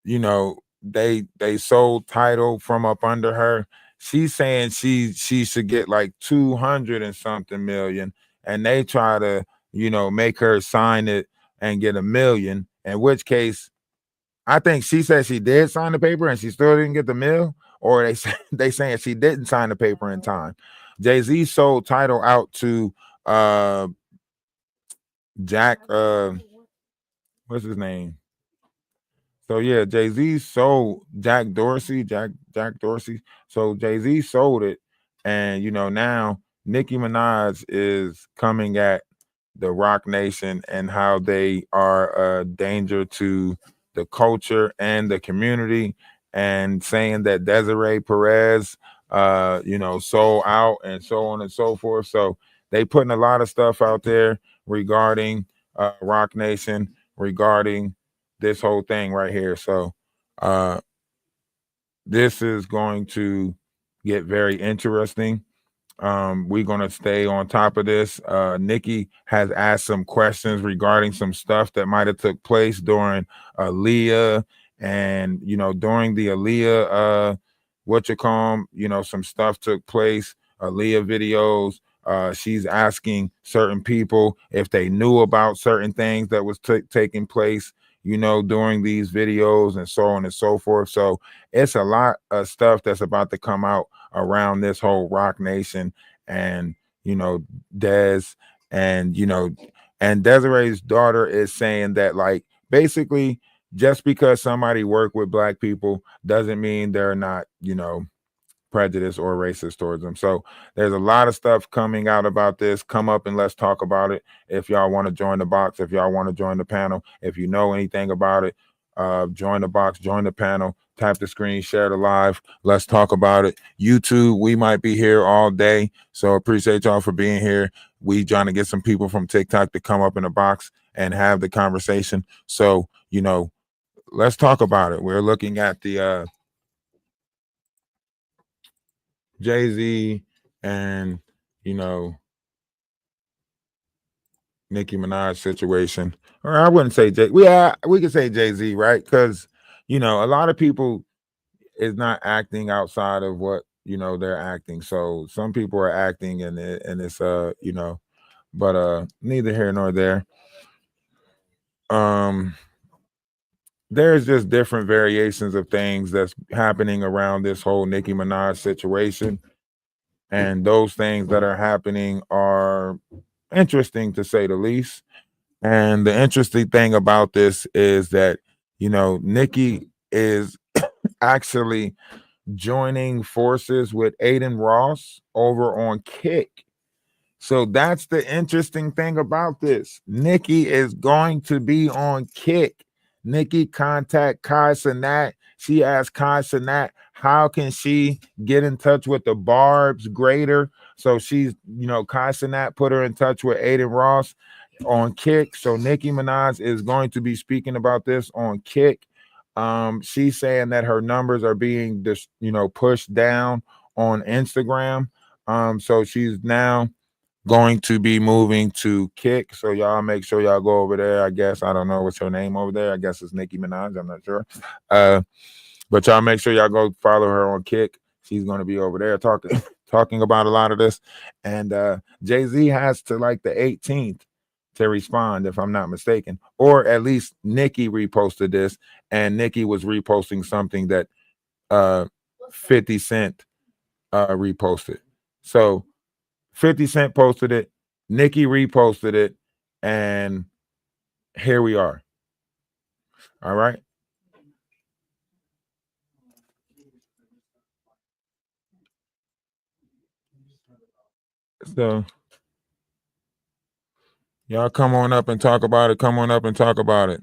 [SPEAKER 2] you know, they sold title from up under her. She's saying she should get like 200 and something million, and they try to, you know, make her sign it and get $1 million, in which case I think she said she did sign the paper and she still didn't get the $1 million, or they saying she didn't sign the paper in time. Jay-Z sold Tidal out to Jack, what's his name? So yeah, Jay-Z sold Jack Dorsey. So Jay-Z sold it, and now Nicki Minaj is coming at the Rock Nation and how they are a danger to the culture and the community, and saying that Desiree Perez sold out and so on and so forth. So they putting a lot of stuff out there regarding Rock Nation, regarding this whole thing right here. So this is going to get very interesting. We're going to stay on top of this. Nicki has asked some questions regarding some stuff that might have took place during Aaliyah, and during the Aaliyah some stuff took place, Aaliyah videos. She's asking certain people if they knew about certain things that was taking place during these videos, and so on and so forth. So it's a lot of stuff that's about to come out around this whole Rock Nation, and Des, and Desiree's daughter is saying that, like, basically just because somebody work with Black people doesn't mean they're not prejudice or racist towards them. So there's a lot of stuff coming out about this. Come up and let's talk about it. If y'all want to join the box, if y'all want to join the panel, if you know anything about it, join the box, join the panel, tap the screen, share the live. Let's talk about it. YouTube, we might be here all day. So appreciate y'all for being here. We trying to get some people from TikTok to come up in the box and have the conversation. So, let's talk about it. We're looking at the Jay-Z and Nicki Minaj situation, or I wouldn't say Jay. We could say Jay-Z, right? Because a lot of people is not acting outside of what they're acting. So some people are acting, and it's but neither here nor there. There's just different variations of things that's happening around this whole Nicki Minaj situation. And those things that are happening are interesting, to say the least. And the interesting thing about this is that, Nicki is actually joining forces with Adin Ross over on Kick. So that's the interesting thing about this. Nicki is going to be on Kick. Nicki contact Kai Cenat. She asked Kai Cenat, how can she get in touch with the Barb's Greater? So she's, Kai Cenat put her in touch with Adin Ross on Kick. So Nicki Minaj is going to be speaking about this on Kick. She's saying that her numbers are being pushed down on Instagram. So she's now going to be moving to Kick. So y'all make sure y'all go over there. I guess, I don't know what's her name over there. I guess it's Nicki Minaj. I'm not sure. But y'all make sure y'all go follow her on Kick. She's going to be over there talking about a lot of this. And Jay-Z has to like the 18th to respond, if I'm not mistaken. Or at least Nicki reposted this, and Nicki was reposting something that 50 Cent reposted. So 50 Cent posted it, Nicki reposted it, and here we are. All right. So y'all come on up and talk about it. Come on up and talk about it.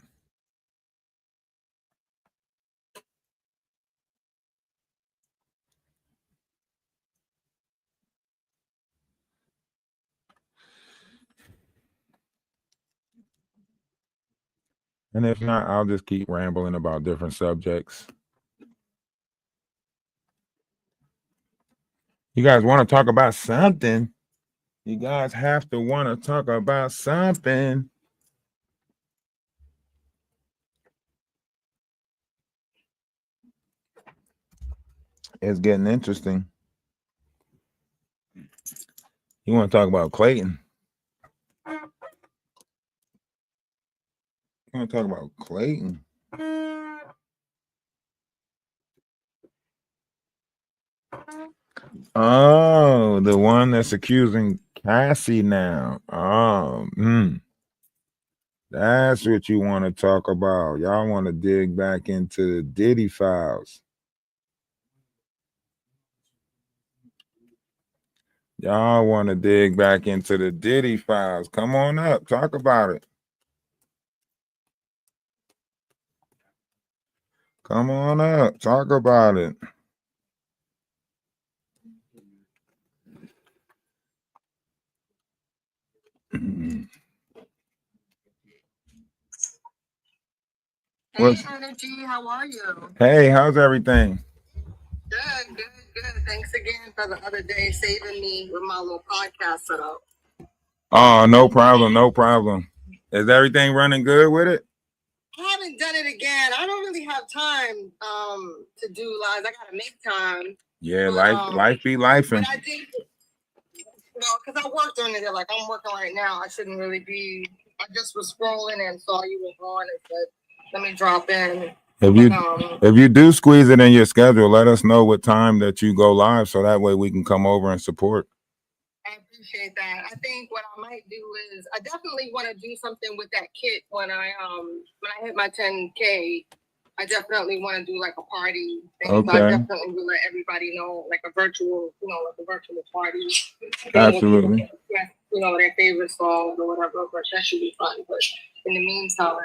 [SPEAKER 2] And if not, I'll just keep rambling about different subjects. You guys want to talk about something? You guys have to want to talk about something. It's getting interesting. You want to talk about Clayton? You want to talk about Clayton? Oh, the one that's accusing Cassie now. Oh, that's what you want to talk about. Y'all want to dig back into the Diddy files. Y'all want to dig back into the Diddy files. Come on up. Talk about it. Come on up. Talk about it.
[SPEAKER 21] Hey, Turner G, how are you?
[SPEAKER 2] Hey, how's everything?
[SPEAKER 21] Good. Thanks again for the other day saving me with my little podcast setup.
[SPEAKER 2] Oh, no problem. Is everything running good with it?
[SPEAKER 21] I haven't done it again. I don't really have time to do lives. I gotta make time.
[SPEAKER 2] Yeah, life be lifing.
[SPEAKER 21] But I did, because I work during the day. Like I'm working right now. I shouldn't really be. I just was scrolling and saw you were on and said, let me drop in. If you do squeeze it in your schedule, let us know what time that you go live, so that way we can come over and support. I appreciate that. I think what I might do is I definitely want to do something with that kit when I hit my 10K. I definitely want to do like a party thing.
[SPEAKER 2] Okay.
[SPEAKER 21] So I definitely will let everybody know, like a virtual party.
[SPEAKER 2] Absolutely.
[SPEAKER 21] Their favorite songs or whatever. But that should be fun. But in the meantime,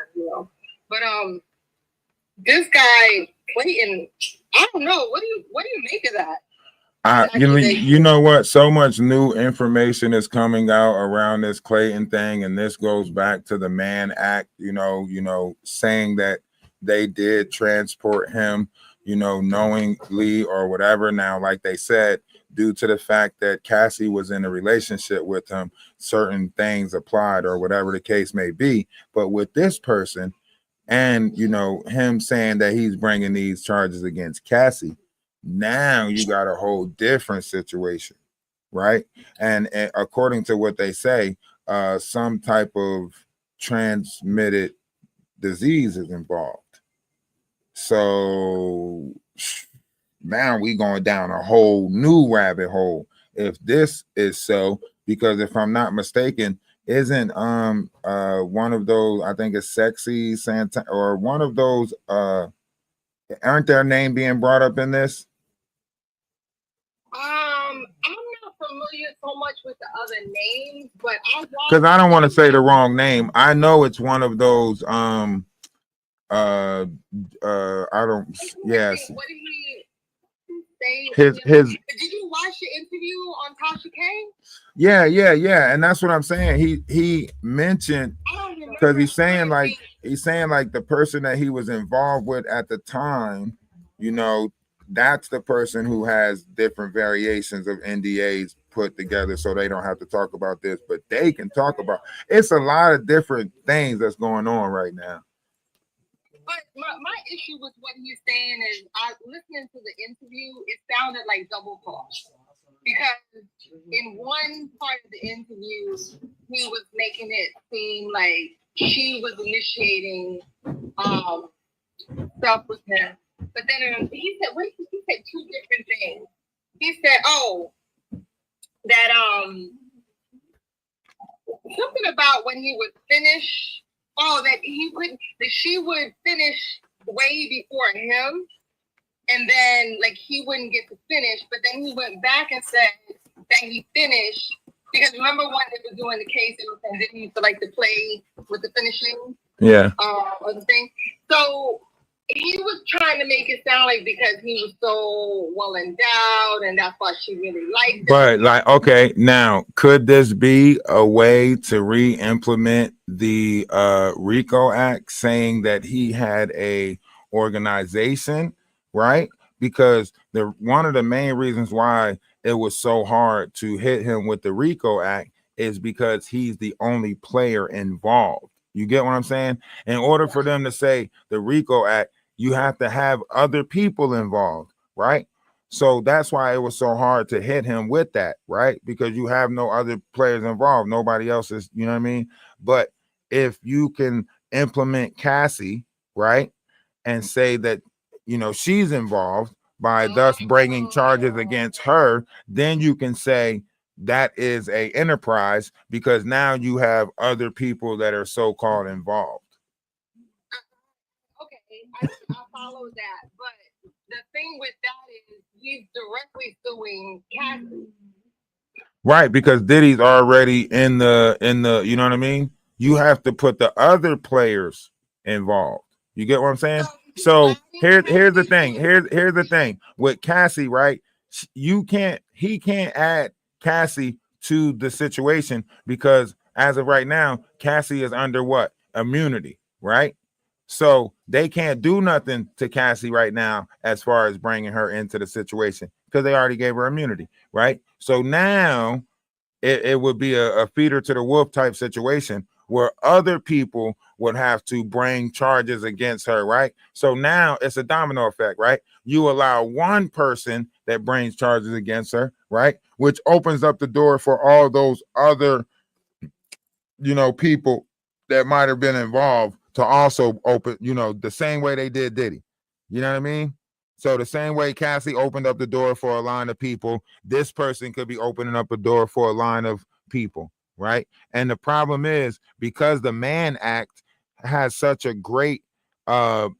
[SPEAKER 21] But this guy Clayton, I don't know. What do you make of that?
[SPEAKER 2] You know what? So much new information is coming out around this Clayton thing, and this goes back to the Mann Act. Saying that they did transport him, knowingly or whatever. Now, like they said, due to the fact that Cassie was in a relationship with him, certain things applied or whatever the case may be. But with this person, and him saying that he's bringing these charges against Cassie, now you got a whole different situation, right? And according to what they say, some type of transmitted disease is involved. So now we going down a whole new rabbit hole if this is so, because if I'm not mistaken, isn't one of those, I think it's Sexy Santa or one of those, aren't their name being brought up in this?
[SPEAKER 21] I'm not familiar so much with the other names, but
[SPEAKER 2] because I don't want to say the wrong name. I know it's one of those I don't, yes.
[SPEAKER 21] What did he say?
[SPEAKER 2] His
[SPEAKER 21] Did you watch the interview on Tasha K?
[SPEAKER 2] Yeah, and that's what I'm saying. He mentioned, because he's saying like the person that he was involved with at the time, that's the person who has different variations of NDAs put together, so they don't have to talk about this, but they can talk about. It's a lot of different things that's going on right now.
[SPEAKER 21] But my issue with what he's saying is, listening to the interview, it sounded like double talk. Because in one part of the interview, he was making it seem like she was initiating stuff with him. But then he said two different things. He said, that something about when he would finish. That she would finish way before him, and then like he wouldn't get to finish. But then he went back and said that he finished because remember when they were doing the case, it was and then he used to like to play with the finishing, or the thing. So he was trying to make it sound like because he was so well endowed, and that's why she really liked him.
[SPEAKER 2] But like, okay, now could this be a way to re-implement the RICO Act, saying that he had a organization, right? Because one of the main reasons why it was so hard to hit him with the RICO Act is because he's the only player involved. You get what I'm saying? In order for them to say the RICO Act, you have to have other people involved, right? So that's why it was so hard to hit him with that, right? Because you have no other players involved. Nobody else is, you know what I mean? But if you can implement Cassie, right, and say that, she's involved, by thus bringing charges against her, then you can say that is a enterprise because now you have other people that are so-called involved.
[SPEAKER 21] Okay, I follow that, but the thing with that is he's directly suing Cassie.
[SPEAKER 2] Right, because Diddy's already in the, you know what I mean? You have to put the other players involved. You get what I'm saying? So here's the thing. Here's the thing with Cassie, right? He can't add Cassie to the situation because as of right now, Cassie is under what? Immunity, right? So they can't do nothing to Cassie right now as far as bringing her into the situation because they already gave her immunity, right? So now it would be a feeder to the wolf type situation where other people would have to bring charges against her, right? So now it's a domino effect, right? You allow one person that brings charges against her, right? Which opens up the door for all those other, people that might have been involved to also open, the same way they did Diddy. You know what I mean? So the same way Cassie opened up the door for a line of people, this person could be opening up a door for a line of people, right? And the problem is because the Mann Act has such a great level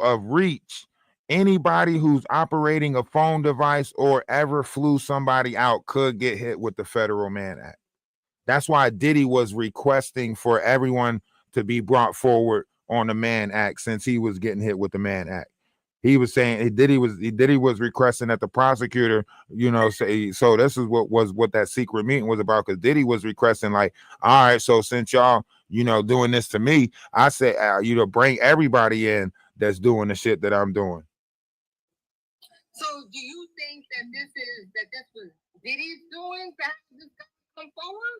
[SPEAKER 2] of reach, anybody who's operating a phone device or ever flew somebody out could get hit with the Federal Mann Act. That's why Diddy was requesting for everyone to be brought forward on the Mann Act since he was getting hit with the Mann Act. He was saying Diddy was requesting that the prosecutor, say, so this is what that secret meeting was about, because Diddy was requesting like, all right, so since y'all, doing this to me, I say, bring everybody in that's doing the shit that I'm doing.
[SPEAKER 21] So do you think that this was Diddy's doing to have this guy come forward?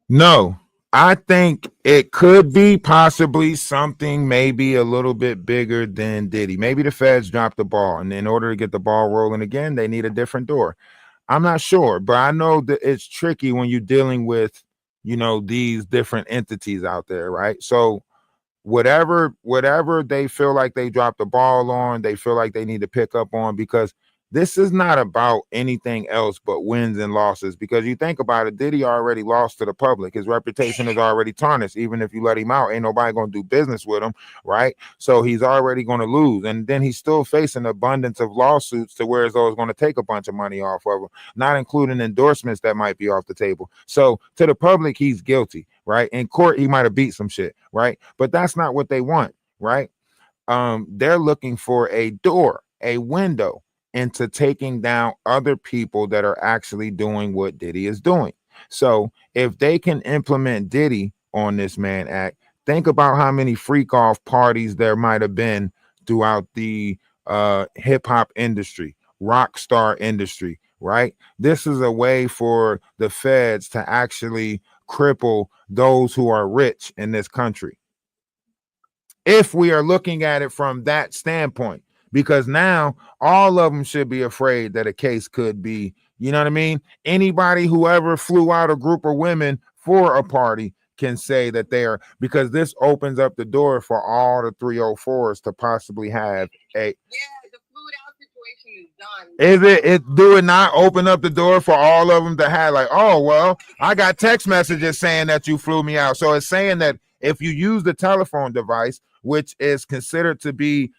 [SPEAKER 2] No, I think it could be possibly something maybe a little bit bigger than Diddy. Maybe the feds dropped the ball, and in order to get the ball rolling again, they need a different door. I'm not sure, but I know that it's tricky when you're dealing with, these different entities out there, right? So whatever they feel like they dropped the ball on, they feel like they need to pick up on, because this is not about anything else but wins and losses. Because you think about it, Diddy already lost to the public. His reputation is already tarnished. Even if you let him out, ain't nobody going to do business with him, right? So he's already going to lose. And then he's still facing an abundance of lawsuits to where it's going to take a bunch of money off of him, not including endorsements that might be off the table. So to the public, he's guilty, right? In court, he might have beat some shit, right? But that's not what they want, right? They're looking for a door, a window into taking down other people that are actually doing what Diddy is doing. So if they can implement Diddy on this Mann Act, think about how many freak off parties there might have been throughout the hip hop industry, rock star industry, right? This is a way for the feds to actually cripple those who are rich in this country. If we are looking at it from that standpoint, because now all of them should be afraid that a case could be, you know what I mean? Anybody who ever flew out a group of women for a party can say that they are, because this opens up the door for all the 304s to possibly have a.
[SPEAKER 21] Yeah, the fluid out situation is done.
[SPEAKER 2] Do it not open up the door for all of them to have like, oh, well, I got text messages saying that you flew me out. So it's saying that if you use the telephone device, which is considered to be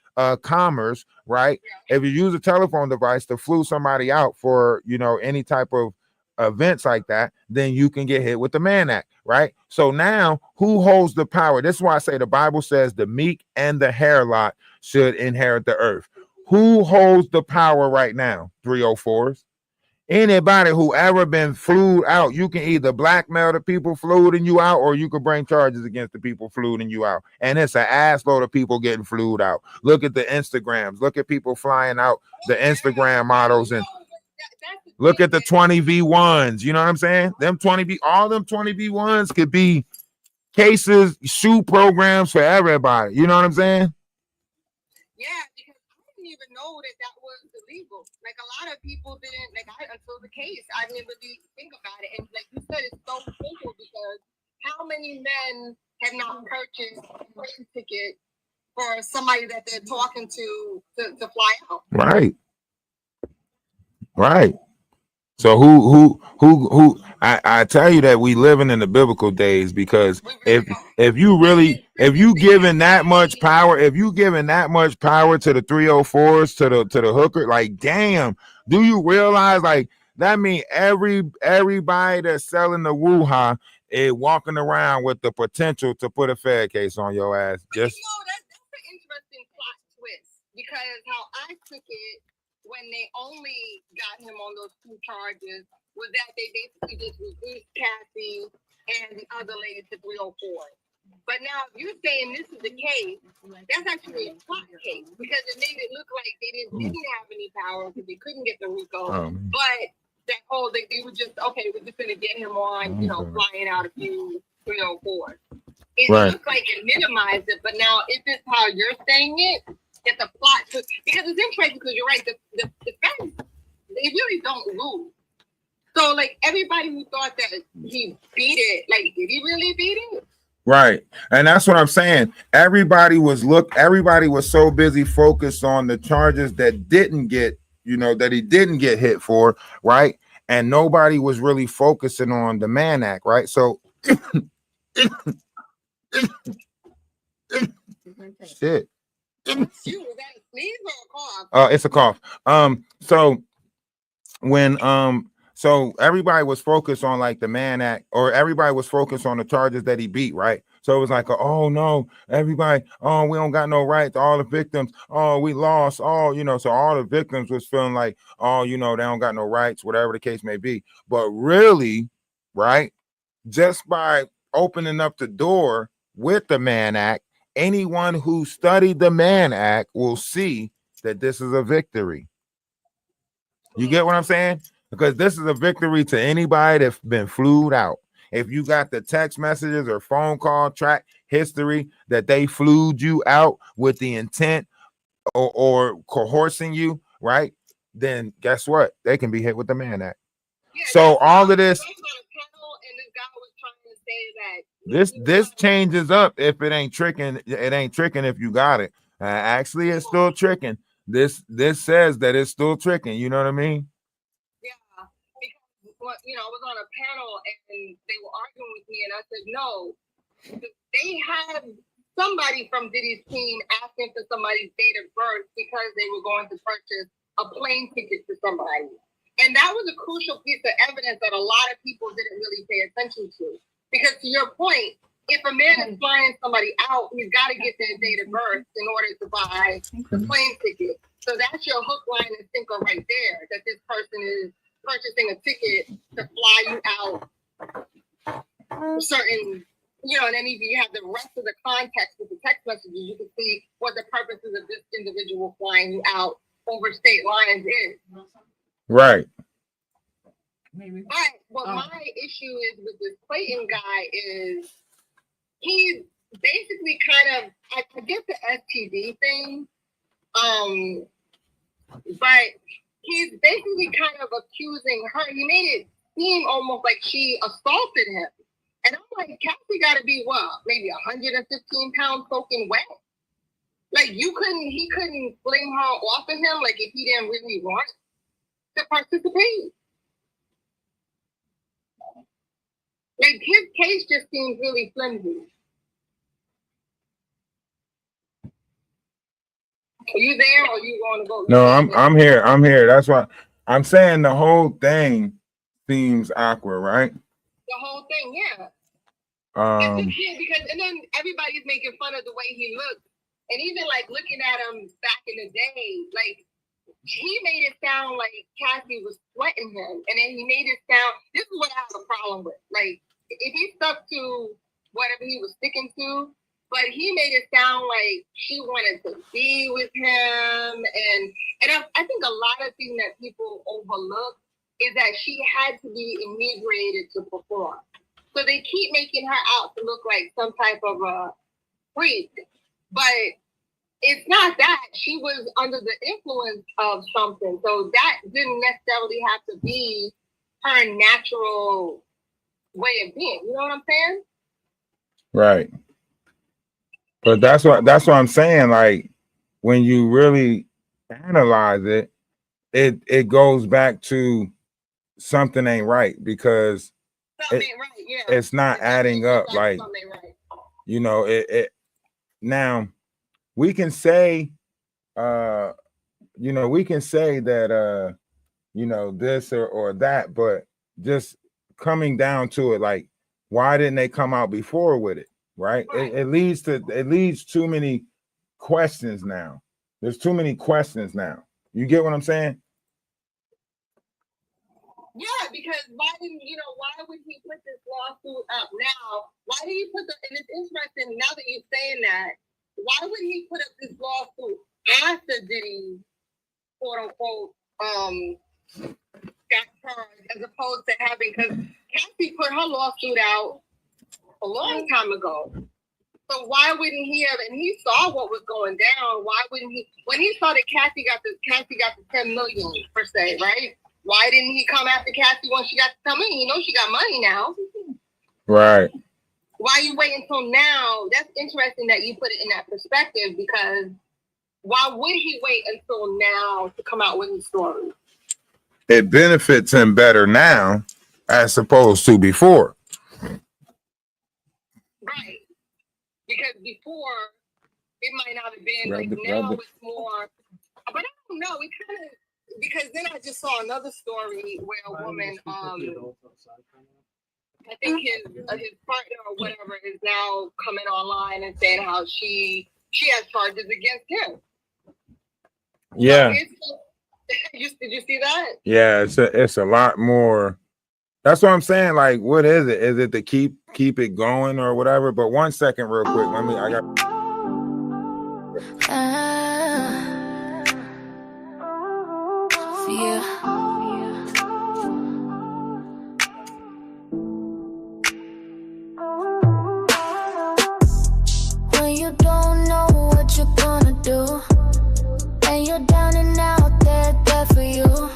[SPEAKER 2] commerce, right? If you use a telephone device to flew somebody out for, any type of events like that, then you can get hit with the Mann Act, right? So now who holds the power? This is why I say the Bible says the meek and the hair lot should inherit the earth. Who holds the power right now? 304s. Anybody who ever been flued out, you can either blackmail the people fluing you out, or you can bring charges against the people fluing you out. And it's an ass load of people getting flued out. Look at the Instagrams. Look at people flying out, the Instagram models, and look at the 20V1s. You know what I'm saying? All them 20V1s could be cases, shoe programs for everybody. You know what I'm saying?
[SPEAKER 21] Yeah, because I didn't even know that was illegal. Like a lot of people didn't, until the case, I didn't really think about it. And like you said, it's so simple because how many men have not purchased a plane ticket for somebody that they're talking to fly out.
[SPEAKER 2] Right. Right. So who I tell you that we living in the biblical days, because if you giving that much power, if you giving that much power to the 304s, to the hooker, like, damn, do you realize, like, that mean everybody that's selling the woo-ha is walking around with the potential to put a Fed case on your ass. Just
[SPEAKER 21] that's an interesting plot twist, because how I took it when they only got him on those 2 charges was that they basically just reduced Cassie and the other lady to 304. But now, if you're saying this is the case, that's actually a plot case, because it made it look like they didn't have any power because they couldn't get the RICO. But that whole they were just, okay, we're just going to get him on, flying out a few 304. It looks like it minimized it, but now if it's how you're saying it, it's a plot twist, because it's interesting, because you're right, the defense, they really don't lose. So, like, everybody who thought that he beat it, like, did he really beat it?
[SPEAKER 2] right. And that's what I'm saying. Everybody was so busy focused on the charges that didn't get, that he didn't get hit for, right? And nobody was really focusing on the Mann Act, right? So shit. It's a cough. So when so everybody was focused on, like, the Mann Act, or everybody was focused on the charges that he beat, right? So it was like, oh no, everybody, oh, we don't got no rights, all the victims, oh, we lost, oh, so all the victims was feeling like, oh, they don't got no rights, whatever the case may be. But really, right, just by opening up the door with the Mann Act, anyone who studied the Mann Act will see that this is a victory. You get what I'm saying? Because this is a victory to anybody that's been flued out. If you got the text messages or phone call track history that they flued you out with the intent or coercing you, right? Then guess what? They can be hit with the Mann Act. Yeah, so all of this, this changes up if it ain't tricking. It ain't tricking if you got it. Actually, it's still tricking. This says that it's still tricking. You know what I mean?
[SPEAKER 21] Yeah, because I was on a panel and they were arguing with me, and I said, no, they had somebody from Diddy's team asking for somebody's date of birth because they were going to purchase a plane ticket for somebody. And that was a crucial piece of evidence that a lot of people didn't really pay attention to. Because to your point, if a man is flying somebody out, he's got to get their date of birth in order to buy the plane ticket. So that's your hook, line, and sinker right there, that this person is purchasing a ticket to fly you out certain, and then if you have the rest of the context with the text messages, you can see what the purposes of this individual flying you out over state lines is.
[SPEAKER 2] Right.
[SPEAKER 21] But what my issue is with this Clayton guy is he's basically kind of, I get the STD thing, but he's basically kind of accusing her. He made it seem almost like she assaulted him. And I'm like, Cassie got to be what? Maybe 115 pounds soaking wet? Like, he couldn't fling her off of him, like, if he didn't really want to participate. Like, his case just seems really flimsy. Are you there, or you want to go?
[SPEAKER 2] No, I'm here. I'm here. That's why I'm saying the whole thing seems awkward, right?
[SPEAKER 21] The whole thing, yeah. Because and then everybody's making fun of the way he looks, and even like looking at him back in the day, like he made it sound like Cassie was sweating him, and then he made it sound. This is what I have a problem with. Like, if he stuck to whatever he was sticking to, but he made it sound like she wanted to be with him, and I think a lot of things that people overlook is that she had to be inebriated to perform. So they keep making her out to look like some type of a freak, but it's not that. She was under the influence of something. So that didn't necessarily have to be her natural way of being. You know what I'm saying?
[SPEAKER 2] Right. But that's what I'm saying. Like when you really analyze it, it goes back to something ain't right because it's not adding up. Like, you know, it now we can say, you know, we can say that, you know, this or that, but just coming down to it, like, why didn't they come out before with it? Right? It leads too many questions now. There's too many questions now. You get what I'm saying?
[SPEAKER 21] Yeah, because why would he put this lawsuit up now? Why did he put and it's interesting now that you're saying that, why would he put up this lawsuit after Diddy, quote unquote, got charged, as opposed to having, because Cassie put her lawsuit out a long time ago. So why wouldn't he have, and he saw what was going down, why wouldn't he, when he saw that Cassie got the 10 million per se, right? Why didn't he come after Cassie when she got the 10 million? You know she got money now.
[SPEAKER 2] Right.
[SPEAKER 21] Why you wait until now? That's interesting that you put it in that perspective, because why would he wait until now to come out with his story?
[SPEAKER 2] It benefits him better now as opposed to before.
[SPEAKER 21] Right. Because before, it might not have been like now it's more, but I don't know. It kind of, because then I just saw another story where a woman, I think his partner or whatever is now coming online and saying how she has charges against him.
[SPEAKER 2] Yeah.
[SPEAKER 21] Did you see that?
[SPEAKER 2] Yeah, it's a lot more. That's what I'm saying. Like, what is it? Is it to keep it going or whatever? But 1 second, real quick. I got.
[SPEAKER 1] Yeah. When you don't know what you're gonna do, and you're down and out, they're there for you.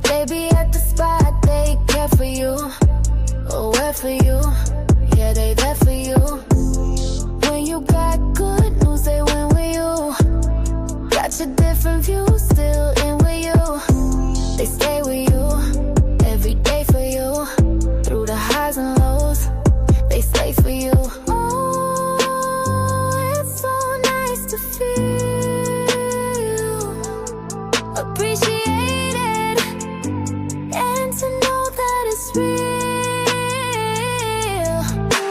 [SPEAKER 1] They be at the spot, they care for you, or where for you. Yeah, they there for you. When you got good news, they win with you. Got your different views, still in with you. They stay with you, every day for you. Through the highs and lows, they stay for you. Oh, it's so nice to feel appreciated, and to know that it's real.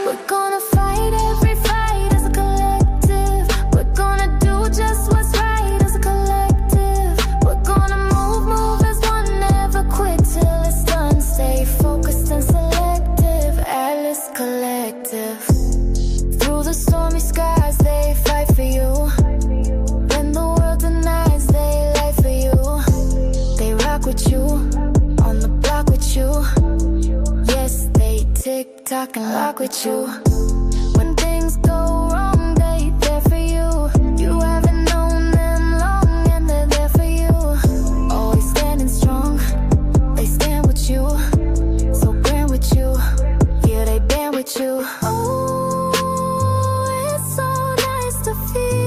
[SPEAKER 1] We're gonna fight every fight as a collective. We're gonna do just what's right as a collective. We're gonna move as one, never quit till it's done. Stay focused and selective, Atlas Collective. Through the stormy skies, they fight for you. When the world denies, they lie for you. They rock with you, on the block with you. Yes, they tick tock and lock with you. When things go wrong, they there for you. You haven't known them long, and they're there for you. Always standing strong, they stand with you. So grand with you, yeah, they band with you. Oh, it's so nice to feel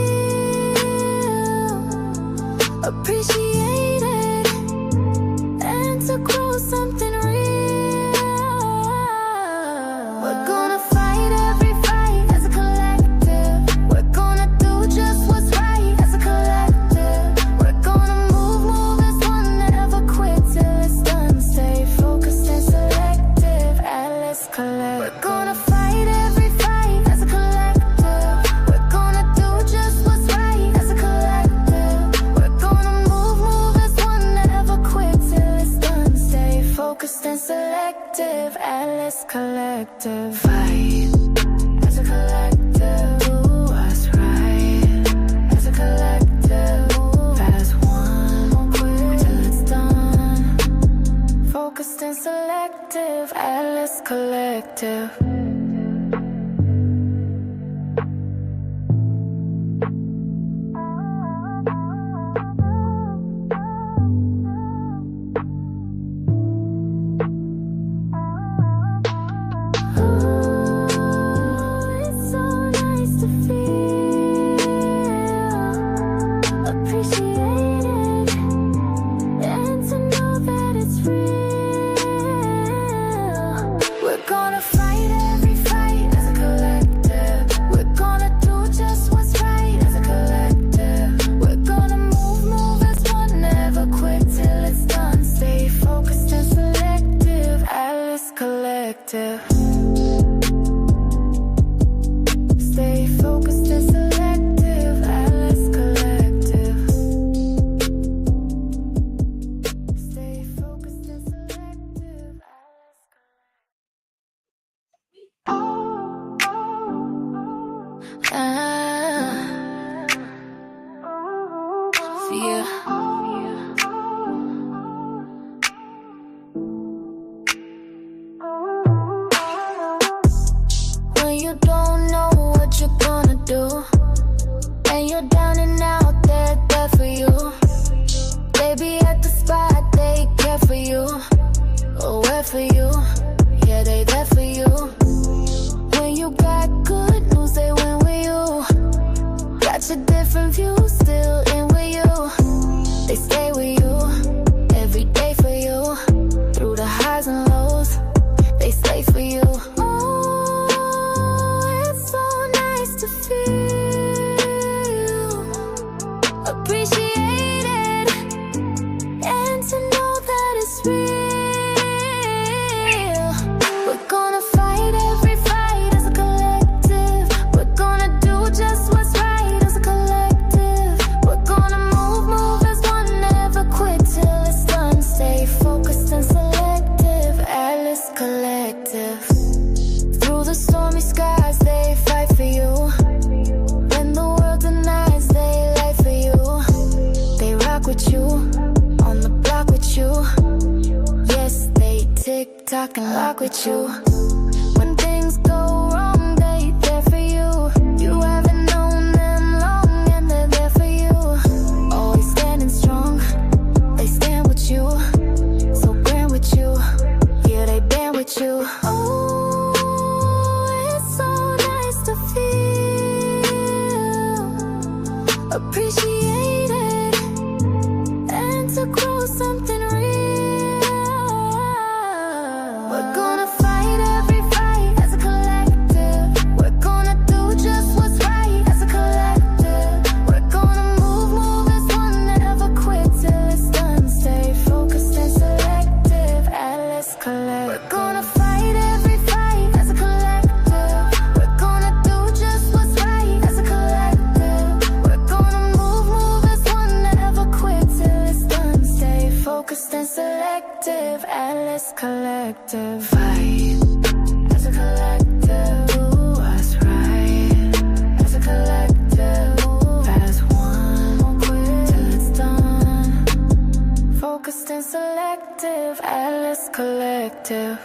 [SPEAKER 1] appreciated, and to grow something real. We're gonna fight every fight as a collective. We're gonna do just what's right as a collective. We're gonna move as one, never quit till it's done. Stay focused and selective, Atlas Collective. We're gonna fight every fight as a collective. We're gonna do just what's right as a collective. We're gonna move as one, never quit till it's done. Stay focused and selective, Atlas Collective. Fight as a collective, do what's right as a collective. As one, won't quit till it's done. Focused and selective, Atlas Collective. It's so nice to feel When you don't know what you're gonna do, and you're down and out, they're there for you. They be at the spot, they care for you. Oh, where for you? Yeah, they there for you. When you got good news, they win with you. Got your different views, still in with you. They stay with you, every day for you. Through the highs and lows, they stay for you. Oh, it's so nice to feel appreciated, and to know that it's real. We're gonna fight every fight as a collective. We're gonna do just what's right as a collective. We're gonna move as one, never quit till it's done. Stay focused and selective, Atlas Collective. Through the stormy skies, they fight for you. When the world denies, they lie for you. They rock with you, on the block with you. Yes, they tick tock and lock with you. When things go wrong, they there for you. You haven't known them long, and they're there for you. Always standing strong, they stand with you. So grand with you, yeah, they band with you. Oh, it's so nice to feel appreciated, and to grow something real. We're gonna fight every fight as a collective. We're gonna do just what's right as a collective. We're gonna move as one, never quit till it's done. Stay focused and selective, Atlas Collective. We're gonna fight every fight as a collective. We're gonna do just what's right as a collective. We're gonna move as one, never quit till it's done. Stay focused and selective, Atlas Collective. Fight as a collective, do what's right as a collective. Move as one, won't quit till it's done. Focused and selective, Atlas Collective.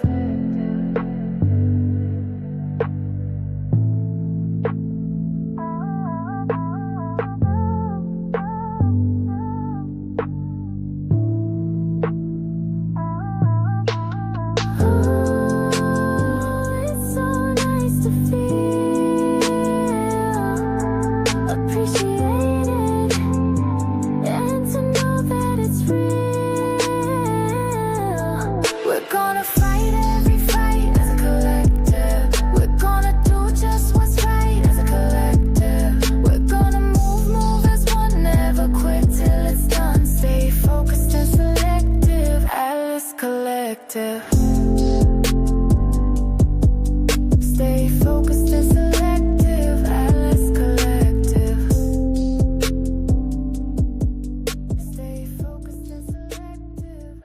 [SPEAKER 1] It's so nice to feel appreciated, and to know that it's real. We're gonna fight every fight as a collective. We're gonna do just what's right as a collective. We're gonna move as one, never quit till it's done. Stay focused and selective, Atlas Collective. Stay focused and selective, Atlas Collective. Stay focused and selective,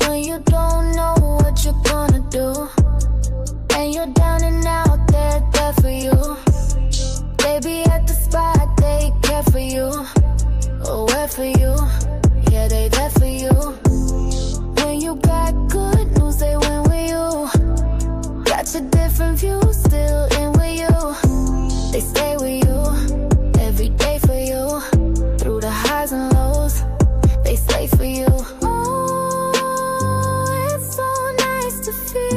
[SPEAKER 1] When you don't know what you're gonna do, and you're down and out, they're there for you. They be at the spot, they care for you. Oh, where for you? Yeah, they there for you. When you got good news, they win with you. Got your different views, still in with you. They stay with you, every day for you. Through the highs and lows, they stay for you. Oh, it's so nice to feel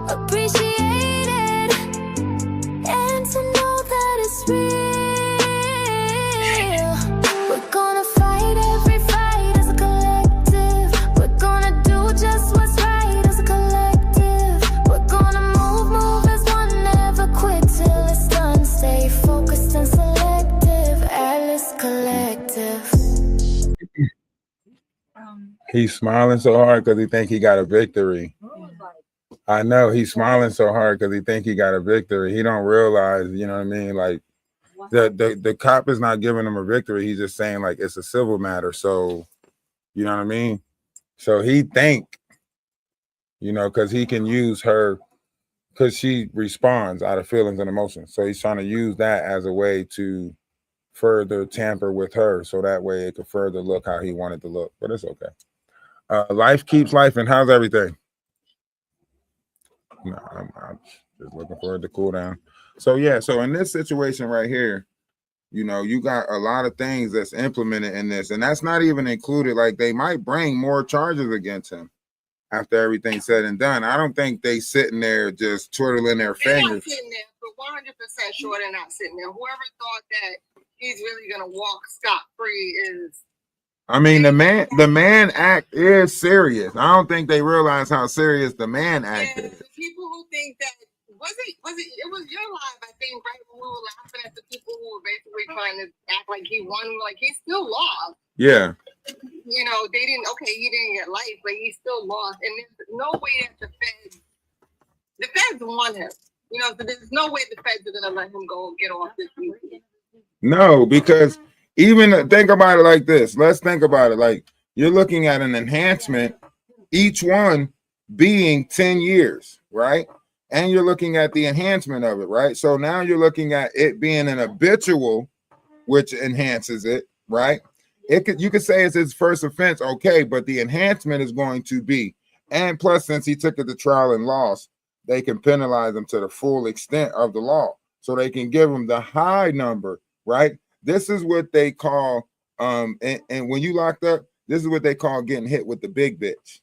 [SPEAKER 1] appreciated, and to know that it's real. We're gonna fight every fight as a collective. We're gonna do just what's right as a collective. We're gonna move as one, never quit till it's done. Stay focused and selective, Atlas Collective.
[SPEAKER 2] He's smiling so hard because he think he got a victory. I know he's smiling so hard because he think he got a victory. He don't realize, you know what I mean? Like the cop is not giving him a victory. He's just saying like it's a civil matter. So, you know what I mean? So he think, you know, because he can use her because she responds out of feelings and emotions. So he's trying to use that as a way to further tamper with her. So that way it could further look how he wanted to look. But it's okay. Life keeps life. And how's everything? No, I'm just looking for it to cool down. So yeah, so in this situation right here, you know, you got a lot of things that's implemented in this, and that's not even included. Like they might bring more charges against him after everything's said and done. I don't think they sitting there just twiddling their fingers.
[SPEAKER 21] They're not sitting there, for 100% sure they're not sitting there. Whoever thought that he's really gonna walk scot-free is.
[SPEAKER 2] I mean, the man act is serious. I don't think they realize how serious the man act is.
[SPEAKER 21] The people who think that it was your live, I think, right, when we were laughing at the people who were basically trying to act like he won, like he still lost.
[SPEAKER 2] Yeah.
[SPEAKER 21] You know, he didn't get life, but he still lost. And there's no way that the feds won him. You know, so there's no way the feds are gonna let him go get off this weekend.
[SPEAKER 2] No, because even think about it like this. Let's think about it. Like you're looking at an enhancement, each one being 10 years, right? And you're looking at the enhancement of it, right? So now you're looking at it being an habitual, which enhances it, right? You could say it's his first offense, okay, but the enhancement is going to be, and plus, since he took it to trial and lost, they can penalize him to the full extent of the law. So they can give him the high number, right? This is what they call, and when you locked up, this is what they call getting hit with the big bitch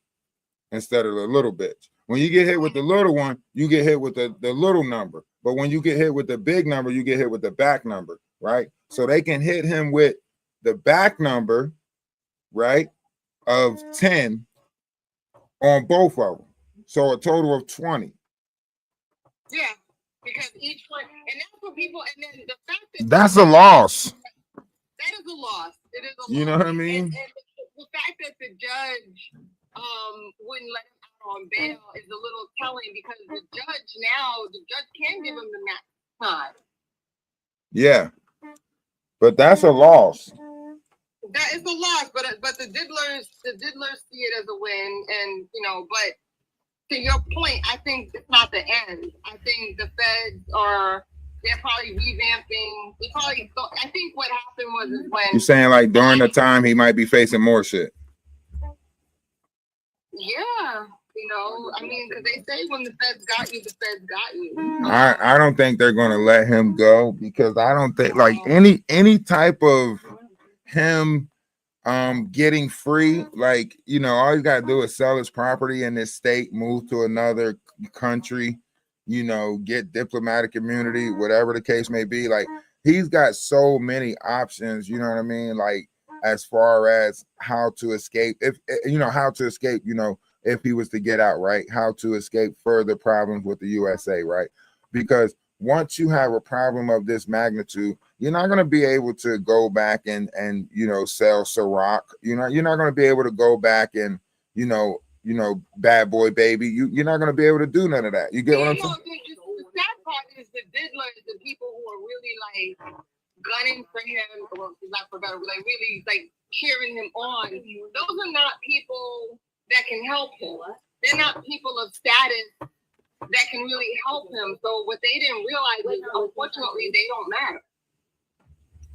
[SPEAKER 2] instead of the little bitch. When you get hit with the little one, you get hit with the little number. But when you get hit with the big number, you get hit with the back number, right? So they can hit him with the back number, right, of 10 on both of them. So a total of 20.
[SPEAKER 21] Yeah. Because each one, and that's what people, and then the fact that
[SPEAKER 2] that's a loss.
[SPEAKER 21] That is a loss. It is a loss.
[SPEAKER 2] You know what I mean?
[SPEAKER 21] And the fact that the judge wouldn't let him out on bail is a little telling because the judge can give him the max time.
[SPEAKER 2] Yeah. But that's a loss.
[SPEAKER 21] That is a loss, but the diddlers see it as a win, and you know, but to your point, I think it's not the end. I think the feds they're probably revamping. I think what happened was when
[SPEAKER 2] you're saying like during the time he might be facing more shit.
[SPEAKER 21] Yeah, you know, I mean, because they say when the feds got you, the feds got you.
[SPEAKER 2] I don't think they're gonna let him go because I don't think like any type of him getting free, like, you know, all you gotta do is sell his property in this state, move to another country, you know, get diplomatic immunity, whatever the case may be. Like he's got so many options, you know what I mean? Like as far as how to escape, if he was to get out, right? How to escape further problems with the USA, right? Because once you have a problem of this magnitude, you're not going to be able to go back and you know, sell Ciroc. You know, you're not going to be able to go back and, you know, Bad Boy Baby. You're not going to be able to do none of that. You get what I'm saying?
[SPEAKER 21] The sad part is the diddlers, the people who are really like gunning for him, or not for better, like really like cheering him on. Those are not people that can help him. They're not people of status that can really help him. So what they didn't realize is, unfortunately, they don't matter.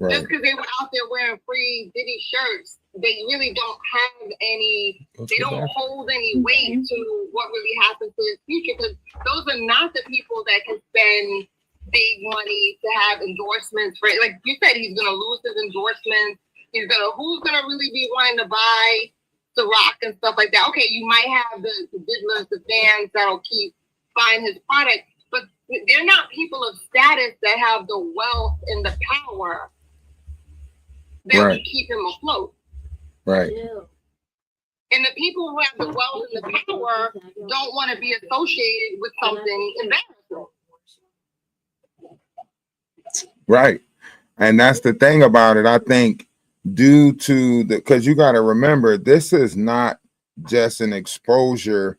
[SPEAKER 21] Right. Just because they were out there wearing free Diddy shirts, they really don't have any. They don't hold any weight to what really happens to his future. Because those are not the people that can spend big money to have endorsements for. Like you said, he's gonna lose his endorsements. Who's gonna really be wanting to buy the rock and stuff like that? Okay, you might have the diddlers, the fans that'll keep buying his product, but they're not people of status that have the wealth and the power that
[SPEAKER 2] right.
[SPEAKER 21] would keep him afloat.
[SPEAKER 2] Right.
[SPEAKER 21] And the people who have the wealth and the power don't want to be associated with something embarrassing.
[SPEAKER 2] Right. And that's the thing about it. I think due to because you got to remember, this is not just an exposure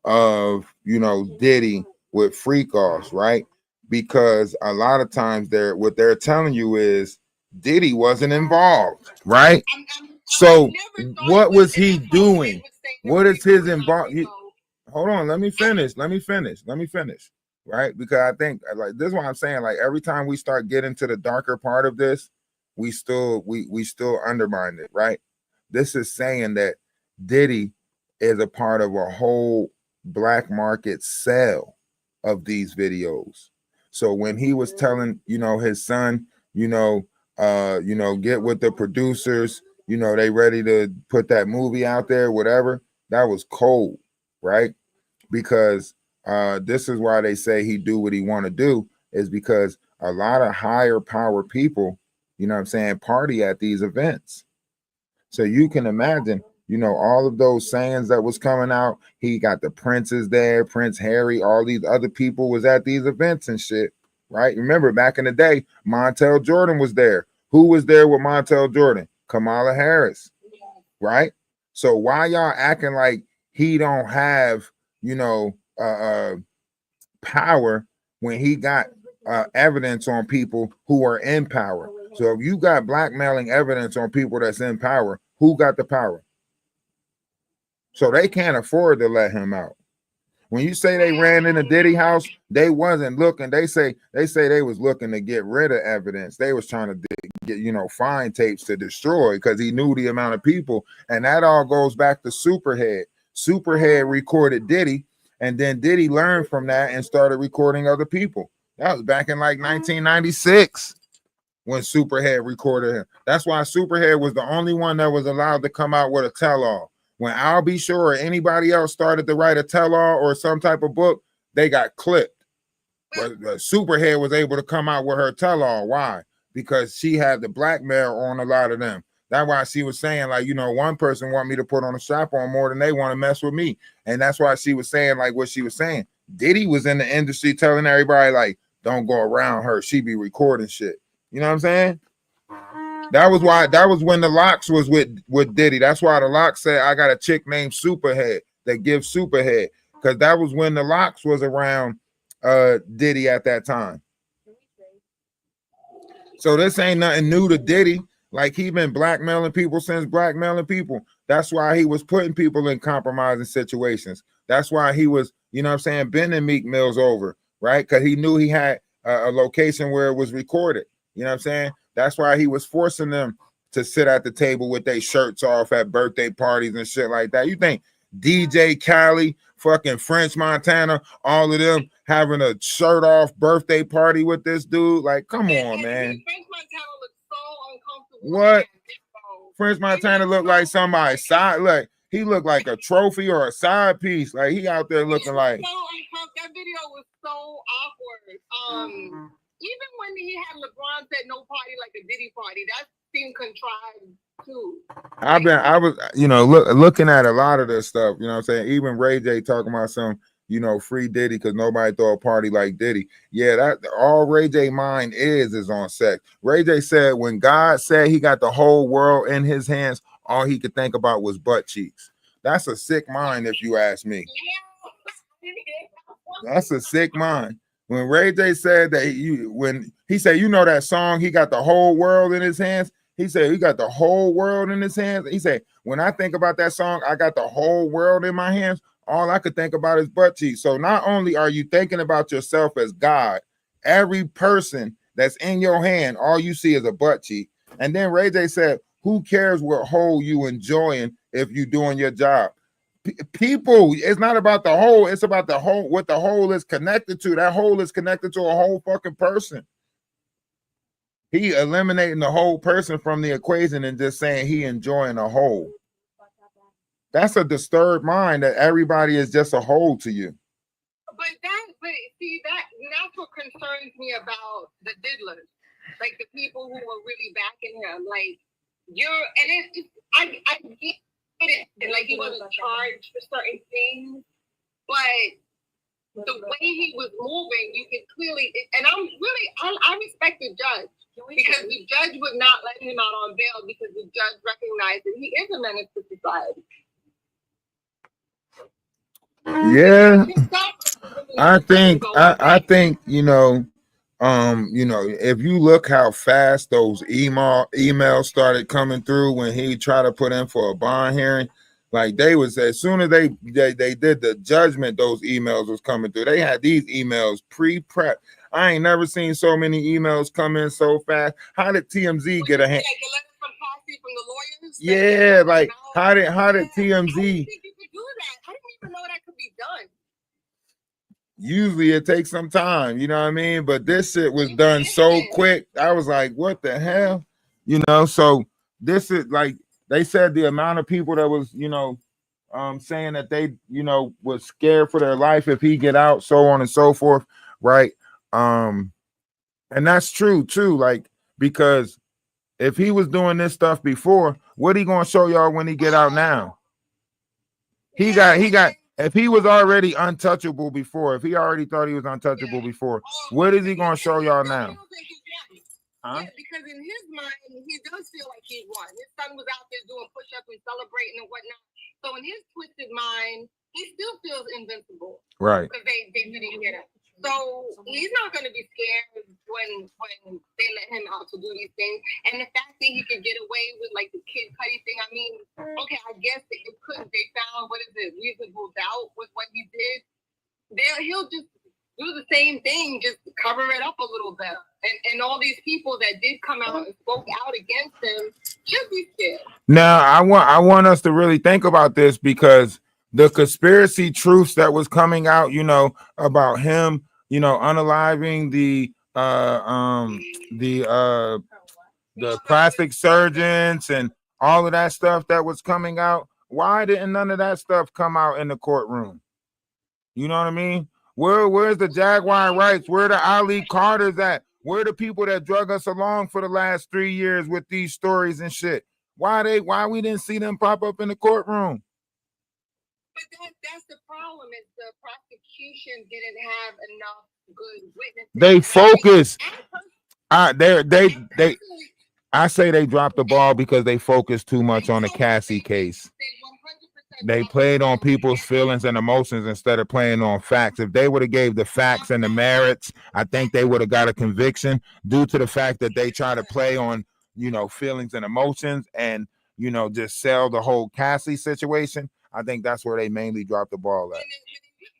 [SPEAKER 2] of, you know, Diddy with freak offs, right? Because a lot of times what they're telling you is Diddy wasn't involved, right? So what was he doing? What is his involvement? Hold on, let me finish, right? Because I think, like, this is what I'm saying, like, every time we start getting to the darker part of this, we still undermine it, right? This is saying that Diddy is a part of a whole black market sale of these videos. So when he was telling, you know, his son, get with the producers, they ready to put that movie out there, whatever, that was cold, right? Because this is why they say he do what he want to do, is because a lot of higher power people, party at these events. So you can imagine, all of those sayings that was coming out. He got the princes there, Prince Harry, all these other people was at these events and shit, right? Remember back in the day, Montel Jordan was there. Who was there with Montel Jordan? Kamala Harris, right? So why y'all acting like he don't have, power when he got evidence on people who are in power? So if you got blackmailing evidence on people that's in power, who got the power? So they can't afford to let him out. When you say they ran in the Diddy house, they wasn't looking. They say they was looking to get rid of evidence. They was trying to get, find tapes to destroy, because he knew the amount of people. And that all goes back to Superhead. Superhead recorded Diddy, and then Diddy learned from that and started recording other people. That was back in like 1996 when Superhead recorded him. That's why Superhead was the only one that was allowed to come out with a tell-all. When I'll Be Sure or anybody else started to write a tell-all or some type of book, they got clipped. But Superhead was able to come out with her tell-all. Why? Because she had the blackmail on a lot of them. That's why she was saying, like, one person want me to put on a strap on more than they want to mess with me. And that's why she was saying, like, what she was saying. Diddy was in the industry telling everybody, like, don't go around her. She be recording shit. You know what I'm saying? That was when the Locks was with Diddy. That's why the Locks said, I got a chick named Superhead that gives Superhead. Because that was when the Locks was around Diddy at that time. So this ain't nothing new to Diddy. Like, he been blackmailing people since blackmailing people. That's why he was putting people in compromising situations. That's why he was, bending Meek Mills over, right? Because he knew he had a location where it was recorded. You know what I'm saying? That's why he was forcing them to sit at the table with their shirts off at birthday parties and shit like that. You think DJ Khaled, fucking French Montana, all of them having a shirt off birthday party with this dude? Like, come on, man.
[SPEAKER 21] French Montana looks so uncomfortable.
[SPEAKER 2] What? French Montana looked like somebody's side, like he looked like a trophy or a side piece. Like, he out there looking like.
[SPEAKER 21] So uncomfortable. That video was so awkward. Even when he had LeBron said no party like a Diddy party, that seemed contrived too.
[SPEAKER 2] I was looking at a lot of this stuff, you know what I'm saying? Even Ray J talking about some, free Diddy because nobody throw a party like Diddy. Yeah, that all Ray J mind is on sex. Ray J said when God said he got the whole world in his hands, all he could think about was butt cheeks. That's a sick mind, if you ask me. That's a sick mind. When Ray J said that when he said, that song, he got the whole world in his hands. He said, he got the whole world in his hands. He said, when I think about that song, I got the whole world in my hands. All I could think about is butt cheeks. So not only are you thinking about yourself as God, every person that's in your hand, all you see is a butt cheek. And then Ray J said, who cares what hole you enjoying if you doing your job? People, it's not about the whole, it's about the whole, what the whole is connected to. That whole is connected to a whole fucking person. He eliminating the whole person from the equation and just saying he enjoying a whole. That's a disturbed mind that everybody is just a whole to you.
[SPEAKER 21] But that's what concerns me about the diddlers, like the people who were really backing him. Like I get it, like he wasn't charged for certain things, but the way he was moving, you could clearly, and I respect the judge, because the judge would not let him out on bail because the judge recognized that he is a menace to society.
[SPEAKER 2] Yeah, I think if you look how fast those emails started coming through when he tried to put in for a bond hearing, like they was, as soon as they did the judgment, those emails was coming through. They had these emails pre-prep. I ain't never seen so many emails come in so fast. How did TMZ get a hand? Yeah, like how did TMZ? Usually it takes some time, you know what I mean? But this shit was done so quick. I was like, what the hell? So this is like, they said the amount of people that was, saying that they, was scared for their life if he get out, so on and so forth, right? And that's true too, like, because if he was doing this stuff before, what he gonna show y'all when he get out now? He got if he was already untouchable before, if he already thought he was untouchable before, what is he gonna show y'all now?
[SPEAKER 21] Huh? Yeah, because in his mind, he does feel like he won. His son was out there doing push-ups and celebrating and whatnot. So in his twisted mind, he still feels invincible.
[SPEAKER 2] Right.
[SPEAKER 21] Because they didn't get him. So he's not going to be scared when they let him out to do these things. And the fact that he could get away with like the Kid Cudi thing, I mean, okay, I guess that it couldn't. They found, reasonable doubt with what he did. He'll just do the same thing, just cover it up a little bit. And all these people that did come out and spoke out against him should be scared. Now,
[SPEAKER 2] I want us to really think about this, because the conspiracy truths that was coming out, about him, unaliving the plastic surgeons and all of that stuff that was coming out. Why didn't none of that stuff come out in the courtroom? You know what I mean? Where's the Jaguar Wrights? Where the Ali Carters at? Where the people that drug us along for the last 3 years with these stories and shit? Why we didn't see them pop up in the courtroom?
[SPEAKER 21] But that's the problem, is the prosecution didn't have enough good witnesses.
[SPEAKER 2] They focused. I say they dropped the ball because they focused too much on the Cassie case. They played on people's feelings and emotions instead of playing on facts. If they would have gave the facts and the merits, I think they would have got a conviction. Due to the fact that they try to play on, feelings and emotions and, just sell the whole Cassie situation, I think that's where they mainly dropped the ball at.
[SPEAKER 21] And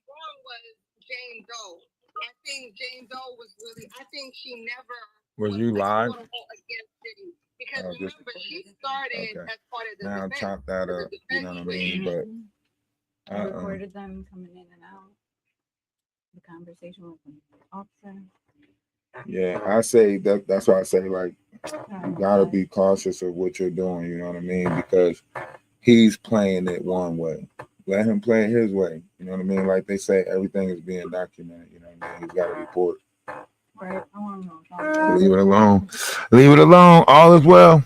[SPEAKER 21] wrong was Jane Doe. I think Jane Doe was really, I think she never
[SPEAKER 2] was you live?
[SPEAKER 21] Because remember, she started as part of the
[SPEAKER 2] now
[SPEAKER 21] defense.
[SPEAKER 2] Chop that up, you know what I mean? But
[SPEAKER 13] I recorded them coming in and out. The conversation with the officer.
[SPEAKER 2] Yeah, I say that's why I say, like, you gotta be cautious of what you're doing, you know what I mean? Because he's playing it one way. Let him play it his way. You know what I mean? Like they say, everything is being documented, you know what I mean? He's gotta report.
[SPEAKER 13] Right.
[SPEAKER 2] Leave it alone. Leave it alone. All is well.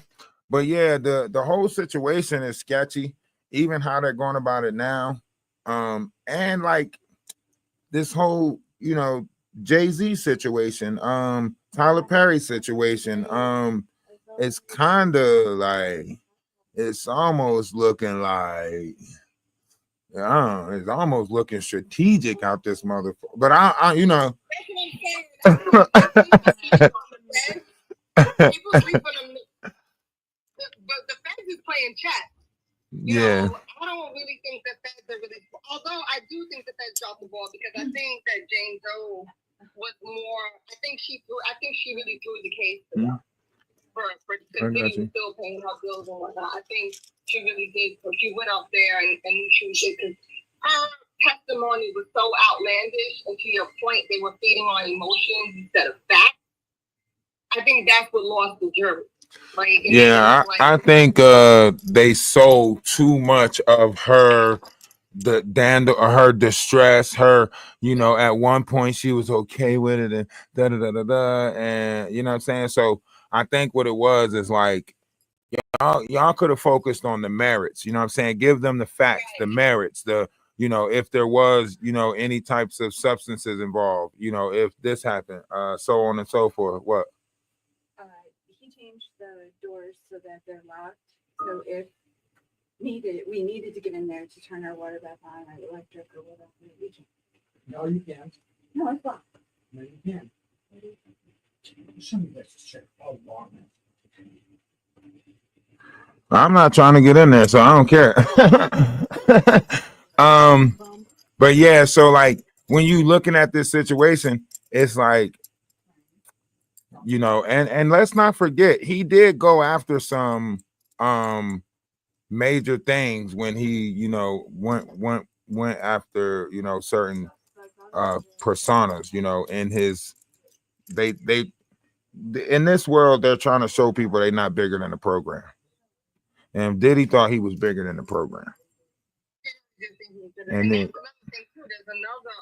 [SPEAKER 2] But yeah, the whole situation is sketchy. Even how they're going about it now. And like this whole, Jay-Z situation, Tyler Perry situation, it's kind of like, it's almost looking like, it's almost looking strategic out this motherfucker. But I
[SPEAKER 21] People sleep on them. But the feds is playing chess.
[SPEAKER 2] Yeah.
[SPEAKER 21] I don't really think the feds are really. Although I do think the feds dropped the ball, because I think that Jane Doe was more. I think she really threw the case for continuing still paying her bills and whatnot. I think she really did. So she went up there and she did, because her testimony was so outlandish, and to your point, they were feeding on emotions instead of facts. I think that's what lost the jury.
[SPEAKER 2] I think they sold too much of her, her distress, her, at one point she was okay with it and and you know what I'm saying? So I think what it was is like, y'all could have focused on the merits, you know what I'm saying? Give them the facts, the merits, if there was, any types of substances involved, if this happened, so on and so forth. What?
[SPEAKER 13] He changed the doors so that they're locked. So if we needed to get in there to turn our water back on, our electric or whatever.
[SPEAKER 20] No, you can't.
[SPEAKER 13] No, I thought.
[SPEAKER 20] No, you can't. Somebody has to check how long.
[SPEAKER 2] I'm not trying to get in there, so I don't care. But yeah, so like when you looking at this situation, it's like, you know, and let's not forget, he did go after some major things when he, you know, went after, you know, certain personas, you know, in his they in this world, they're trying to show people they're not bigger than the program. And Diddy thought he was bigger than the program. And then
[SPEAKER 21] there's another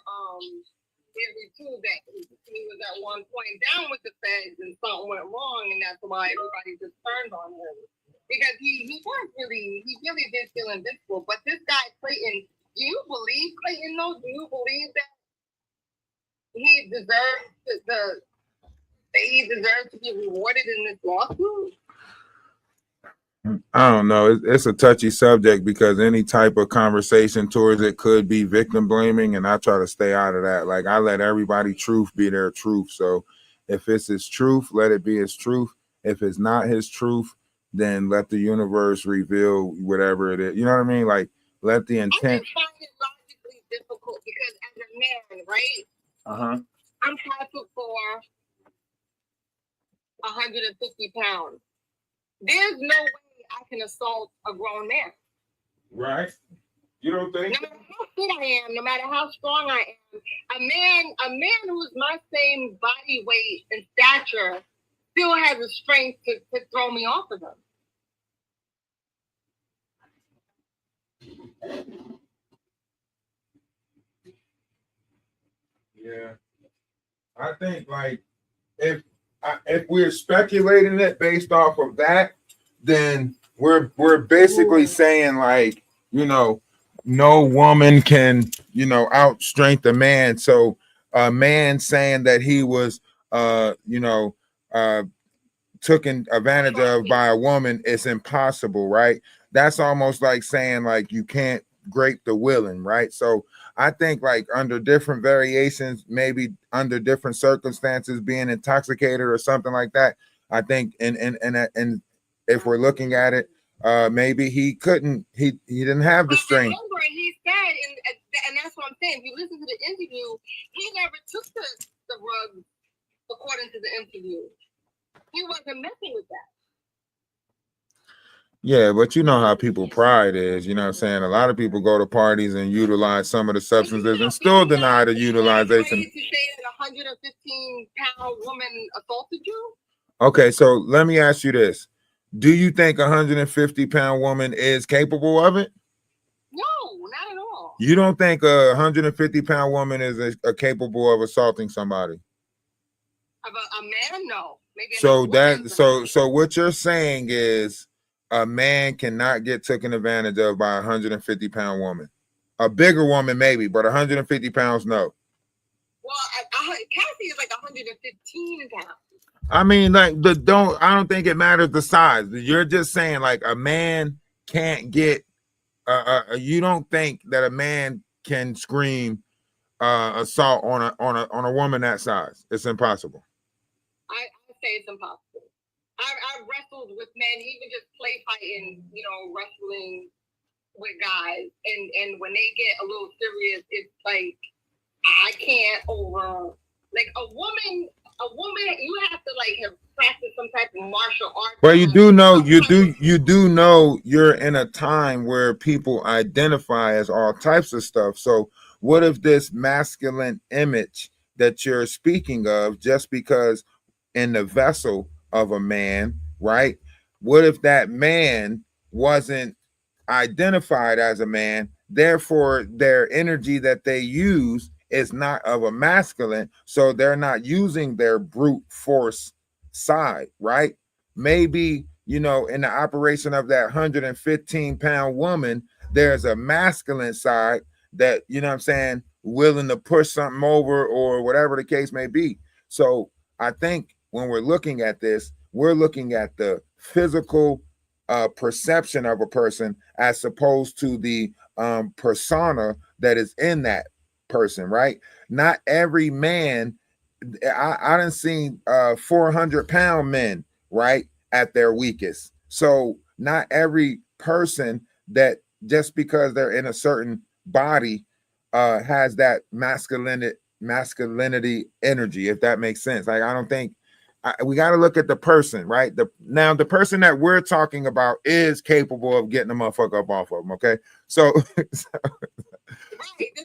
[SPEAKER 21] theory too that he was at one point down with the feds and something went wrong, and that's why everybody just turned on him. Because he really did feel invincible. But this guy Clayton, do you believe Clayton though? Do you believe that he deserves to be rewarded in this lawsuit?
[SPEAKER 2] I don't know. It's a touchy subject because any type of conversation towards it could be victim blaming, and I try to stay out of that. Like, I let everybody truth be their truth. So if it's his truth, let it be his truth. If it's not his truth, then let the universe reveal whatever it is. You know what I mean? Like, let the intent.
[SPEAKER 21] I just find it logically difficult because as a man, right? I'm 5'4", 150 pounds. There's no way I can assault a grown man.
[SPEAKER 2] Right? You don't think?
[SPEAKER 21] No matter how fit I am, no matter how strong I am, a man who's my same body weight and stature still has the strength to throw me off of them.
[SPEAKER 2] Yeah. I think, like, if we're speculating it based off of that, then we're basically saying, like, you know, no woman can, you know, outstrength a man. So a man saying that he was taken advantage of by a woman is impossible, right? That's almost like saying, like, you can't grape the willing, right? So I think, like, under different variations, maybe under different circumstances, being intoxicated or something like that, I think, and if we're looking at it, maybe he didn't have the strength.
[SPEAKER 21] Remember, he said, and that's what I'm saying. If you listen to the interview, he never took the rug, according to the interview. He wasn't messing with that.
[SPEAKER 2] Yeah, but you know how people pride is, you know what I'm saying? A lot of people go to parties and utilize some of the substances and still deny the utilization.
[SPEAKER 21] To say that a 115-pound woman assaulted you?
[SPEAKER 2] Okay, so let me ask you this. Do you think a 150-pound woman is capable of it?
[SPEAKER 21] No, not at all.
[SPEAKER 2] You don't think a 150-pound woman is capable of assaulting somebody?
[SPEAKER 21] Of a man? No. Maybe
[SPEAKER 2] so what you're saying is a man cannot get taken advantage of by a 150-pound woman. A bigger woman, maybe, but 150 pounds, no.
[SPEAKER 21] Well, Cassie is like 115 pounds.
[SPEAKER 2] I mean, like, I don't think it matters the size. You're just saying, like, a man can't get. You don't think that a man can scream assault on a woman that size? It's impossible.
[SPEAKER 21] I say it's impossible. I wrestled with men, even just play fighting, you know, wrestling with guys, and when they get a little serious, it's like I can't over like a woman. You have to like have practiced some type of martial art.
[SPEAKER 2] But you do know you're in a time where people identify as all types of stuff. So what if this masculine image that you're speaking of, just because in the vessel of a man, right? What if that man wasn't identified as a man, therefore their energy that they use is not of a masculine, so they're not using their brute force side, right? Maybe, you know, in the operation of that 115-pound woman, there's a masculine side that, you know what I'm saying, willing to push something over or whatever the case may be. So I think when we're looking at this, we're looking at the physical perception of a person as opposed to the persona that is in that person, right? Not every man, I done seen 400-pound men, right, at their weakest. So not every person that just because they're in a certain body has that masculinity energy, if that makes sense. Like, I don't think we got to look at the person, right? The person that we're talking about is capable of getting a motherfucker up off of them. Okay, so
[SPEAKER 21] right, that's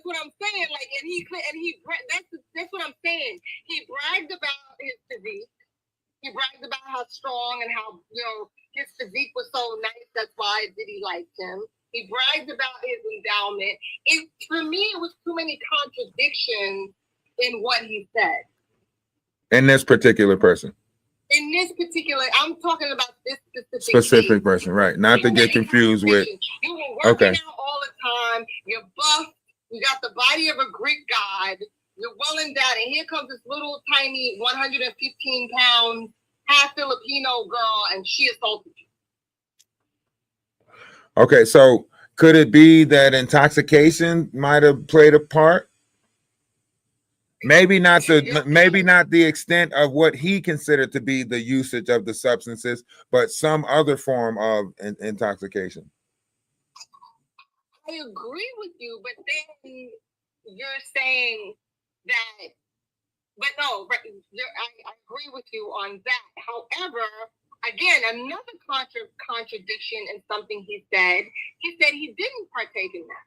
[SPEAKER 21] what I'm saying. Like, that's what I'm saying. He bragged about his physique. He bragged about how strong and how, his physique was so nice. That's why Diddy liked him. He bragged about his endowment. For me, it was too many contradictions in what he said.
[SPEAKER 2] In this particular person.
[SPEAKER 21] In this particular, I'm talking about this
[SPEAKER 2] specific person, right? Not to get confused with.
[SPEAKER 21] You were working out all the time. You're buff. You got the body of a Greek god. You're well endowed, and here comes this little tiny 115-pound half Filipino girl, and she assaulted you.
[SPEAKER 2] Okay, so could it be that intoxication might have played a part? Maybe not the extent of what he considered to be the usage of the substances, but some other form of intoxication.
[SPEAKER 21] I agree with you, but then you're saying that, but no, I agree with you on that. However, again, another contradiction in something he said. He said he didn't partake in that.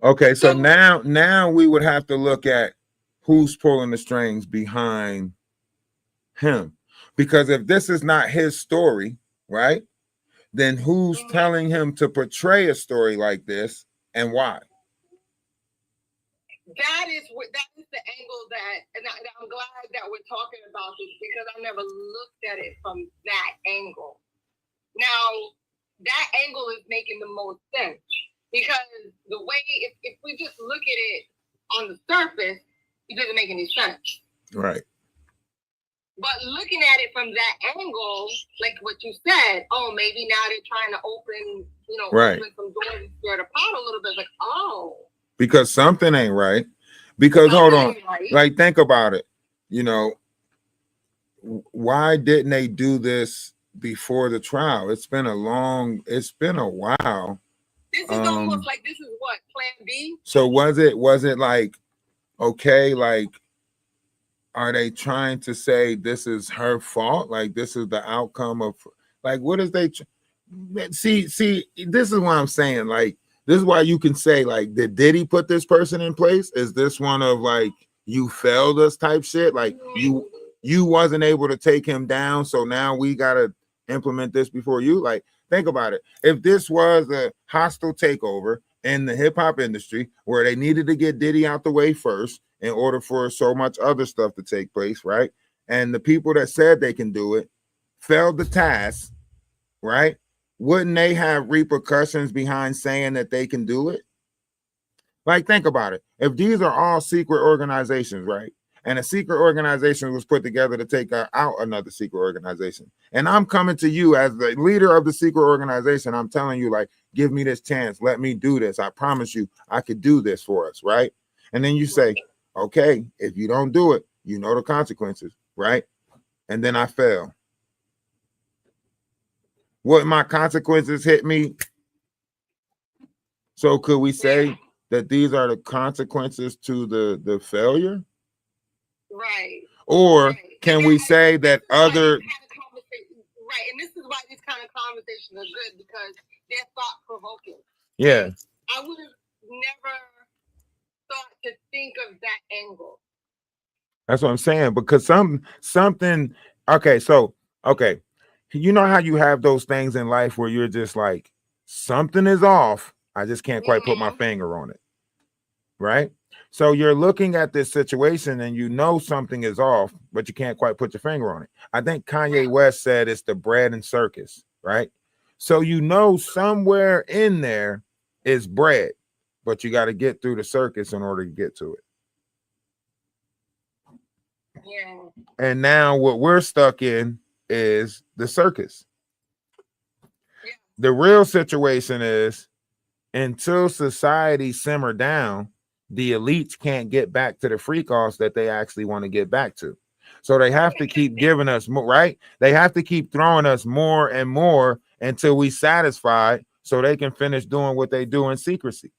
[SPEAKER 2] Okay, so now we would have to look at who's pulling the strings behind him, because if this is not his story, right, then who's telling him to portray a story like this and why?
[SPEAKER 21] That is the angle and I'm glad that we're talking about this, because I never looked at it from that angle. Now, that angle is making the most sense, because the way, if we just look at it on the surface, it doesn't make any sense.
[SPEAKER 2] Right.
[SPEAKER 21] But looking at it from that angle, like what you said, maybe now they're trying to open some doors and stir the pot a little bit. Like,
[SPEAKER 2] because something ain't right. Because hold on, like, think about it. Why didn't they do this before the trial? It's been a while.
[SPEAKER 21] This is almost like, this is what, plan B?
[SPEAKER 2] So was it like, okay, like, are they trying to say this is her fault? Like, this is the outcome of, like, what is they see, this is what I'm saying. Like, this is why you can say, like, did he put this person in place? Is this one of, like, you failed us type shit? Like, you wasn't able to take him down, so now we gotta implement this before you? Like, think about it. If this was a hostile takeover in the hip-hop industry where they needed to get Diddy out the way first in order for so much other stuff to take place, right? And the people that said they can do it failed the task, right? Wouldn't they have repercussions behind saying that they can do it? Like, think about it. If these are all secret organizations, right? And a secret organization was put together to take out another secret organization. And I'm coming to you as the leader of the secret organization. I'm telling you, like, give me this chance. Let me do this. I promise you I could do this for us, right? And then you say, okay, if you don't do it, you know the consequences, right? And then I fail. What my consequences hit me? So could we say that these are the consequences to the failure?
[SPEAKER 21] Right.
[SPEAKER 2] Or can we say that other...
[SPEAKER 21] Right, and this is why these kind of conversations are good, because they're thought-provoking.
[SPEAKER 2] Yeah.
[SPEAKER 21] I would have never thought to think of that angle.
[SPEAKER 2] That's what I'm saying, because something... Okay. You know how you have those things in life where you're just like, something is off. I just can't quite put my finger on it. Right? So you're looking at this situation and you know something is off, but you can't quite put your finger on it. I think Kanye West said it's the bread and circus, right? So you know somewhere in there is bread, but you got to get through the circus in order to get to it.
[SPEAKER 21] Yeah.
[SPEAKER 2] And now what we're stuck in is the circus. the real situation is, until society simmer down, the elites can't get back to the freak offs that they actually want to get back to. So they have to keep giving us more, right? They have to keep throwing us more and more until we satisfied, so they can finish doing what they do in secrecy.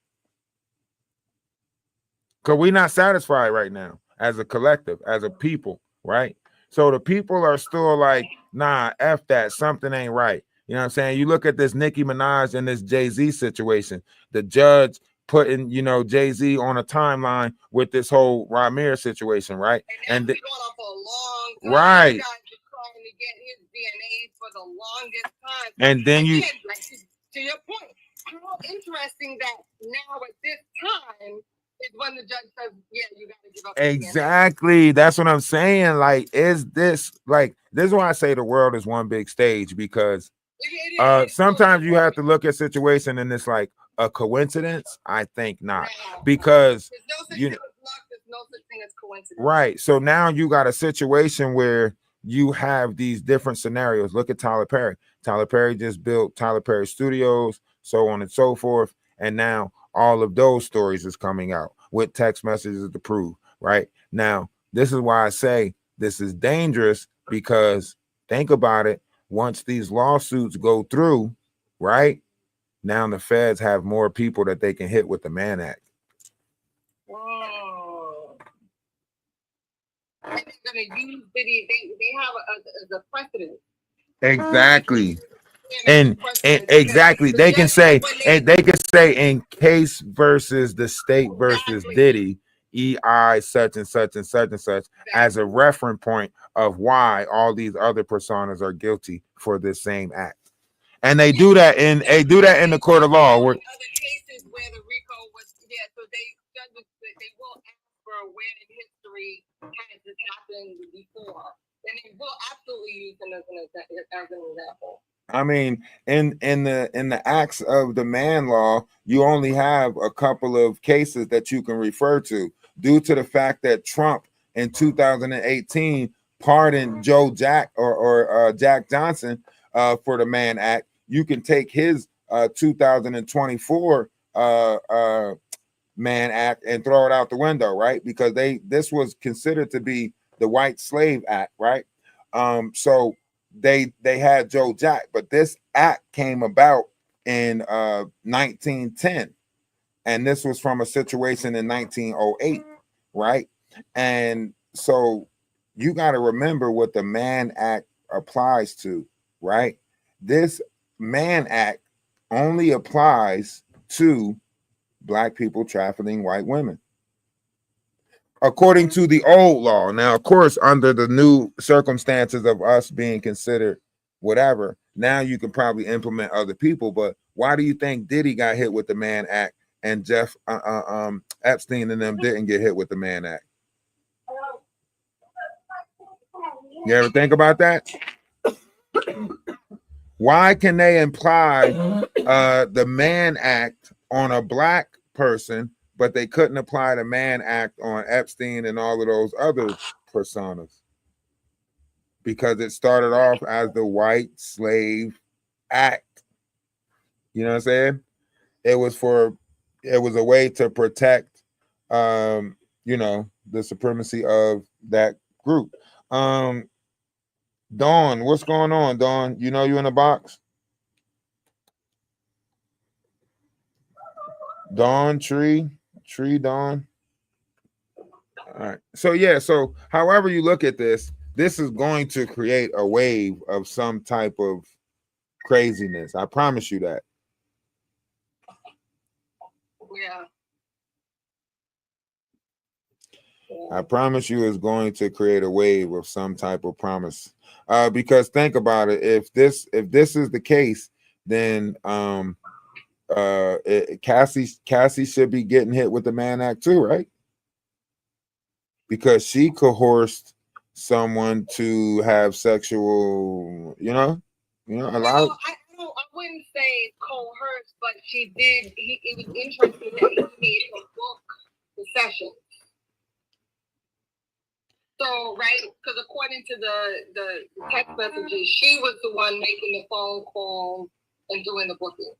[SPEAKER 2] Because we're not satisfied right now as a collective, as a people, right? So the people are still like, nah, F that, something ain't right. You know what I'm saying? You look at this Nicki Minaj and this Jay-Z situation, the judge putting, you know, Jay-Z on a timeline with this whole Ramir situation, right? And going on for a long time. Right. Trying to get his DNA for the longest time. And then you, like, to your point, how interesting that now at this time is when the judge says, yeah, you got to give up. Exactly. That's what I'm saying. Like, is this like, this is why I say the world is one big stage, because sometimes you have to look at situation and it's like a coincidence. I think not, because you know, there's no such thing as coincidence. Right. So now you got a situation where you have these different scenarios. Look at Tyler Perry. Tyler Perry just built Tyler Perry Studios, so on and so forth. And now all of those stories is coming out with text messages to prove, right? Now, this is why I say this is dangerous, because think about it. Once these lawsuits go through, right, now the feds have more people that they can hit with the Mann Act.
[SPEAKER 21] Whoa. They're going to use Diddy. They have a precedent.
[SPEAKER 2] Exactly. And exactly, they can say, and they can say in case versus the state versus Diddy, EI such and such and such and such, as a reference point of why all these other personas are guilty for this same act. And they do that in the court of law. Where, other cases where the RICO was, yeah, so they will ask for where in history has this happened before. And they will absolutely use them as an example. I mean, in the acts of the Mann Law, you only have a couple of cases that you can refer to, due to the fact that Trump in 2018 pardoned Joe Jack or Jack Johnson for the Mann Act. You can take his 2024 Mann Act and throw it out the window, right? Because this was considered to be the White Slave Act, right? So they had Joe Jack, but this act came about in 1910, and this was from a situation in 1908, right? And so you got to remember what the Mann Act applies to, right? This Mann Act only applies to Black people trafficking white women, according to the old law. Now, of course, under the new circumstances of us being considered whatever, now you can probably implement other people. But why do you think Diddy got hit with the Mann Act and Jeff Epstein and them didn't get hit with the Mann Act? You ever think about that? Why can they imply the Mann Act on a Black person, but they couldn't apply the Mann Act on Epstein and all of those other personas? Because it started off as the White Slave Act. You know what I'm saying? It was a way to protect, you know, the supremacy of that group. Dawn, what's going on, Dawn? You know you in the box? Dawn, Tree Dawn. All right. So yeah, so however you look at this is going to create a wave of some type of craziness. I promise you that.
[SPEAKER 21] Yeah.
[SPEAKER 2] I promise you it's going to create a wave of some type of promise. Because think about it, if this is the case, then Cassie should be getting hit with the Mann Act too, right? Because she coerced someone to have sexual, you know, a lot of.
[SPEAKER 21] I wouldn't say coerced, but she did. It was interesting that he made her book the session. So, right, because according to the text messages, she was the one making the phone call and doing the booking.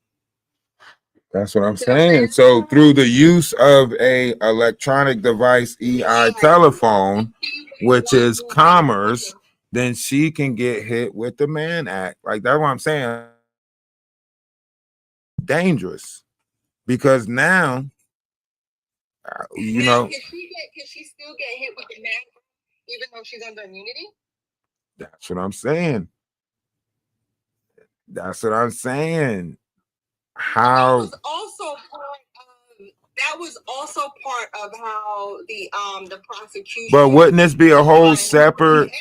[SPEAKER 2] That's what I'm saying. So through the use of a electronic device, EI telephone, which is commerce, then she can get hit with the Mann Act. Like that's what I'm saying. Dangerous, because now, you know,
[SPEAKER 21] can she still get hit with the Mann Act even though she's under immunity?
[SPEAKER 2] That's what I'm saying. That's what I'm saying. How
[SPEAKER 21] that was also part of how the prosecution.
[SPEAKER 2] But wouldn't this be a whole separate?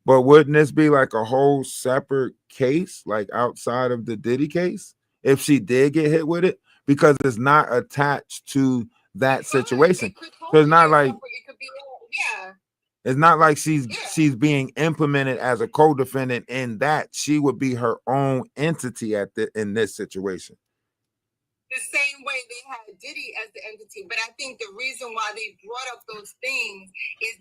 [SPEAKER 2] But wouldn't this be like a whole separate case, like outside of the Diddy case, if she did get hit with it, because it's not attached to that situation? So it's not like it's not like she's being implemented as a co-defendant in that. She would be her own entity in this situation.
[SPEAKER 21] The same way they had Diddy as the entity, but I think the reason why they brought up those things is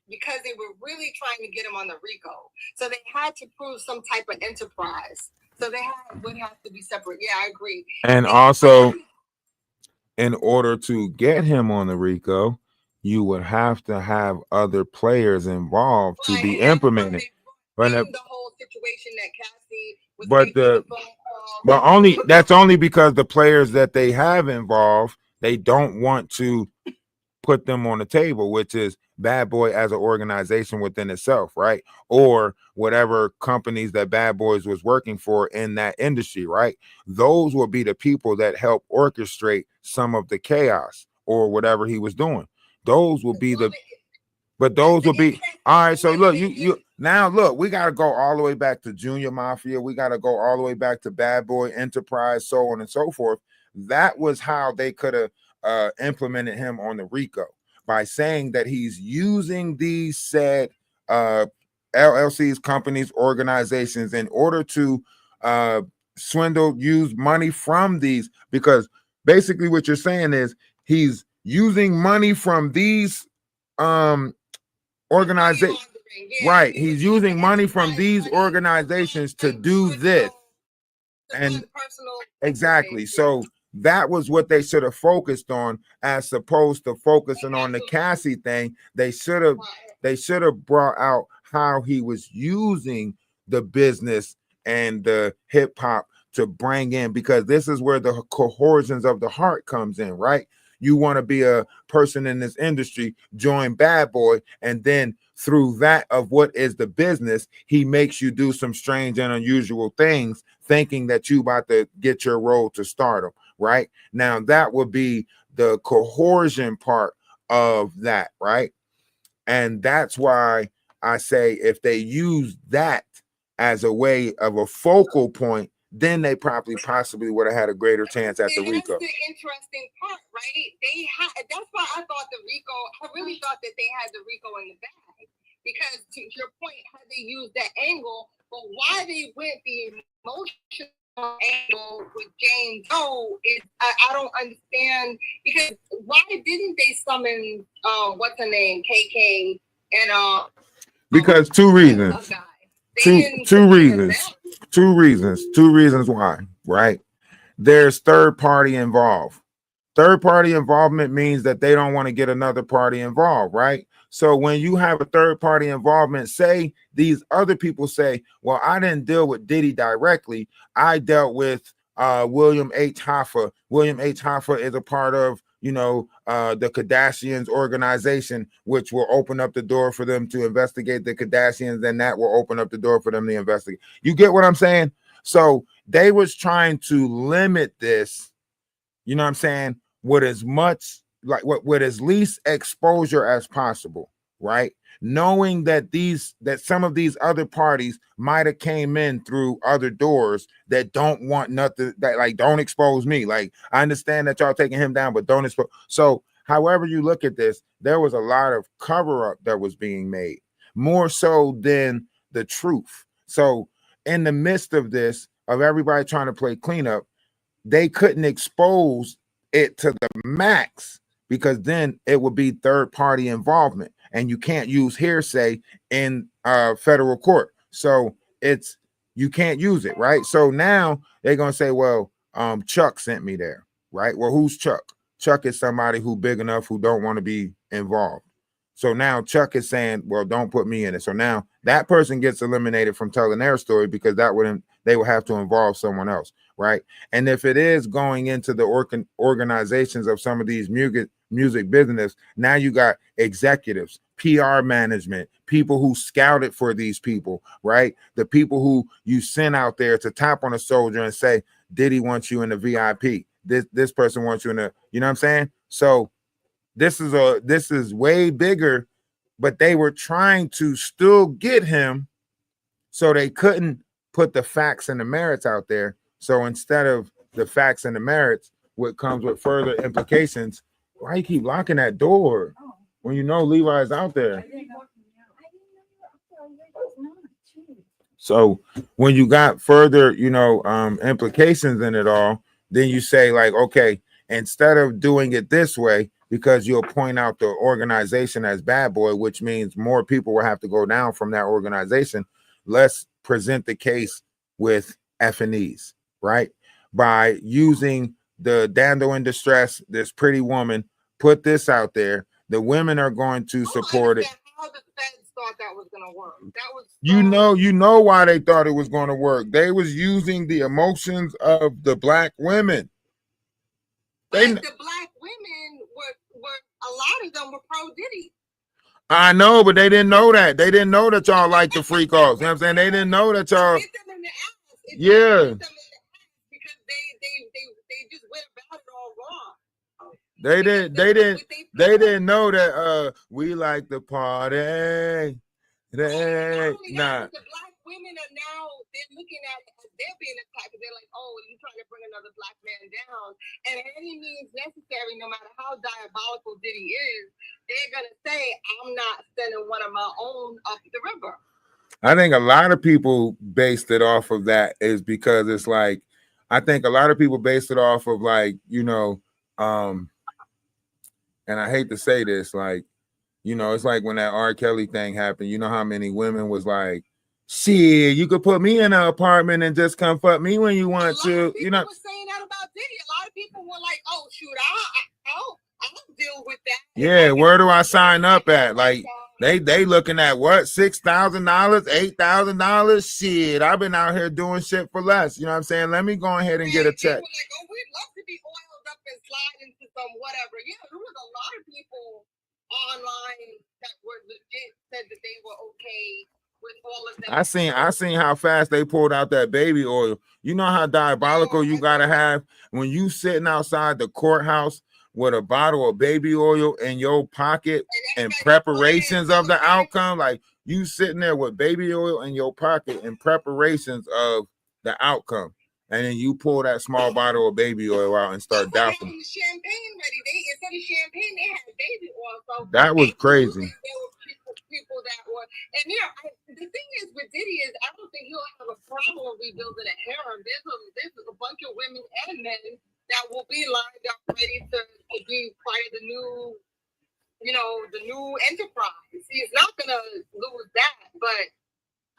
[SPEAKER 21] because they were really trying to get him on the RICO, so they had to prove some type of enterprise. So they would have to be separate. Yeah, I agree.
[SPEAKER 2] And also, in order to get him on the RICO, you would have to have other players involved to be implemented. But the
[SPEAKER 21] whole situation that Cassie was
[SPEAKER 2] that's only because the players that they have involved, they don't want to put them on the table, which is Bad Boy as an organization within itself, right? Or whatever companies that Bad Boys was working for in that industry, right? Those will be the people that help orchestrate some of the chaos or whatever he was doing. Those will be all right. So look, you now look, we got to go all the way back to Junior Mafia. We got to go all the way back to Bad Boy Enterprise, so on and so forth. That was how they could have implemented him on the RICO, by saying that he's using these said LLCs, companies, organizations in order to use money from these, because basically what you're saying is he's using money from these organizations, right? He's using money from these organizations to do this, and exactly. So that was what they should have focused on, as opposed to focusing on the Cassie thing. They should have brought out how he was using the business and the hip hop to bring in, because this is where the coercions of the heart comes in, right? You want to be a person in this industry, join Bad Boy, and then through that of what is the business, he makes you do some strange and unusual things, thinking that you about to get your road to stardom, right? Now that would be the coercion part of that, right? And that's why I say if they use that as a way of a focal point, then they possibly would have had a greater chance at the RICO.
[SPEAKER 21] That's the interesting part, right? That's why I thought the RICO, I really thought that they had the RICO in the bag, because to your point, how they used that angle, but why they went the emotional angle with Jane Doe is I don't understand, because why didn't they summon what's her name, KK, and
[SPEAKER 2] because two reasons. Two reasons why, right? There's third party involved. Third party involvement means that they don't want to get another party involved, right? So when you have a third party involvement, say these other people say, well, I didn't deal with Diddy directly. I dealt with William H. Hoffa. William H. Hoffa is a part of, the Kardashians organization, which will open up the door for them to investigate the Kardashians, and that will open up the door for them to investigate. You get what I'm saying? So they was trying to limit this, you know what I'm saying, with as much, like with as least exposure as possible, right? Knowing that some of these other parties might have came in through other doors that don't want nothing, that like don't expose me. Like, I understand that y'all taking him down, but don't expose. So however you look at this, there was a lot of cover up that was being made, more so than the truth. So in the midst of this, of everybody trying to play cleanup, they couldn't expose it to the max, because then it would be third party involvement, and you can't use hearsay in federal court. So it's, you can't use it, right? So now they're gonna say, well, Chuck sent me there, right? Well, who's Chuck? Chuck is somebody who big enough who don't want to be involved. So now Chuck is saying, well, don't put me in it. So now that person gets eliminated from telling their story because they would have to involve someone else, right? And if it is going into the organizations of some of these music business, now you got executives, PR management, people who scouted for these people, right? The people who you sent out there to tap on a soldier and say, Diddy wants you in the VIP. This person wants you in the, you know what I'm saying? So this is way bigger, but they were trying to still get him, so they couldn't put the facts and the merits out there. So instead of the facts and the merits, what comes with further implications, why you keep locking that door when you know Levi's out there? So when you got further, implications in it all, then you say like, okay, instead of doing it this way, because you'll point out the organization as bad boy, which means more people will have to go down from that organization. Let's present the case with F&Es, right? By using the Dando in Distress, this pretty woman, put this out there. The women are going to support it.
[SPEAKER 21] How the feds thought that was going to work. That was
[SPEAKER 2] you know why they thought it was going to work. They was using the emotions of the black women.
[SPEAKER 21] The black women were a lot of them were pro Diddy.
[SPEAKER 2] I know, but they didn't know that. They didn't know that y'all like the freak offs. You know what I'm saying? They didn't know that y'all. Yeah.
[SPEAKER 21] Because they just went about it all wrong.
[SPEAKER 2] They didn't know that we like the party.
[SPEAKER 21] The black women are now, they're looking at it as they're being attacked. They're like, oh, you're trying to bring another black man down. And at any means necessary, no matter how diabolical Diddy is, they're going to say, I'm not sending one of my own up the river.
[SPEAKER 2] I think a lot of people based it off of that is because it's like, I think a lot of people based it off of like, and I hate to say this, like, it's like when that R. Kelly thing happened, you know how many women was like, shit, you could put me in an apartment and just come fuck me when you want to.
[SPEAKER 21] People were saying that about Diddy. A lot of people were like, oh, shoot, I'll deal with that.
[SPEAKER 2] Yeah, where do I sign up at? Like, they looking at what, $6,000, $8,000? Shit, I've been out here doing shit for less. You know what I'm saying? Let me go ahead and get a check.
[SPEAKER 21] Like, oh, we'd love to be oiled up and slide into some whatever. Yeah, there was a lot of people online that were legit said that they were okay with all of that.
[SPEAKER 2] I seen how fast they pulled out that baby oil. You know how diabolical you gotta have when you sitting outside the courthouse with a bottle of baby oil in your pocket in preparations of the outcome. Like you sitting there with baby oil in your pocket in preparations of the outcome. And then you pull that small bottle of baby oil out and start dousing.
[SPEAKER 21] Champagne ready. Instead of champagne, they had baby oil. So
[SPEAKER 2] that was crazy.
[SPEAKER 21] There were people that were, and the thing is with Diddy is I don't think he'll have a problem rebuilding a harem. There's a bunch of women and men that will be lined up ready to be part of the new, the new enterprise. He's not gonna lose that, but.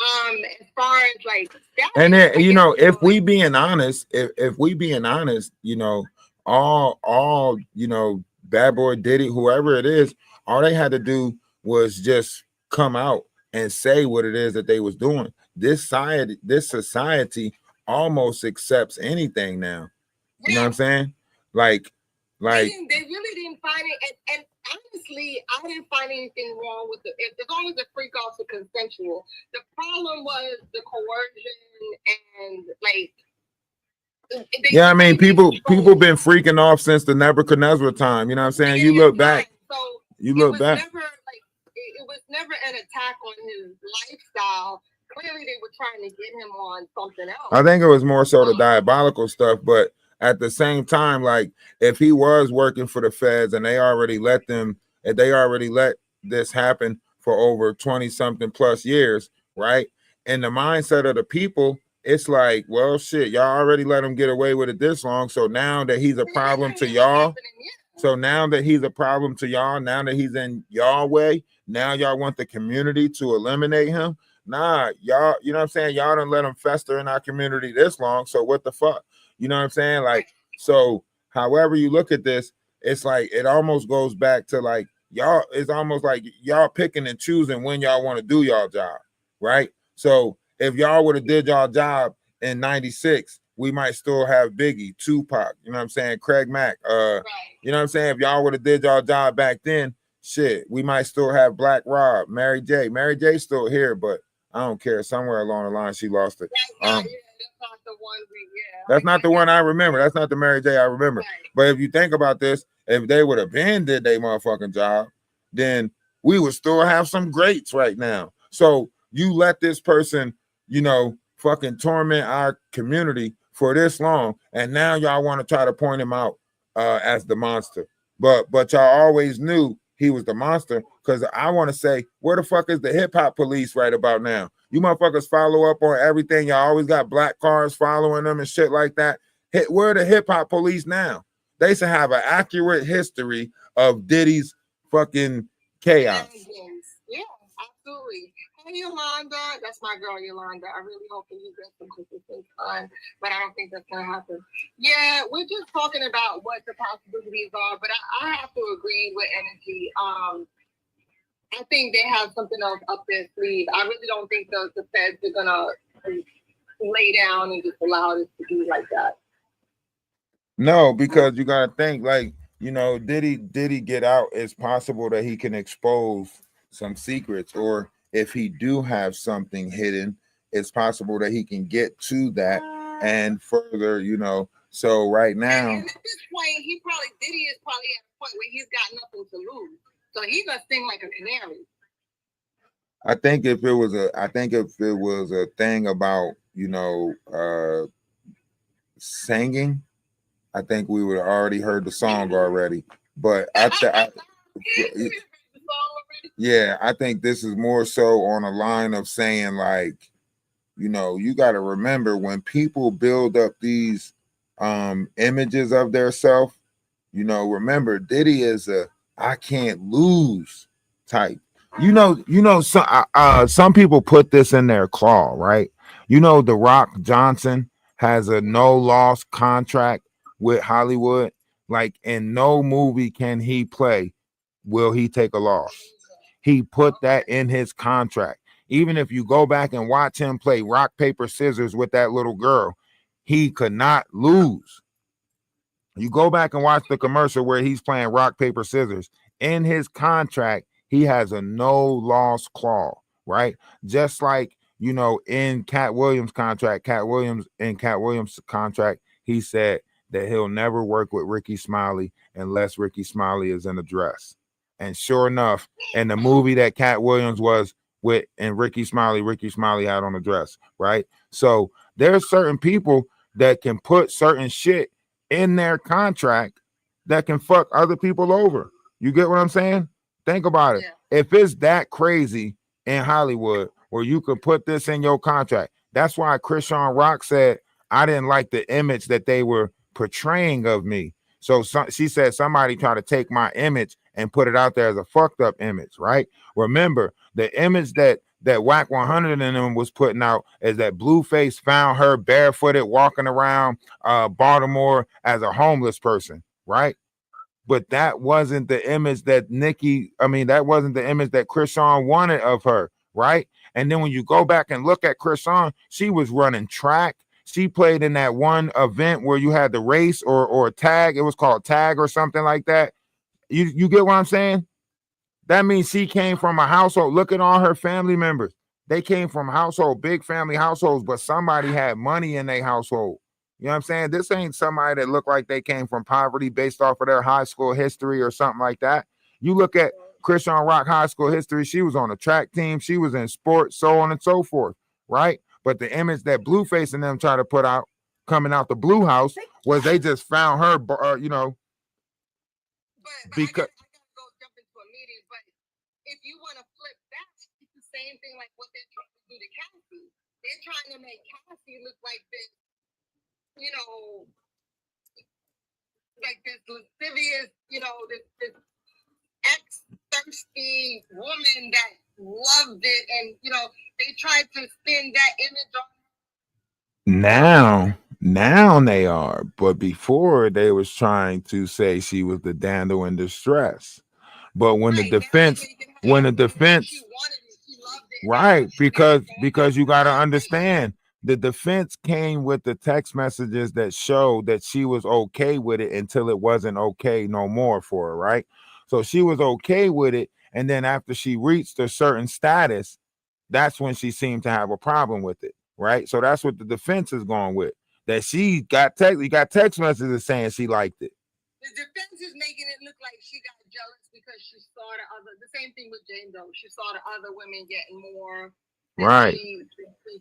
[SPEAKER 21] As far as like that,
[SPEAKER 2] and then if we being honest, all Bad Boy Diddy, whoever it is, all they had to do was just come out and say what it is that they was doing. This society almost accepts anything now. You know what I'm saying? Like
[SPEAKER 21] they really didn't find it, and honestly, I didn't find anything wrong with as long as the freak offs are consensual. The problem was the coercion and like.
[SPEAKER 2] Yeah, I mean, people been freaking off since the Nebuchadnezzar time. You know what I'm saying? You look back.
[SPEAKER 21] It was never an attack on his lifestyle. Clearly, they were trying to get him on something else.
[SPEAKER 2] I think it was more so the diabolical stuff, but at the same time, like if he was working for the feds and they already let this happen for over 20 something plus years, right? In the mindset of the people, it's like, well, shit, y'all already let him get away with it this long. So now that he's a problem to y'all, now that he's in y'all way, now y'all want the community to eliminate him. nah, y'all, you know what I'm saying? Y'all done let them fester in our community this long. So what the fuck? You know what I'm saying? Like, so however you look at this, it's like it almost goes back to like y'all, it's almost like y'all picking and choosing when y'all want to do y'all job, right? So if y'all would have did y'all job in 96, we might still have Biggie, Tupac, you know what I'm saying, Craig Mack, you know what I'm saying? If y'all would have did y'all job back then, shit, we might still have Black Rob, Mary J. Mary J's still here, but I don't care. Somewhere along the line, she lost it. That's not the one I remember. That's not the Mary J I remember. But if you think about this, if they would have been did their motherfucking job, then we would still have some greats right now. So you let this person, you know, fucking torment our community for this long, and now y'all want to try to point him out as the monster. But y'all always knew he was the monster, because I want to say, where the fuck is the hip-hop police right about now? You motherfuckers follow up on everything. Y'all always got black cars following them and shit like that. Where are the hip-hop police now? They should have an accurate history of Diddy's fucking chaos.
[SPEAKER 21] Yeah, absolutely. Hey, Yolanda. That's my girl, Yolanda. I really hope that you get some consistent time, but I don't think that's going to happen. Yeah, we're just talking about what the possibilities are, but I have to agree with Energy. I think they have something else up their sleeve. I really don't think the feds are going to lay down and just allow this to be like that.
[SPEAKER 2] No, because you got to think, like, you know, did he get out? It's possible that he can expose some secrets, or if he do have something hidden, it's possible that he can get to that and further, you know. So right now,
[SPEAKER 21] and at this point, Diddy is probably at a point where he's got nothing to lose, so he's gonna sing like a canary.
[SPEAKER 2] I think if it was a thing about, you know, singing, I think we would have already heard the song already. But yeah, I think this is more so on a line of saying, like, you know, you got to remember when people build up these images of their self, you know, remember Diddy is a I can't lose type. You know, some people put this in their claw, right? You know, The Rock Johnson has a no loss contract with Hollywood. Like, in no movie can he play will he take a loss. He put that in his contract. Even if you go back and watch him play rock, paper, scissors with that little girl, he could not lose. You go back and watch the commercial where he's playing rock, paper, scissors. In his contract, he has a no loss clause, right? Just like, you know, in Cat Williams' contract, Cat Williams' contract, he said that he'll never work with Ricky Smiley unless Ricky Smiley is in a dress. And sure enough, in the movie that Cat Williams was with and Ricky Smiley had on a dress, right? So there's certain people that can put certain shit in their contract that can fuck other people over. You get what I'm saying? Think about it. Yeah. If it's that crazy in Hollywood where you could put this in your contract, that's why Chrisean Rock said, I didn't like the image that they were portraying of me. So she said somebody tried to take my image and put it out there as a fucked up image, right? Remember, the image that Wack 100 and them was putting out is that Blueface found her barefooted walking around Baltimore as a homeless person, right? But that wasn't the image that that wasn't the image that Chrisean wanted of her, right? And then when you go back and look at Chrisean, she was running track. She played in that one event where you had the race or tag. It was called tag or something like that. You get what I'm saying? That means she came from a household. Look at all her family members. They came from big family households, but somebody had money in their household. You know what I'm saying? This ain't somebody that looked like they came from poverty based off of their high school history or something like that. You look at Chrisean Rock high school history. She was on a track team. She was in sports, so on and so forth, right? But the image that Blueface and them try to put out coming out the Blue House was they just found her, because.
[SPEAKER 21] If you want to flip that, it's the same thing like what they're trying to do to Cassie. They're trying to make Cassie look like this, you know, like this lascivious, you know, this ex-thirsty woman that loved it. And, you know, They tried to spin that image on.
[SPEAKER 2] Now they are, but before they was trying to say she was the dandle in distress. But when the defense, right, because you got to understand, the defense came with the text messages that showed that she was okay with it until it wasn't okay no more for her, right? So she was okay with it, and then after she reached a certain status, that's when she seemed to have a problem with it, right? So that's what the defense is going with. That she got text messages saying she liked it.
[SPEAKER 21] The defense is making it look like she got jealous because she saw the same thing with Jane Doe. She saw the other women getting more.
[SPEAKER 2] Right.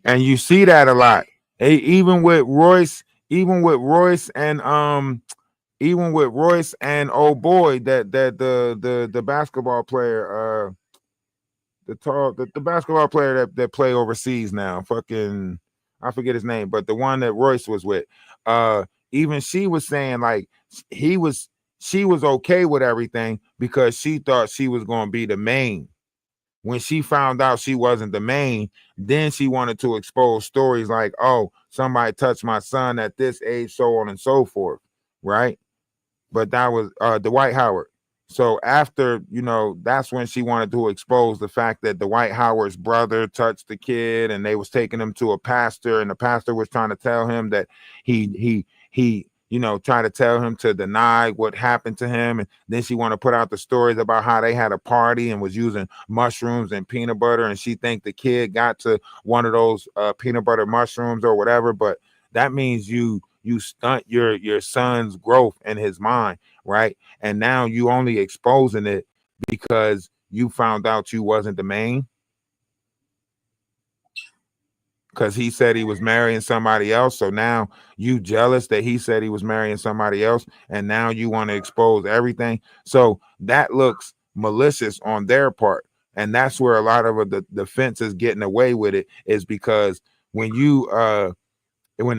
[SPEAKER 2] And you see that a lot. Even with Royce and old boy that the basketball player, the basketball player that play overseas now, fucking, I forget his name, but the one that Royce was with, even she was saying like she was okay with everything because she thought she was going to be the main. When she found out she wasn't the main, then she wanted to expose stories like, oh, somebody touched my son at this age, so on and so forth, right? But that was Dwight Howard. So after, that's when she wanted to expose the fact that Dwight Howard's brother touched the kid and they was taking him to a pastor, and the pastor was trying to tell him that he trying to tell him to deny what happened to him. And then she wanted to put out the stories about how they had a party and was using mushrooms and peanut butter, and she think the kid got to one of those peanut butter mushrooms or whatever. But that means you stunt your son's growth in his mind, right? And now you only exposing it because you found out you wasn't the main, because he said he was marrying somebody else. So now you jealous that he said he was marrying somebody else, and now you want to expose everything. So that looks malicious on their part, and that's where a lot of the defense is getting away with it, is because when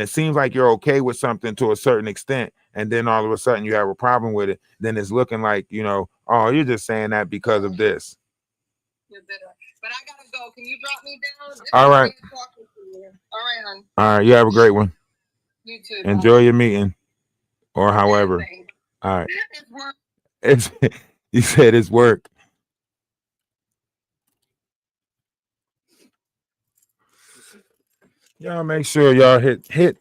[SPEAKER 2] it seems like you're okay with something to a certain extent, and then all of a sudden you have a problem with it, then it's looking like, oh, you're just saying that because of this.
[SPEAKER 21] But I gotta go. Can you drop me down?
[SPEAKER 2] All right.
[SPEAKER 21] All right, hon.
[SPEAKER 2] All right. You have a great one.
[SPEAKER 21] You too.
[SPEAKER 2] Enjoy your meeting, or however. All right. It's you said it's work. Y'all make sure y'all hit.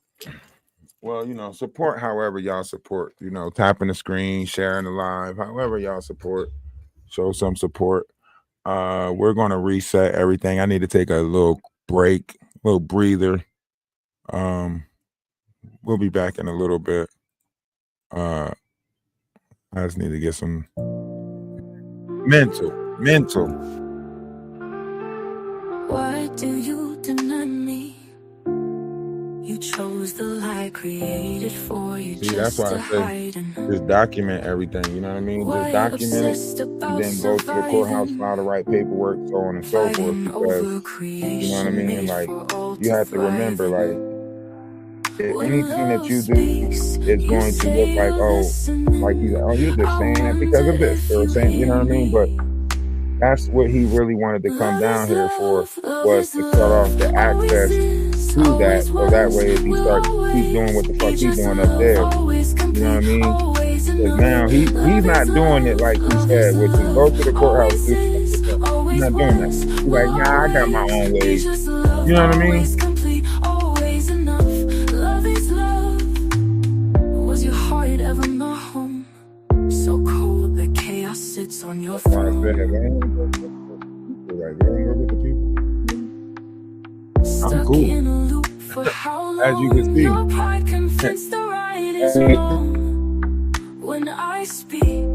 [SPEAKER 2] Well, support however y'all support. Tapping the screen, sharing the live, however y'all support. Show some support. We're gonna reset everything. I need to take a little break, little breather. We'll be back in a little bit. I just need to get some mental.
[SPEAKER 1] Why do you deny me? You chose the lie created for you.
[SPEAKER 2] See, that's why I say just document everything. You know what I mean? Just document it, and then go to the courthouse, file the right paperwork, so on and so forth. Because you know what I mean? Like, you have to remember, like, anything that you do is going to look like, you're just saying that because of this, or saying, you know what I mean? But that's what he really wanted to come down here for, was to cut off the access to that, so that way if he keep doing what the fuck he's doing up there, you know what I mean? Because now he's not doing it like he said, which is go to the courthouse. He's not doing that. He's like, nah, I got my own ways. You know what I mean?
[SPEAKER 1] Was your heart ever my home? So cold that chaos sits on your throne.
[SPEAKER 2] I'm cool. As you can see.
[SPEAKER 1] When I speak,